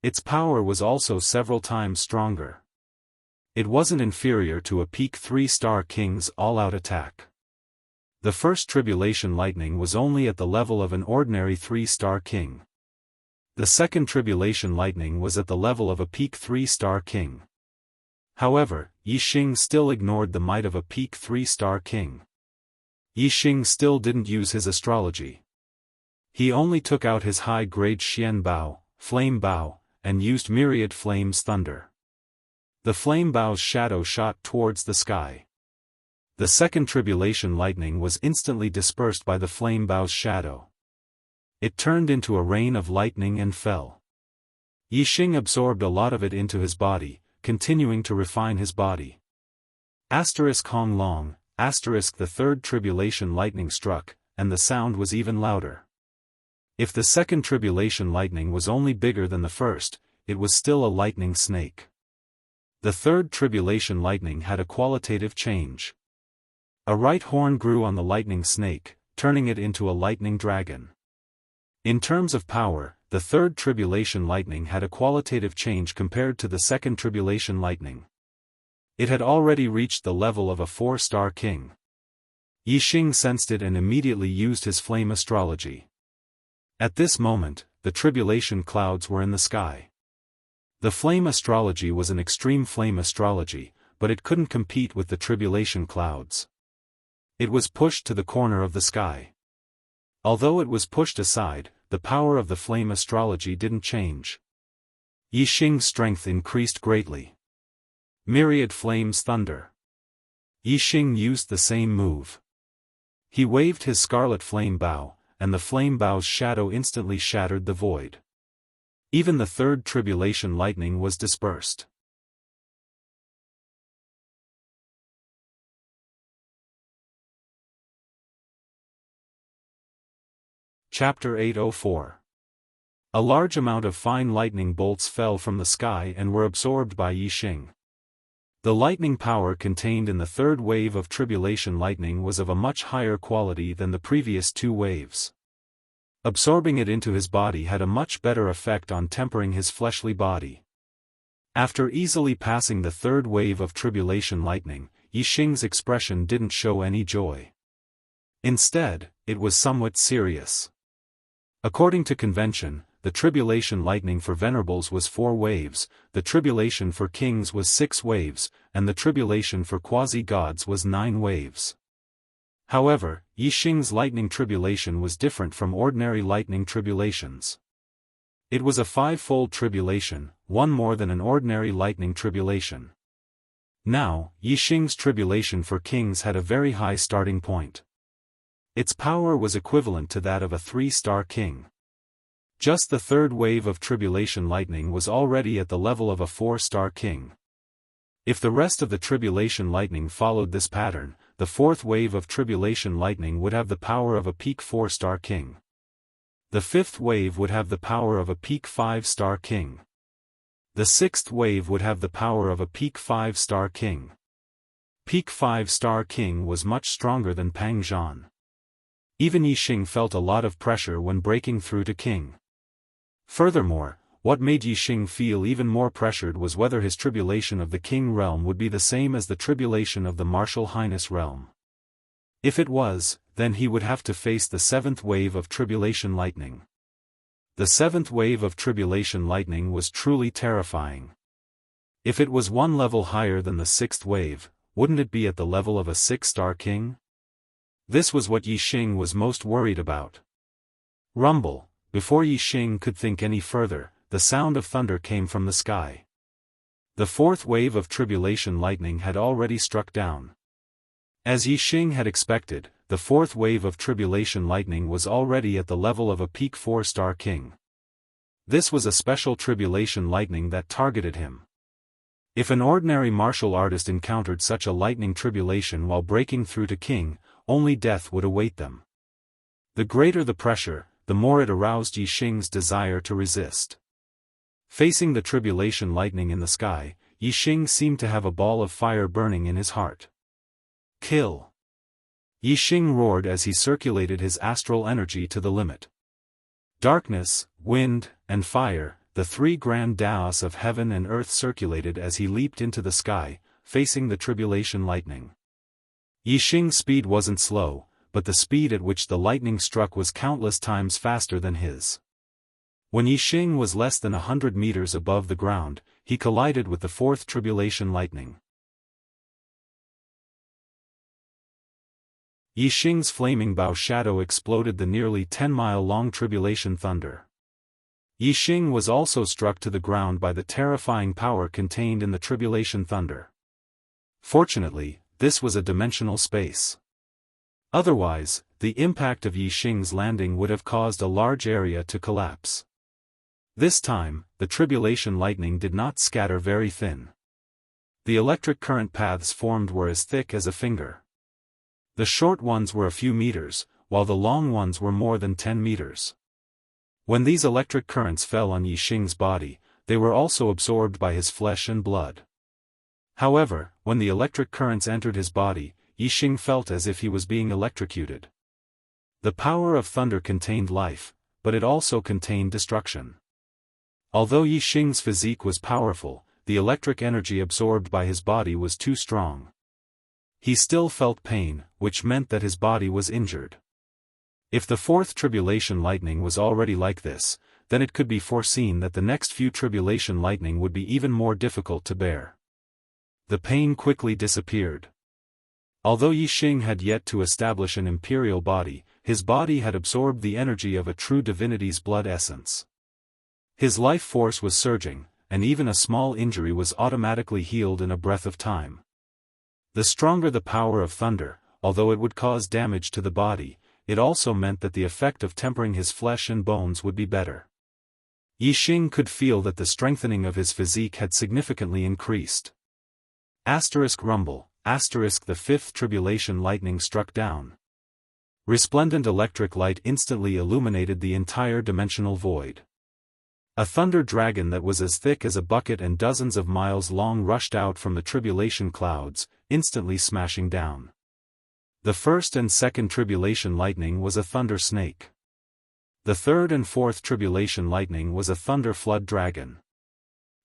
Its power was also several times stronger. It wasn't inferior to a peak 3-star king's all-out attack. The first tribulation lightning was only at the level of an ordinary 3-star king. The second tribulation lightning was at the level of a peak 3-star king. However, Yi Xing still ignored the might of a peak 3-star king. Yi Xing still didn't use his astrology. He only took out his high-grade Xian Bao, Flame Bao, and used myriad flames thunder. The Flame Bao's shadow shot towards the sky. The second tribulation lightning was instantly dispersed by the Flame Bao's shadow. It turned into a rain of lightning and fell. Yi Xing absorbed a lot of it into his body, continuing to refine his body. Hong long, the third tribulation lightning struck, and the sound was even louder. If the second tribulation lightning was only bigger than the first, it was still a lightning snake. The third tribulation lightning had a qualitative change. A right horn grew on the lightning snake, turning it into a lightning dragon. In terms of power, the third tribulation lightning had a qualitative change compared to the second tribulation lightning. It had already reached the level of a 4-star king. Yi Xing sensed it and immediately used his flame astrology. At this moment, the tribulation clouds were in the sky. The flame astrology was an extreme flame astrology, but it couldn't compete with the tribulation clouds. It was pushed to the corner of the sky. Although it was pushed aside, the power of the flame astrology didn't change. Yi Xing's strength increased greatly. Myriad flames thunder. Yi Xing used the same move. He waved his scarlet flame bow, and the flame bow's shadow instantly shattered the void. Even the third tribulation lightning was dispersed. Chapter 804. A large amount of fine lightning bolts fell from the sky and were absorbed by Yixing. The lightning power contained in the third wave of tribulation lightning was of a much higher quality than the previous two waves. Absorbing it into his body had a much better effect on tempering his fleshly body. After easily passing the third wave of tribulation lightning, Yixing's expression didn't show any joy. Instead, it was somewhat serious. According to convention, the tribulation lightning for venerables was 4 waves, the tribulation for kings was 6 waves, and the tribulation for quasi-gods was 9 waves. However, Yixing's lightning tribulation was different from ordinary lightning tribulations. It was a 5-fold tribulation, one more than an ordinary lightning tribulation. Now, Yixing's tribulation for kings had a very high starting point. Its power was equivalent to that of a 3-star king. Just the third wave of tribulation lightning was already at the level of a 4-star king. If the rest of the tribulation lightning followed this pattern, the fourth wave of tribulation lightning would have the power of a peak 4-star king. The fifth wave would have the power of a peak 5-star king. The sixth wave would have the power of a peak 5-star king. Peak 5-star king was much stronger than Pang Zhan. Even Yixing felt a lot of pressure when breaking through to king. Furthermore, what made Yixing feel even more pressured was whether his tribulation of the king realm would be the same as the tribulation of the martial highness realm. If it was, then he would have to face the 7th wave of tribulation lightning. The 7th wave of tribulation lightning was truly terrifying. If it was one level higher than the 6th wave, wouldn't it be at the level of a 6-star king? This was what Yixing was most worried about. Rumble. Before Yixing could think any further, the sound of thunder came from the sky. The 4th wave of tribulation lightning had already struck down. As Yixing had expected, the 4th wave of tribulation lightning was already at the level of a peak 4-star king. This was a special tribulation lightning that targeted him. If an ordinary martial artist encountered such a lightning tribulation while breaking through to king, only death would await them. The greater the pressure, the more it aroused Yixing's desire to resist. Facing the tribulation lightning in the sky, Yixing seemed to have a ball of fire burning in his heart. Kill! Yixing roared as he circulated his astral energy to the limit. Darkness, wind, and fire, the 3 grand Daoists of heaven and earth circulated as he leaped into the sky, facing the tribulation lightning. Yixing's speed wasn't slow, but the speed at which the lightning struck was countless times faster than his. When Yixing was less than 100 meters above the ground, he collided with the 4th tribulation lightning. Yixing's flaming bow shadow exploded the nearly 10-mile-long tribulation thunder. Yixing was also struck to the ground by the terrifying power contained in the tribulation thunder. Fortunately, this was a dimensional space. Otherwise, the impact of Yixing's landing would have caused a large area to collapse. This time, the tribulation lightning did not scatter very thin. The electric current paths formed were as thick as a finger. The short ones were a few meters, while the long ones were more than 10 meters. When these electric currents fell on Yixing's body, they were also absorbed by his flesh and blood. However, when the electric currents entered his body, Yixing felt as if he was being electrocuted. The power of thunder contained life, but it also contained destruction. Although Yixing's physique was powerful, the electric energy absorbed by his body was too strong. He still felt pain, which meant that his body was injured. If the 4th tribulation lightning was already like this, then it could be foreseen that the next few tribulation lightning would be even more difficult to bear. The pain quickly disappeared. Although Yixing had yet to establish an imperial body, his body had absorbed the energy of a true divinity's blood essence. His life force was surging, and even a small injury was automatically healed in a breath of time. The stronger the power of thunder, although it would cause damage to the body, it also meant that the effect of tempering his flesh and bones would be better. Yixing could feel that the strengthening of his physique had significantly increased. Rumble, the fifth tribulation lightning struck down. Resplendent electric light instantly illuminated the entire dimensional void. A thunder dragon that was as thick as a bucket and dozens of miles long rushed out from the tribulation clouds, instantly smashing down. The first and second tribulation lightning was a thunder snake. The third and fourth tribulation lightning was a thunder flood dragon.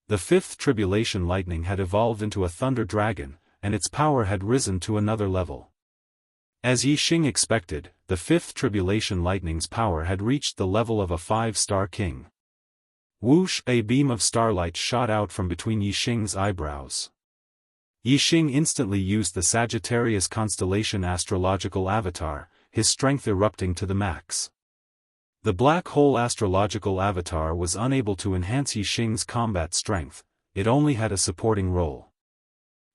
The fifth tribulation lightning had evolved into a thunder dragon, and its power had risen to another level. As Yixing expected, the fifth tribulation lightning's power had reached the level of a 5-star king. Whoosh! A beam of starlight shot out from between Yixing's eyebrows. Yixing instantly used the Sagittarius constellation astrological avatar, his strength erupting to the max. The black hole astrological avatar was unable to enhance Yixing's combat strength, it only had a supporting role.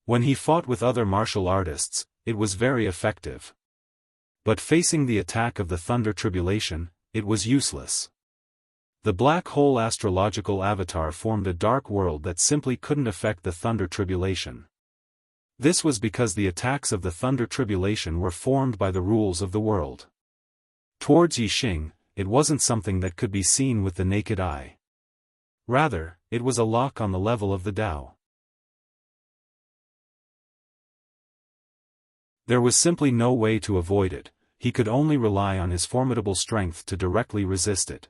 When he fought with other martial artists, it was very effective. But facing the attack of the Thunder Tribulation, it was useless. The black hole astrological avatar formed a dark world that simply couldn't affect the Thunder Tribulation. This was because the attacks of the Thunder Tribulation were formed by the rules of the world. Towards Yixing, it wasn't something that could be seen with the naked eye. Rather, it was a lock on the level of the Tao. There was simply no way to avoid it, he could only rely on his formidable strength to directly resist it.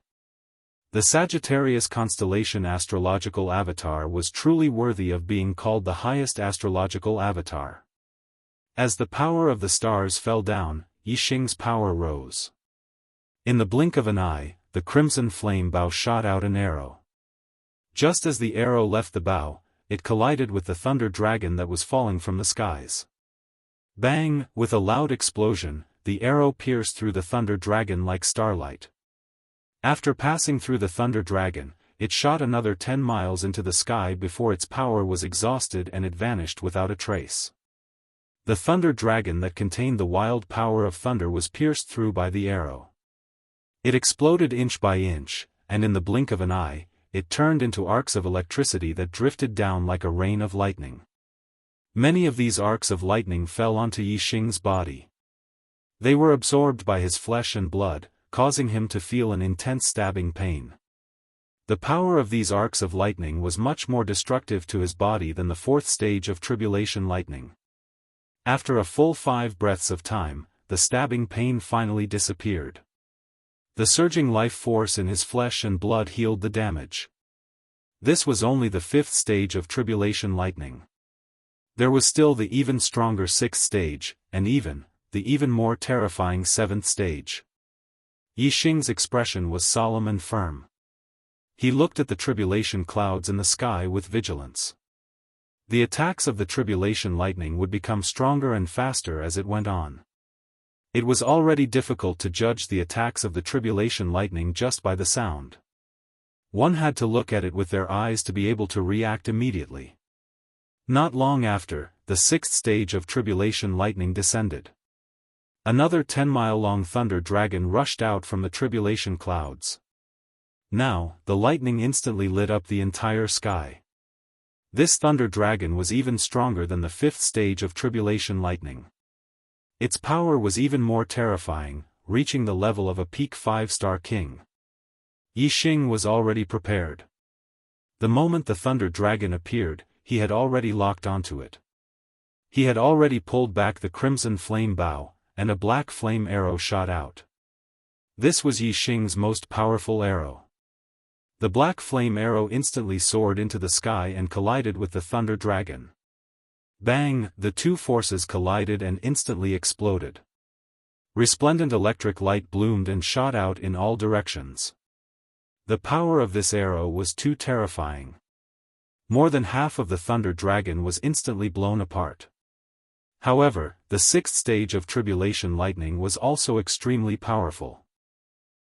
The Sagittarius constellation astrological avatar was truly worthy of being called the highest astrological avatar. As the power of the stars fell down, Yixing's power rose. In the blink of an eye, the crimson flame bow shot out an arrow. Just as the arrow left the bow, it collided with the thunder dragon that was falling from the skies. Bang! With a loud explosion, the arrow pierced through the thunder dragon like starlight. After passing through the thunder dragon, it shot another 10 miles into the sky before its power was exhausted and it vanished without a trace. The thunder dragon that contained the wild power of thunder was pierced through by the arrow. It exploded inch by inch, and in the blink of an eye, it turned into arcs of electricity that drifted down like a rain of lightning. Many of these arcs of lightning fell onto Yixing's body. They were absorbed by his flesh and blood, causing him to feel an intense stabbing pain. The power of these arcs of lightning was much more destructive to his body than the fourth stage of tribulation lightning. After a full 5 breaths of time, the stabbing pain finally disappeared. The surging life force in his flesh and blood healed the damage. This was only the 5th stage of tribulation lightning. There was still the even stronger 6th stage, and the even more terrifying 7th stage. Yixing's expression was solemn and firm. He looked at the tribulation clouds in the sky with vigilance. The attacks of the tribulation lightning would become stronger and faster as it went on. It was already difficult to judge the attacks of the tribulation lightning just by the sound. One had to look at it with their eyes to be able to react immediately. Not long after, the 6th stage of tribulation lightning descended. Another 10-mile-long thunder dragon rushed out from the tribulation clouds. Now, the lightning instantly lit up the entire sky. This thunder dragon was even stronger than the 5th stage of tribulation lightning. Its power was even more terrifying, reaching the level of a peak 5-star king. Yixing was already prepared. The moment the thunder dragon appeared, he had already locked onto it. He had already pulled back the crimson flame bow, and a black flame arrow shot out. This was Yixing's most powerful arrow. The black flame arrow instantly soared into the sky and collided with the thunder dragon. Bang! The two forces collided and instantly exploded. Resplendent electric light bloomed and shot out in all directions. The power of this arrow was too terrifying. More than half of the thunder dragon was instantly blown apart. However, the 6th stage of tribulation lightning was also extremely powerful.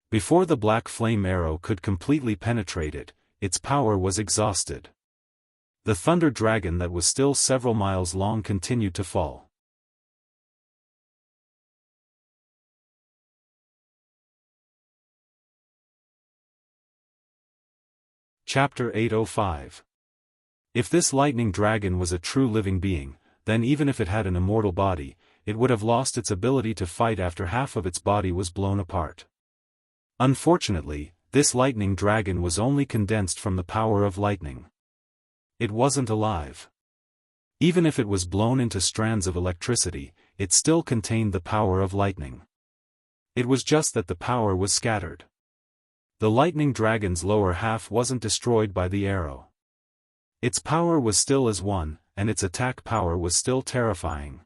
Before the black flame arrow could completely penetrate it, its power was exhausted. The thunder dragon that was still several miles long continued to fall. Chapter 805. If this lightning dragon was a true living being, then even if it had an immortal body, it would have lost its ability to fight after half of its body was blown apart. Unfortunately, this lightning dragon was only condensed from the power of lightning. It wasn't alive. Even if it was blown into strands of electricity, it still contained the power of lightning. It was just that the power was scattered. The lightning dragon's lower half wasn't destroyed by the arrow. Its power was still as one, and its attack power was still terrifying.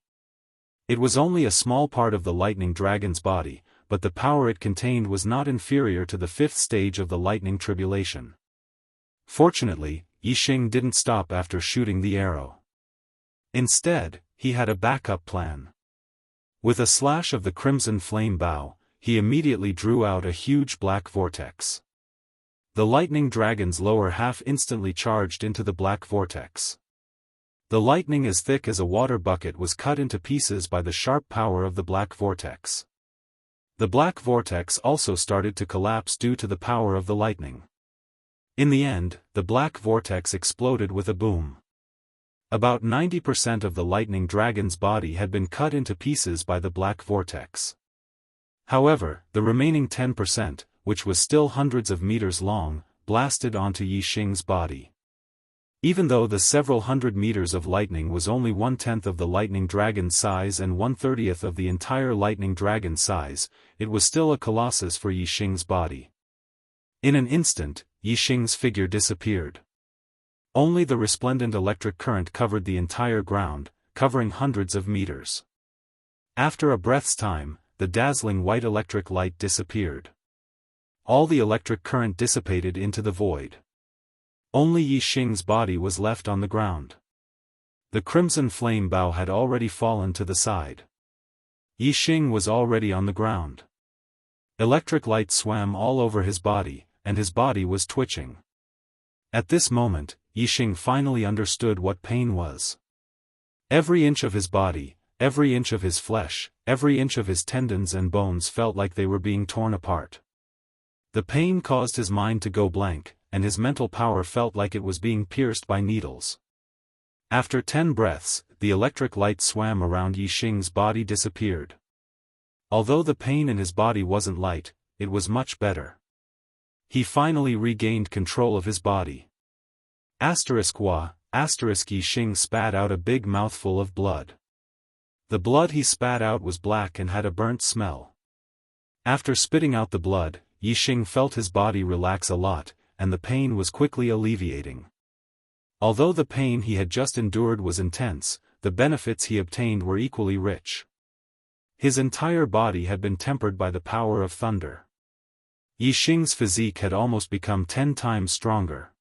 It was only a small part of the lightning dragon's body, but the power it contained was not inferior to the fifth stage of the lightning tribulation. Fortunately, Yixing didn't stop after shooting the arrow. Instead, he had a backup plan. With a slash of the crimson flame bow, he immediately drew out a huge black vortex. The lightning dragon's lower half instantly charged into the black vortex. The lightning as thick as a water bucket was cut into pieces by the sharp power of the black vortex. The black vortex also started to collapse due to the power of the lightning. In the end, the black vortex exploded with a boom. About 90% of the lightning dragon's body had been cut into pieces by the black vortex. However, the remaining 10%, which was still hundreds of meters long, blasted onto Yixing's body. Even though the several hundred meters of lightning was only 1/10 of the lightning dragon's size and 1/30 of the entire lightning dragon's size, it was still a colossus for Yixing's body. In an instant, Yixing's figure disappeared. Only the resplendent electric current covered the entire ground, covering hundreds of meters. After a breath's time, the dazzling white electric light disappeared. All the electric current dissipated into the void. Only Yixing's body was left on the ground. The crimson flame bow had already fallen to the side. Yixing was already on the ground. Electric light swam all over his body, and his body was twitching. At this moment, Yixing finally understood what pain was. Every inch of his body, every inch of his flesh, every inch of his tendons and bones felt like they were being torn apart. The pain caused his mind to go blank, and his mental power felt like it was being pierced by needles. After 10 breaths, the electric light swam around Yixing's body disappeared. Although the pain in his body wasn't light, it was much better. He finally regained control of his body. Yixing spat out a big mouthful of blood. The blood he spat out was black and had a burnt smell. After spitting out the blood, Yixing felt his body relax a lot, and the pain was quickly alleviating. Although the pain he had just endured was intense, the benefits he obtained were equally rich. His entire body had been tempered by the power of thunder. Yixing's physique had almost become 10 times stronger.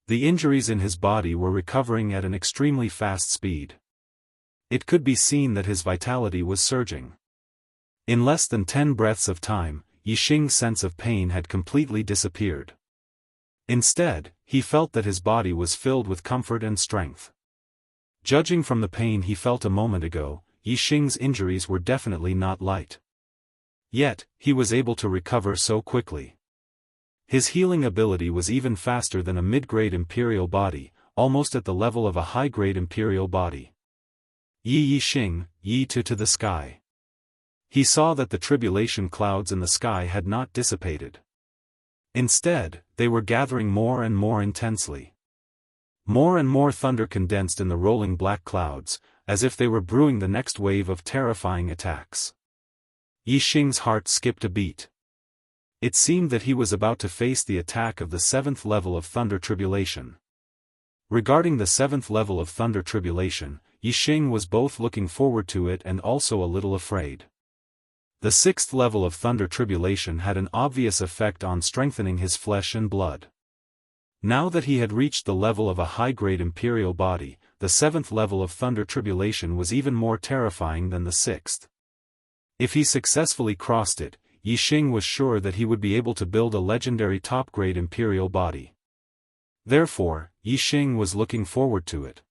The injuries in his body were recovering at an extremely fast speed. It could be seen that his vitality was surging. In less than 10 breaths of time, Yixing's sense of pain had completely disappeared. Instead, he felt that his body was filled with comfort and strength. Judging from the pain he felt a moment ago, Yixing's injuries were definitely not light. Yet, he was able to recover so quickly. His healing ability was even faster than a mid-grade imperial body, almost at the level of a high-grade imperial body. Yixing, Yi to the sky. He saw that the tribulation clouds in the sky had not dissipated. Instead, they were gathering more and more intensely. More and more thunder condensed in the rolling black clouds, as if they were brewing the next wave of terrifying attacks. Yixing's heart skipped a beat. It seemed that he was about to face the attack of the 7th level of Thunder Tribulation. Regarding the 7th level of Thunder Tribulation, Yixing was both looking forward to it and also a little afraid. The 6th level of Thunder Tribulation had an obvious effect on strengthening his flesh and blood. Now that he had reached the level of a high-grade imperial body, the 7th level of Thunder Tribulation was even more terrifying than the 6th. If he successfully crossed it, Yixing was sure that he would be able to build a legendary top-grade imperial body. Therefore, Yixing was looking forward to it.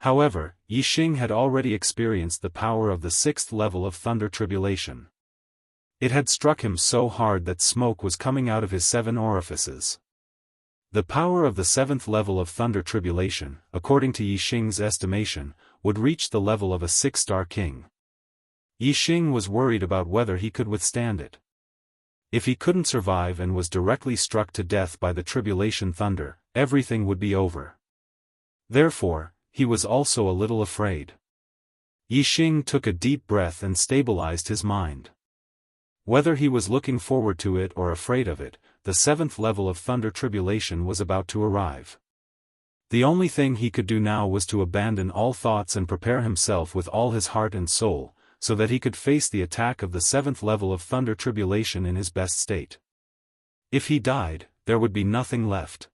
However, Yixing had already experienced the power of the 6th level of Thunder Tribulation. It had struck him so hard that smoke was coming out of his 7 orifices. The power of the 7th level of thunder tribulation, according to Yixing's estimation, would reach the level of a 6-star king. Yixing was worried about whether he could withstand it. If he couldn't survive and was directly struck to death by the tribulation thunder, everything would be over. Therefore, he was also a little afraid. Yixing took a deep breath and stabilized his mind. Whether he was looking forward to it or afraid of it, the 7th level of thunder tribulation was about to arrive. The only thing he could do now was to abandon all thoughts and prepare himself with all his heart and soul, so that he could face the attack of the 7th level of thunder tribulation in his best state. If he died, there would be nothing left.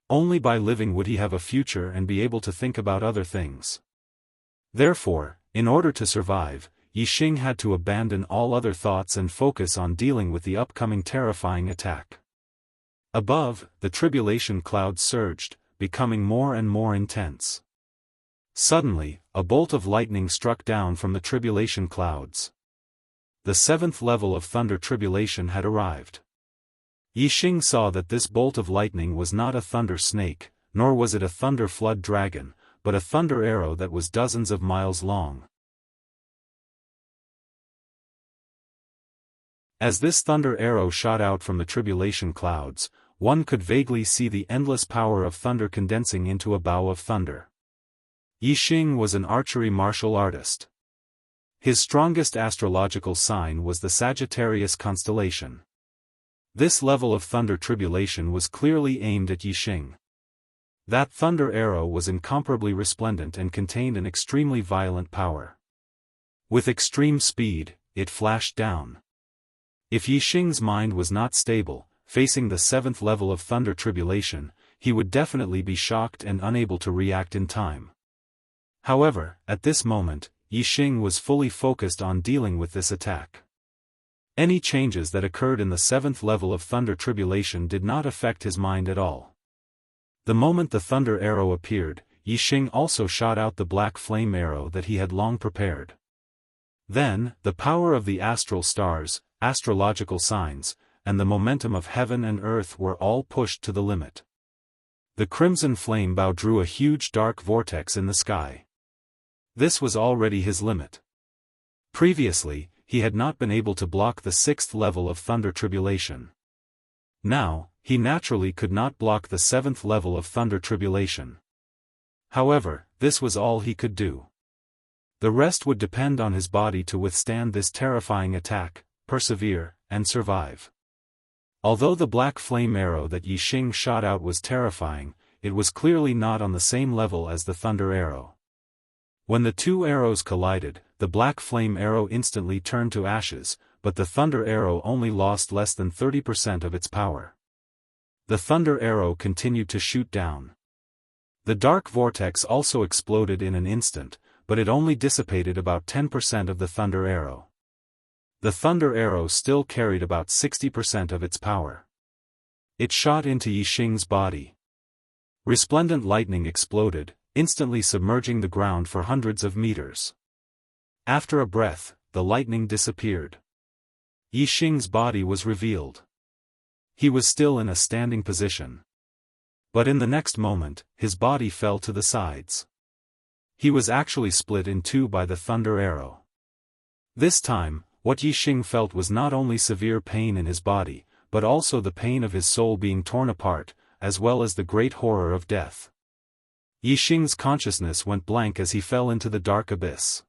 Only by living would he have a future and be able to think about other things. Therefore, in order to survive, Yixing had to abandon all other thoughts and focus on dealing with the upcoming terrifying attack. Above, the tribulation cloud surged, becoming more and more intense. Suddenly, a bolt of lightning struck down from the tribulation clouds. The 7th level of thunder tribulation had arrived. Yixing saw that this bolt of lightning was not a thunder snake, nor was it a thunder flood dragon, but a thunder arrow that was dozens of miles long. As this thunder arrow shot out from the tribulation clouds, one could vaguely see the endless power of thunder condensing into a bow of thunder. Yixing was an archery martial artist. His strongest astrological sign was the Sagittarius constellation. This level of thunder tribulation was clearly aimed at Yixing. That thunder arrow was incomparably resplendent and contained an extremely violent power. With extreme speed, it flashed down. If Yixing's mind was not stable, facing the 7th level of thunder tribulation, he would definitely be shocked and unable to react in time. However, at this moment, Yixing was fully focused on dealing with this attack. Any changes that occurred in the 7th level of thunder tribulation did not affect his mind at all. The moment the thunder arrow appeared, Yixing also shot out the black flame arrow that he had long prepared. Then, the power of the astral stars, astrological signs, and the momentum of heaven and earth were all pushed to the limit. The crimson flame bow drew a huge dark vortex in the sky. This was already his limit. Previously, he had not been able to block the 6th level of thunder tribulation. Now, he naturally could not block the 7th level of thunder tribulation. However, this was all he could do. The rest would depend on his body to withstand this terrifying attack, persevere, and survive. Although the black flame arrow that Yixing shot out was terrifying, it was clearly not on the same level as the thunder arrow. When the two arrows collided, the black flame arrow instantly turned to ashes, but the thunder arrow only lost less than 30% of its power. The thunder arrow continued to shoot down. The dark vortex also exploded in an instant, but it only dissipated about 10% of the thunder arrow. The thunder arrow still carried about 60% of its power. It shot into Yixing's body. Resplendent lightning exploded, instantly submerging the ground for hundreds of meters. After a breath, the lightning disappeared. Yixing's body was revealed. He was still in a standing position. But in the next moment, his body fell to the sides. He was actually split in two by the thunder arrow. This time, what Yixing felt was not only severe pain in his body, but also the pain of his soul being torn apart, as well as the great horror of death. Yixing's consciousness went blank as he fell into the dark abyss.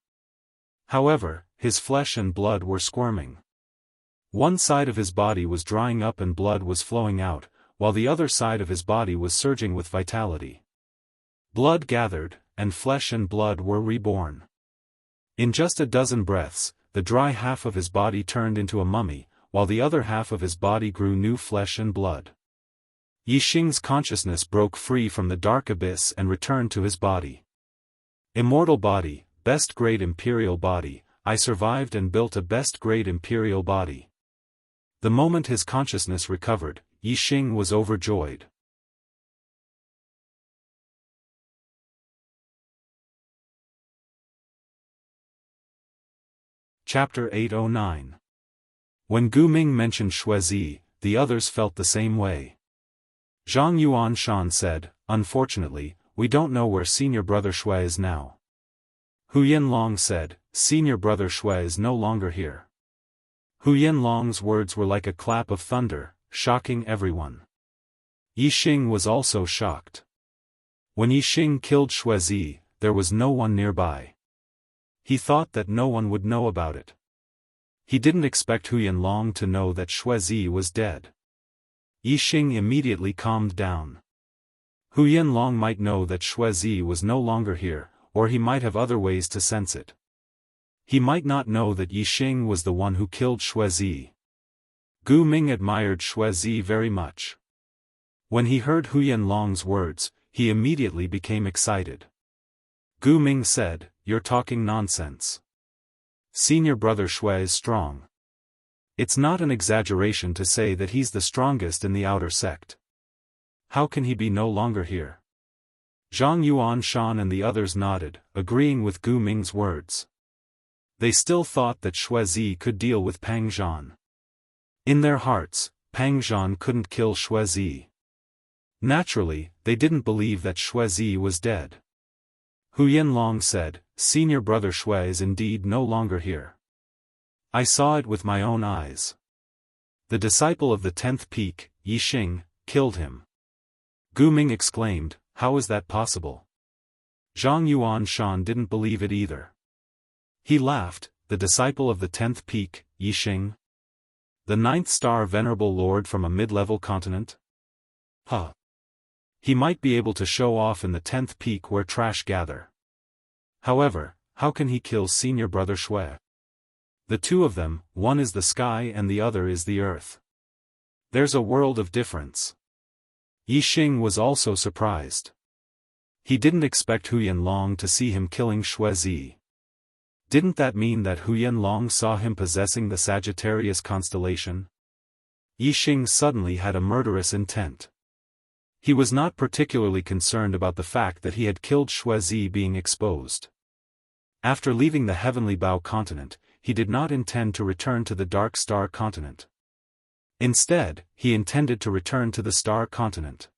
However, his flesh and blood were squirming. One side of his body was drying up and blood was flowing out, while the other side of his body was surging with vitality. Blood gathered, and flesh and blood were reborn. In just a dozen breaths, the dry half of his body turned into a mummy, while the other half of his body grew new flesh and blood. Yixing's consciousness broke free from the dark abyss and returned to his body. Immortal body, best grade imperial body, I survived and built a best grade imperial body. The moment his consciousness recovered, Yixing was overjoyed. Chapter 809 When Gu Ming mentioned Xuezi, the others felt the same way. Zhang Yuanshan said, "Unfortunately, we don't know where senior brother Shui is now." Hu Yanlong said, "Senior brother Shui is no longer here." Hu Yanlong's words were like a clap of thunder, shocking everyone. Yixing was also shocked. When Yixing killed Xuezi, there was no one nearby. He thought that no one would know about it. He didn't expect Hu Yanlong to know that Xuezi was dead. Yixing immediately calmed down. Hu Yanlong might know that Xuezi was no longer here, or he might have other ways to sense it. He might not know that Yixing was the one who killed Xuezi. Gu Ming admired Xuezi very much. When he heard Hu Yanlong's words, he immediately became excited. Gu Ming said, "You're talking nonsense. Senior brother Shui is strong. It's not an exaggeration to say that he's the strongest in the outer sect. How can he be no longer here?" Zhang Yuanshan and the others nodded, agreeing with Gu Ming's words. They still thought that Xuezi could deal with Pang Zhan. In their hearts, Pang Zhan couldn't kill Xuezi. Naturally, they didn't believe that Xuezi was dead. Hu Yanlong said, "Senior brother Shui is indeed no longer here. I saw it with my own eyes. The disciple of the 10th peak, Yixing, killed him." Gu Ming exclaimed, "How is that possible?" Zhang Yuanshan didn't believe it either. He laughed, "The disciple of the 10th peak, Yixing? The 9th star venerable lord from a mid-level continent? Huh. He might be able to show off in the 10th peak where trash gather. However, how can he kill senior brother Shui? The two of them, one is the sky and the other is the earth. There's a world of difference." Yixing was also surprised. He didn't expect Hu Yanlong to see him killing Xuezi. Didn't that mean that Hu Yanlong saw him possessing the Sagittarius constellation? Yixing suddenly had a murderous intent. He was not particularly concerned about the fact that he had killed Xuezi being exposed. After leaving the Heavenly Bow continent, he did not intend to return to the Dark Star continent. Instead, he intended to return to the Star continent.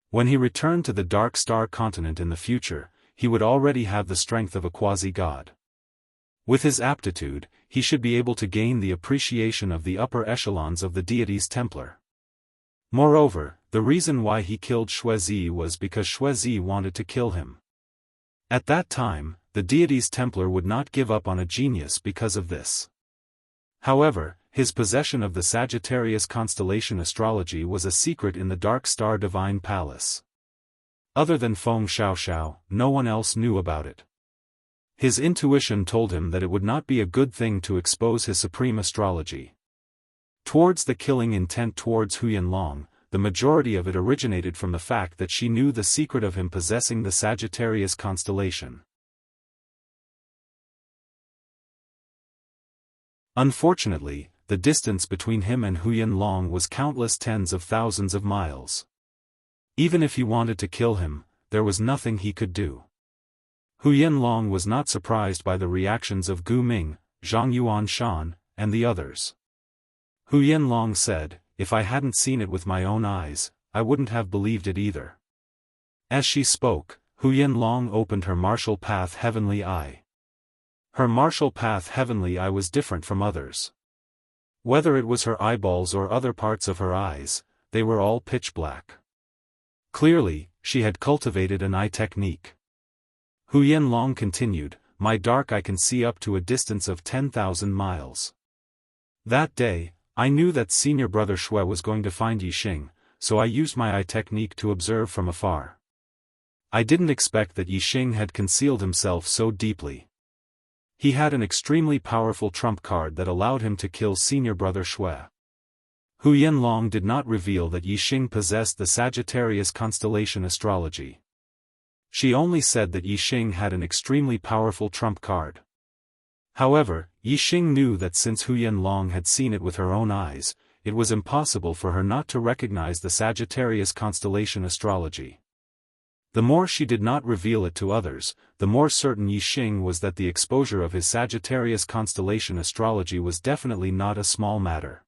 When he returned to the Dark Star continent in the future, he would already have the strength of a quasi-god. With his aptitude, he should be able to gain the appreciation of the upper echelons of the deity's Templar. Moreover, the reason why he killed Xuezi was because Xuezi wanted to kill him. At that time, the deity's Templar would not give up on a genius because of this. However, his possession of the Sagittarius constellation astrology was a secret in the Dark Star Divine Palace. Other than Feng Xiaoxiao, no one else knew about it. His intuition told him that it would not be a good thing to expose his supreme astrology. Towards the killing intent towards Hu Yanlong, the majority of it originated from the fact that she knew the secret of him possessing the Sagittarius constellation. Unfortunately, the distance between him and Hu Yanlong was countless tens of thousands of miles. Even if he wanted to kill him, there was nothing he could do. Hu Yanlong was not surprised by the reactions of Gu Ming, Zhang Yuanshan, and the others. Hu Yanlong said, "If I hadn't seen it with my own eyes, I wouldn't have believed it either." As she spoke, Hu Yanlong opened her martial path heavenly eye. Her martial path heavenly eye was different from others. Whether it was her eyeballs or other parts of her eyes, they were all pitch black. Clearly, she had cultivated an eye technique. Hu Yanlong continued, "My dark eye can see up to a distance of 10,000 miles. That day, I knew that senior brother Shui was going to find Yixing, so I used my eye technique to observe from afar. I didn't expect that Yixing had concealed himself so deeply. He had an extremely powerful trump card that allowed him to kill senior brother Shui." Hu Yanlong did not reveal that Yixing possessed the Sagittarius constellation astrology. She only said that Yixing had an extremely powerful trump card. However, Yixing knew that since Hu Yanlong had seen it with her own eyes, it was impossible for her not to recognize the Sagittarius constellation astrology. The more she did not reveal it to others, the more certain Yixing was that the exposure of his Sagittarius constellation astrology was definitely not a small matter.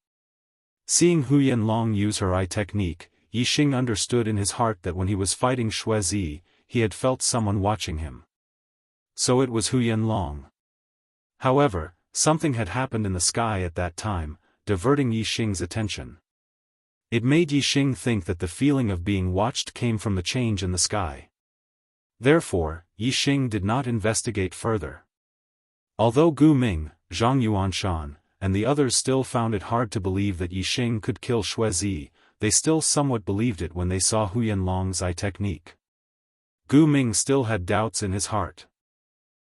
Seeing Hu Yanlong use her eye technique, Yixing understood in his heart that when he was fighting Xue Zi, he had felt someone watching him. So it was Hu Yanlong. However, something had happened in the sky at that time, diverting Yixing's attention. It made Yixing think that the feeling of being watched came from the change in the sky. Therefore, Yixing did not investigate further. Although Gu Ming, Zhang Yuanshan, and the others still found it hard to believe that Yixing could kill Xue Zi, they still somewhat believed it when they saw Hu Yanlong's eye technique. Gu Ming still had doubts in his heart.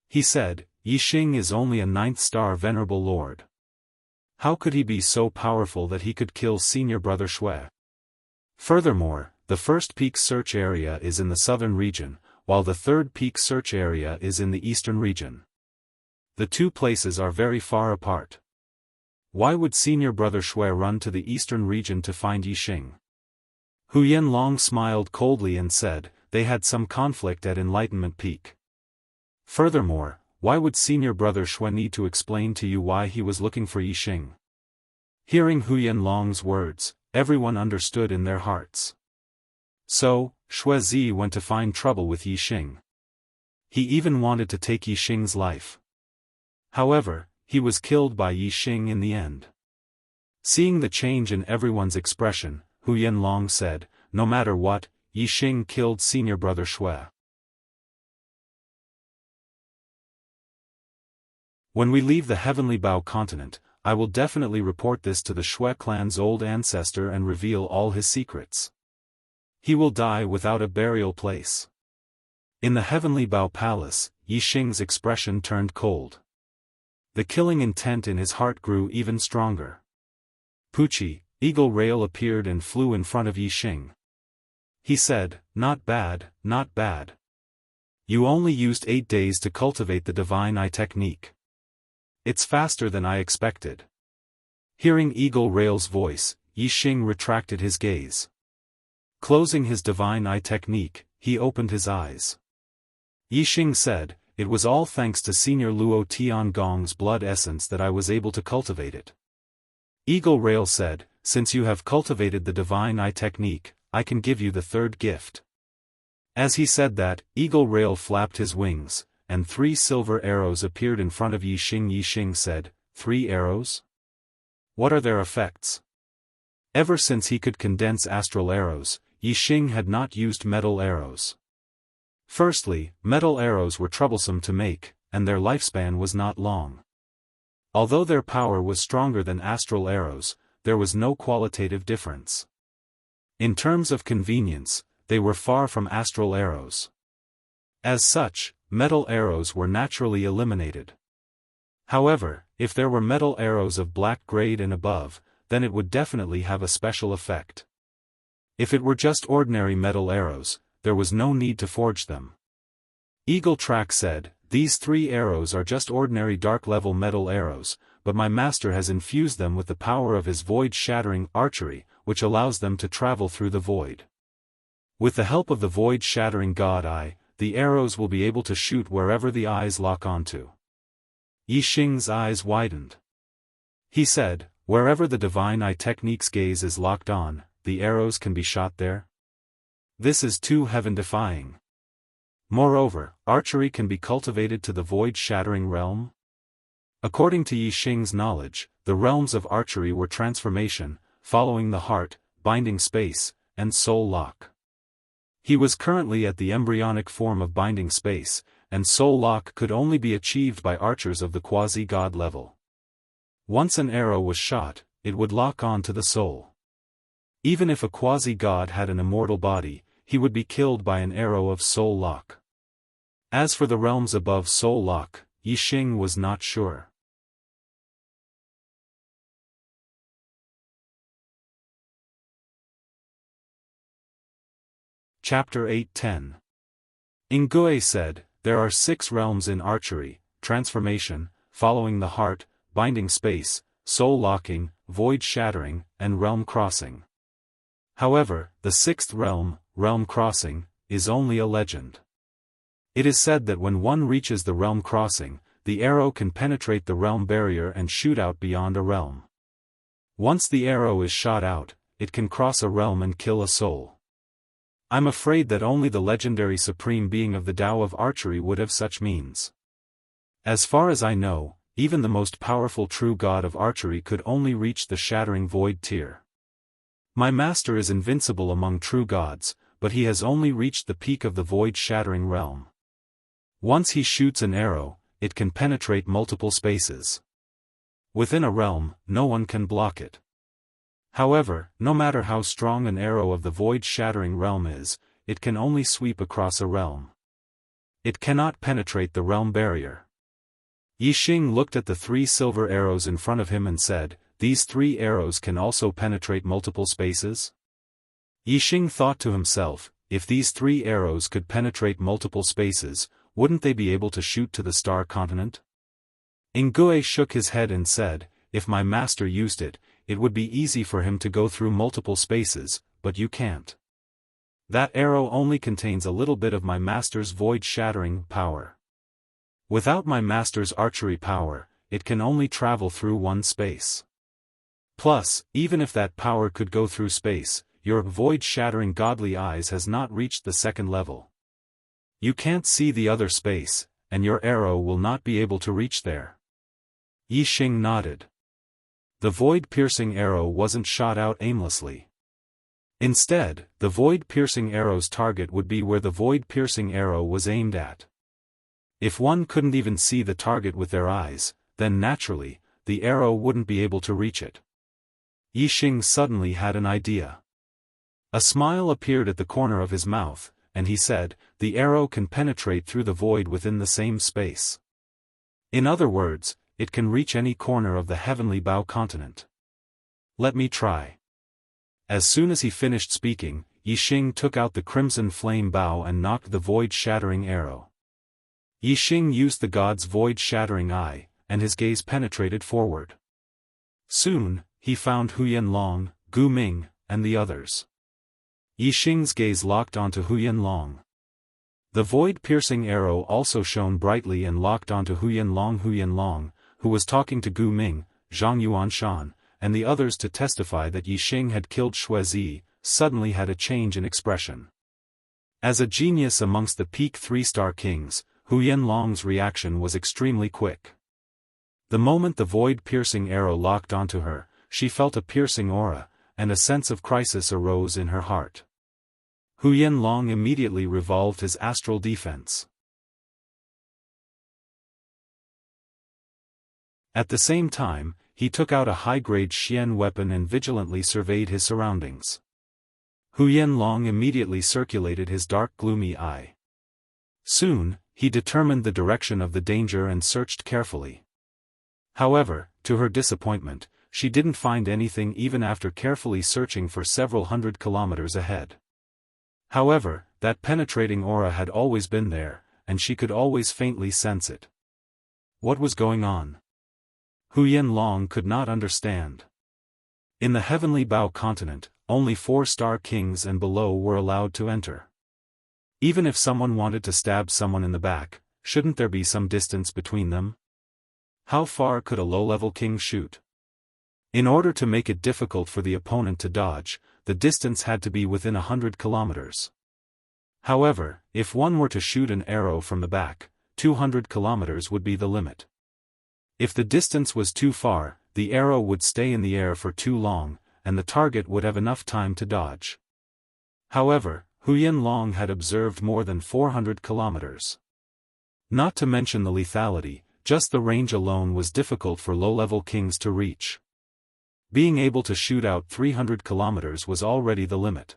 He said, Yixing is only a 9th-star venerable lord. How could he be so powerful that he could kill senior brother Xue? Furthermore, the first peak search area is in the southern region, while the third peak search area is in the eastern region. The two places are very far apart. Why would senior brother Xue run to the eastern region to find Yixing? Hu Yanlong smiled coldly and said, they had some conflict at Enlightenment Peak. Furthermore, why would senior brother Xue need to explain to you why he was looking for Yixing? Hearing Hu Yanlong's words, everyone understood in their hearts. So, Xue Zi went to find trouble with Yixing. He even wanted to take Yixing's life. However, he was killed by Yixing in the end. Seeing the change in everyone's expression, Hu Yanlong said, no matter what, Yixing killed senior brother Xue. When we leave the Heavenly Bao continent, I will definitely report this to the Xue clan's old ancestor and reveal all his secrets. He will die without a burial place. In the Heavenly Bao palace, Yixing's expression turned cold. The killing intent in his heart grew even stronger. Pucci, Eagle Rail appeared and flew in front of Yixing. He said, not bad, not bad. You only used 8 days to cultivate the divine eye technique. It's faster than I expected. Hearing Eagle Rail's voice, Yixing retracted his gaze. Closing his divine eye technique, he opened his eyes. Yixing said, it was all thanks to Senior Luo Tiangong's blood essence that I was able to cultivate it. Eagle Rail said, since you have cultivated the divine eye technique, I can give you the third gift. As he said that, Eagle Rail flapped his wings, and 3 silver arrows appeared in front of Yixing. Yixing said, 3 arrows? What are their effects? Ever since he could condense astral arrows, Yixing had not used metal arrows. Firstly, metal arrows were troublesome to make, and their lifespan was not long. Although their power was stronger than astral arrows, there was no qualitative difference. In terms of convenience, they were far from astral arrows. As such, metal arrows were naturally eliminated. However, if there were metal arrows of black grade and above, then it would definitely have a special effect. If it were just ordinary metal arrows, there was no need to forge them. Eagle Track said, these 3 arrows are just ordinary dark-level metal arrows, but my master has infused them with the power of his void-shattering archery, which allows them to travel through the void. With the help of the void-shattering God Eye, the arrows will be able to shoot wherever the eyes lock onto. Yixing's eyes widened. He said, wherever the divine eye technique's gaze is locked on, the arrows can be shot there? This is too heaven-defying. Moreover, archery can be cultivated to the void-shattering realm? According to Yixing's knowledge, the realms of archery were transformation, following the heart, binding space, and soul lock. He was currently at the embryonic form of binding space, and soul lock could only be achieved by archers of the quasi-god level. Once an arrow was shot, it would lock on to the soul. Even if a quasi-god had an immortal body, he would be killed by an arrow of soul lock. As for the realms above soul lock, Yixing was not sure. Chapter 8:10. Ingui said, there are 6 realms in archery: transformation, following the heart, binding space, soul locking, void shattering, and realm crossing. However, the 6th realm, realm crossing, is only a legend. It is said that when one reaches the realm crossing, the arrow can penetrate the realm barrier and shoot out beyond a realm. Once the arrow is shot out, it can cross a realm and kill a soul. I'm afraid that only the legendary supreme being of the Tao of archery would have such means. As far as I know, even the most powerful true god of archery could only reach the shattering void tier. My master is invincible among true gods, but he has only reached the peak of the void-shattering realm. Once he shoots an arrow, it can penetrate multiple spaces. Within a realm, no one can block it. However, no matter how strong an arrow of the void-shattering realm is, it can only sweep across a realm. It cannot penetrate the realm barrier. Yixing looked at the 3 silver arrows in front of him and said, "These 3 arrows can also penetrate multiple spaces?" Yixing thought to himself, if these 3 arrows could penetrate multiple spaces, wouldn't they be able to shoot to the star continent? Nguye shook his head and said, "If my master used it, it would be easy for him to go through multiple spaces, but you can't. That arrow only contains a little bit of my master's void-shattering power. Without my master's archery power, it can only travel through one space. Plus, even if that power could go through space, your void-shattering godly eyes has not reached the 2nd level. You can't see the other space, and your arrow will not be able to reach there." Yixing nodded. The void-piercing arrow wasn't shot out aimlessly. Instead, the void-piercing arrow's target would be where the void-piercing arrow was aimed at. If one couldn't even see the target with their eyes, then naturally, the arrow wouldn't be able to reach it. Yixing suddenly had an idea. A smile appeared at the corner of his mouth, and he said, "The arrow can penetrate through the void within the same space. In other words, it can reach any corner of the heavenly Bao continent. Let me try." As soon as he finished speaking, Yixing took out the crimson flame bow and knocked the void-shattering arrow. Yixing used the god's void-shattering eye, and his gaze penetrated forward. Soon, he found Huyan Long, Gu Ming, and the others. Yixing's gaze locked onto Huyan Long. The void-piercing arrow also shone brightly and locked onto Huyan Long, who was talking to Gu Ming, Zhang Yuanshan, and the others to testify that Yixing had killed Shuizi, suddenly had a change in expression. As a genius amongst the peak 3-star kings, Huyan Long's reaction was extremely quick. The moment the void-piercing arrow locked onto her, she felt a piercing aura, and a sense of crisis arose in her heart. Huyan Long immediately revolved his astral defense. At the same time, he took out a high-grade Xian weapon and vigilantly surveyed his surroundings. Huyan Long immediately circulated his dark gloomy eye. Soon, he determined the direction of the danger and searched carefully. However, to her disappointment, she didn't find anything even after carefully searching for several hundred kilometers ahead. However, that penetrating aura had always been there, and she could always faintly sense it. What was going on? Huyan Long could not understand. In the heavenly Bao continent, only 4-star kings and below were allowed to enter. Even if someone wanted to stab someone in the back, shouldn't there be some distance between them? How far could a low-level king shoot? In order to make it difficult for the opponent to dodge, the distance had to be within 100 kilometers. However, if one were to shoot an arrow from the back, 200 kilometers would be the limit. If the distance was too far, the arrow would stay in the air for too long, and the target would have enough time to dodge. However, Huyan Long had observed more than 400 kilometers. Not to mention the lethality, just the range alone was difficult for low-level kings to reach. Being able to shoot out 300 kilometers was already the limit.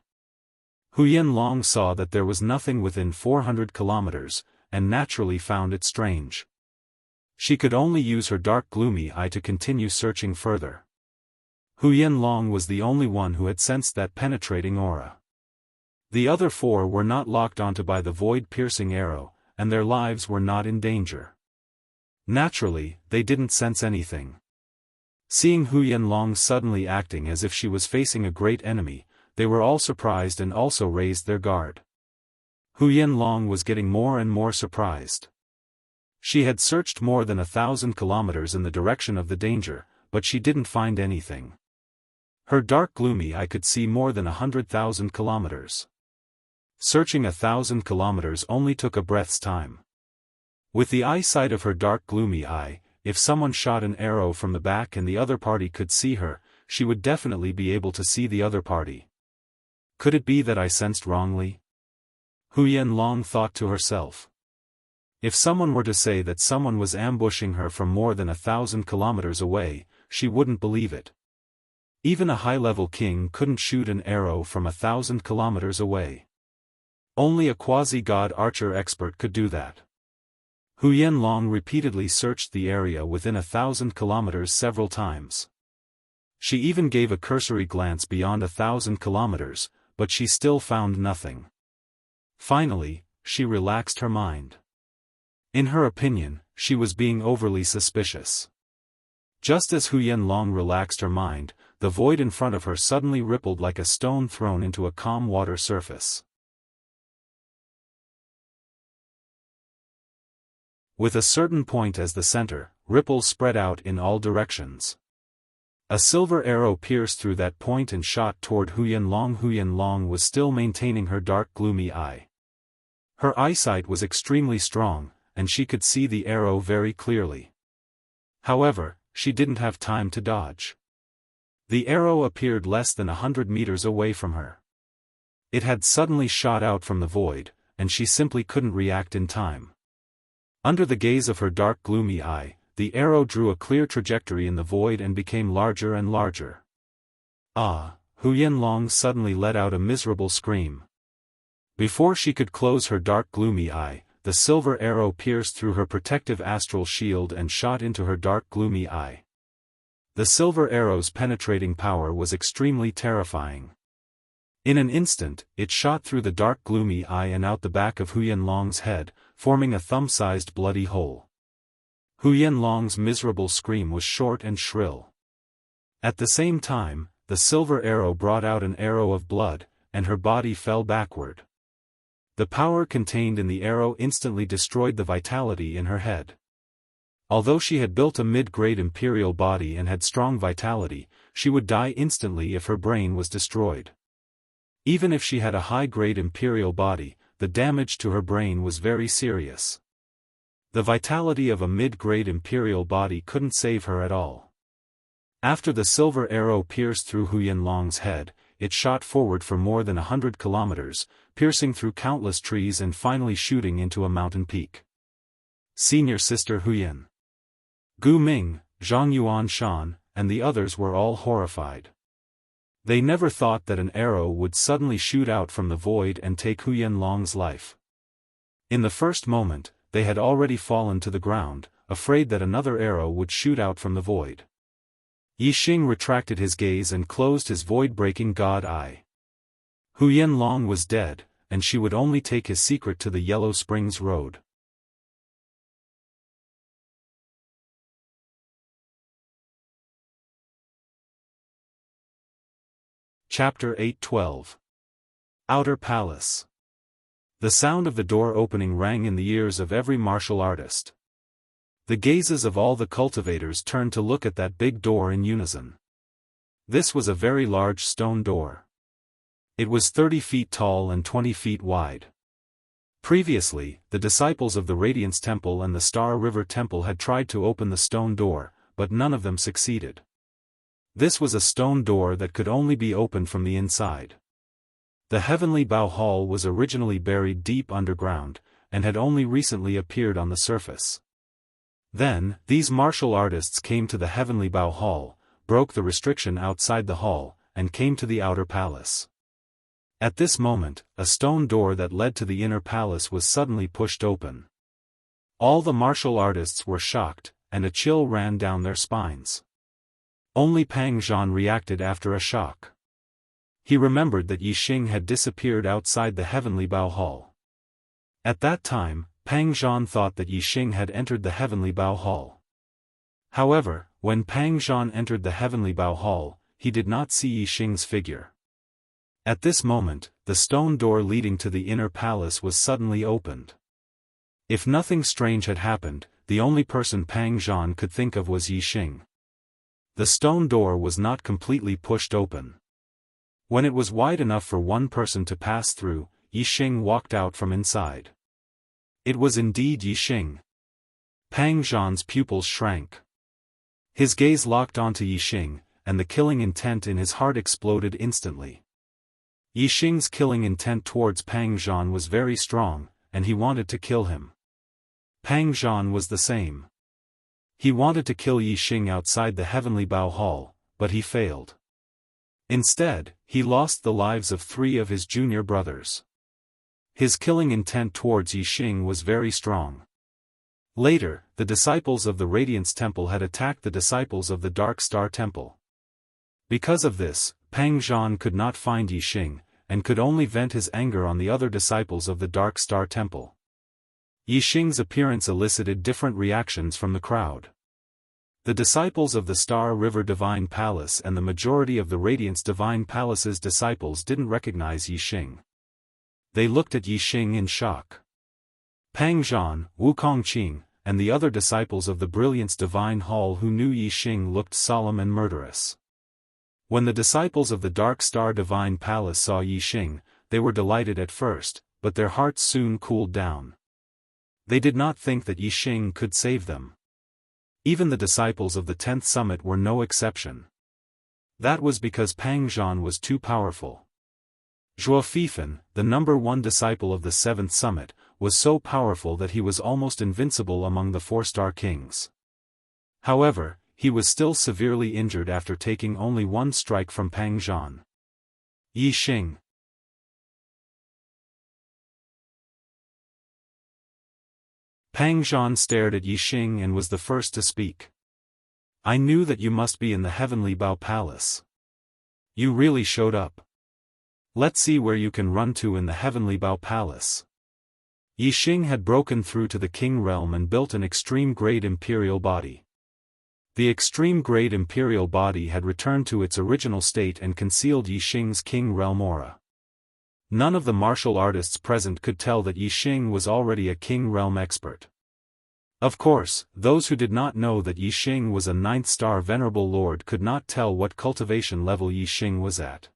Huyan Long saw that there was nothing within 400 kilometers, and naturally found it strange. She could only use her dark gloomy eye to continue searching further. Huyan Long was the only one who had sensed that penetrating aura. The other 4 were not locked onto by the void-piercing arrow, and their lives were not in danger. Naturally, they didn't sense anything. Seeing Huyan Long suddenly acting as if she was facing a great enemy, they were all surprised and also raised their guard. Hu Yanlong was getting more and more surprised. She had searched more than 1,000 kilometers in the direction of the danger, but she didn't find anything. Her dark gloomy eye could see more than 100,000 kilometers. Searching 1,000 kilometers only took a breath's time. With the eyesight of her dark gloomy eye, if someone shot an arrow from the back and the other party could see her, she would definitely be able to see the other party. Could it be that I sensed wrongly? Hu Yanlong thought to herself. If someone were to say that someone was ambushing her from more than 1,000 kilometers away, she wouldn't believe it. Even a high-level king couldn't shoot an arrow from 1,000 kilometers away. Only a quasi-god archer expert could do that. Hu Yanlong repeatedly searched the area within 1,000 kilometers several times. She even gave a cursory glance beyond 1,000 kilometers, but she still found nothing. Finally, she relaxed her mind. In her opinion, she was being overly suspicious. Just as Hu Yanlong relaxed her mind, the void in front of her suddenly rippled like a stone thrown into a calm water surface. With a certain point as the center, ripples spread out in all directions. A silver arrow pierced through that point and shot toward Hu Yanlong. Hu Yanlong was still maintaining her dark gloomy eye. Her eyesight was extremely strong, and she could see the arrow very clearly. However, she didn't have time to dodge. The arrow appeared less than 100 meters away from her. It had suddenly shot out from the void, and she simply couldn't react in time. Under the gaze of her dark gloomy eye, the arrow drew a clear trajectory in the void and became larger and larger. Ah! Hu Yanlong suddenly let out a miserable scream. Before she could close her dark gloomy eye, the silver arrow pierced through her protective astral shield and shot into her dark gloomy eye. The silver arrow's penetrating power was extremely terrifying. In an instant, it shot through the dark gloomy eye and out the back of Hu Yanlong's head, forming a thumb-sized bloody hole. Hu Yanlong's miserable scream was short and shrill. At the same time, the silver arrow brought out an arrow of blood, and her body fell backward. The power contained in the arrow instantly destroyed the vitality in her head. Although she had built a mid-grade imperial body and had strong vitality, she would die instantly if her brain was destroyed. Even if she had a high-grade imperial body, the damage to her brain was very serious. The vitality of a mid-grade imperial body couldn't save her at all. After the silver arrow pierced through Hu Yanlong's head, it shot forward for more than 100 kilometers, piercing through countless trees and finally shooting into a mountain peak. Senior Sister Huyan, Gu Ming, Zhang Yuanshan, and the others were all horrified. They never thought that an arrow would suddenly shoot out from the void and take Hu Yanlong's life. In the first moment, they had already fallen to the ground, afraid that another arrow would shoot out from the void. Yixing retracted his gaze and closed his void-breaking god eye. Hu Yanlong was dead, and she would only take his secret to the Yellow Springs Road. Chapter 8:12. Outer Palace. The sound of the door opening rang in the ears of every martial artist. The gazes of all the cultivators turned to look at that big door in unison. This was a very large stone door. It was 30 feet tall and 20 feet wide. Previously, the disciples of the Radiance Temple and the Star River Temple had tried to open the stone door, but none of them succeeded. This was a stone door that could only be opened from the inside. The Heavenly Bao Hall was originally buried deep underground, and had only recently appeared on the surface. Then, these martial artists came to the Heavenly Bao Hall, broke the restriction outside the hall, and came to the outer palace. At this moment, a stone door that led to the inner palace was suddenly pushed open. All the martial artists were shocked, and a chill ran down their spines. Only Pang Zhan reacted after a shock. He remembered that Yixing had disappeared outside the Heavenly Bao Hall. At that time, Pang Zhan thought that Yixing had entered the Heavenly Bao Hall. However, when Pang Zhan entered the Heavenly Bao Hall, he did not see Yixing's figure. At this moment, the stone door leading to the inner palace was suddenly opened. If nothing strange had happened, the only person Pang Zhan could think of was Yixing. The stone door was not completely pushed open. When it was wide enough for one person to pass through, Yixing walked out from inside. It was indeed Yixing. Pang Zhan's pupils shrank. His gaze locked onto Yixing, and the killing intent in his heart exploded instantly. Yixing's killing intent towards Pang Zhan was very strong, and he wanted to kill him. Pang Zhan was the same. He wanted to kill Yixing outside the Heavenly Bao Hall, but he failed. Instead, he lost the lives of 3 of his junior brothers. His killing intent towards Yixing was very strong. Later, the disciples of the Radiance Temple had attacked the disciples of the Dark Star Temple. Because of this, Pang Zhan could not find Yixing, and could only vent his anger on the other disciples of the Dark Star Temple. Yixing's appearance elicited different reactions from the crowd. The disciples of the Star River Divine Palace and the majority of the Radiance Divine Palace's disciples didn't recognize Yixing. They looked at Yixing in shock. Pang Zhan, Wukong Qing, and the other disciples of the Brilliance Divine Hall who knew Yixing looked solemn and murderous. When the disciples of the Dark Star Divine Palace saw Yixing, they were delighted at first, but their hearts soon cooled down. They did not think that Yixing could save them. Even the disciples of the 10th Summit were no exception. That was because Pang Zhan was too powerful. Zhuo Fifan, the number 1 disciple of the 7th Summit, was so powerful that he was almost invincible among the 4-star kings. However, he was still severely injured after taking only 1 strike from Pang Zhan. Yixing. Pang Zhan stared at Yixing and was the first to speak. I knew that you must be in the Heavenly Bao Palace. You really showed up. Let's see where you can run to in the Heavenly Bao Palace. Yixing had broken through to the King Realm and built an extreme-grade Imperial body. The extreme-grade Imperial body had returned to its original state and concealed Yixing's King Realm aura. None of the martial artists present could tell that Yixing was already a King Realm expert. Of course, those who did not know that Yixing was a 9th-star Venerable Lord could not tell what cultivation level Yixing was at.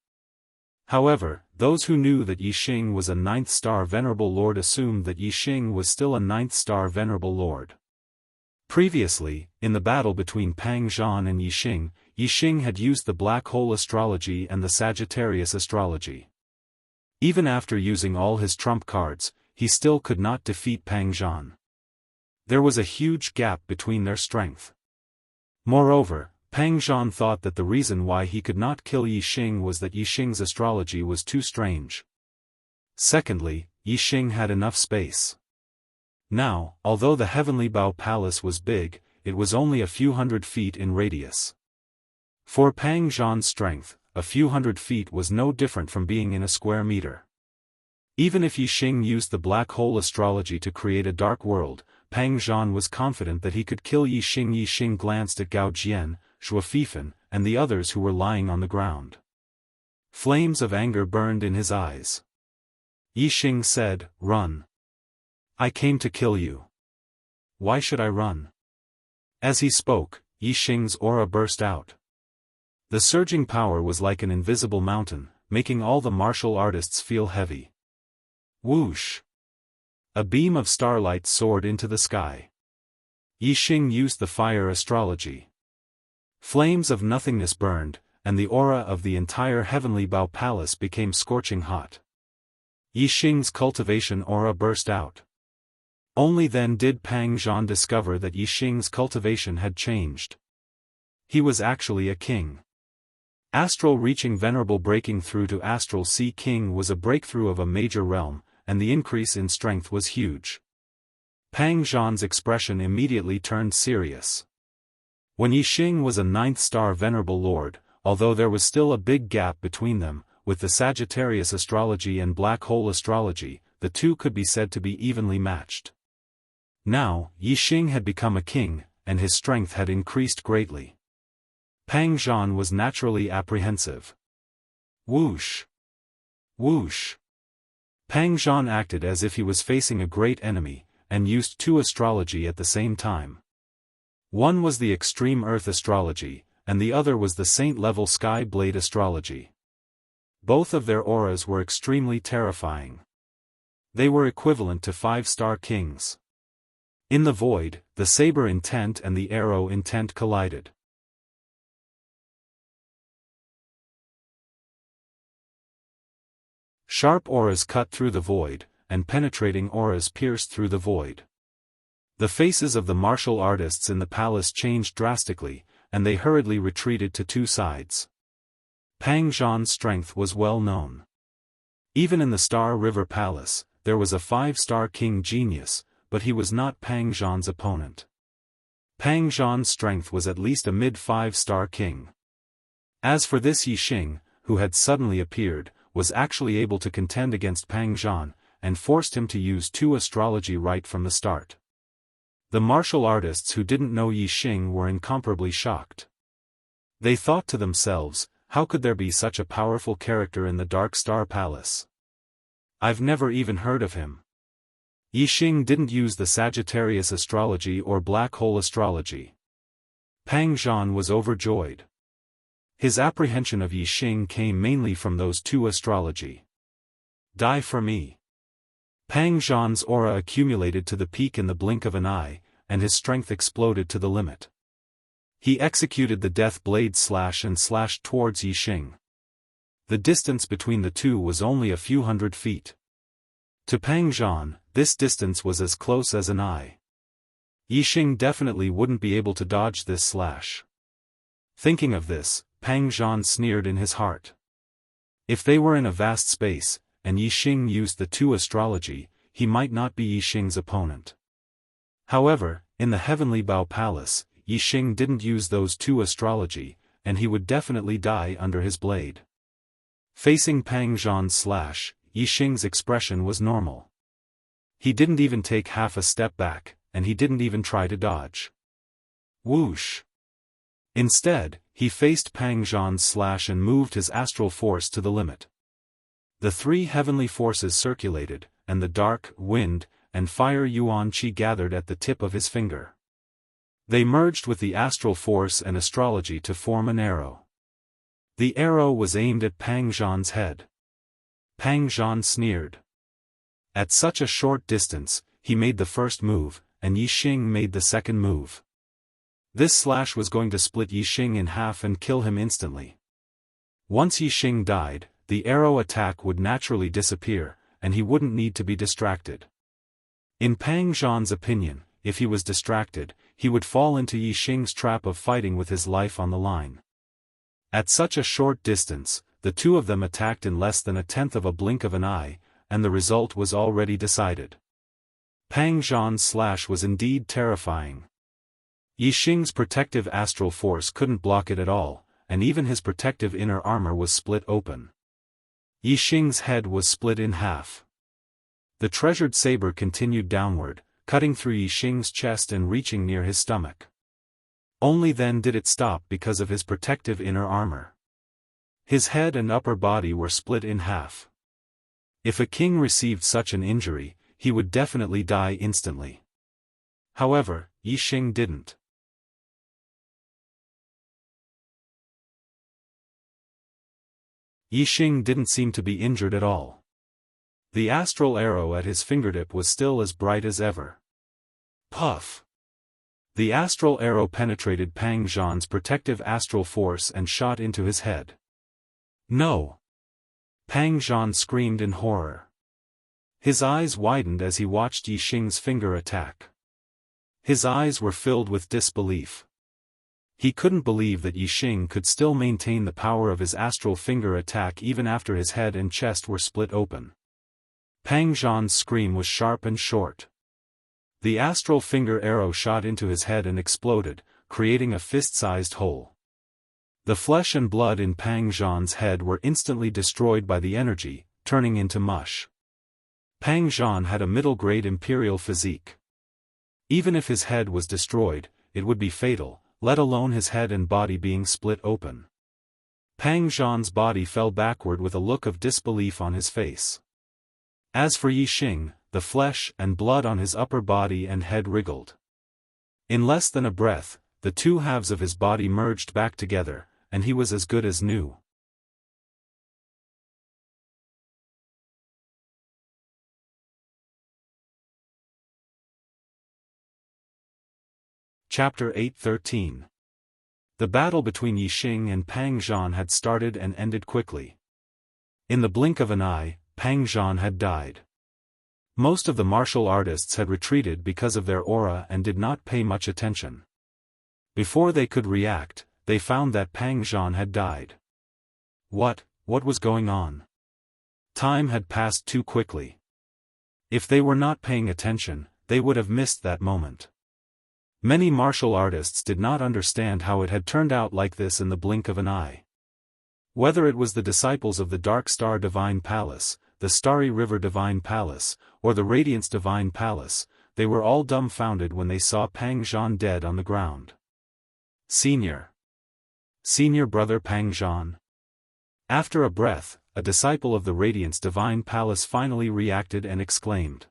However, those who knew that Yixing was a 9th-star Venerable Lord assumed that Yixing was still a 9th-star Venerable Lord. Previously, in the battle between Pang Zhan and Yixing, Yixing had used the Black Hole Astrology and the Sagittarius Astrology. Even after using all his trump cards, he still could not defeat Pang Zhan. There was a huge gap between their strength. Moreover, Pang Zhan thought that the reason why he could not kill Yixing was that Yixing's astrology was too strange. Secondly, Yixing had enough space. Now, although the Heavenly Bao Palace was big, it was only a few hundred feet in radius. For Pang Zhan's strength, a few hundred feet was no different from being in a square meter. Even if Yixing used the Black Hole Astrology to create a dark world, Pang Zhan was confident that he could kill Yixing. Yixing glanced at Gao Jian, Zhuo Fifan, and the others who were lying on the ground. Flames of anger burned in his eyes. Yixing said, "Run. I came to kill you. Why should I run?" As he spoke, Yixing's aura burst out. The surging power was like an invisible mountain, making all the martial artists feel heavy. Whoosh! A beam of starlight soared into the sky. Yixing used the fire astrology. Flames of nothingness burned, and the aura of the entire Heavenly Bao Palace became scorching hot. Yixing's cultivation aura burst out. Only then did Pang Zhan discover that Yixing's cultivation had changed. He was actually a king. Astral reaching Venerable breaking through to Astral Sea King was a breakthrough of a major realm, and the increase in strength was huge. Pang Zhan's expression immediately turned serious. When Yixing was a 9th-star Venerable Lord, although there was still a big gap between them, with the Sagittarius Astrology and Black Hole Astrology, the two could be said to be evenly matched. Now, Yixing had become a king, and his strength had increased greatly. Pang Zhan was naturally apprehensive. Whoosh! Whoosh! Pang Zhan acted as if he was facing a great enemy, and used two astrology at the same time. One was the extreme earth astrology, and the other was the saint-level sky blade astrology. Both of their auras were extremely terrifying. They were equivalent to 5-star kings. In the void, the saber intent and the arrow intent collided. Sharp auras cut through the void, and penetrating auras pierced through the void. The faces of the martial artists in the palace changed drastically, and they hurriedly retreated to two sides. Pang Zhan's strength was well known. Even in the Star River Palace, there was a 5-star king genius, but he was not Pang Zhan's opponent. Pang Zhan's strength was at least a mid-5-star king. As for this Yixing, who had suddenly appeared, was actually able to contend against Pang Zhan, and forced him to use two astrology right from the start. The martial artists who didn't know Yixing were incomparably shocked. They thought to themselves, how could there be such a powerful character in the Dark Star Palace? I've never even heard of him. Yixing didn't use the Sagittarius astrology or black hole astrology. Pang Zhan was overjoyed. His apprehension of Yixing came mainly from those two astrology. Die for me. Pang Zhan's aura accumulated to the peak in the blink of an eye, and his strength exploded to the limit. He executed the death blade slash and slashed towards Yixing. The distance between the two was only a few hundred feet. To Pang Zhan, this distance was as close as an eye. Yixing definitely wouldn't be able to dodge this slash. Thinking of this, Pang Zhan sneered in his heart. If they were in a vast space, and Yixing used the two astrology, he might not be Yixing's opponent. However, in the Heavenly Bao Palace, Yixing didn't use those two astrology, and he would definitely die under his blade. Facing Pang Zhan's slash, Yixing's expression was normal. He didn't even take half a step back, and he didn't even try to dodge. Whoosh! Instead, he faced Pang Zhan's slash and moved his astral force to the limit. The three heavenly forces circulated, and the dark, wind, and fire yuan qi gathered at the tip of his finger. They merged with the astral force and astrology to form an arrow. The arrow was aimed at Pang Zhan's head. Pang Zhan sneered. At such a short distance, he made the first move, and Yixing made the second move. This slash was going to split Yixing in half and kill him instantly. Once Yixing died, the arrow attack would naturally disappear, and he wouldn't need to be distracted. In Pang Zhan's opinion, if he was distracted, he would fall into Yixing's trap of fighting with his life on the line. At such a short distance, the two of them attacked in less than a tenth of a blink of an eye, and the result was already decided. Pang Zhan's slash was indeed terrifying. Yixing's protective astral force couldn't block it at all, and even his protective inner armor was split open. Yixing's head was split in half. The treasured saber continued downward, cutting through Yixing's chest and reaching near his stomach. Only then did it stop because of his protective inner armor. His head and upper body were split in half. If a king received such an injury, he would definitely die instantly. However, Yixing didn't. Yixing didn't seem to be injured at all. The astral arrow at his fingertip was still as bright as ever. Puff! The astral arrow penetrated Pang Zhan's protective astral force and shot into his head. No! Pang Zhan screamed in horror. His eyes widened as he watched Yixing's finger attack. His eyes were filled with disbelief. He couldn't believe that Yixing could still maintain the power of his astral finger attack even after his head and chest were split open. Pang Zhan's scream was sharp and short. The astral finger arrow shot into his head and exploded, creating a fist-sized hole. The flesh and blood in Pang Zhan's head were instantly destroyed by the energy, turning into mush. Pang Zhan had a middle-grade imperial physique. Even if his head was destroyed, it would be fatal, let alone his head and body being split open. Pang Zhan's body fell backward with a look of disbelief on his face. As for Yixing, the flesh and blood on his upper body and head wriggled. In less than a breath, the two halves of his body merged back together, and he was as good as new. Chapter 8:13. The battle between Yixing and Pang Zhan had started and ended quickly. In the blink of an eye, Pang Zhan had died. Most of the martial artists had retreated because of their aura and did not pay much attention. Before they could react, they found that Pang Zhan had died. What was going on? Time had passed too quickly. If they were not paying attention, they would have missed that moment. Many martial artists did not understand how it had turned out like this in the blink of an eye. Whether it was the disciples of the Dark Star Divine Palace, the Starry River Divine Palace, or the Radiance Divine Palace, they were all dumbfounded when they saw Pang Zhan dead on the ground. Senior brother Pang Zhan. After a breath, a disciple of the Radiance Divine Palace finally reacted and exclaimed.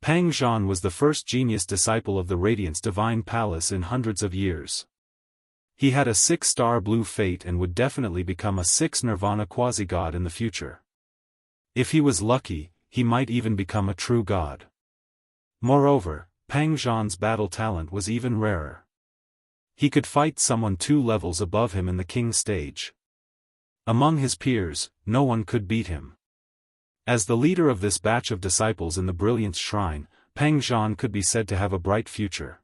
Pang Zhan was the first genius disciple of the Radiance Divine Palace in hundreds of years. He had a 6-star blue fate and would definitely become a 6 Nirvana quasi-god in the future. If he was lucky, he might even become a true god. Moreover, Pang Zhan's battle talent was even rarer. He could fight someone 2 levels above him in the king stage. Among his peers, no one could beat him. As the leader of this batch of disciples in the Brilliance Shrine, Pang Zhan could be said to have a bright future.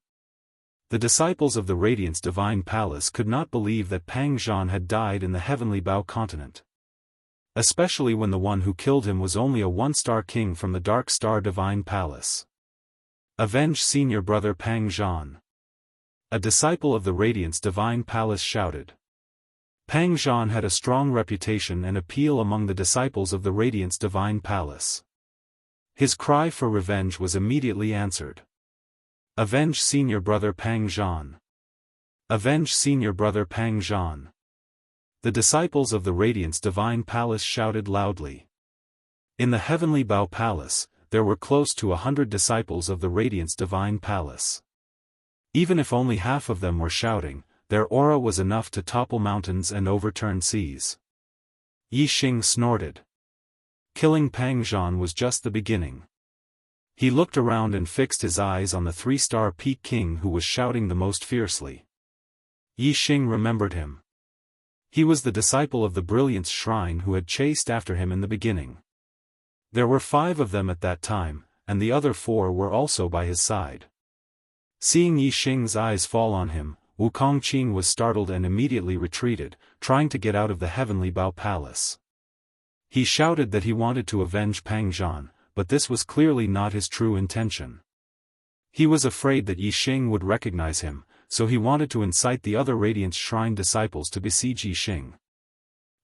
The disciples of the Radiance Divine Palace could not believe that Pang Zhan had died in the Heavenly Bao continent. Especially when the one who killed him was only a 1-star king from the Dark Star Divine Palace. Avenge senior brother Pang Zhan. A disciple of the Radiance Divine Palace shouted. Pang Zhan had a strong reputation and appeal among the disciples of the Radiance Divine Palace. His cry for revenge was immediately answered. Avenge senior brother Pang Zhan. Avenge senior brother Pang Zhan. The disciples of the Radiance Divine Palace shouted loudly. In the Heavenly Bao Palace, there were close to 100 disciples of the Radiance Divine Palace. Even if only half of them were shouting, their aura was enough to topple mountains and overturn seas. Yixing snorted. Killing Pang Zhan was just the beginning. He looked around and fixed his eyes on the 3-star Peak King who was shouting the most fiercely. Yixing remembered him. He was the disciple of the Brilliance Shrine who had chased after him in the beginning. There were 5 of them at that time, and the other 4 were also by his side. Seeing Yixing's eyes fall on him, Wukongqing was startled and immediately retreated, trying to get out of the Heavenly Bao Palace. He shouted that he wanted to avenge Pang Zhan, but this was clearly not his true intention. He was afraid that Yixing would recognize him, so he wanted to incite the other Radiance Shrine disciples to besiege Yixing.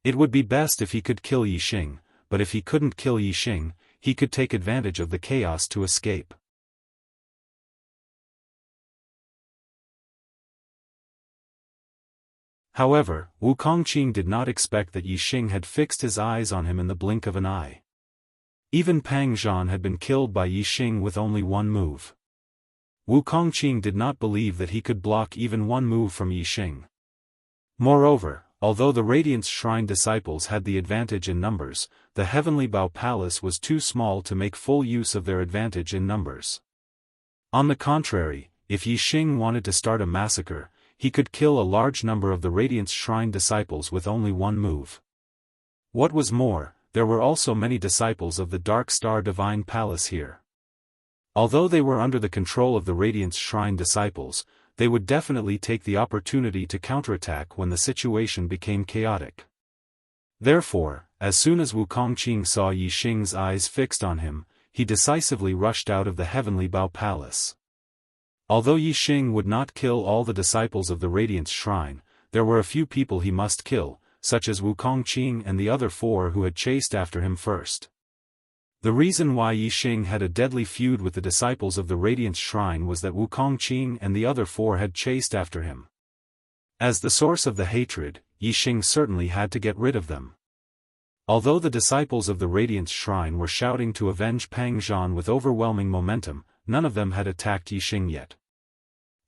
It would be best if he could kill Yixing, but if he couldn't kill Yixing, he could take advantage of the chaos to escape. However, Wukongqing did not expect that Yixing had fixed his eyes on him in the blink of an eye. Even Pang Zhan had been killed by Yixing with only one move. Wukongqing did not believe that he could block even one move from Yixing. Moreover, although the Radiance Shrine disciples had the advantage in numbers, the Heavenly Bao Palace was too small to make full use of their advantage in numbers. On the contrary, if Yixing wanted to start a massacre, he could kill a large number of the Radiance Shrine disciples with only one move. What was more, there were also many disciples of the Dark Star Divine Palace here. Although they were under the control of the Radiance Shrine disciples, they would definitely take the opportunity to counterattack when the situation became chaotic. Therefore, as soon as Wukongqing saw Yixing's eyes fixed on him, he decisively rushed out of the Heavenly Bao Palace. Although Yixing would not kill all the disciples of the Radiance Shrine, there were a few people he must kill, such as Wukongqing and the other 4 who had chased after him first. The reason why Yixing had a deadly feud with the disciples of the Radiance Shrine was that Wukongqing and the other 4 had chased after him. As the source of the hatred, Yixing certainly had to get rid of them. Although the disciples of the Radiance Shrine were shouting to avenge Pang Zhan with overwhelming momentum, none of them had attacked Yixing yet.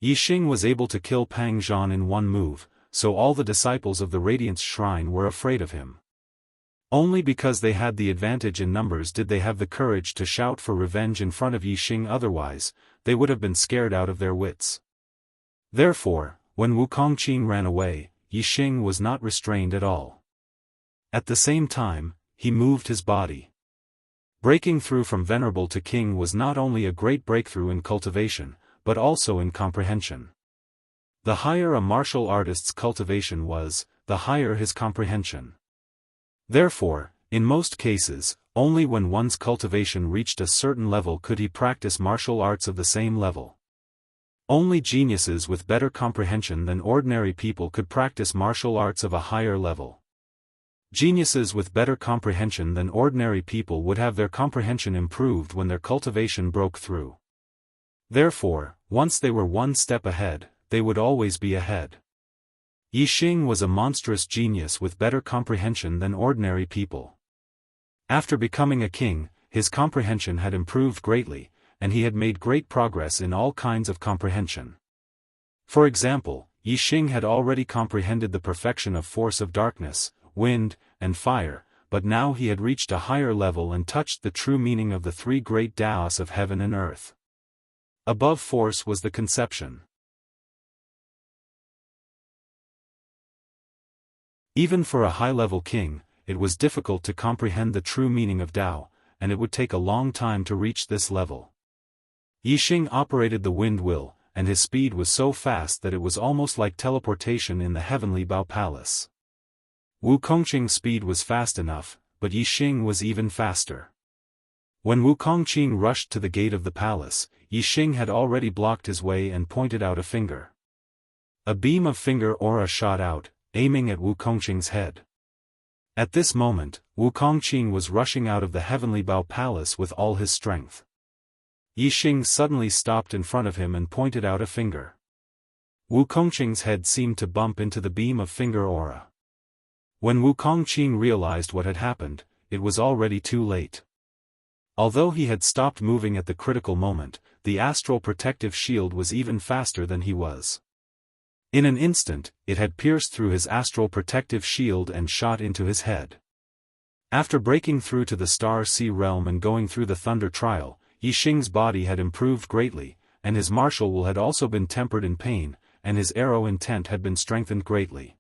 Yixing was able to kill Pang Zhan in one move, so all the disciples of the Radiance Shrine were afraid of him. Only because they had the advantage in numbers did they have the courage to shout for revenge in front of Yixing, otherwise, they would have been scared out of their wits. Therefore, when Wukongqing ran away, Yixing was not restrained at all. At the same time, he moved his body. Breaking through from Venerable to King was not only a great breakthrough in cultivation, but also in comprehension. The higher a martial artist's cultivation was, the higher his comprehension. Therefore, in most cases, only when one's cultivation reached a certain level could he practice martial arts of the same level. Only geniuses with better comprehension than ordinary people could practice martial arts of a higher level. Geniuses with better comprehension than ordinary people would have their comprehension improved when their cultivation broke through. Therefore, once they were one step ahead, they would always be ahead. Yixing was a monstrous genius with better comprehension than ordinary people. After becoming a king, his comprehension had improved greatly, and he had made great progress in all kinds of comprehension. For example, Yixing had already comprehended the perfection of force of darkness, wind, and fire, but now he had reached a higher level and touched the true meaning of the three great Daoists of heaven and earth. Above force was the conception. Even for a high-level king, it was difficult to comprehend the true meaning of Tao, and it would take a long time to reach this level. Yixing operated the wind will, and his speed was so fast that it was almost like teleportation in the heavenly Bao Palace. Wukongqing's speed was fast enough, but Yixing was even faster. When Wukongqing rushed to the gate of the palace, Yixing had already blocked his way and pointed out a finger. A beam of finger aura shot out, aiming at Wukongqing's head. At this moment, Wukongqing was rushing out of the heavenly Bao Palace with all his strength. Yixing suddenly stopped in front of him and pointed out a finger. Wukongqing's head seemed to bump into the beam of finger aura. When Wukongqing realized what had happened, it was already too late. Although he had stopped moving at the critical moment, the astral protective shield was even faster than he was. In an instant, it had pierced through his astral protective shield and shot into his head. After breaking through to the Star Sea realm and going through the Thunder Trial, Yixing's body had improved greatly, and his martial will had also been tempered in pain, and his arrow intent had been strengthened greatly.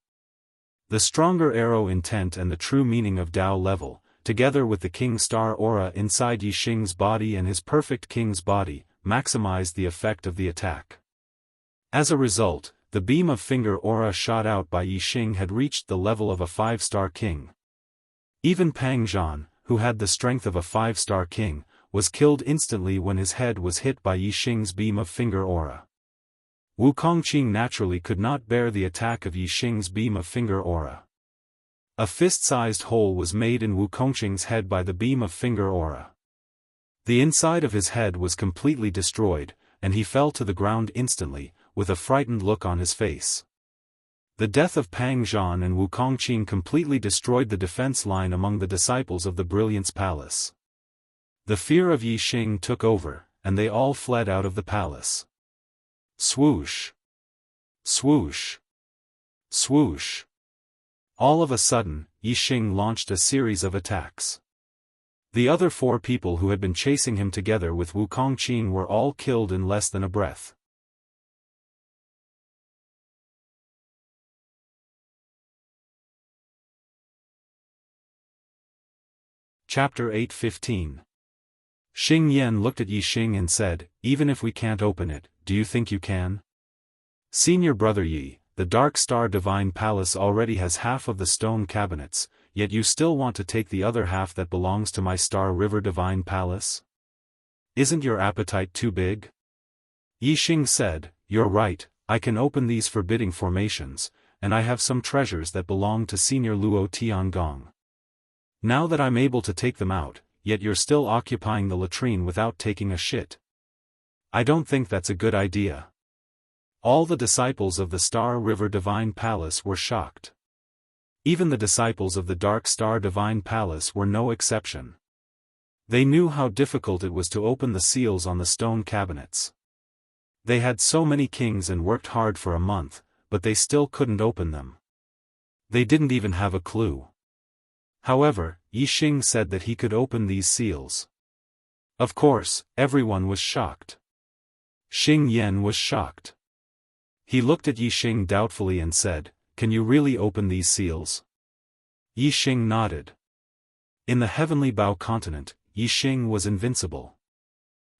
The stronger arrow intent and the true meaning of Tao level, together with the King Star aura inside Yixing's body and his perfect King's body, maximized the effect of the attack. As a result, the beam of finger aura shot out by Yixing had reached the level of a 5-star king. Even Pang Zhan, who had the strength of a 5-star king, was killed instantly when his head was hit by Yixing's beam of finger aura. Wukongqing naturally could not bear the attack of Yixing's beam of finger aura. A fist-sized hole was made in Wukongqing's head by the beam of finger aura. The inside of his head was completely destroyed, and he fell to the ground instantly, with a frightened look on his face. The death of Pang Zhan and Wukongqing completely destroyed the defense line among the disciples of the Brilliance Palace. The fear of Yixing took over, and they all fled out of the palace. Swoosh! Swoosh! Swoosh! All of a sudden, Yixing launched a series of attacks. The other 4 people who had been chasing him together with Wukongqing were all killed in less than a breath. Chapter 8:15. Xing Yan looked at Yixing and said, "Even if we can't open it, do you think you can? Senior brother Yi, the Dark Star Divine Palace already has half of the stone cabinets, yet you still want to take the other half that belongs to my Star River Divine Palace? Isn't your appetite too big?" Yixing said, "You're right, I can open these forbidding formations, and I have some treasures that belong to Senior Luo Tiangong. Now that I'm able to take them out, yet you're still occupying the latrine without taking a shit. I don't think that's a good idea." All the disciples of the Star River Divine Palace were shocked. Even the disciples of the Dark Star Divine Palace were no exception. They knew how difficult it was to open the seals on the stone cabinets. They had so many kings and worked hard for a month, but they still couldn't open them. They didn't even have a clue. However, Yixing said that he could open these seals. Of course, everyone was shocked. Xing Yan was shocked. He looked at Yixing doubtfully and said, "Can you really open these seals?" Yixing nodded. In the Heavenly Bao continent, Yixing was invincible.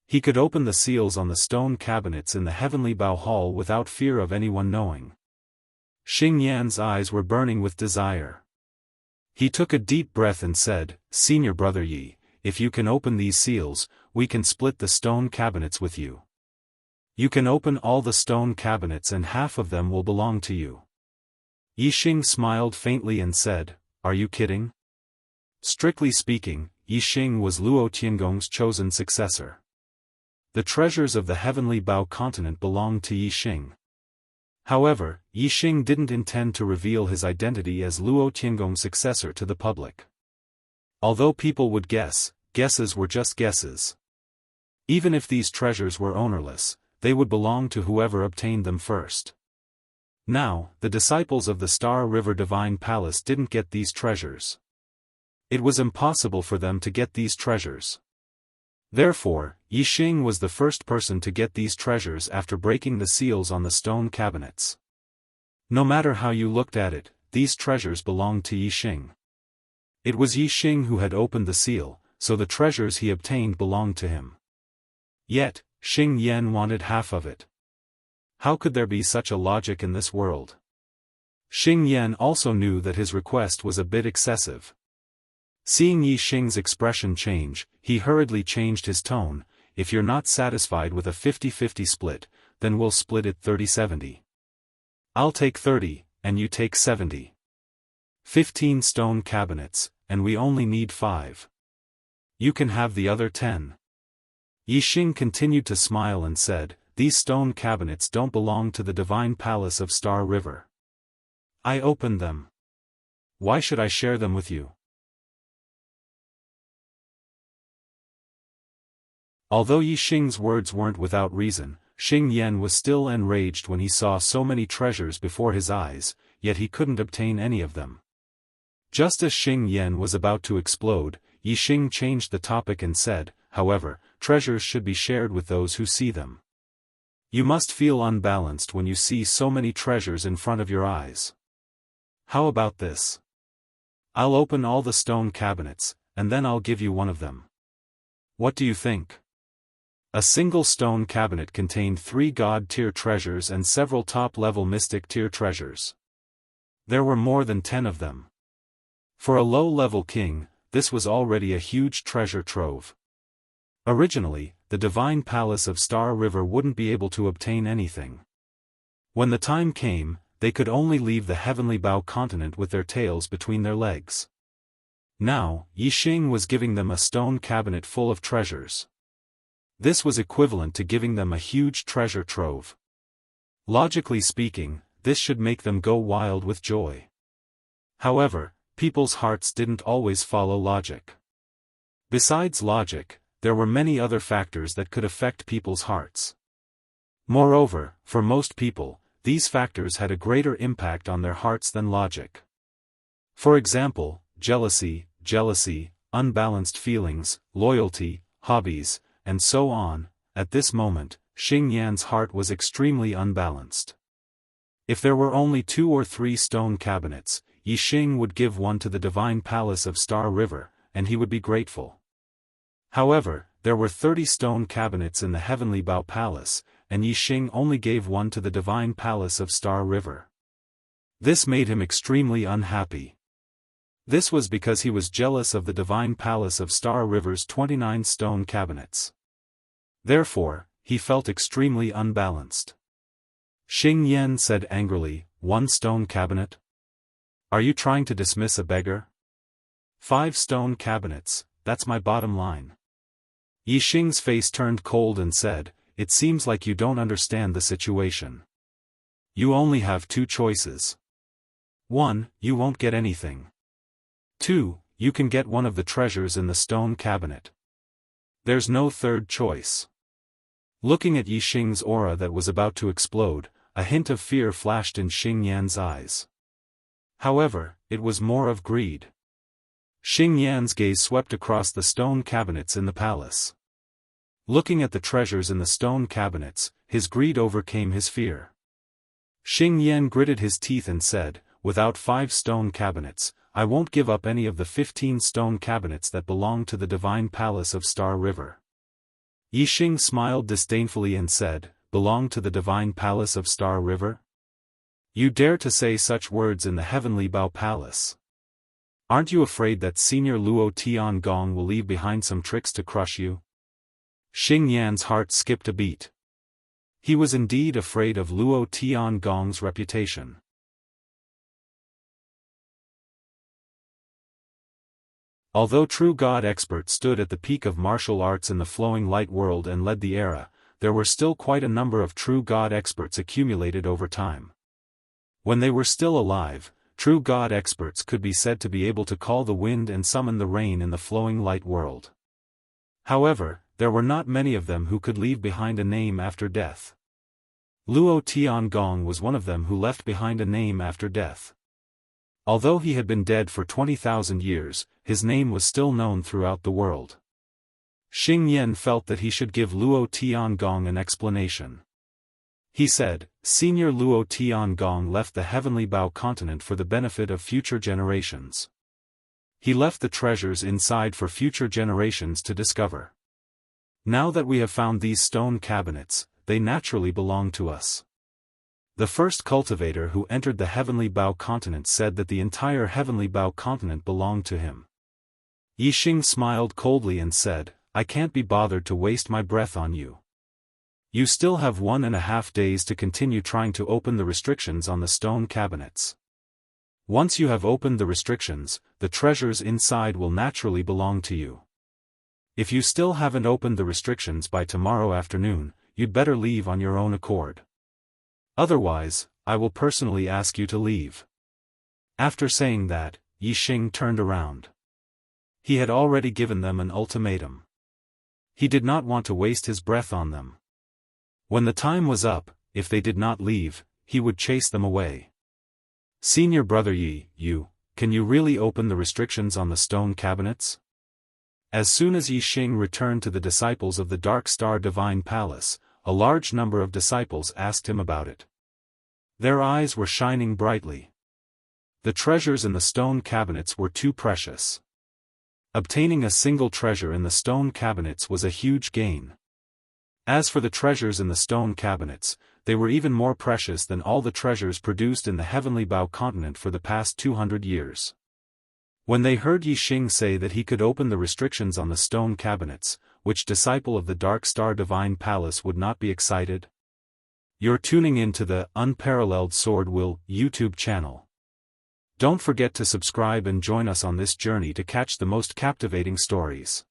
He could open the seals on the stone cabinets in the Heavenly Bao Hall without fear of anyone knowing. Xing Yan's eyes were burning with desire. He took a deep breath and said, "Senior brother Yi, if you can open these seals, we can split the stone cabinets with you. You can open all the stone cabinets and half of them will belong to you." Yixing smiled faintly and said, "Are you kidding?" Strictly speaking, Yixing was Luo Tiangong's chosen successor. The treasures of the Heavenly Bao continent belonged to Yixing. However, Yixing didn't intend to reveal his identity as Luo Tiangong's successor to the public. Although people would guess, guesses were just guesses. Even if these treasures were ownerless, they would belong to whoever obtained them first. Now, the disciples of the Star River Divine Palace didn't get these treasures. It was impossible for them to get these treasures. Therefore, Yixing was the first person to get these treasures after breaking the seals on the stone cabinets. No matter how you looked at it, these treasures belonged to Yixing. It was Yixing who had opened the seal, so the treasures he obtained belonged to him. Yet, Xing Yan wanted half of it. How could there be such a logic in this world? Xing Yan also knew that his request was a bit excessive. Seeing Yixing's expression change, he hurriedly changed his tone. "If you're not satisfied with a 50-50 split, then we'll split it 30-70. I'll take 30, and you take 70. 15 stone cabinets, and we only need 5. You can have the other 10. Yixing continued to smile and said, "These stone cabinets don't belong to the Divine Palace of Star River. I opened them. Why should I share them with you?" Although Yixing's words weren't without reason, Xing Yan was still enraged when he saw so many treasures before his eyes, yet he couldn't obtain any of them. Just as Xing Yan was about to explode, Yixing changed the topic and said, "However, treasures should be shared with those who see them. You must feel unbalanced when you see so many treasures in front of your eyes. How about this? I'll open all the stone cabinets, and then I'll give you one of them. What do you think?" A single stone cabinet contained 3 god-tier treasures and several top-level mystic-tier treasures. There were more than 10 of them. For a low-level king, this was already a huge treasure trove. Originally, the Divine Palace of Star River wouldn't be able to obtain anything. When the time came, they could only leave the Heavenly Bao continent with their tails between their legs. Now, Yixing was giving them a stone cabinet full of treasures. This was equivalent to giving them a huge treasure trove. Logically speaking, this should make them go wild with joy. However, people's hearts didn't always follow logic. Besides logic, there were many other factors that could affect people's hearts. Moreover, for most people, these factors had a greater impact on their hearts than logic. For example, jealousy, unbalanced feelings, loyalty, hobbies, and so on. At this moment, Xing Yan's heart was extremely unbalanced. If there were only 2 or 3 stone cabinets, Yixing would give one to the Divine Palace of Star River, and he would be grateful. However, there were 30 stone cabinets in the Heavenly Bao Palace, and Yixing only gave one to the Divine Palace of Star River. This made him extremely unhappy. This was because he was jealous of the Divine Palace of Star River's 29 stone cabinets. Therefore, he felt extremely unbalanced. Xing Yan said angrily, "1 stone cabinet? Are you trying to dismiss a beggar? 5 stone cabinets, that's my bottom line." Yixing's face turned cold and said, "It seems like you don't understand the situation. You only have 2 choices. 1. You won't get anything. 2. You can get one of the treasures in the stone cabinet. There's no third choice. Looking at Yixing's aura that was about to explode, a hint of fear flashed in Xing Yan's eyes. However, it was more of greed. Xing Yan's gaze swept across the stone cabinets in the palace. Looking at the treasures in the stone cabinets, his greed overcame his fear. Xing Yan gritted his teeth and said, "Without 5 stone cabinets, I won't give up any of the 15 stone cabinets that belong to the divine palace of Star River." Yixing smiled disdainfully and said, "Belong to the divine palace of Star River? You dare to say such words in the heavenly Bao Palace? Aren't you afraid that Senior Luo Tiangong will leave behind some tricks to crush you?" Xing Yan's heart skipped a beat. He was indeed afraid of Luo Tiangong's reputation. Although true God experts stood at the peak of martial arts in the flowing light world and led the era, there were still quite a number of true God experts accumulated over time. When they were still alive, true God experts could be said to be able to call the wind and summon the rain in the flowing light world. However, there were not many of them who could leave behind a name after death. Luo Tiangong was one of them who left behind a name after death. Although he had been dead for 20,000 years, his name was still known throughout the world. Xing Yan felt that he should give Luo Tiangong an explanation. He said, "Senior Luo Tiangong left the heavenly Bao continent for the benefit of future generations. He left the treasures inside for future generations to discover. Now that we have found these stone cabinets, they naturally belong to us." The first cultivator who entered the heavenly Bao continent said that the entire heavenly Bao continent belonged to him. Yixing smiled coldly and said, "I can't be bothered to waste my breath on you. You still have 1.5 days to continue trying to open the restrictions on the stone cabinets. Once you have opened the restrictions, the treasures inside will naturally belong to you. If you still haven't opened the restrictions by tomorrow afternoon, you'd better leave on your own accord. Otherwise, I will personally ask you to leave." After saying that, Yixing turned around. He had already given them an ultimatum. He did not want to waste his breath on them. When the time was up, if they did not leave, he would chase them away. "Senior brother Yi, can you really open the restrictions on the stone cabinets?" As soon as Yixing returned to the disciples of the Dark Star Divine Palace, a large number of disciples asked him about it. Their eyes were shining brightly. The treasures in the stone cabinets were too precious. Obtaining a single treasure in the stone cabinets was a huge gain. As for the treasures in the stone cabinets, they were even more precious than all the treasures produced in the heavenly Bao continent for the past 200 years. When they heard Yixing say that he could open the restrictions on the stone cabinets, which disciple of the Dark Star Divine Palace would not be excited? You're tuning in to the Unparalleled SwordWill YouTube channel. Don't forget to subscribe and join us on this journey to catch the most captivating stories.